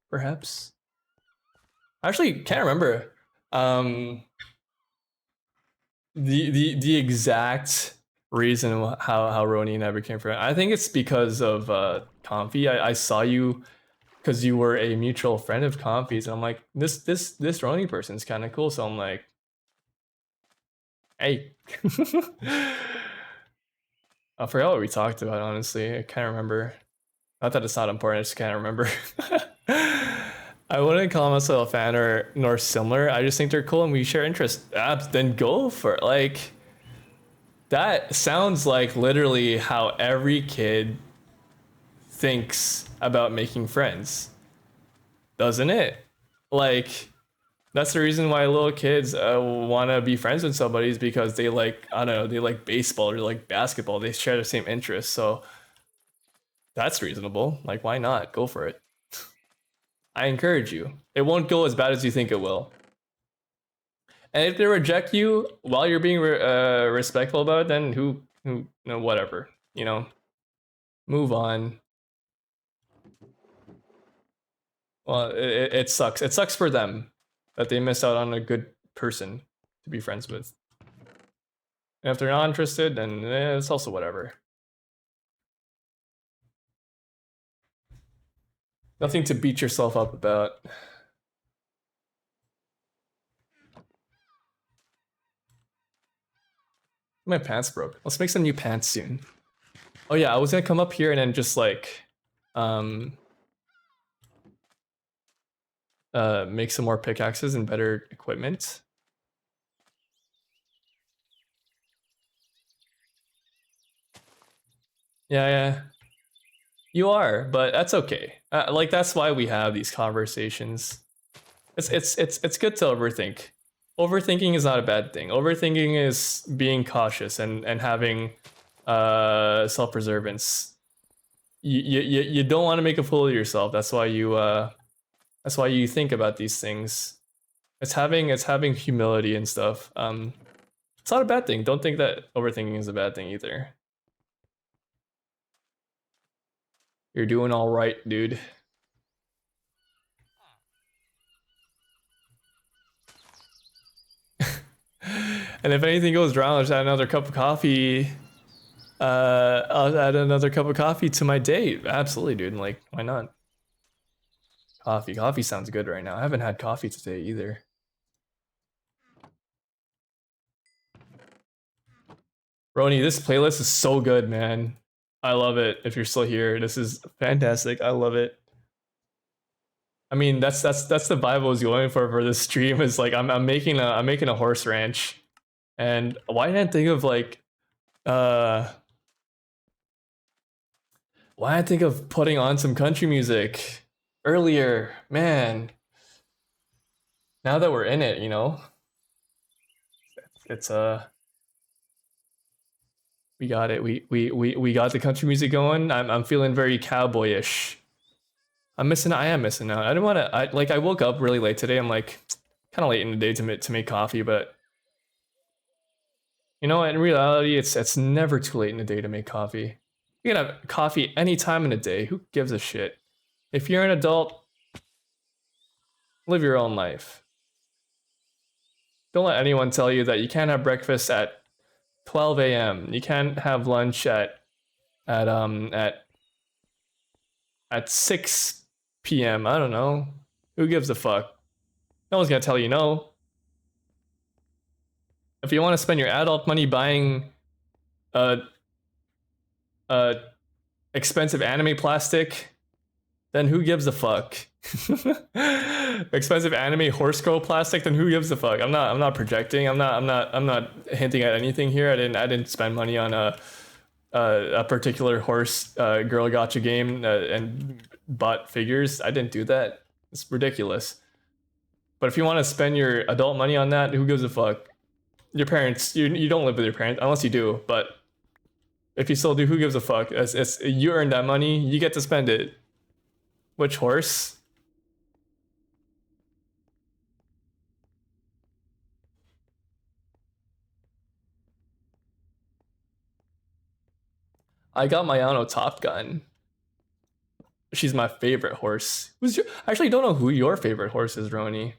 perhaps. I actually can't remember the exact reason how Roni and I became friends. I think it's because of Comfy. I saw you because you were a mutual friend of Comfy's, and I'm like, this Roni person's kind of cool. So I'm like, hey. I forgot what we talked about, honestly. I can't remember. Not that it's not important, I just can't remember. I wouldn't call myself a fan or nor similar. I just think they're cool and we share interests. Then go for it. Like, that sounds like literally how every kid thinks about making friends, doesn't it? Like, that's the reason why little kids want to be friends with somebody, is because they like, I don't know, they like baseball or like basketball. They share the same interests. So That's reasonable. Like, why not? Go for it. I encourage you. It won't go as bad as you think it will. And if they reject you while you're being respectful about it, then whatever, move on. Well, it sucks. It sucks for them that they miss out on a good person to be friends with. And if they're not interested, then it's also whatever. Nothing to beat yourself up about. My pants broke. Let's make some new pants soon. Oh yeah, I was gonna come up here and then just like, make some more pickaxes and better equipment. Yeah. You are, but that's okay. Like that's why we have these conversations. It's good to overthink. Overthinking is not a bad thing. Overthinking is being cautious and having self-preservance. You don't want to make a fool of yourself. That's why you think about these things. It's having humility and stuff. It's not a bad thing. Don't think that overthinking is a bad thing either. You're doing all right, dude. And if anything goes wrong, I'll just add another cup of coffee. I'll add another cup of coffee to my day. Absolutely, dude. Like, why not? Coffee sounds good right now. I haven't had coffee today either. Roni, this playlist is so good, man. I love it. If you're still here, this is fantastic. I love it. I mean, that's the vibe I was going for this stream. Is like I'm making a horse ranch, and why didn't I think of like, why didn't I think of putting on some country music earlier, man? Now that we're in it, it's we got it. We got the country music going. I'm feeling very cowboyish. I am missing out. I didn't want to. I woke up really late today. I'm like, kind of late in the day to make coffee, but in reality, it's never too late in the day to make coffee. You can have coffee any time in the day. Who gives a shit? If you're an adult, live your own life. Don't let anyone tell you that you can't have breakfast at 12 a.m. You can't have lunch at 6 p.m. I don't know. Who gives a fuck? No one's gonna tell you no. If you want to spend your adult money buying expensive anime plastic, then who gives a fuck? Expensive anime horse girl plastic, then who gives a fuck? I'm not projecting. I'm not hinting at anything here. I didn't spend money on a particular horse girl gotcha game and bought figures. I didn't do that. It's ridiculous. But if you want to spend your adult money on that, who gives a fuck? Your parents. You don't live with your parents unless you do. But if you still do, who gives a fuck? It's you earned that money. You get to spend it. Which horse? I got Mayano Top Gun. She's my favorite horse. I actually don't know who your favorite horse is, Roni.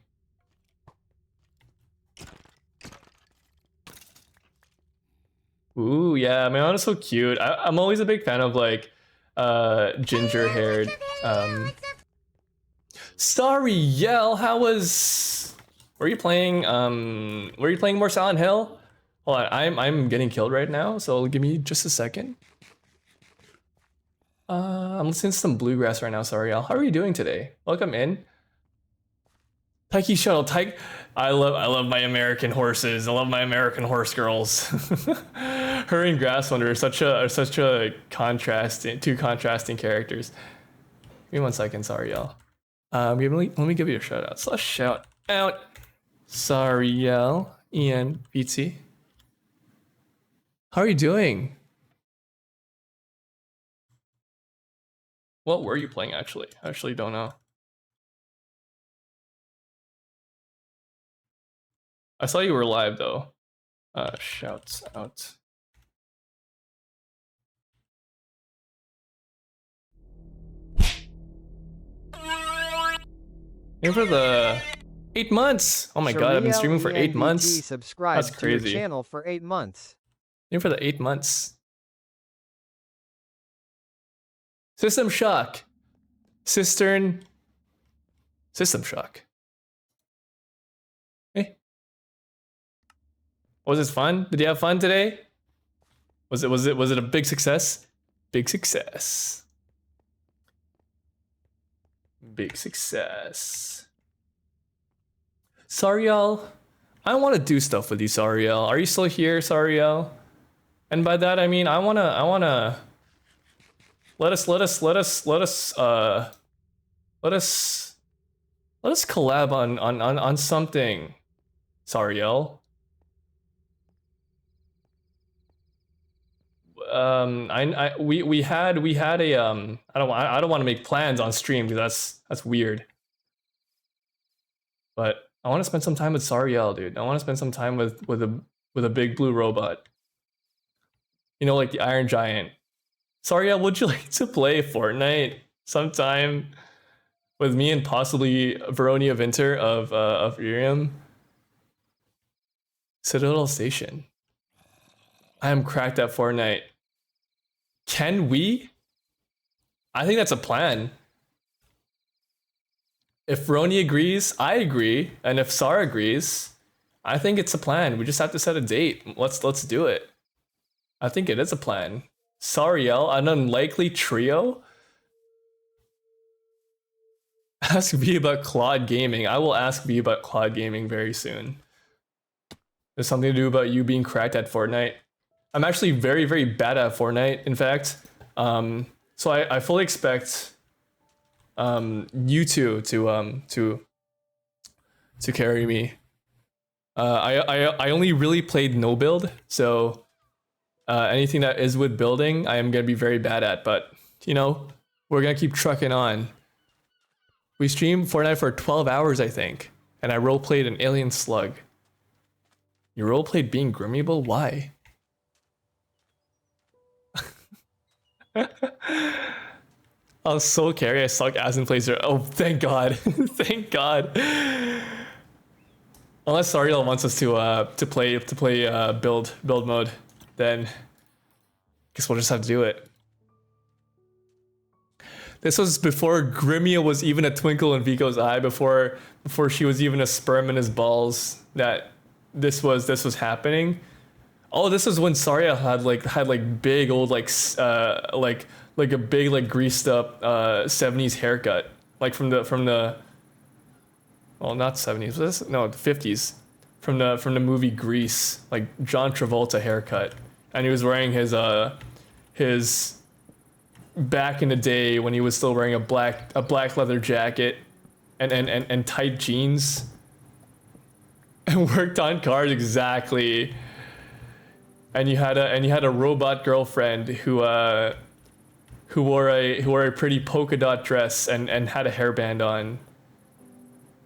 Ooh, yeah, Mayano's so cute. I'm always a big fan of like ginger-haired. Sorry, Yell. How was? Were you playing? Were you playing more Silent Hill? Hold on, I'm getting killed right now. So give me just a second. I'm listening to some bluegrass right now. Sorry, Yell. How are you doing today? Welcome in. Taiki Shuttle, I love my American horses. I love my American horse girls. Her and Grasswonder are such a two contrasting characters. Give me 1 second, sorry y'all. Let me give you a shout out. Shout out. Sorry y'all. Ian, PT. How are you doing? What were you playing actually? I actually don't know. I saw you were live though. Shouts out. Here for the 8 months. Oh my god, I've been streaming for 8 months. Subscribed That's crazy. to your channel for 8 months. Here for the 8 months. System Shock. Cistern. System Shock. Hey. Was this fun? Did you have fun today? Was it a big success? Big success. Big success. Sariel, I want to do stuff with you, Sariel. Are you still here, Sariel? And by that I mean I wanna let us collab on something, Sariel. We had a I don't want to make plans on stream because that's weird. But I want to spend some time with Sariel, dude. I want to spend some time with a big blue robot. You know, like the Iron Giant. Sariel, would you like to play Fortnite sometime with me and possibly Veronia Vinter of Irium? Citadel Station. I am cracked at Fortnite. Can we? I think that's a plan. If Roni agrees, I agree, and if Sara agrees, I think it's a plan. We just have to set a date. Let's do it. I think it is a plan. Sariel, an unlikely trio? Ask V about Claude Gaming. I will ask V about Claude Gaming very soon. There's something to do about you being cracked at Fortnite. I'm actually very, very bad at Fortnite, in fact. So I fully expect you two to carry me. I only really played no build, so anything that is with building, I am gonna be very bad at. But you know, we're gonna keep trucking on. We streamed Fortnite for 12 hours, I think, and I roleplayed an alien slug. You roleplayed being Grimmable? Why? I'll so carry. I suck ass in placer. Oh, thank God. Thank God. Unless Sariel wants us to play build mode, then guess we'll just have to do it. This was before Grimmia was even a twinkle in Vico's eye, before she was even a sperm in his balls, that this was happening. Oh, this was when Sariel had like big old like a big like greased up 70s haircut, like from the well, not 70s, was this? No, the 50s, from the movie Grease, like John Travolta haircut, and he was wearing his back in the day when he was still wearing a black leather jacket and tight jeans and worked on cars, exactly. And you had a robot girlfriend who wore a pretty polka dot dress and had a hairband on,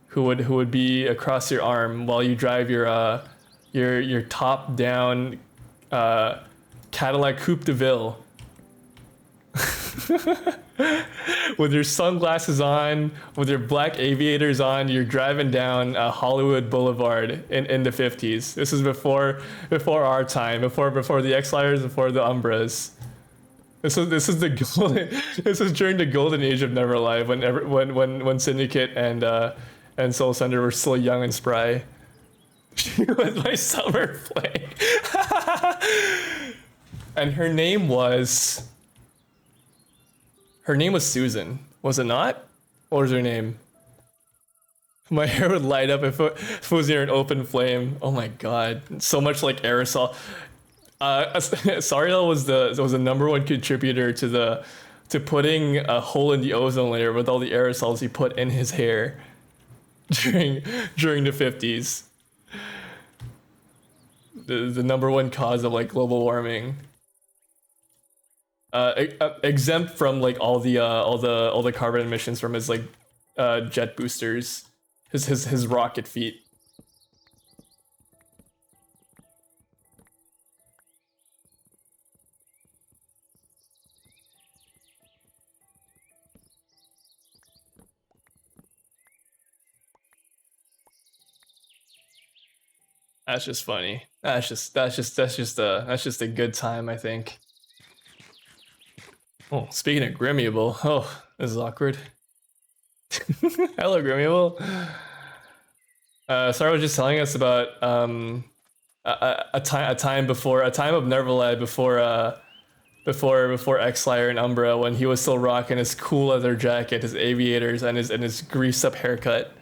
who would be across your arm while you drive your top down Cadillac Coupe de Ville. With your sunglasses on, with your black aviators on, you're driving down Hollywood Boulevard in the 50s. This is before our time, before the X-Lighters, before the Umbras. This is during the golden age of Neverlife, when Syndicate and Soul Sender were still young and spry. She was my summer fling. And her name was Susan, was it not? What was her name? My hair would light up if it was near an open flame. Oh my god, so much like aerosol. Sariel was the #1 contributor to putting a hole in the ozone layer with all the aerosols he put in his hair during the 50s. The #1 cause of like global warming. exempt from like all the carbon emissions from his like jet boosters, his rocket feet. That's just funny. That's just a good time, I think. Oh, speaking of Grimmeable, oh, this is awkward. Hello, Grimmeable. Sarah was just telling us about a time of Nervaled before X-Slayer and Umbra, when he was still rocking his cool leather jacket, his aviators, and his greased up haircut.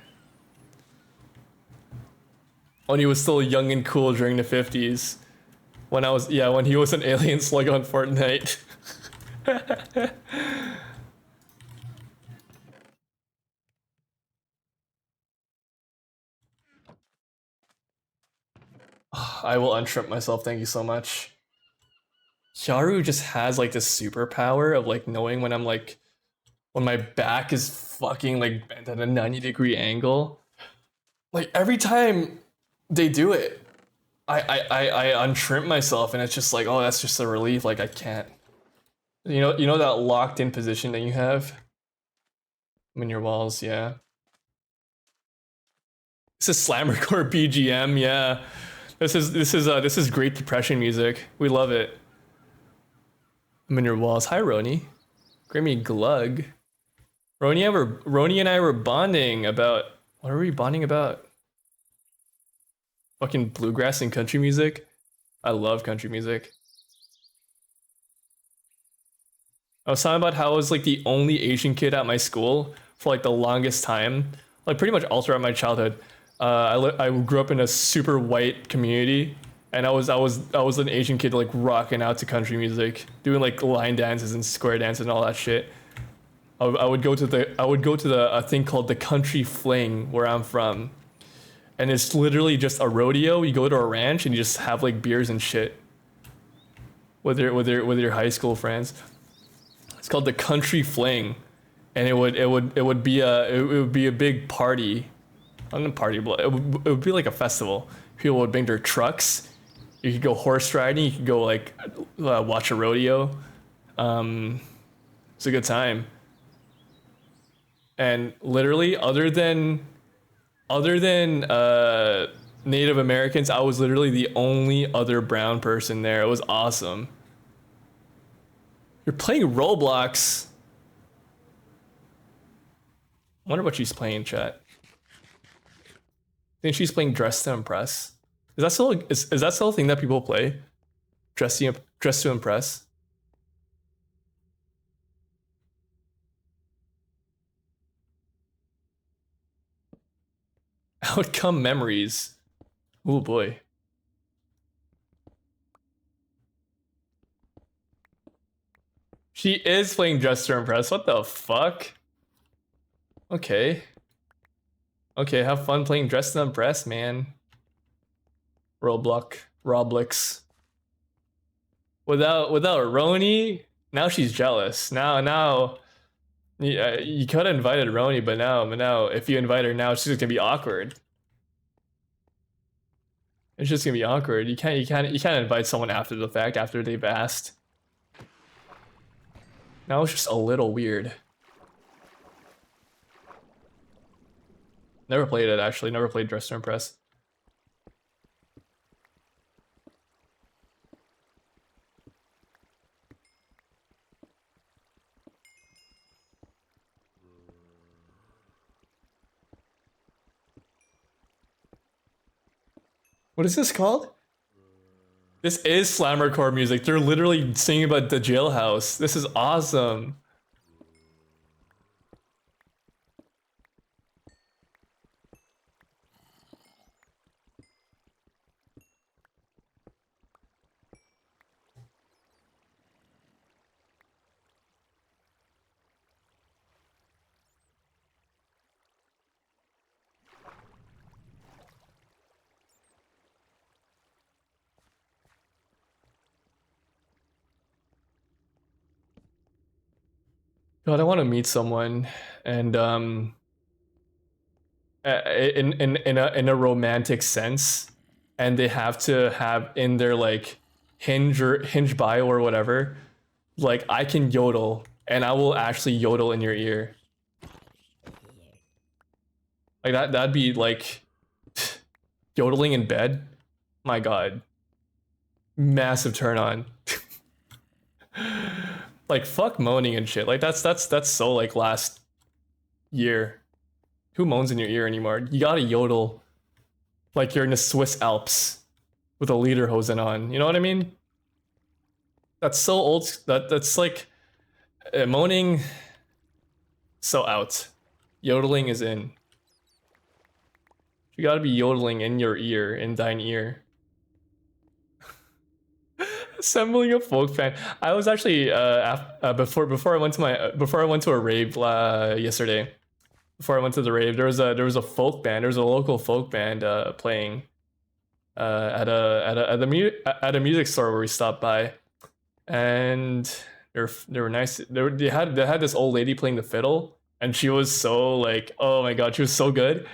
When he was still young and cool during the 50s. When he was an alien slug on Fortnite. I will untrip myself, thank you so much. Hyaru just has like this superpower of like knowing when I'm like, when my back is fucking like bent at a 90-degree angle. Like every time they do it, I untrim myself, and it's just like, oh, that's just a relief. Like I can't, you know that locked in position that you have in your walls. Yeah, this is Slammercore BGM. Yeah, this is Great Depression music. We love it. I'm in your walls. Hi, Roni. Grimmy Glug. Roni and I were bonding about, what are we bonding about? Fucking bluegrass and country music. I love country music. I was talking about how I was like the only Asian kid at my school for like the longest time, like pretty much all throughout my childhood. I grew up in a super white community, and I was an Asian kid like rocking out to country music, doing like line dances and square dances and all that shit. I would go to the a thing called the Country Fling where I'm from, and it's literally just a rodeo. You go to a ranch and you just have like beers and shit with your high school friends. It's called the Country Fling, and it would be a big party. Not a party, but it would be like a festival. People would bring their trucks. You could go horse riding. You could go like watch a rodeo. It's a good time. And literally, other than Native Americans, I was literally the only other brown person there. It was awesome. You're playing Roblox. I wonder what she's playing, chat. I think she's playing Dress to Impress. Is that still a thing that people play? Dress to Impress. Outcome memories. Oh boy. She is playing Dress to Impress. What the fuck? Okay. Okay, have fun playing Dress to Impress, man. Roblox. Without Roni, now she's jealous. Now you could have invited Roni, but now if you invite her now, it's just gonna be awkward. It's just gonna be awkward. You can't invite someone after the fact, after they've asked. Now it's just a little weird. Never played it, actually. Never played Dress to Impress. What is this called? This is Slammercore music. They're literally singing about the jailhouse. This is awesome. God, I want to meet someone, and in a romantic sense, and they have to have in their like Hinge bio or whatever, like I can yodel, and I will actually yodel in your ear. Like that'd be like yodeling in bed. My God, massive turn on. Like fuck moaning and shit. Like that's so like last year. Who moans in your ear anymore? You gotta yodel like you're in the Swiss Alps with a lederhosen on. You know what I mean? That's so old. That's like moaning. So out. Yodeling is in. You gotta be yodeling in your ear, in thine ear. Assembling a folk band. I was actually before I went to a rave yesterday. Before I went to the rave, there was a folk band. There was a local folk band playing at a music store where we stopped by, and they were nice. They had this old lady playing the fiddle, and she was so like, oh my God, she was so good.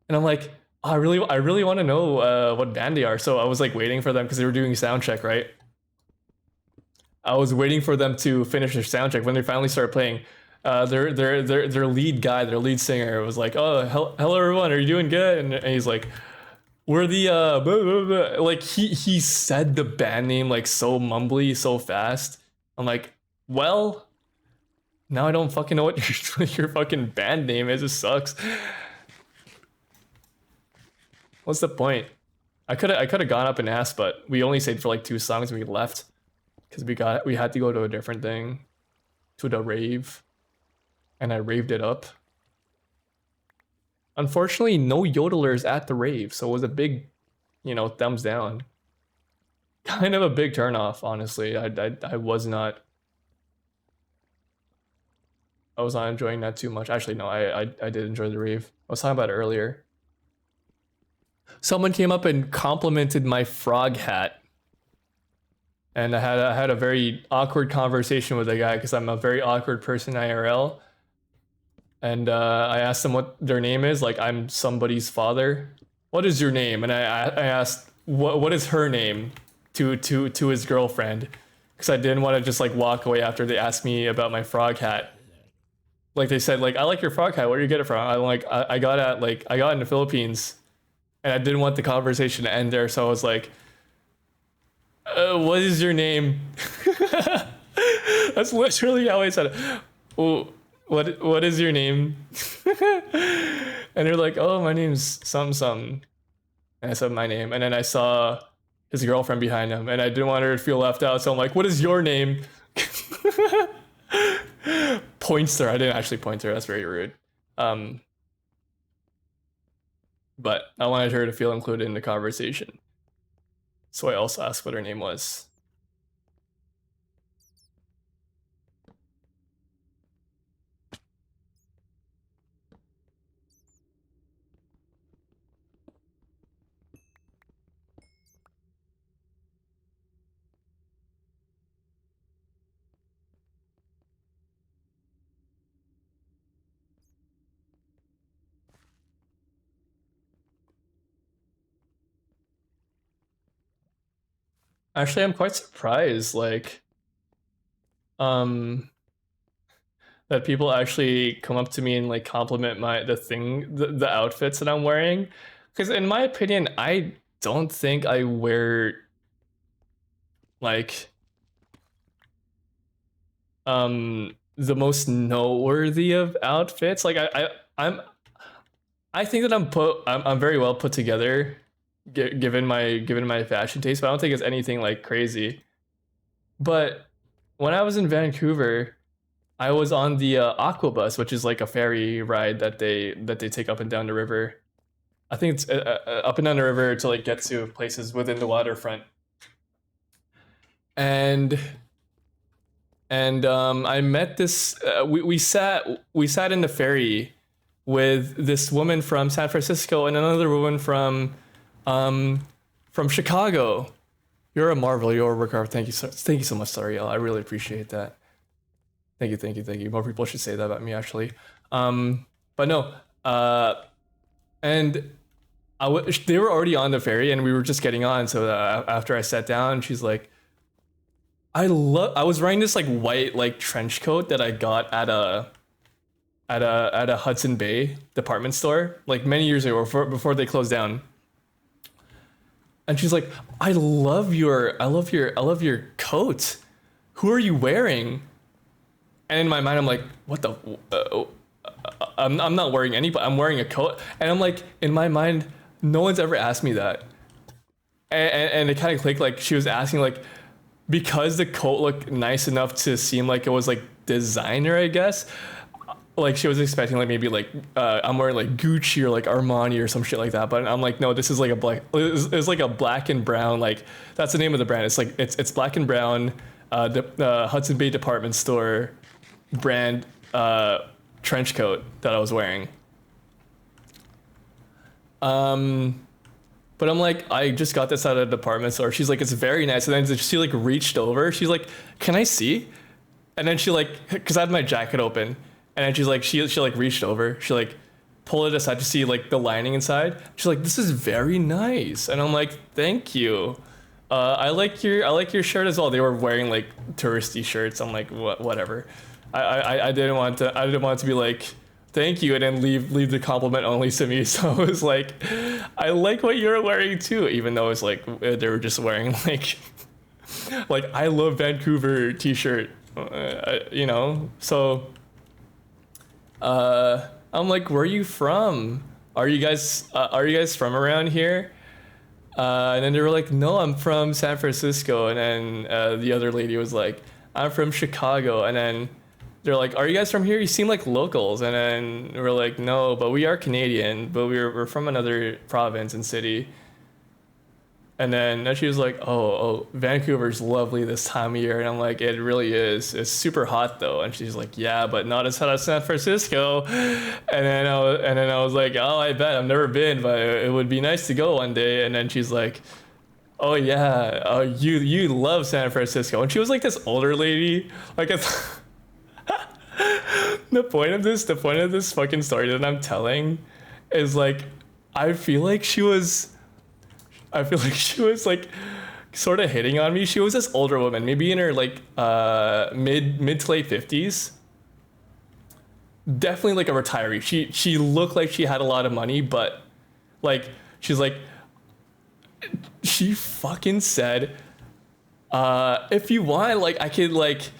And I'm like, oh, I really want to know what band they are. So I was like waiting for them because they were doing sound check, right? I was waiting for them to finish their sound check. When they finally started playing, their lead guy, their lead singer was like, oh, hello everyone, are you doing good? And he's like, we're the blah, blah, blah. Like he said the band name like so mumbly, so fast. I'm like, well, now I don't fucking know what your fucking band name is. It sucks. What's the point? I could have gone up and asked, but we only stayed for like 2 songs and we left because we had to go to a different thing, to the rave, and I raved it up. Unfortunately, no yodelers at the rave, so it was a big, thumbs down. Kind of a big turnoff, honestly. I was not enjoying that too much. Actually, no, I did enjoy the rave. I was talking about it earlier. Someone came up and complimented my frog hat. And I had a very awkward conversation with the guy because I'm a very awkward person IRL. And I asked them what their name is. Like, I'm somebody's father. What is your name? And I asked what is her name to his girlfriend, because I didn't want to just like walk away after they asked me about my frog hat. Like they said, like, I like your frog hat. Where do you get it from? I'm like, I got it in the Philippines, and I didn't want the conversation to end there. So I was like, what is your name? That's literally how I said it. Oh, what is your name? And they're like, oh, my name's something. And I said my name, and then I saw his girlfriend behind him, and I didn't want her to feel left out, so I'm like, what is your name? Points her. I didn't actually point her. That's very rude. But I wanted her to feel included in the conversation. So I also asked what her name was. Actually, I'm quite surprised, like, that people actually come up to me and like compliment the outfits that I'm wearing. Because in my opinion, I don't think I wear like the most noteworthy of outfits. Like I think that I'm very well put together, given my fashion taste, but I don't think it's anything like crazy. But when I was in Vancouver, I was on the Aqua Bus, which is like a ferry ride that they take up and down the river. I think it's up and down the river to like get to places within the waterfront. And I met this. We sat in the ferry with this woman from San Francisco and another woman from Chicago. You're a marvel. You're a worker. Thank you so much, Sariel. I really appreciate that. Thank you, thank you, thank you. More people should say that about me, actually. But no, and they were already on the ferry, and we were just getting on. So after I sat down, she's like, I was wearing this like white like trench coat that I got at a Hudson Bay department store like many years ago before they closed down. And she's like, I love your coat. Who are you wearing? And in my mind, I'm like, what the? I'm not wearing any, but I'm wearing a coat. And I'm like, in my mind, no one's ever asked me that. And it kind of clicked, like she was asking like, because the coat looked nice enough to seem like it was like designer, I guess. Like she was expecting like maybe like I'm wearing like Gucci or like Armani or some shit like that, but I'm like, no, this is like a black. It's like a black and brown, like that's the name of the brand. It's like it's black and brown, the Hudson Bay department store brand trench coat that I was wearing. But I'm like, I just got this out of the department store. She's like, it's very nice. And then she like reached over. She's like, can I see? And then she like, cause I had my jacket open. And then she's like, she like reached over. She like pulled it aside to see like the lining inside. She's like, this is very nice. And I'm like, thank you. I like your shirt as well. They were wearing like touristy shirts. I'm like, whatever. I didn't want it to be like, thank you, and then leave the compliment only to me. So I was like, I like what you're wearing too, even though it's like they were just wearing like I love Vancouver t-shirt, you know. So I'm like, where are you from? Are you guys from around here? And then they were like, no, I'm from San Francisco. And then the other lady was like, I'm from Chicago. And then they're like, are you guys from here? You seem like locals. And then we're like, no, but we are Canadian, but we're from another province and city. And then she was like, oh, Vancouver's lovely this time of year. And I'm like, it really is. It's super hot though. And she's like, yeah, but not as hot as San Francisco. And then I was like, oh, I bet. I've never been, but it would be nice to go one day. And then she's like, oh yeah, you love San Francisco. And she was like this older lady, like the point of this fucking story that I'm telling is like, I feel like she was like sort of hitting on me. She was this older woman, maybe in her like mid to late 50s. Definitely like a retiree. She looked like she had a lot of money, but like she's like, she fucking said, if you want, like I could like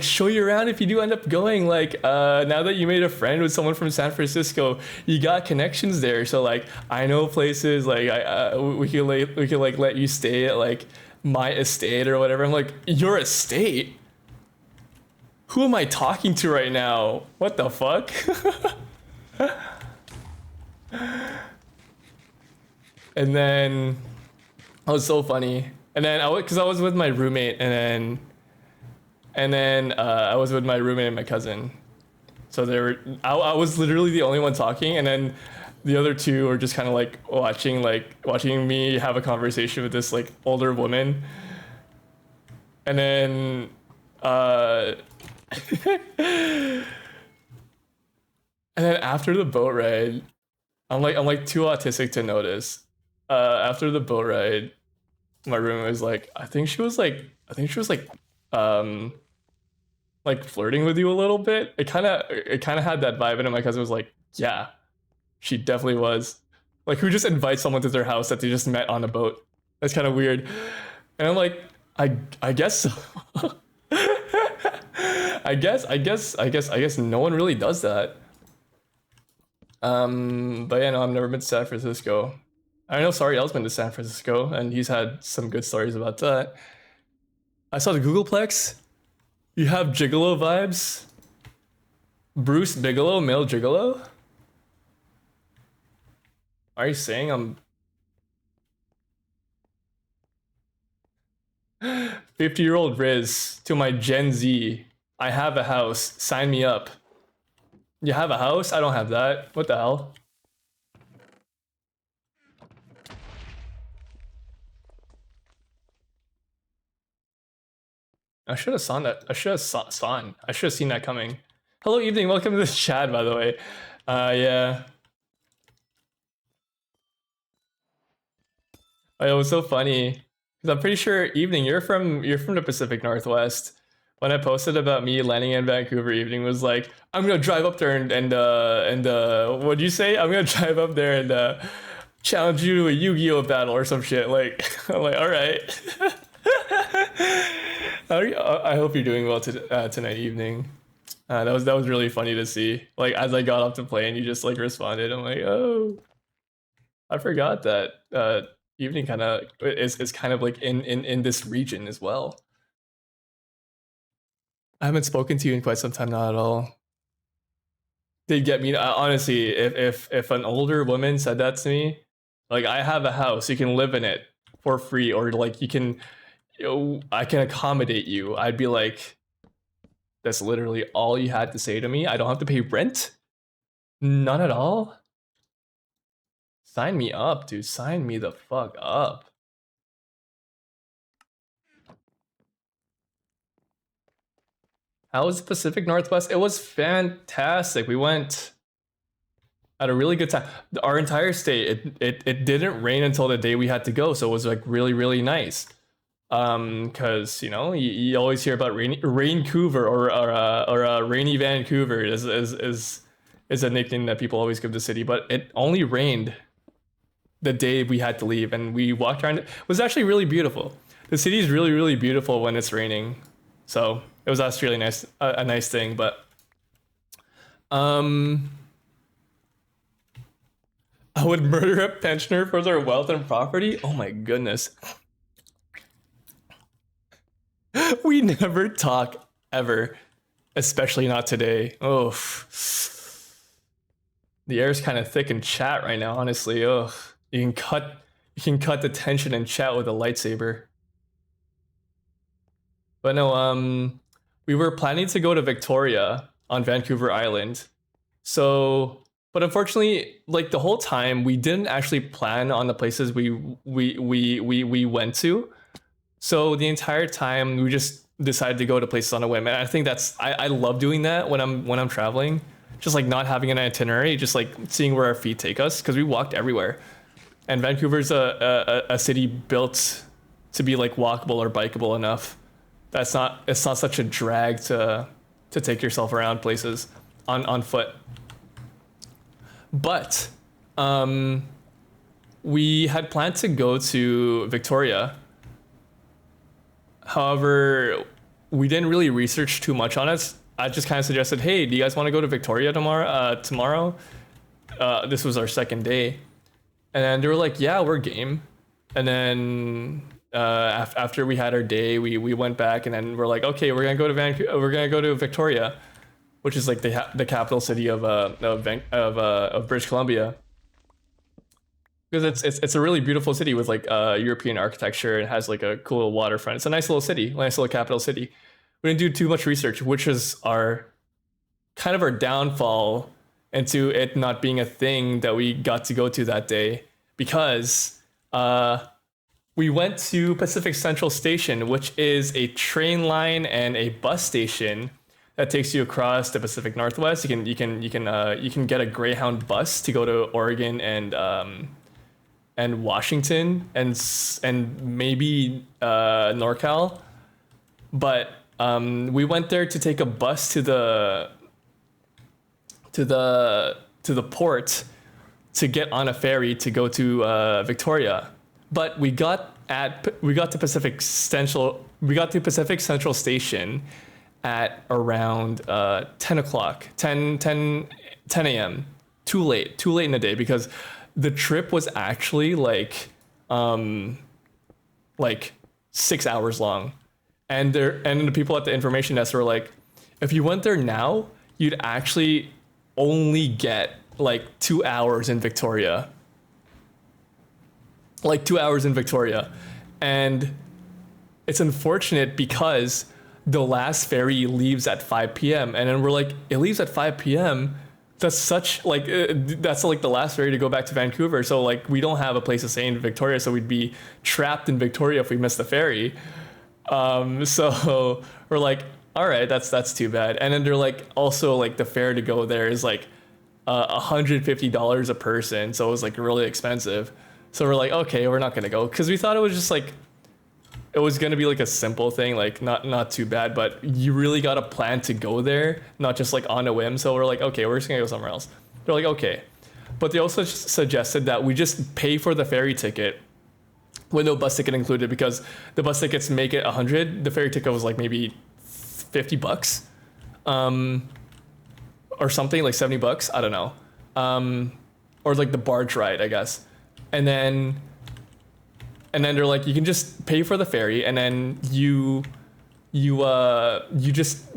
show you around if you do end up going. Like now that you made a friend with someone from San Francisco, you got connections there. So like I know places. Like we could like let you stay at like my estate or whatever. I'm like, your estate? Who am I talking to right now? What the fuck? And then it was so funny. And then because I was with my roommate, and then I was with my roommate and my cousin. So I was literally the only one talking, and then the other two were just kind of like watching me have a conversation with this like older woman. And then and then after the boat ride, I'm like too autistic to notice. After the boat ride, my roommate was like, I think she was like flirting with you a little bit. It kind of had that vibe, and my cousin was like, yeah, she definitely was. Like, who just invites someone to their house that they just met on a boat? That's kind of weird. And I'm like, I guess so. I guess no one really does that. But yeah, no, I've never been to San Francisco. I know Sariel's been to San Francisco, and he's had some good stories about that. I saw the Googleplex. You have gigolo vibes? Bruce Bigelow, male gigolo? Are you saying I'm 50-year-old Riz to my Gen Z? I have a house. Sign me up. You have a house? I don't have that. What the hell? I should have saw that. I should have I should have seen that coming. Hello, evening. Welcome to the chat, by the way. Yeah. Oh, it was so funny because I'm pretty sure evening. You're from the Pacific Northwest. When I posted about me landing in Vancouver, evening was like, I'm gonna drive up there and what'd you say? I'm gonna drive up there and challenge you to a Yu-Gi-Oh battle or some shit. Like, I'm like, all right. I hope you're doing well tonight evening. That was really funny to see. Like as I got off the plane, you just like responded. I'm like, oh, I forgot that evening kind of is kind of like in this region as well. I haven't spoken to you in quite some time, not at all. They get me honestly. If an older woman said that to me, like I have a house, you can live in it for free, or like you can, I can accommodate you. I'd be like, that's literally all you had to say to me. I don't have to pay rent. None at all. Sign me up, dude. Sign me the fuck up. How was the Pacific Northwest? It was fantastic. We went at a really good time. Our entire stay, it didn't rain until the day we had to go, so it was like really nice. Because you know you always hear about Raincouver or rainy Vancouver is a nickname that people always give the city, but it only rained the day we had to leave, and we walked around. It was actually really beautiful. The city is really beautiful when it's raining, so it was actually really nice, a nice thing. But I would murder a pensioner for their wealth and property. Oh my goodness. We never talk ever, especially not today. Oh, the air's kind of thick in chat right now. Honestly, oh, you can cut the tension in chat with a lightsaber. But no, we were planning to go to Victoria on Vancouver Island. So, but unfortunately, like the whole time, we didn't actually plan on the places we went to. So the entire time, we just decided to go to places on a whim, and I think I love doing that when I'm traveling, just like not having an itinerary, just like seeing where our feet take us, because we walked everywhere. And Vancouver's a city built to be like walkable or bikeable enough. It's not such a drag to take yourself around places on foot. But we had planned to go to Victoria. However, we didn't really research too much on it. I just kind of suggested, hey, do you guys want to go to Victoria tomorrow? This was our second day. And then they were like, yeah, we're game. And then after we had our day, we went back, and then we're like, okay, we're gonna go to Vancouver. We're gonna go to Victoria, which is like the capital city of British Columbia. Because it's a really beautiful city with like European architecture, and has like a cool waterfront. It's a nice little city, nice little capital city. We didn't do too much research, which is our downfall into it not being a thing that we got to go to that day, because we went to Pacific Central Station, which is a train line and a bus station that takes you across the Pacific Northwest. You can get a Greyhound bus to go to Oregon and Washington and maybe NorCal, but we went there to take a bus to the port to get on a ferry to go to Victoria. But we got to Pacific Central Station at around 10 o'clock, 10 a.m. Too late in the day, because the trip was actually like 6 hours long. And the people at the information desk were like, if you went there now, you'd actually only get like 2 hours in Victoria. Like 2 hours in Victoria. And it's unfortunate because the last ferry leaves at 5 p.m. And then we're like, it leaves at 5 p.m. That's such like, that's like the last ferry to go back to Vancouver. So like, we don't have a place to stay in Victoria. So we'd be trapped in Victoria if we missed the ferry. So we're like, all right, that's too bad. And then they're like, also like the fare to go there is like $150 a person, so it was like really expensive. So we're like, okay, we're not gonna go because we thought it was just like it was gonna be like a simple thing, like not too bad. But you really got to plan to go there, not just like on a whim. So we're like, okay, we're just gonna go somewhere else. They're like, okay, but they also suggested that we just pay for the ferry ticket with no bus ticket included because the bus tickets make it 100. The ferry ticket was like maybe $50, or something like $70. I don't know, or like the barge ride, I guess, and then they're like, you can just pay for the ferry, and then you just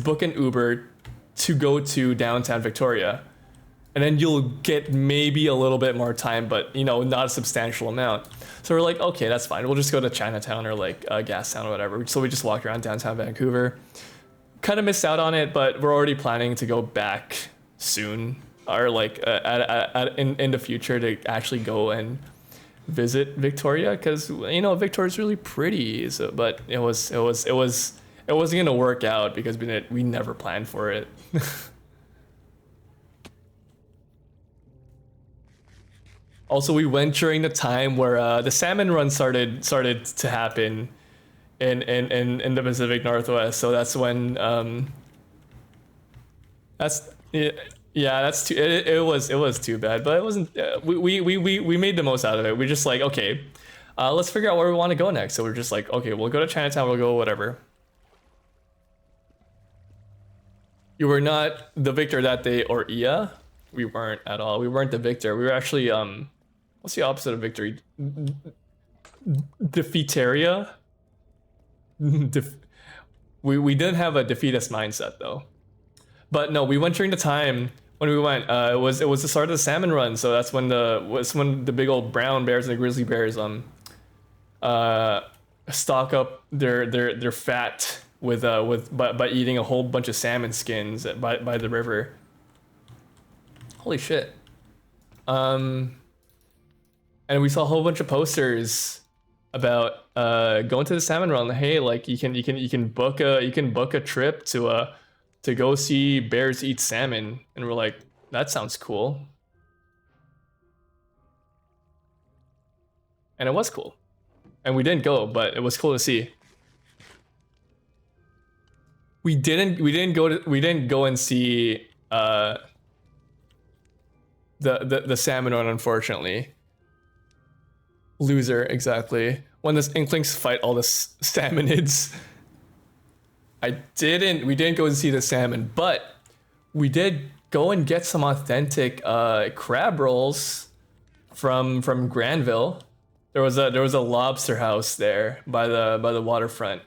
book an Uber to go to downtown Victoria, and then you'll get maybe a little bit more time, but not a substantial amount. So we're like, okay, that's fine. We'll just go to Chinatown or like Gastown or whatever. So we just walked around downtown Vancouver. Kind of missed out on it, but we're already planning to go back soon, or like in the future to actually go and visit Victoria, because Victoria's really pretty. So, but it wasn't gonna work out because we never planned for it. Also, we went during the time where the salmon run started to happen in the Pacific Northwest. So that's when that's that's too it was too bad, but it wasn't. We made the most out of it. We're just like, okay, let's figure out where we want to go next. So we're just like, okay, we'll go to Chinatown. We'll go whatever. You were not the victor that day, or Ia. We weren't at all. We weren't the victor. We were actually what's the opposite of victory? Defeateria. We didn't have a defeatist mindset though. But no, we went during the time when we went. It was the start of the salmon run, so that's when the big old brown bears and the grizzly bears stock up their fat by eating a whole bunch of salmon skins by the river. Holy shit. And we saw a whole bunch of posters about going to the salmon run. Hey, like you can book a trip to go see bears eat salmon, and we're like, that sounds cool. And it was cool. And we didn't go, but it was cool to see. We didn't go and see the salmon run, unfortunately. Loser, exactly. When the Inklings fight all the salmonids. We didn't go and see the salmon, but we did go and get some authentic crab rolls from Granville. There was a lobster house there by the waterfront,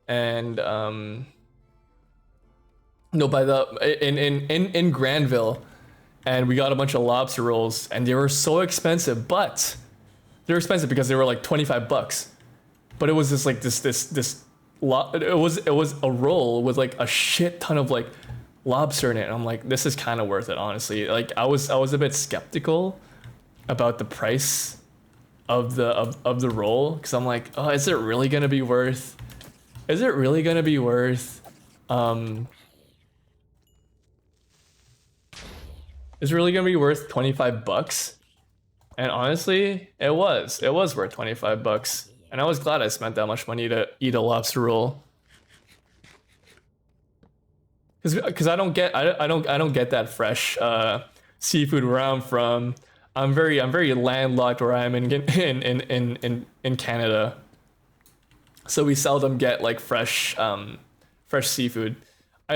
and in Granville, and we got a bunch of lobster rolls, and they were so expensive, but they were expensive because they were like $25. But it was it was a roll with like a shit ton of like lobster in it. And I'm like, this is kind of worth it, honestly. Like I was a bit skeptical about the price of the roll, because I'm like, oh, is it really gonna be worth? Is it really gonna be worth? Is it really gonna be worth $25? And honestly, it was worth $25. And I was glad I spent that much money to eat a lobster roll. Because I don't get that fresh seafood where I'm from. I'm very landlocked where I'm in Canada. So we seldom get like fresh seafood. I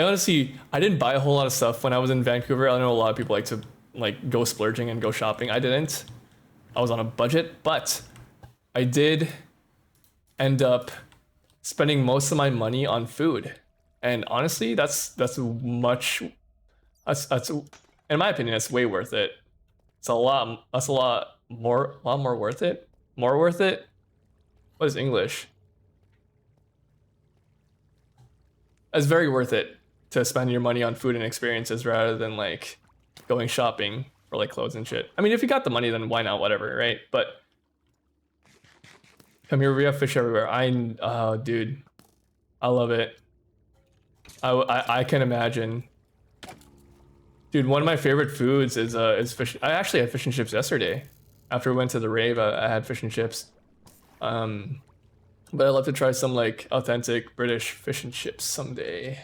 didn't buy a whole lot of stuff when I was in Vancouver. I know a lot of people like to like go splurging and go shopping. I didn't. I was on a budget, but I did end up spending most of my money on food. And honestly, that's in my opinion, that's way worth it. It's a lot more worth it. More worth it? What is English? It's very worth it to spend your money on food and experiences rather than like going shopping for like clothes and shit. I mean, if you got the money, then why not? Whatever, right? But Come here, we have fish everywhere. Oh, dude, I love it. I can imagine. Dude, one of my favorite foods is fish. I actually had fish and chips yesterday. After we went to the rave, I had fish and chips. But I'd love to try some like authentic British fish and chips someday.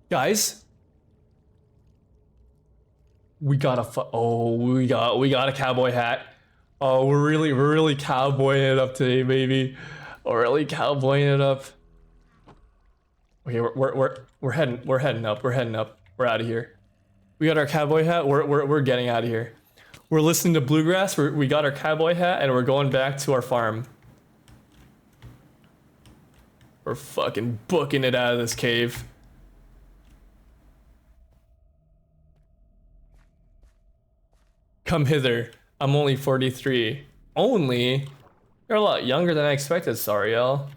Guys, we got we got a cowboy hat. Oh, we're really cowboying it up today, baby. We're really cowboying it up. Okay, we're heading up. We're heading up. We're out of here. We got our cowboy hat. We're getting out of here. We're listening to bluegrass. We got our cowboy hat and we're going back to our farm. We're fucking booking it out of this cave. Come hither. I'm only 43. Only? You're a lot younger than I expected, Sariel.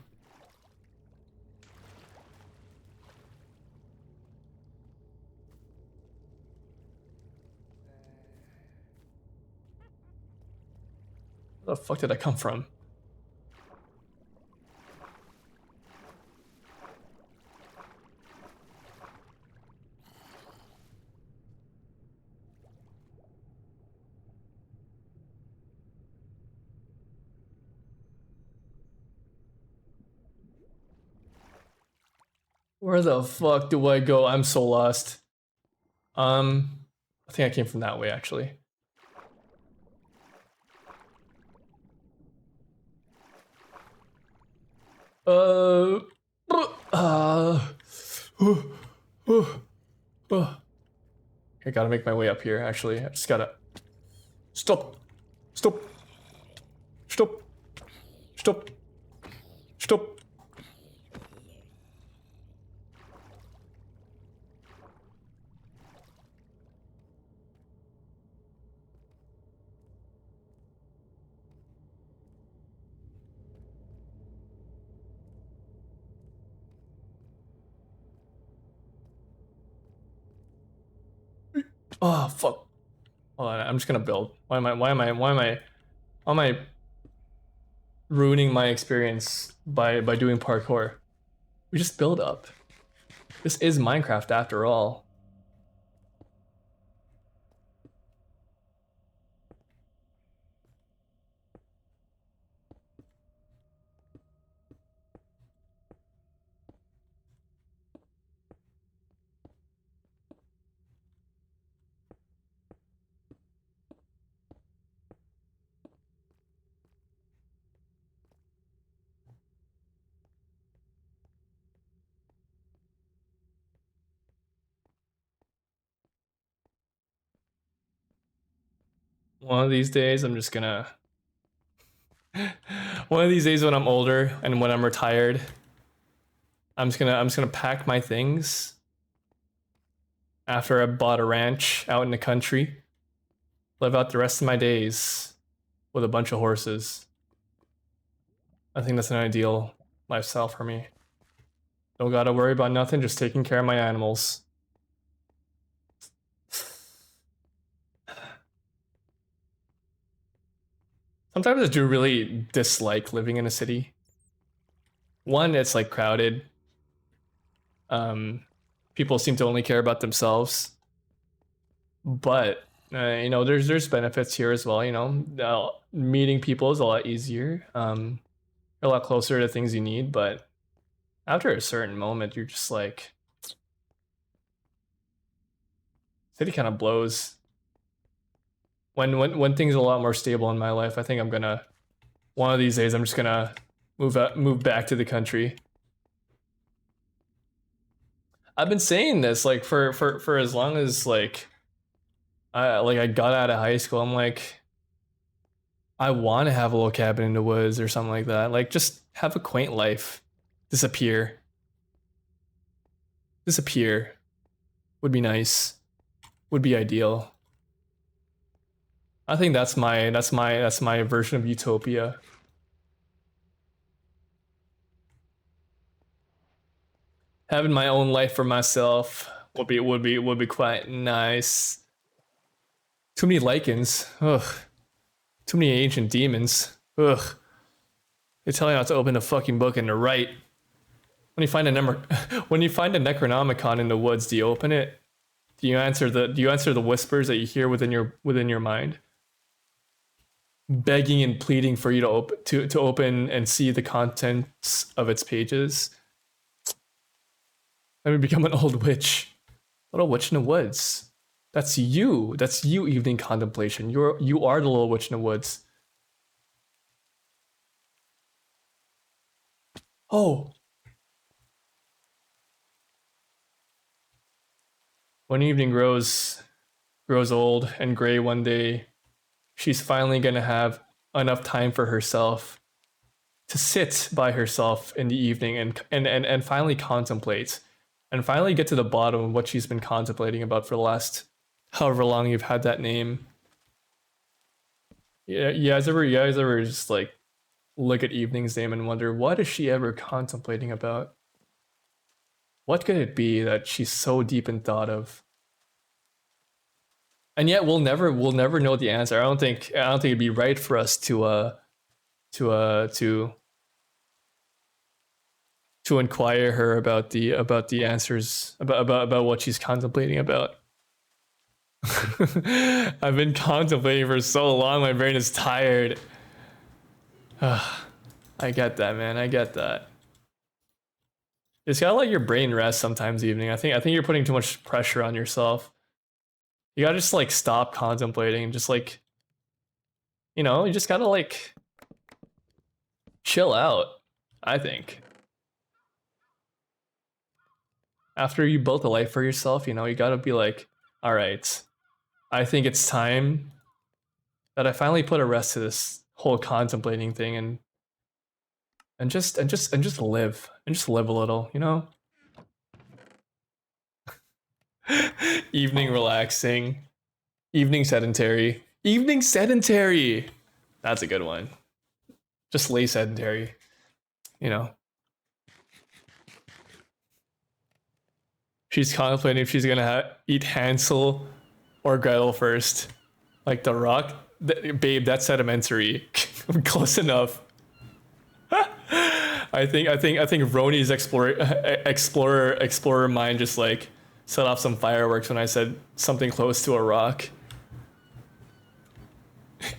Where the fuck did I come from? Where the fuck do I go? I'm so lost. I think I came from that way actually. Uh, uh, I gotta make my way up here actually. I just gotta stop. Stop. Stop. Stop. Stop. Oh fuck. Hold on, I'm just gonna build. Why am I ruining my experience by doing parkour? We just build up. This is Minecraft after all. One of these days I'm just gonna one of these days when I'm older and when I'm retired, I'm just gonna pack my things after I bought a ranch out in the country, live out the rest of my days with a bunch of horses. I think that's an ideal lifestyle for me. Don't gotta worry about nothing, just taking care of my animals. Sometimes I do really dislike living in a city. One, it's like crowded. People seem to only care about themselves. But you know, there's benefits here as well. You know, meeting people is a lot easier. A lot closer to things you need. But after a certain moment, you're just like, city kind of blows. When things are a lot more stable in my life, I think I'm gonna one of these days I'm just gonna move back to the country. I've been saying this like for as long as like I got out of high school. I'm like, I want to have a little cabin in the woods or something like that. Like just have a quaint life. Disappear. Disappear would be nice. Would be ideal. I think that's my version of utopia. Having my own life for myself would be quite nice. Too many lichens. Ugh. Too many ancient demons. Ugh. They tell you not to open the fucking book and to write. When you find a when you find a Necronomicon in the woods, do you open it? Do you answer the whispers that you hear within your mind? Begging and pleading for you to open and see the contents of its pages. Let me become an old witch. Little witch in the woods. That's you. That's you, evening contemplation. You are the little witch in the woods. Oh. When evening grows old and gray one day, she's finally gonna have enough time for herself to sit by herself in the evening and finally contemplate and finally get to the bottom of what she's been contemplating about for the last however long you've had that name. Yeah, you guys ever just like look at Evening's name and wonder, what is she ever contemplating about? What could it be that she's so deep in thought of? And yet we'll never know the answer. I don't think it'd be right for us to inquire her about the answers about what she's contemplating about. I've been contemplating for so long, my brain is tired. I get that, man. I get that. It's gotta let your brain rest sometimes, evening. I think you're putting too much pressure on yourself. You gotta just like stop contemplating and just like, you just gotta like chill out, I think. After you built a life for yourself, you gotta be like, all right, I think it's time that I finally put a rest to this whole contemplating thing and just live a little, Evening relaxing, evening sedentary. That's a good one. Just lay sedentary, She's contemplating if she's gonna eat Hansel or Gretel first. Like the rock, babe. That's sedimentary. Close enough. I think Roni's explorer mind just like set off some fireworks when I said something close to a rock.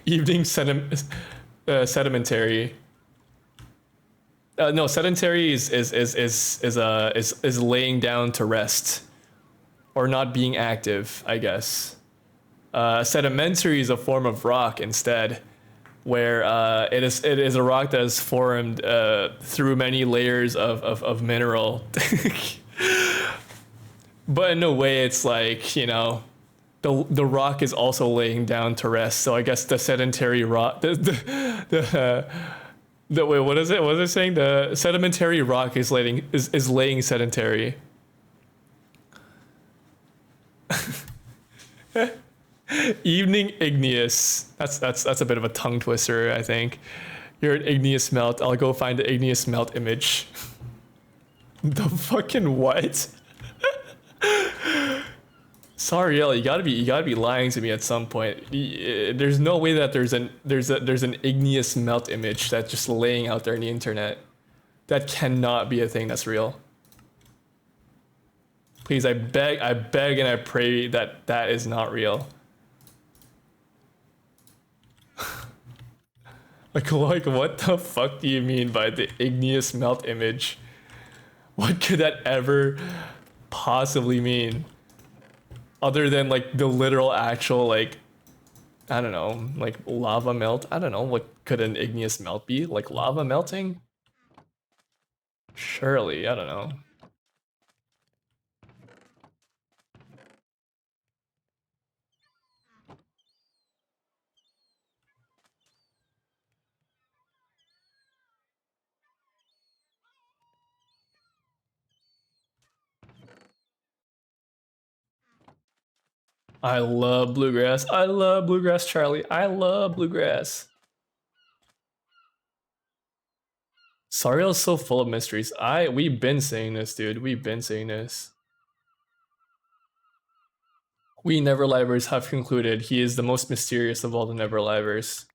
Evening sedimentary. No, sedentary is laying down to rest, or not being active, I guess. Sedimentary is a form of rock instead, where it is a rock that is formed through many layers of mineral. But in a way, it's like, the rock is also laying down to rest. So I guess the sedentary rock, wait, what is it? What is it saying? The sedimentary rock is laying sedentary. Evening igneous. That's a bit of a tongue twister, I think. You're an igneous melt. I'll go find the igneous melt image. The fucking what? Sariel, you gotta be lying to me at some point. There's no way that there's an igneous melt image that's just laying out there in the internet. That cannot be a thing that's real. Please, I beg and I pray that that is not real. Like what the fuck do you mean by the igneous melt image? What could that ever possibly mean? Other than like the literal actual like, I don't know, like lava melt. I don't know, what could an igneous melt be? Like lava melting? Surely, I don't know. I love bluegrass. I love bluegrass, Charlie. I love bluegrass. Sariel's so full of mysteries. We've been saying this, dude. We've been saying this. We Neverlivers have concluded he is the most mysterious of all the Neverlivers.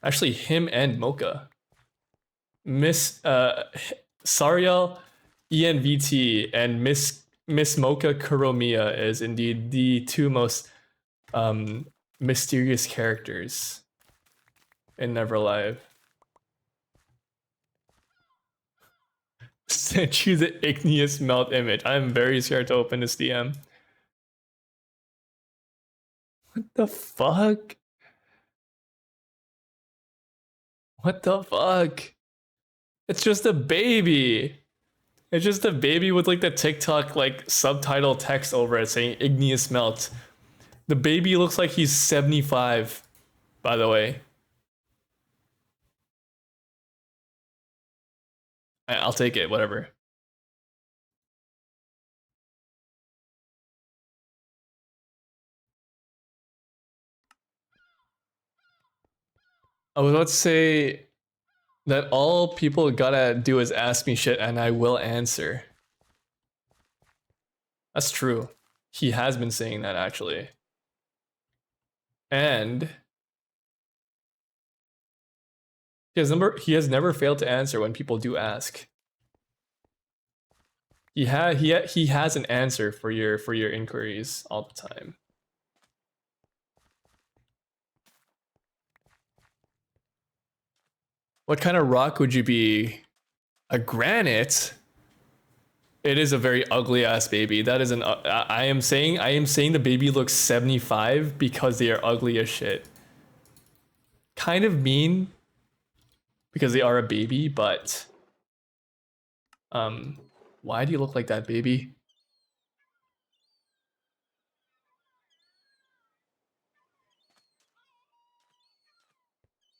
Actually, him and Mocha. Miss Sariel, ENVT, and Miss Mocha Kuromiya is indeed the two most mysterious characters in Neverlive. Sent you the igneous melt image. I'm very scared to open this DM. What the fuck? What the fuck? It's just a baby. It's just a baby with like the TikTok like subtitle text over it saying igneous melt. The baby looks like he's 75, by the way. I'll take it, whatever. I was about to say that all people gotta do is ask me shit and I will answer. That's true. He has been saying that actually. And he has never failed to answer when people do ask. He has an answer for your inquiries all the time. What kind of rock would you be? A granite? It is a very ugly ass baby. That is an I am saying the baby looks 75 because they are ugly as shit. Kind of mean because they are a baby, but why do you look like that, baby?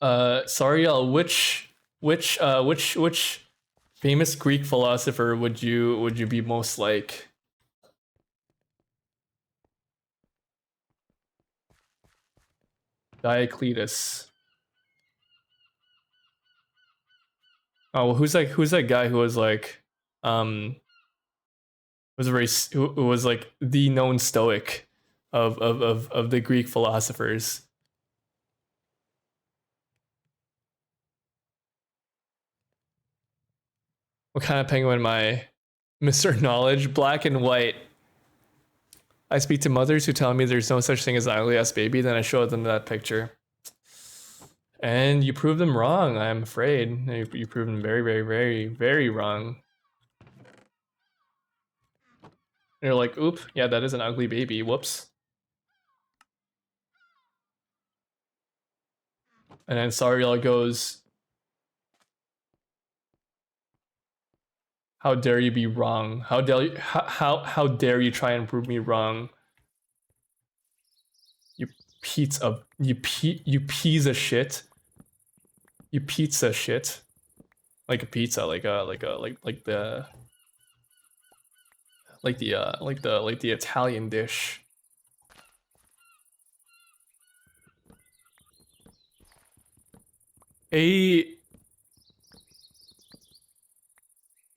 Sariel, which famous Greek philosopher would you be most like? Diocletus. Oh, well, who's that guy who was like who was like the known stoic of the Greek philosophers? What kind of penguin am I? Mr. Knowledge, black and white. I speak to mothers who tell me there's no such thing as an ugly ass baby, then I show them that picture. And you prove them wrong, I'm afraid. You prove them very, very, very, very wrong. And you're like, oop, yeah, that is an ugly baby, whoops. And then Sariel goes, how dare you be wrong? How dare you try and prove me wrong? You piece of you piece of shit. You pizza shit. Like a pizza, like the Italian dish.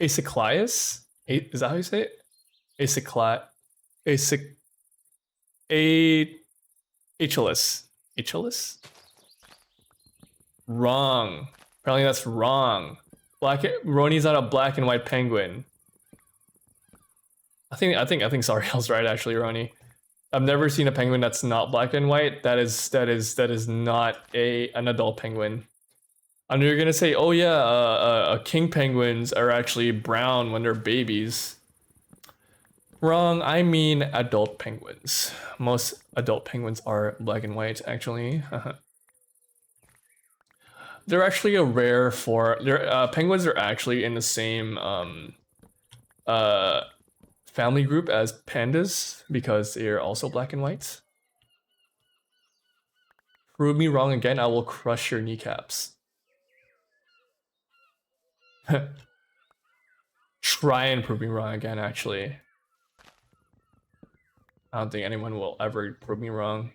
Aciclias? Is that how you say it? Achilles. Achilles? Wrong. Apparently that's wrong. Roni's not a black and white penguin. I think Sariel's right actually, Roni. I've never seen a penguin that's not black and white. That is not an adult penguin. I know you're gonna say, oh yeah, king penguins are actually brown when they're babies. Wrong, I mean adult penguins. Most adult penguins are black and white, actually. They're actually a rare form. Penguins are actually in the same family group as pandas because they're also black and white. Prove me wrong again, I will crush your kneecaps. Try and prove me wrong again, actually. I don't think anyone will ever prove me wrong.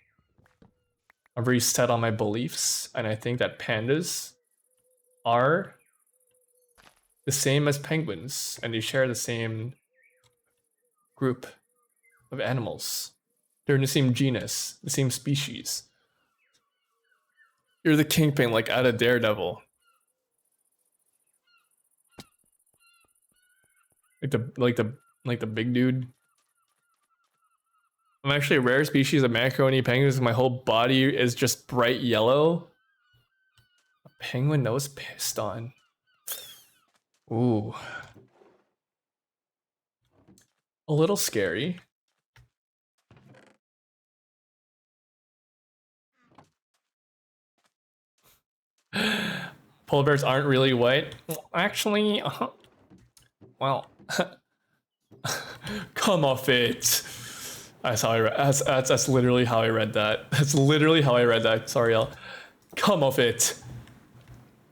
I'm very set on my beliefs, and I think that pandas are the same as penguins, and they share the same group of animals. They're in the same genus, the same species. You're the kingpin, like out of Daredevil. Like the big dude. I'm actually a rare species of macaroni penguins. My whole body is just bright yellow. A penguin nose piston. Ooh. A little scary. Polar bears aren't really white. Actually, well, come off it. That's how I read. That's literally how I read that. That's literally how I read that. Sorry, y'all. Come off it.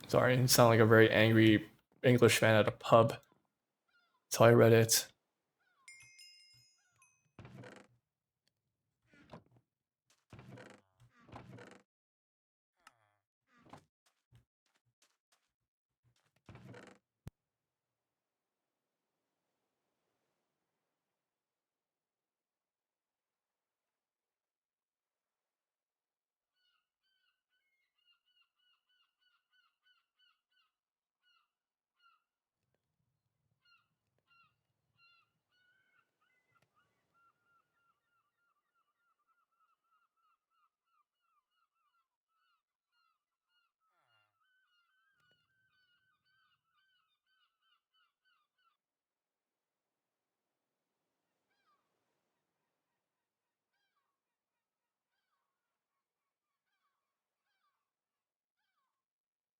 Sorry, you sound like a very angry English fan at a pub. That's how I read it.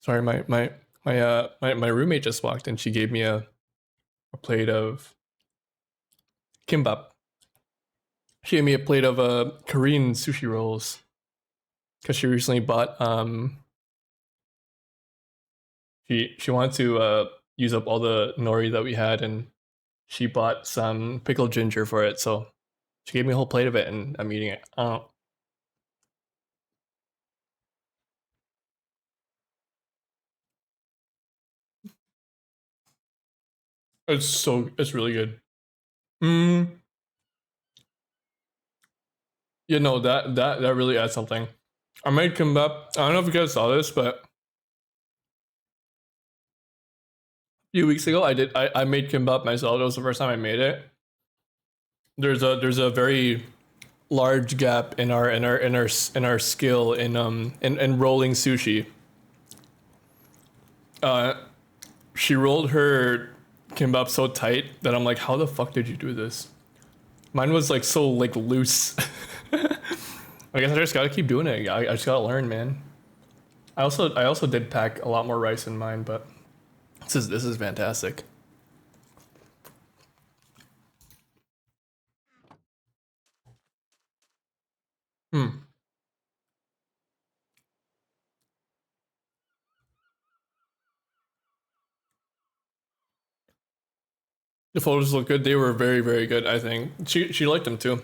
Sorry, my roommate just walked and she gave me a plate of kimbap. She gave me a plate of Korean sushi rolls because she recently bought she wanted to use up all the nori that we had, and she bought some pickled ginger for it. So she gave me a whole plate of it, and I'm eating it. It's really good. You know that really adds something. I made kimbap. I don't know if you guys saw this, but a few weeks ago I made kimbap myself. It was the first time I made it. There's a very large gap in our skill in rolling sushi. She rolled her kimbap so tight that I'm like, how the fuck did you do this? Mine was like so like loose. I guess I just gotta keep doing it. I just gotta learn, man. I also did pack a lot more rice in mine, but this is fantastic. Hmm. The photos look good. They were very, very good, I think. She liked them too.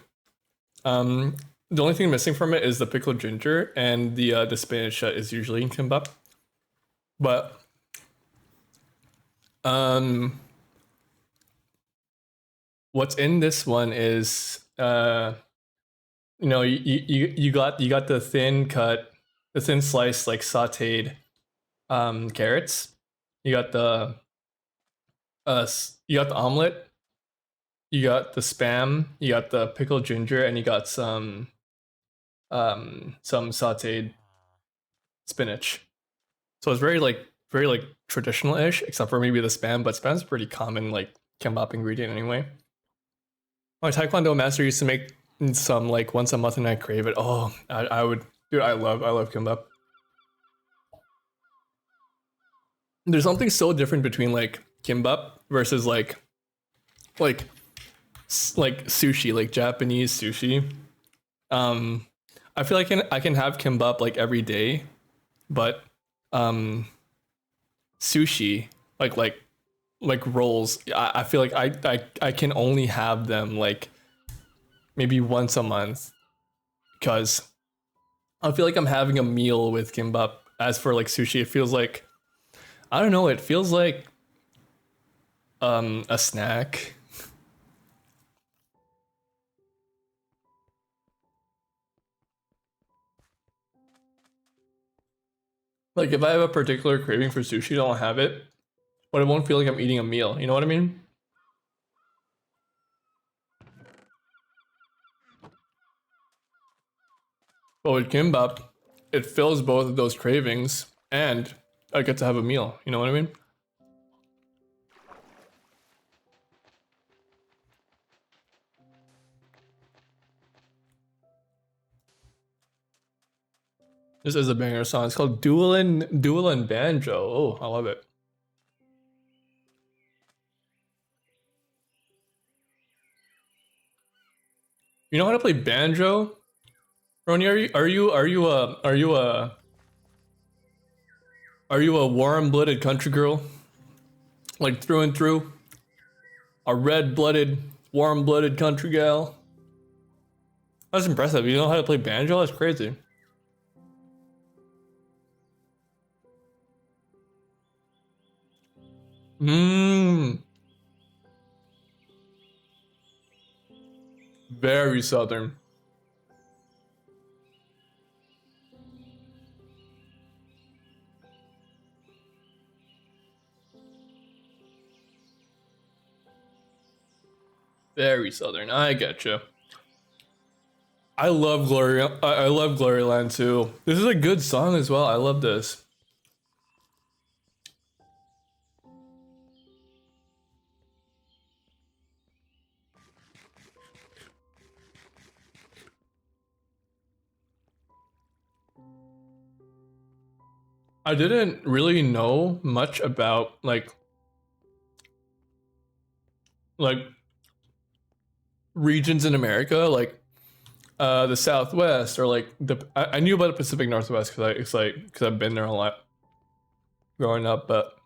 Um the only thing missing from it is the pickled ginger and the spinach that is usually in kimbap. But um what's in this one is you know you got the thin cut, the thin sliced like sautéed carrots. You got the you got the omelet, you got the spam, you got the pickled ginger, and you got some sautéed spinach. So it's very like traditional-ish, except for maybe the spam, but spam's a pretty common like kimbap ingredient anyway. My taekwondo master used to make some like once a month, and I crave it. Oh, I would, dude. I love kimbap. There's something so different between like kimbap versus like like sushi, like Japanese sushi. Um, I feel like I can have kimbap like every day, but um, sushi like rolls. I feel like I can only have them like maybe once a month because I feel like I'm having a meal with kimbap. As for like sushi, it feels like I don't know. It feels like a snack. Like if I have a particular craving for sushi, I'll have it, but it won't feel like I'm eating a meal. You know what I mean? But with kimbap, it fills both of those cravings, and I get to have a meal. You know what I mean? This is a banger song. It's called Duelin' Banjo. Oh, I love it. You know how to play banjo? Roni, are you a warm-blooded country girl? Like through and through? A red-blooded, warm-blooded country gal? That's impressive. You know how to play banjo? That's crazy. Mmm. Very southern. Very southern. I get you. I love Glory. I love Gloryland too. This is a good song as well. I love this. I didn't really know much about like regions in America, like the Southwest, or like I knew about the Pacific Northwest because I've been there a lot growing up, but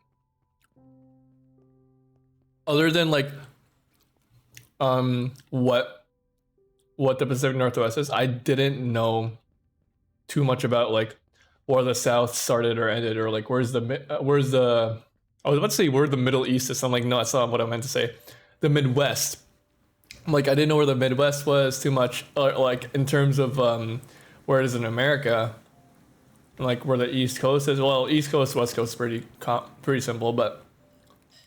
other than like what the Pacific Northwest is, I didn't know too much about like where the South started or ended, or like where's the I was about to say where the Middle East is. So I'm like, no, that's not what I meant to say. The Midwest. Like I didn't know where the Midwest was too much, like in terms of where it is in America, like where the East Coast is. Well, East Coast, West Coast, pretty simple. But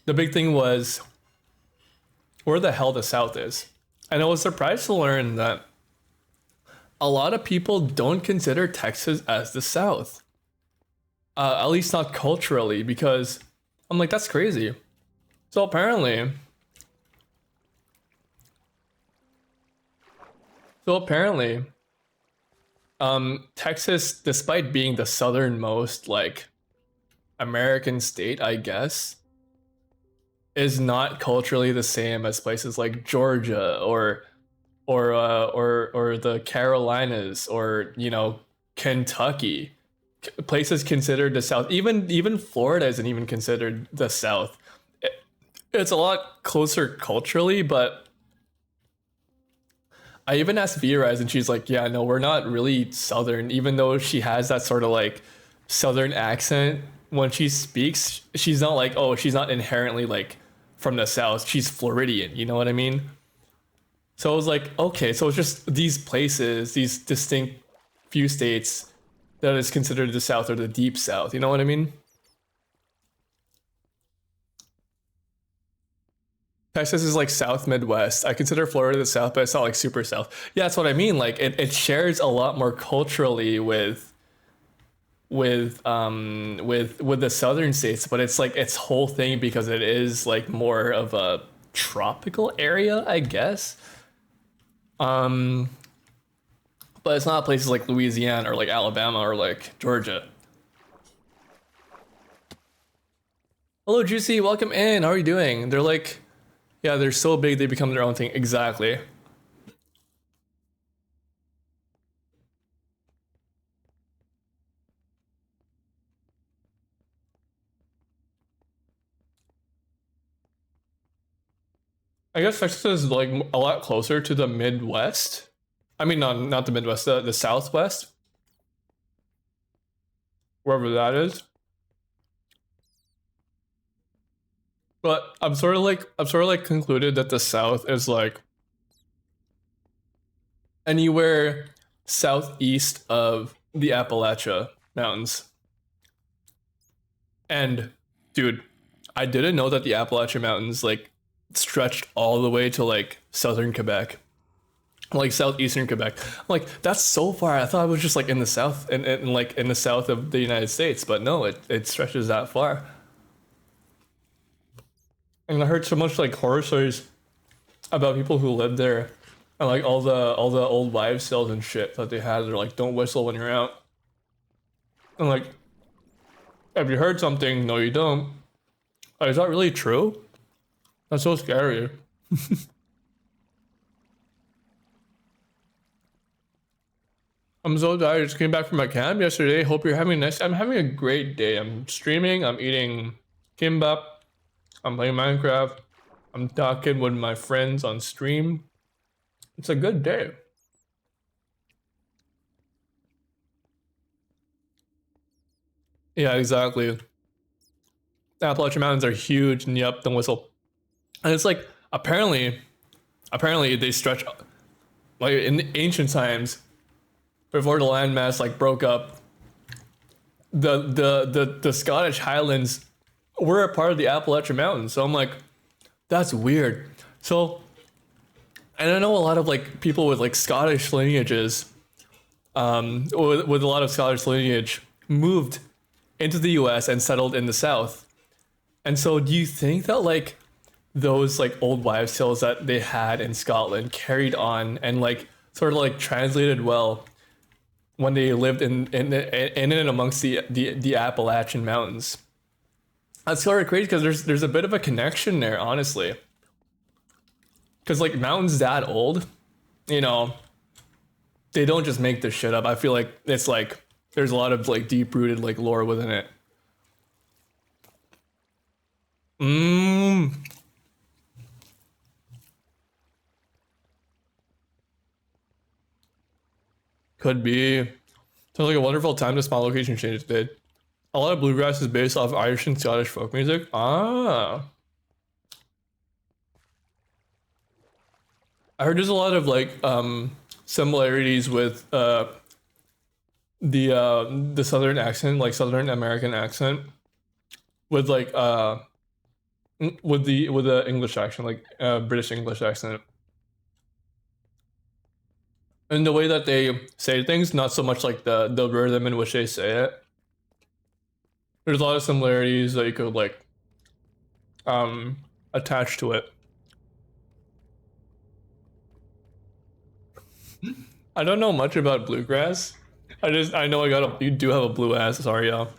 the big thing was where the hell the South is. And I was surprised to learn that a lot of people don't consider Texas as the South. At least not culturally, because I'm like, that's crazy. So apparently, Texas, despite being the southernmost like American state, I guess, is not culturally the same as places like Georgia or the Carolinas, or you know, Kentucky. Places considered the South. Even Florida isn't even considered the South. It's a lot closer culturally, but I even asked V-Rise and she's like, yeah, no, we're not really Southern, even though she has that sort of like Southern accent. When she speaks, she's not like, oh, she's not inherently like from the South. She's Floridian, you know what I mean? So I was like, okay, so it's just these places, these distinct few states that is considered the South or the Deep South, you know what I mean? Texas is like South Midwest. I consider Florida the South, but it's not like super South. Yeah, that's what I mean. Like it shares a lot more culturally with the southern states, but it's like its whole thing because it is like more of a tropical area, I guess. But it's not places like Louisiana or like Alabama or like Georgia. Hello, Juicy. Welcome in. How are you doing? They're like, yeah, they're so big they become their own thing. Exactly. I guess Texas is like a lot closer to the Midwest. I mean, not the Midwest, the Southwest, wherever that is. But I've sort of like concluded that the South is like anywhere southeast of the Appalachia Mountains. And dude, I didn't know that the Appalachian Mountains like stretched all the way to like southern Quebec, like southeastern Quebec. I'm like, that's so far. I thought it was just like in the south and like in the south of the United States, but no, it stretches that far. And I heard so much like horror stories about people who lived there and like all the old wives' tales and shit that they had. They're like, don't whistle when you're out. And like, have you heard something? No, you don't. Like, is that really true? That's so scary. I'm so tired. I just came back from my camp yesterday. Hope you're having a nice. I'm having a great day. I'm streaming. I'm eating kimbap. I'm playing Minecraft. I'm talking with my friends on stream. It's a good day. Yeah, exactly. The Appalachian Mountains are huge, and yep, the whistle. And it's like apparently they stretch like in the ancient times before the landmass like broke up. The Scottish Highlands were a part of the Appalachian Mountains. So I'm like, that's weird. So, and I know a lot of like people with like Scottish lineages, with a lot of Scottish lineage, moved into the U.S. and settled in the South. And so, do you think that like those like old wives' tales that they had in Scotland carried on and like sort of like translated well when they lived in and amongst the Appalachian Mountains? That's sort of crazy because there's a bit of a connection there, honestly. Because like mountains that old, you know, they don't just make this shit up. I feel like it's like there's a lot of like deep rooted like lore within it. Could be. Sounds like a wonderful time to small location changes did. A lot of bluegrass is based off Irish and Scottish folk music. Ah. I heard there's a lot of like similarities with the southern accent, like Southern American accent, with like with the English accent, like British English accent. And the way that they say things, not so much like the rhythm in which they say it. There's a lot of similarities that you could like attach to it. I don't know much about bluegrass. I know you do have a blue ass, sorry y'all.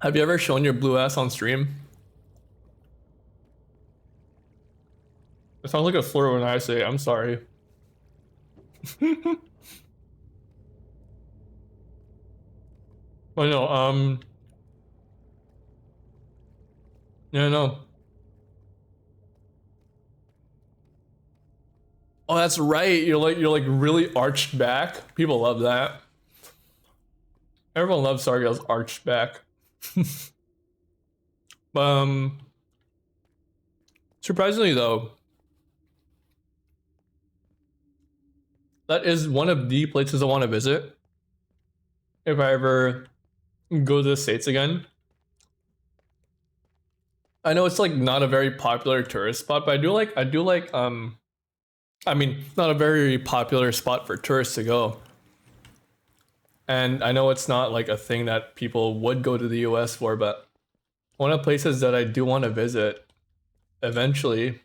Have you ever shown your blue ass on stream? It sounds like a slur when I say it, I'm sorry. But no, yeah, no. Oh, that's right. You're like really arched back. People love that. Everyone loves Sargel's arched back. Surprisingly though, that is one of the places I want to visit if I ever go to the States again. I know it's like not a very popular tourist spot, but I do like I mean, not a very popular spot for tourists to go. And I know it's not like a thing that people would go to the US for, but one of the places that I do want to visit eventually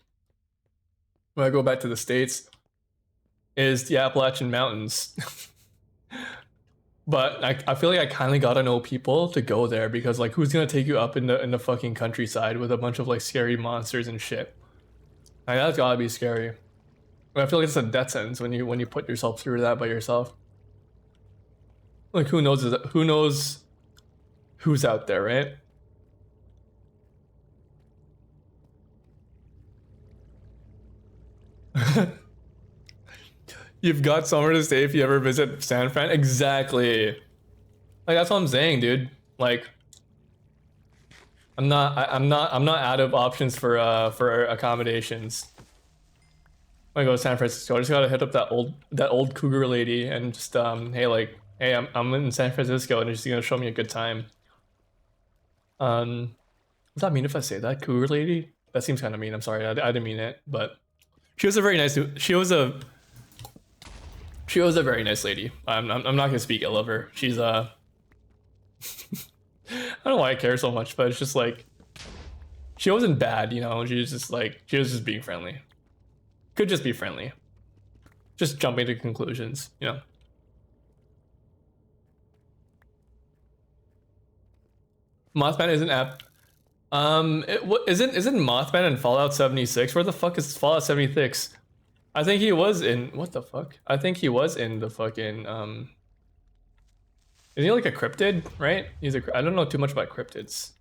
when I go back to the States is the Appalachian Mountains. But I feel like I kind of gotta know people to go there because like who's gonna take you up in the fucking countryside with a bunch of like scary monsters and shit? Like that's gotta be scary. I feel like it's a death sentence when you put yourself through that by yourself. Like who knows who's out there, right? You've got somewhere to stay if you ever visit San Fran. Exactly. Like that's what I'm saying, dude. Like I'm not out of options for accommodations. I go to San Francisco. I just gotta hit up that old cougar lady and just hey I'm in San Francisco and she's gonna show me a good time. Does that mean if I say that, cougar lady? That seems kind of mean. I'm sorry, I didn't mean it, but she was a very nice. She was a very nice lady. I'm not gonna speak ill of her. She's I don't know why I care so much, but it's just like she wasn't bad, you know. She was just like she was just being friendly. Could just be friendly. Just jumping to conclusions, you know. Mothman isn't app. Isn't Mothman in Fallout 76? Where the fuck is Fallout 76? I think he was in what the fuck? I think he was in the fucking is he like a cryptid, right? I don't know too much about cryptids.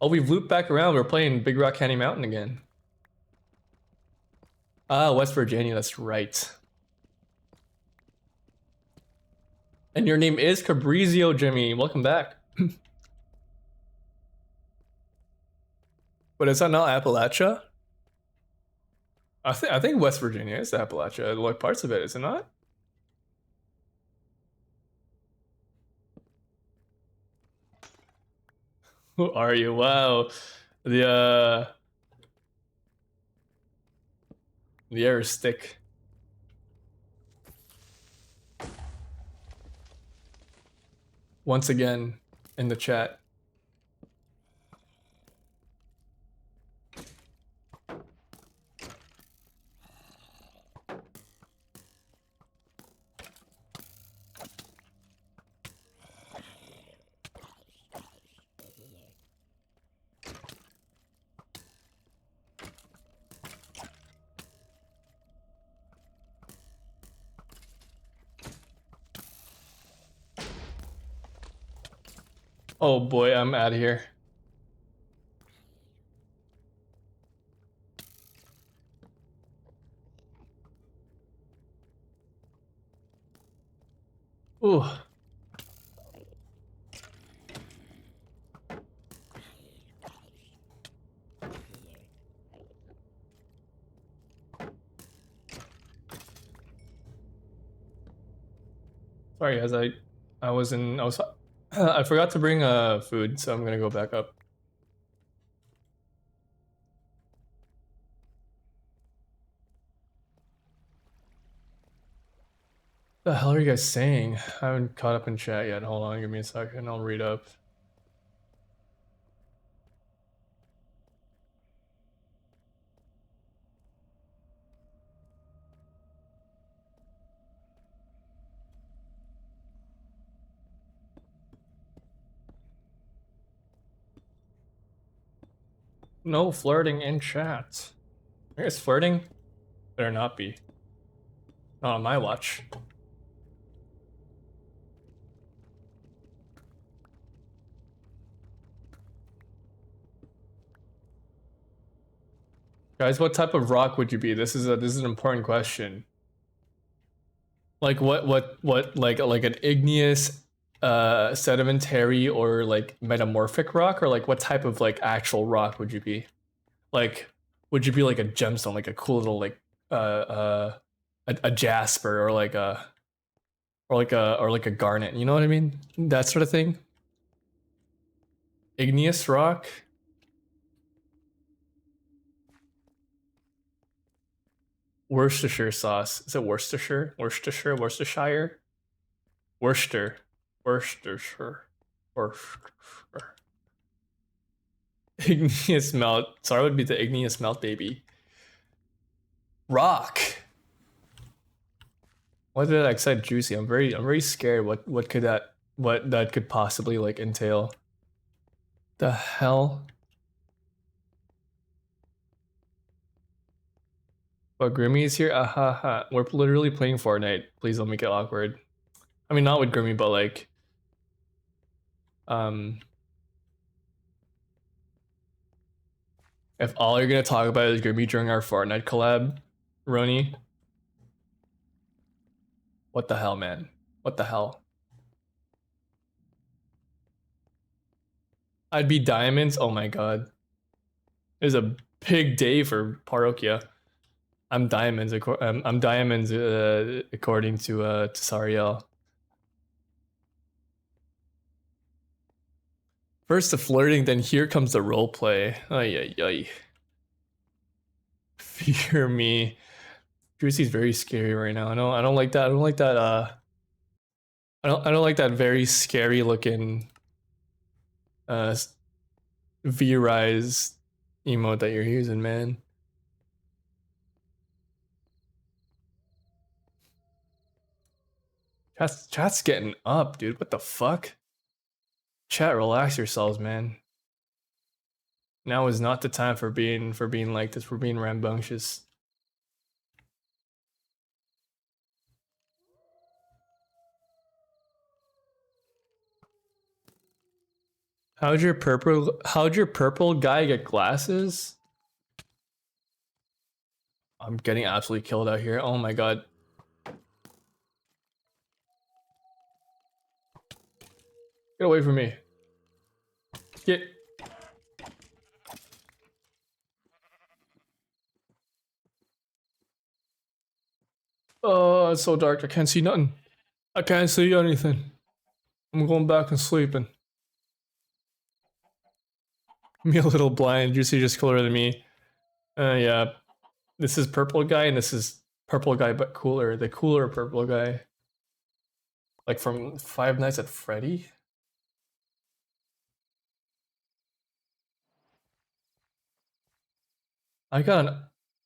Oh, we've looped back around. We're playing Big Rock Candy Mountain again. Ah, West Virginia, that's right. And your name is Cabrizio, Jimmy. Welcome back. But is that not Appalachia? I think West Virginia is Appalachia. Like parts of it, is it not? Who are you? Wow. The air is thick. Once again in the chat. Oh boy, I'm out of here. Ooh. Sorry guys, I was I forgot to bring food, so I'm gonna go back up. The hell are you guys saying? I haven't caught up in chat yet. Hold on, give me a second. I'll read up. No flirting in chat. You guys flirting? Better not be. Not on my watch. Guys, what type of rock would you be? This is an important question. Like what like an igneous sedimentary or like metamorphic rock, or like what type of like actual rock would you be? Like would you be like a gemstone, like a cool little like a jasper, or like a garnet, you know what I mean? That sort of thing. Igneous rock. Worcestershire sauce. Is it Worcestershire? Worcestershire? Worcestershire? Worcester. Worcestershire. Worcestershire. Igneous melt. Sorry, would be the igneous melt baby. Rock. What did I said juicy? I'm very scared. What could that could possibly like entail? The hell? But Grimmy is here. Ha. We're literally playing Fortnite. Please don't make it awkward. I mean, not with Grimmy, but like, if all you're gonna talk about is Grimmy during our Fortnite collab, Roni, what the hell, man? What the hell? I'd be diamonds. Oh my god, it's a big day for Parokia. I'm diamonds. I'm diamonds according to Sariel. First the flirting, then here comes the role play. Ay, ay, ay. Fear me. Juicy's very scary right now. I don't like that. I don't like that. I don't like that very scary looking uh V-Rise emote that you're using, man. Chat's getting up, dude. What the fuck? Chat, relax yourselves, man. Now is not the time for being like this. For being rambunctious. How'd your purple guy get glasses? I'm getting absolutely killed out here. Oh my god. Get away from me. Get. Oh, it's so dark. I can't see nothing. I can't see anything. I'm going back and sleeping. Me a little blind. You see just cooler than me. Yeah. This is purple guy and this is purple guy but cooler. The cooler purple guy. Like from Five Nights at Freddy? I got an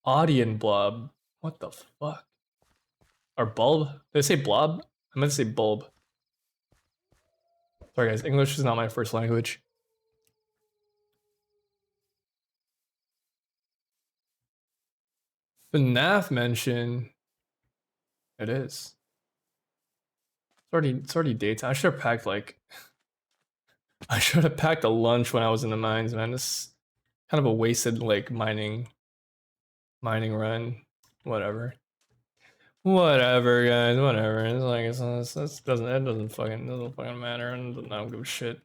Audion blob. What the fuck? Or bulb? Did I say blob? I meant to say bulb. Sorry guys, English is not my first language. FNAF mention. It is. It's already daytime. I should have packed like I should have packed a lunch when I was in the mines, man. This kind of a wasted like mining run. Whatever. Whatever, guys. Whatever. It's like it doesn't fucking matter, and I don't give a shit.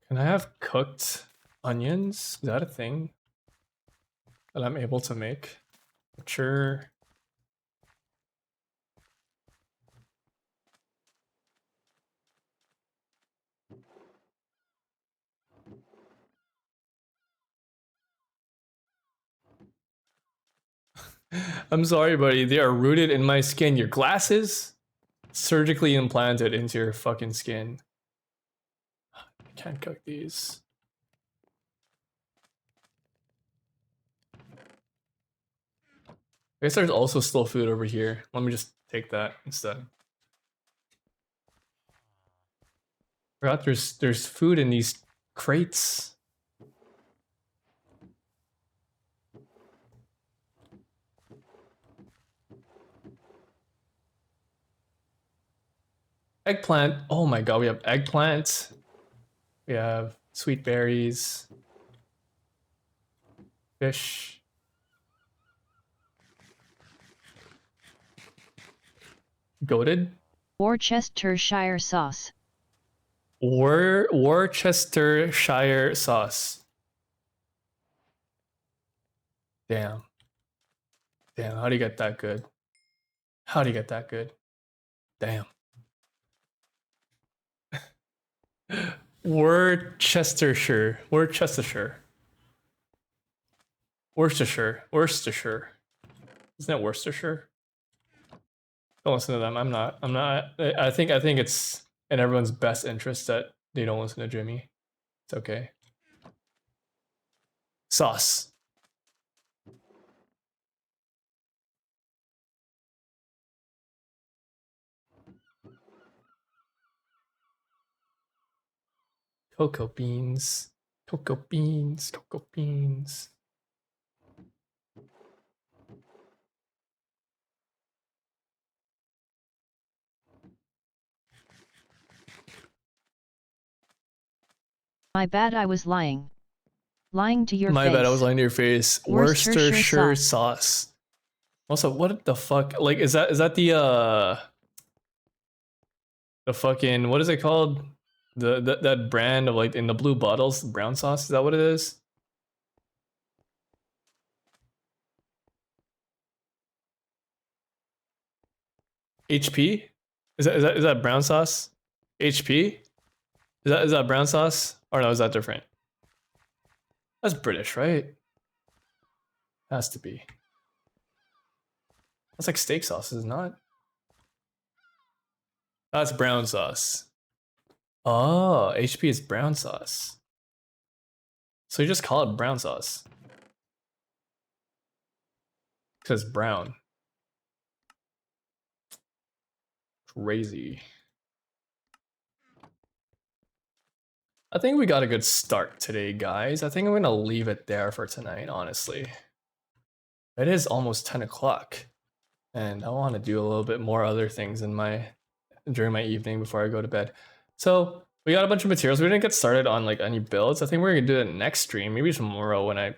Can I have cooked onions? Is that a thing that I'm able to make? Sure. I'm sorry, buddy. They are rooted in my skin. Your glasses surgically implanted into your fucking skin. I can't cook these. I guess there's also still food over here. Let me just take that instead. Forgot there's food in these crates. Eggplant. Oh my god, we have eggplant. We have sweet berries. Fish. Goated? Worcestershire sauce. Worcestershire sauce. Damn. Damn, how do you get that good? How do you get that good? Damn. Worcestershire. Worcestershire. Worcestershire. Worcestershire. Isn't that Worcestershire? Don't listen to them. I'm not. I think it's in everyone's best interest that they don't listen to Jimmy. It's okay. Sauce. Cocoa beans. Cocoa beans. Cocoa beans. My bad, I was lying. Lying to your face. My bad, I was lying to your face. Worcestershire sauce. Also, what the fuck? Like, is that the fucking, what is it called? That brand of like in the blue bottles, brown sauce. Is that what it is? HP? Is that brown sauce? HP? Is that brown sauce? Or no, is that different? That's British, right? Has to be. That's like steak sauce, is it not? That's brown sauce. Oh, HP is brown sauce. So you just call it brown sauce. Because brown. Crazy. I think we got a good start today, guys. I think I'm gonna leave it there for tonight, honestly. It is almost 10 o'clock. And I want to do a little bit more other things during my evening before I go to bed. So we got a bunch of materials. We didn't get started on like any builds. I think we're gonna do it next stream, maybe tomorrow when I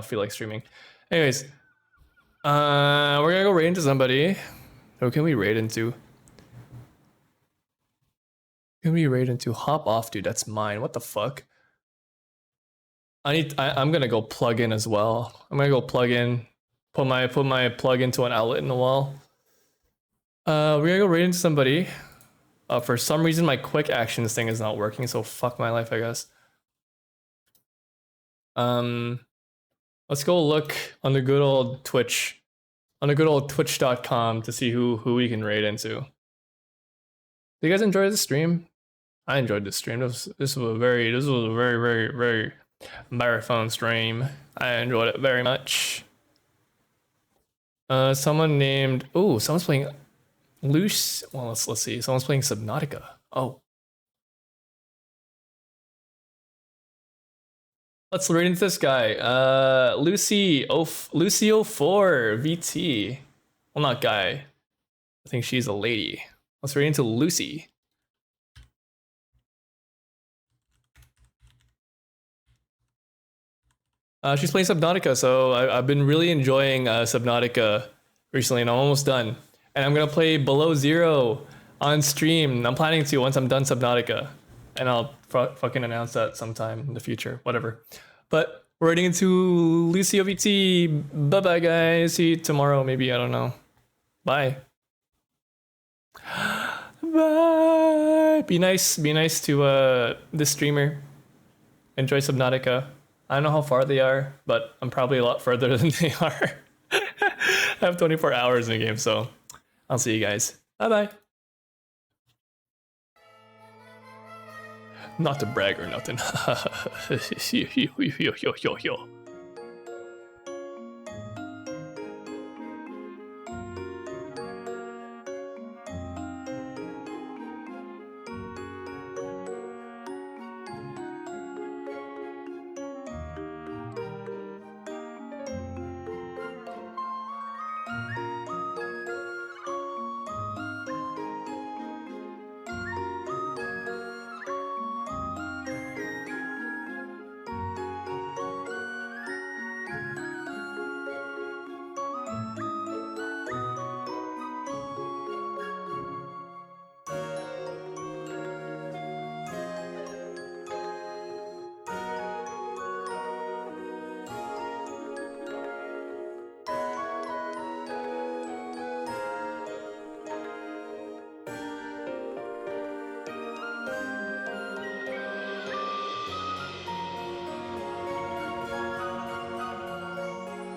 feel like streaming. Anyways, we're gonna go raid into somebody. Who can we raid into? Who can we raid into? Hop off, dude. That's mine. What the fuck? I'm gonna go plug in as well. I'm gonna go plug in. Put my plug into an outlet in the wall. We're gonna go raid into somebody. For some reason my quick actions thing is not working, so fuck my life, I guess. Let's go look on the good old Twitch. On the good old twitch.com to see who we can raid into. Do you guys enjoy the stream? I enjoyed this stream. This was a very very marathon stream. I enjoyed it very much. Someone named someone's playing Loose. Well, let's see. Someone's playing Subnautica. Oh. Let's read into this guy. Lucio4 VT. Well, not guy. I think she's a lady. Let's read into Lucy. She's playing Subnautica, so I've been really enjoying Subnautica recently, and I'm almost done. And I'm gonna play Below Zero on stream. I'm planning to once I'm done Subnautica, and I'll fucking announce that sometime in the future, whatever. But we're heading into Lucio VT. Bye bye, guys. See you tomorrow, maybe. I don't know. Bye. Bye. Be nice to this streamer. Enjoy Subnautica. I don't know how far they are, but I'm probably a lot further than they are. I have 24 hours in the game, so I'll see you guys. Bye bye. Not to brag or nothing. Yo.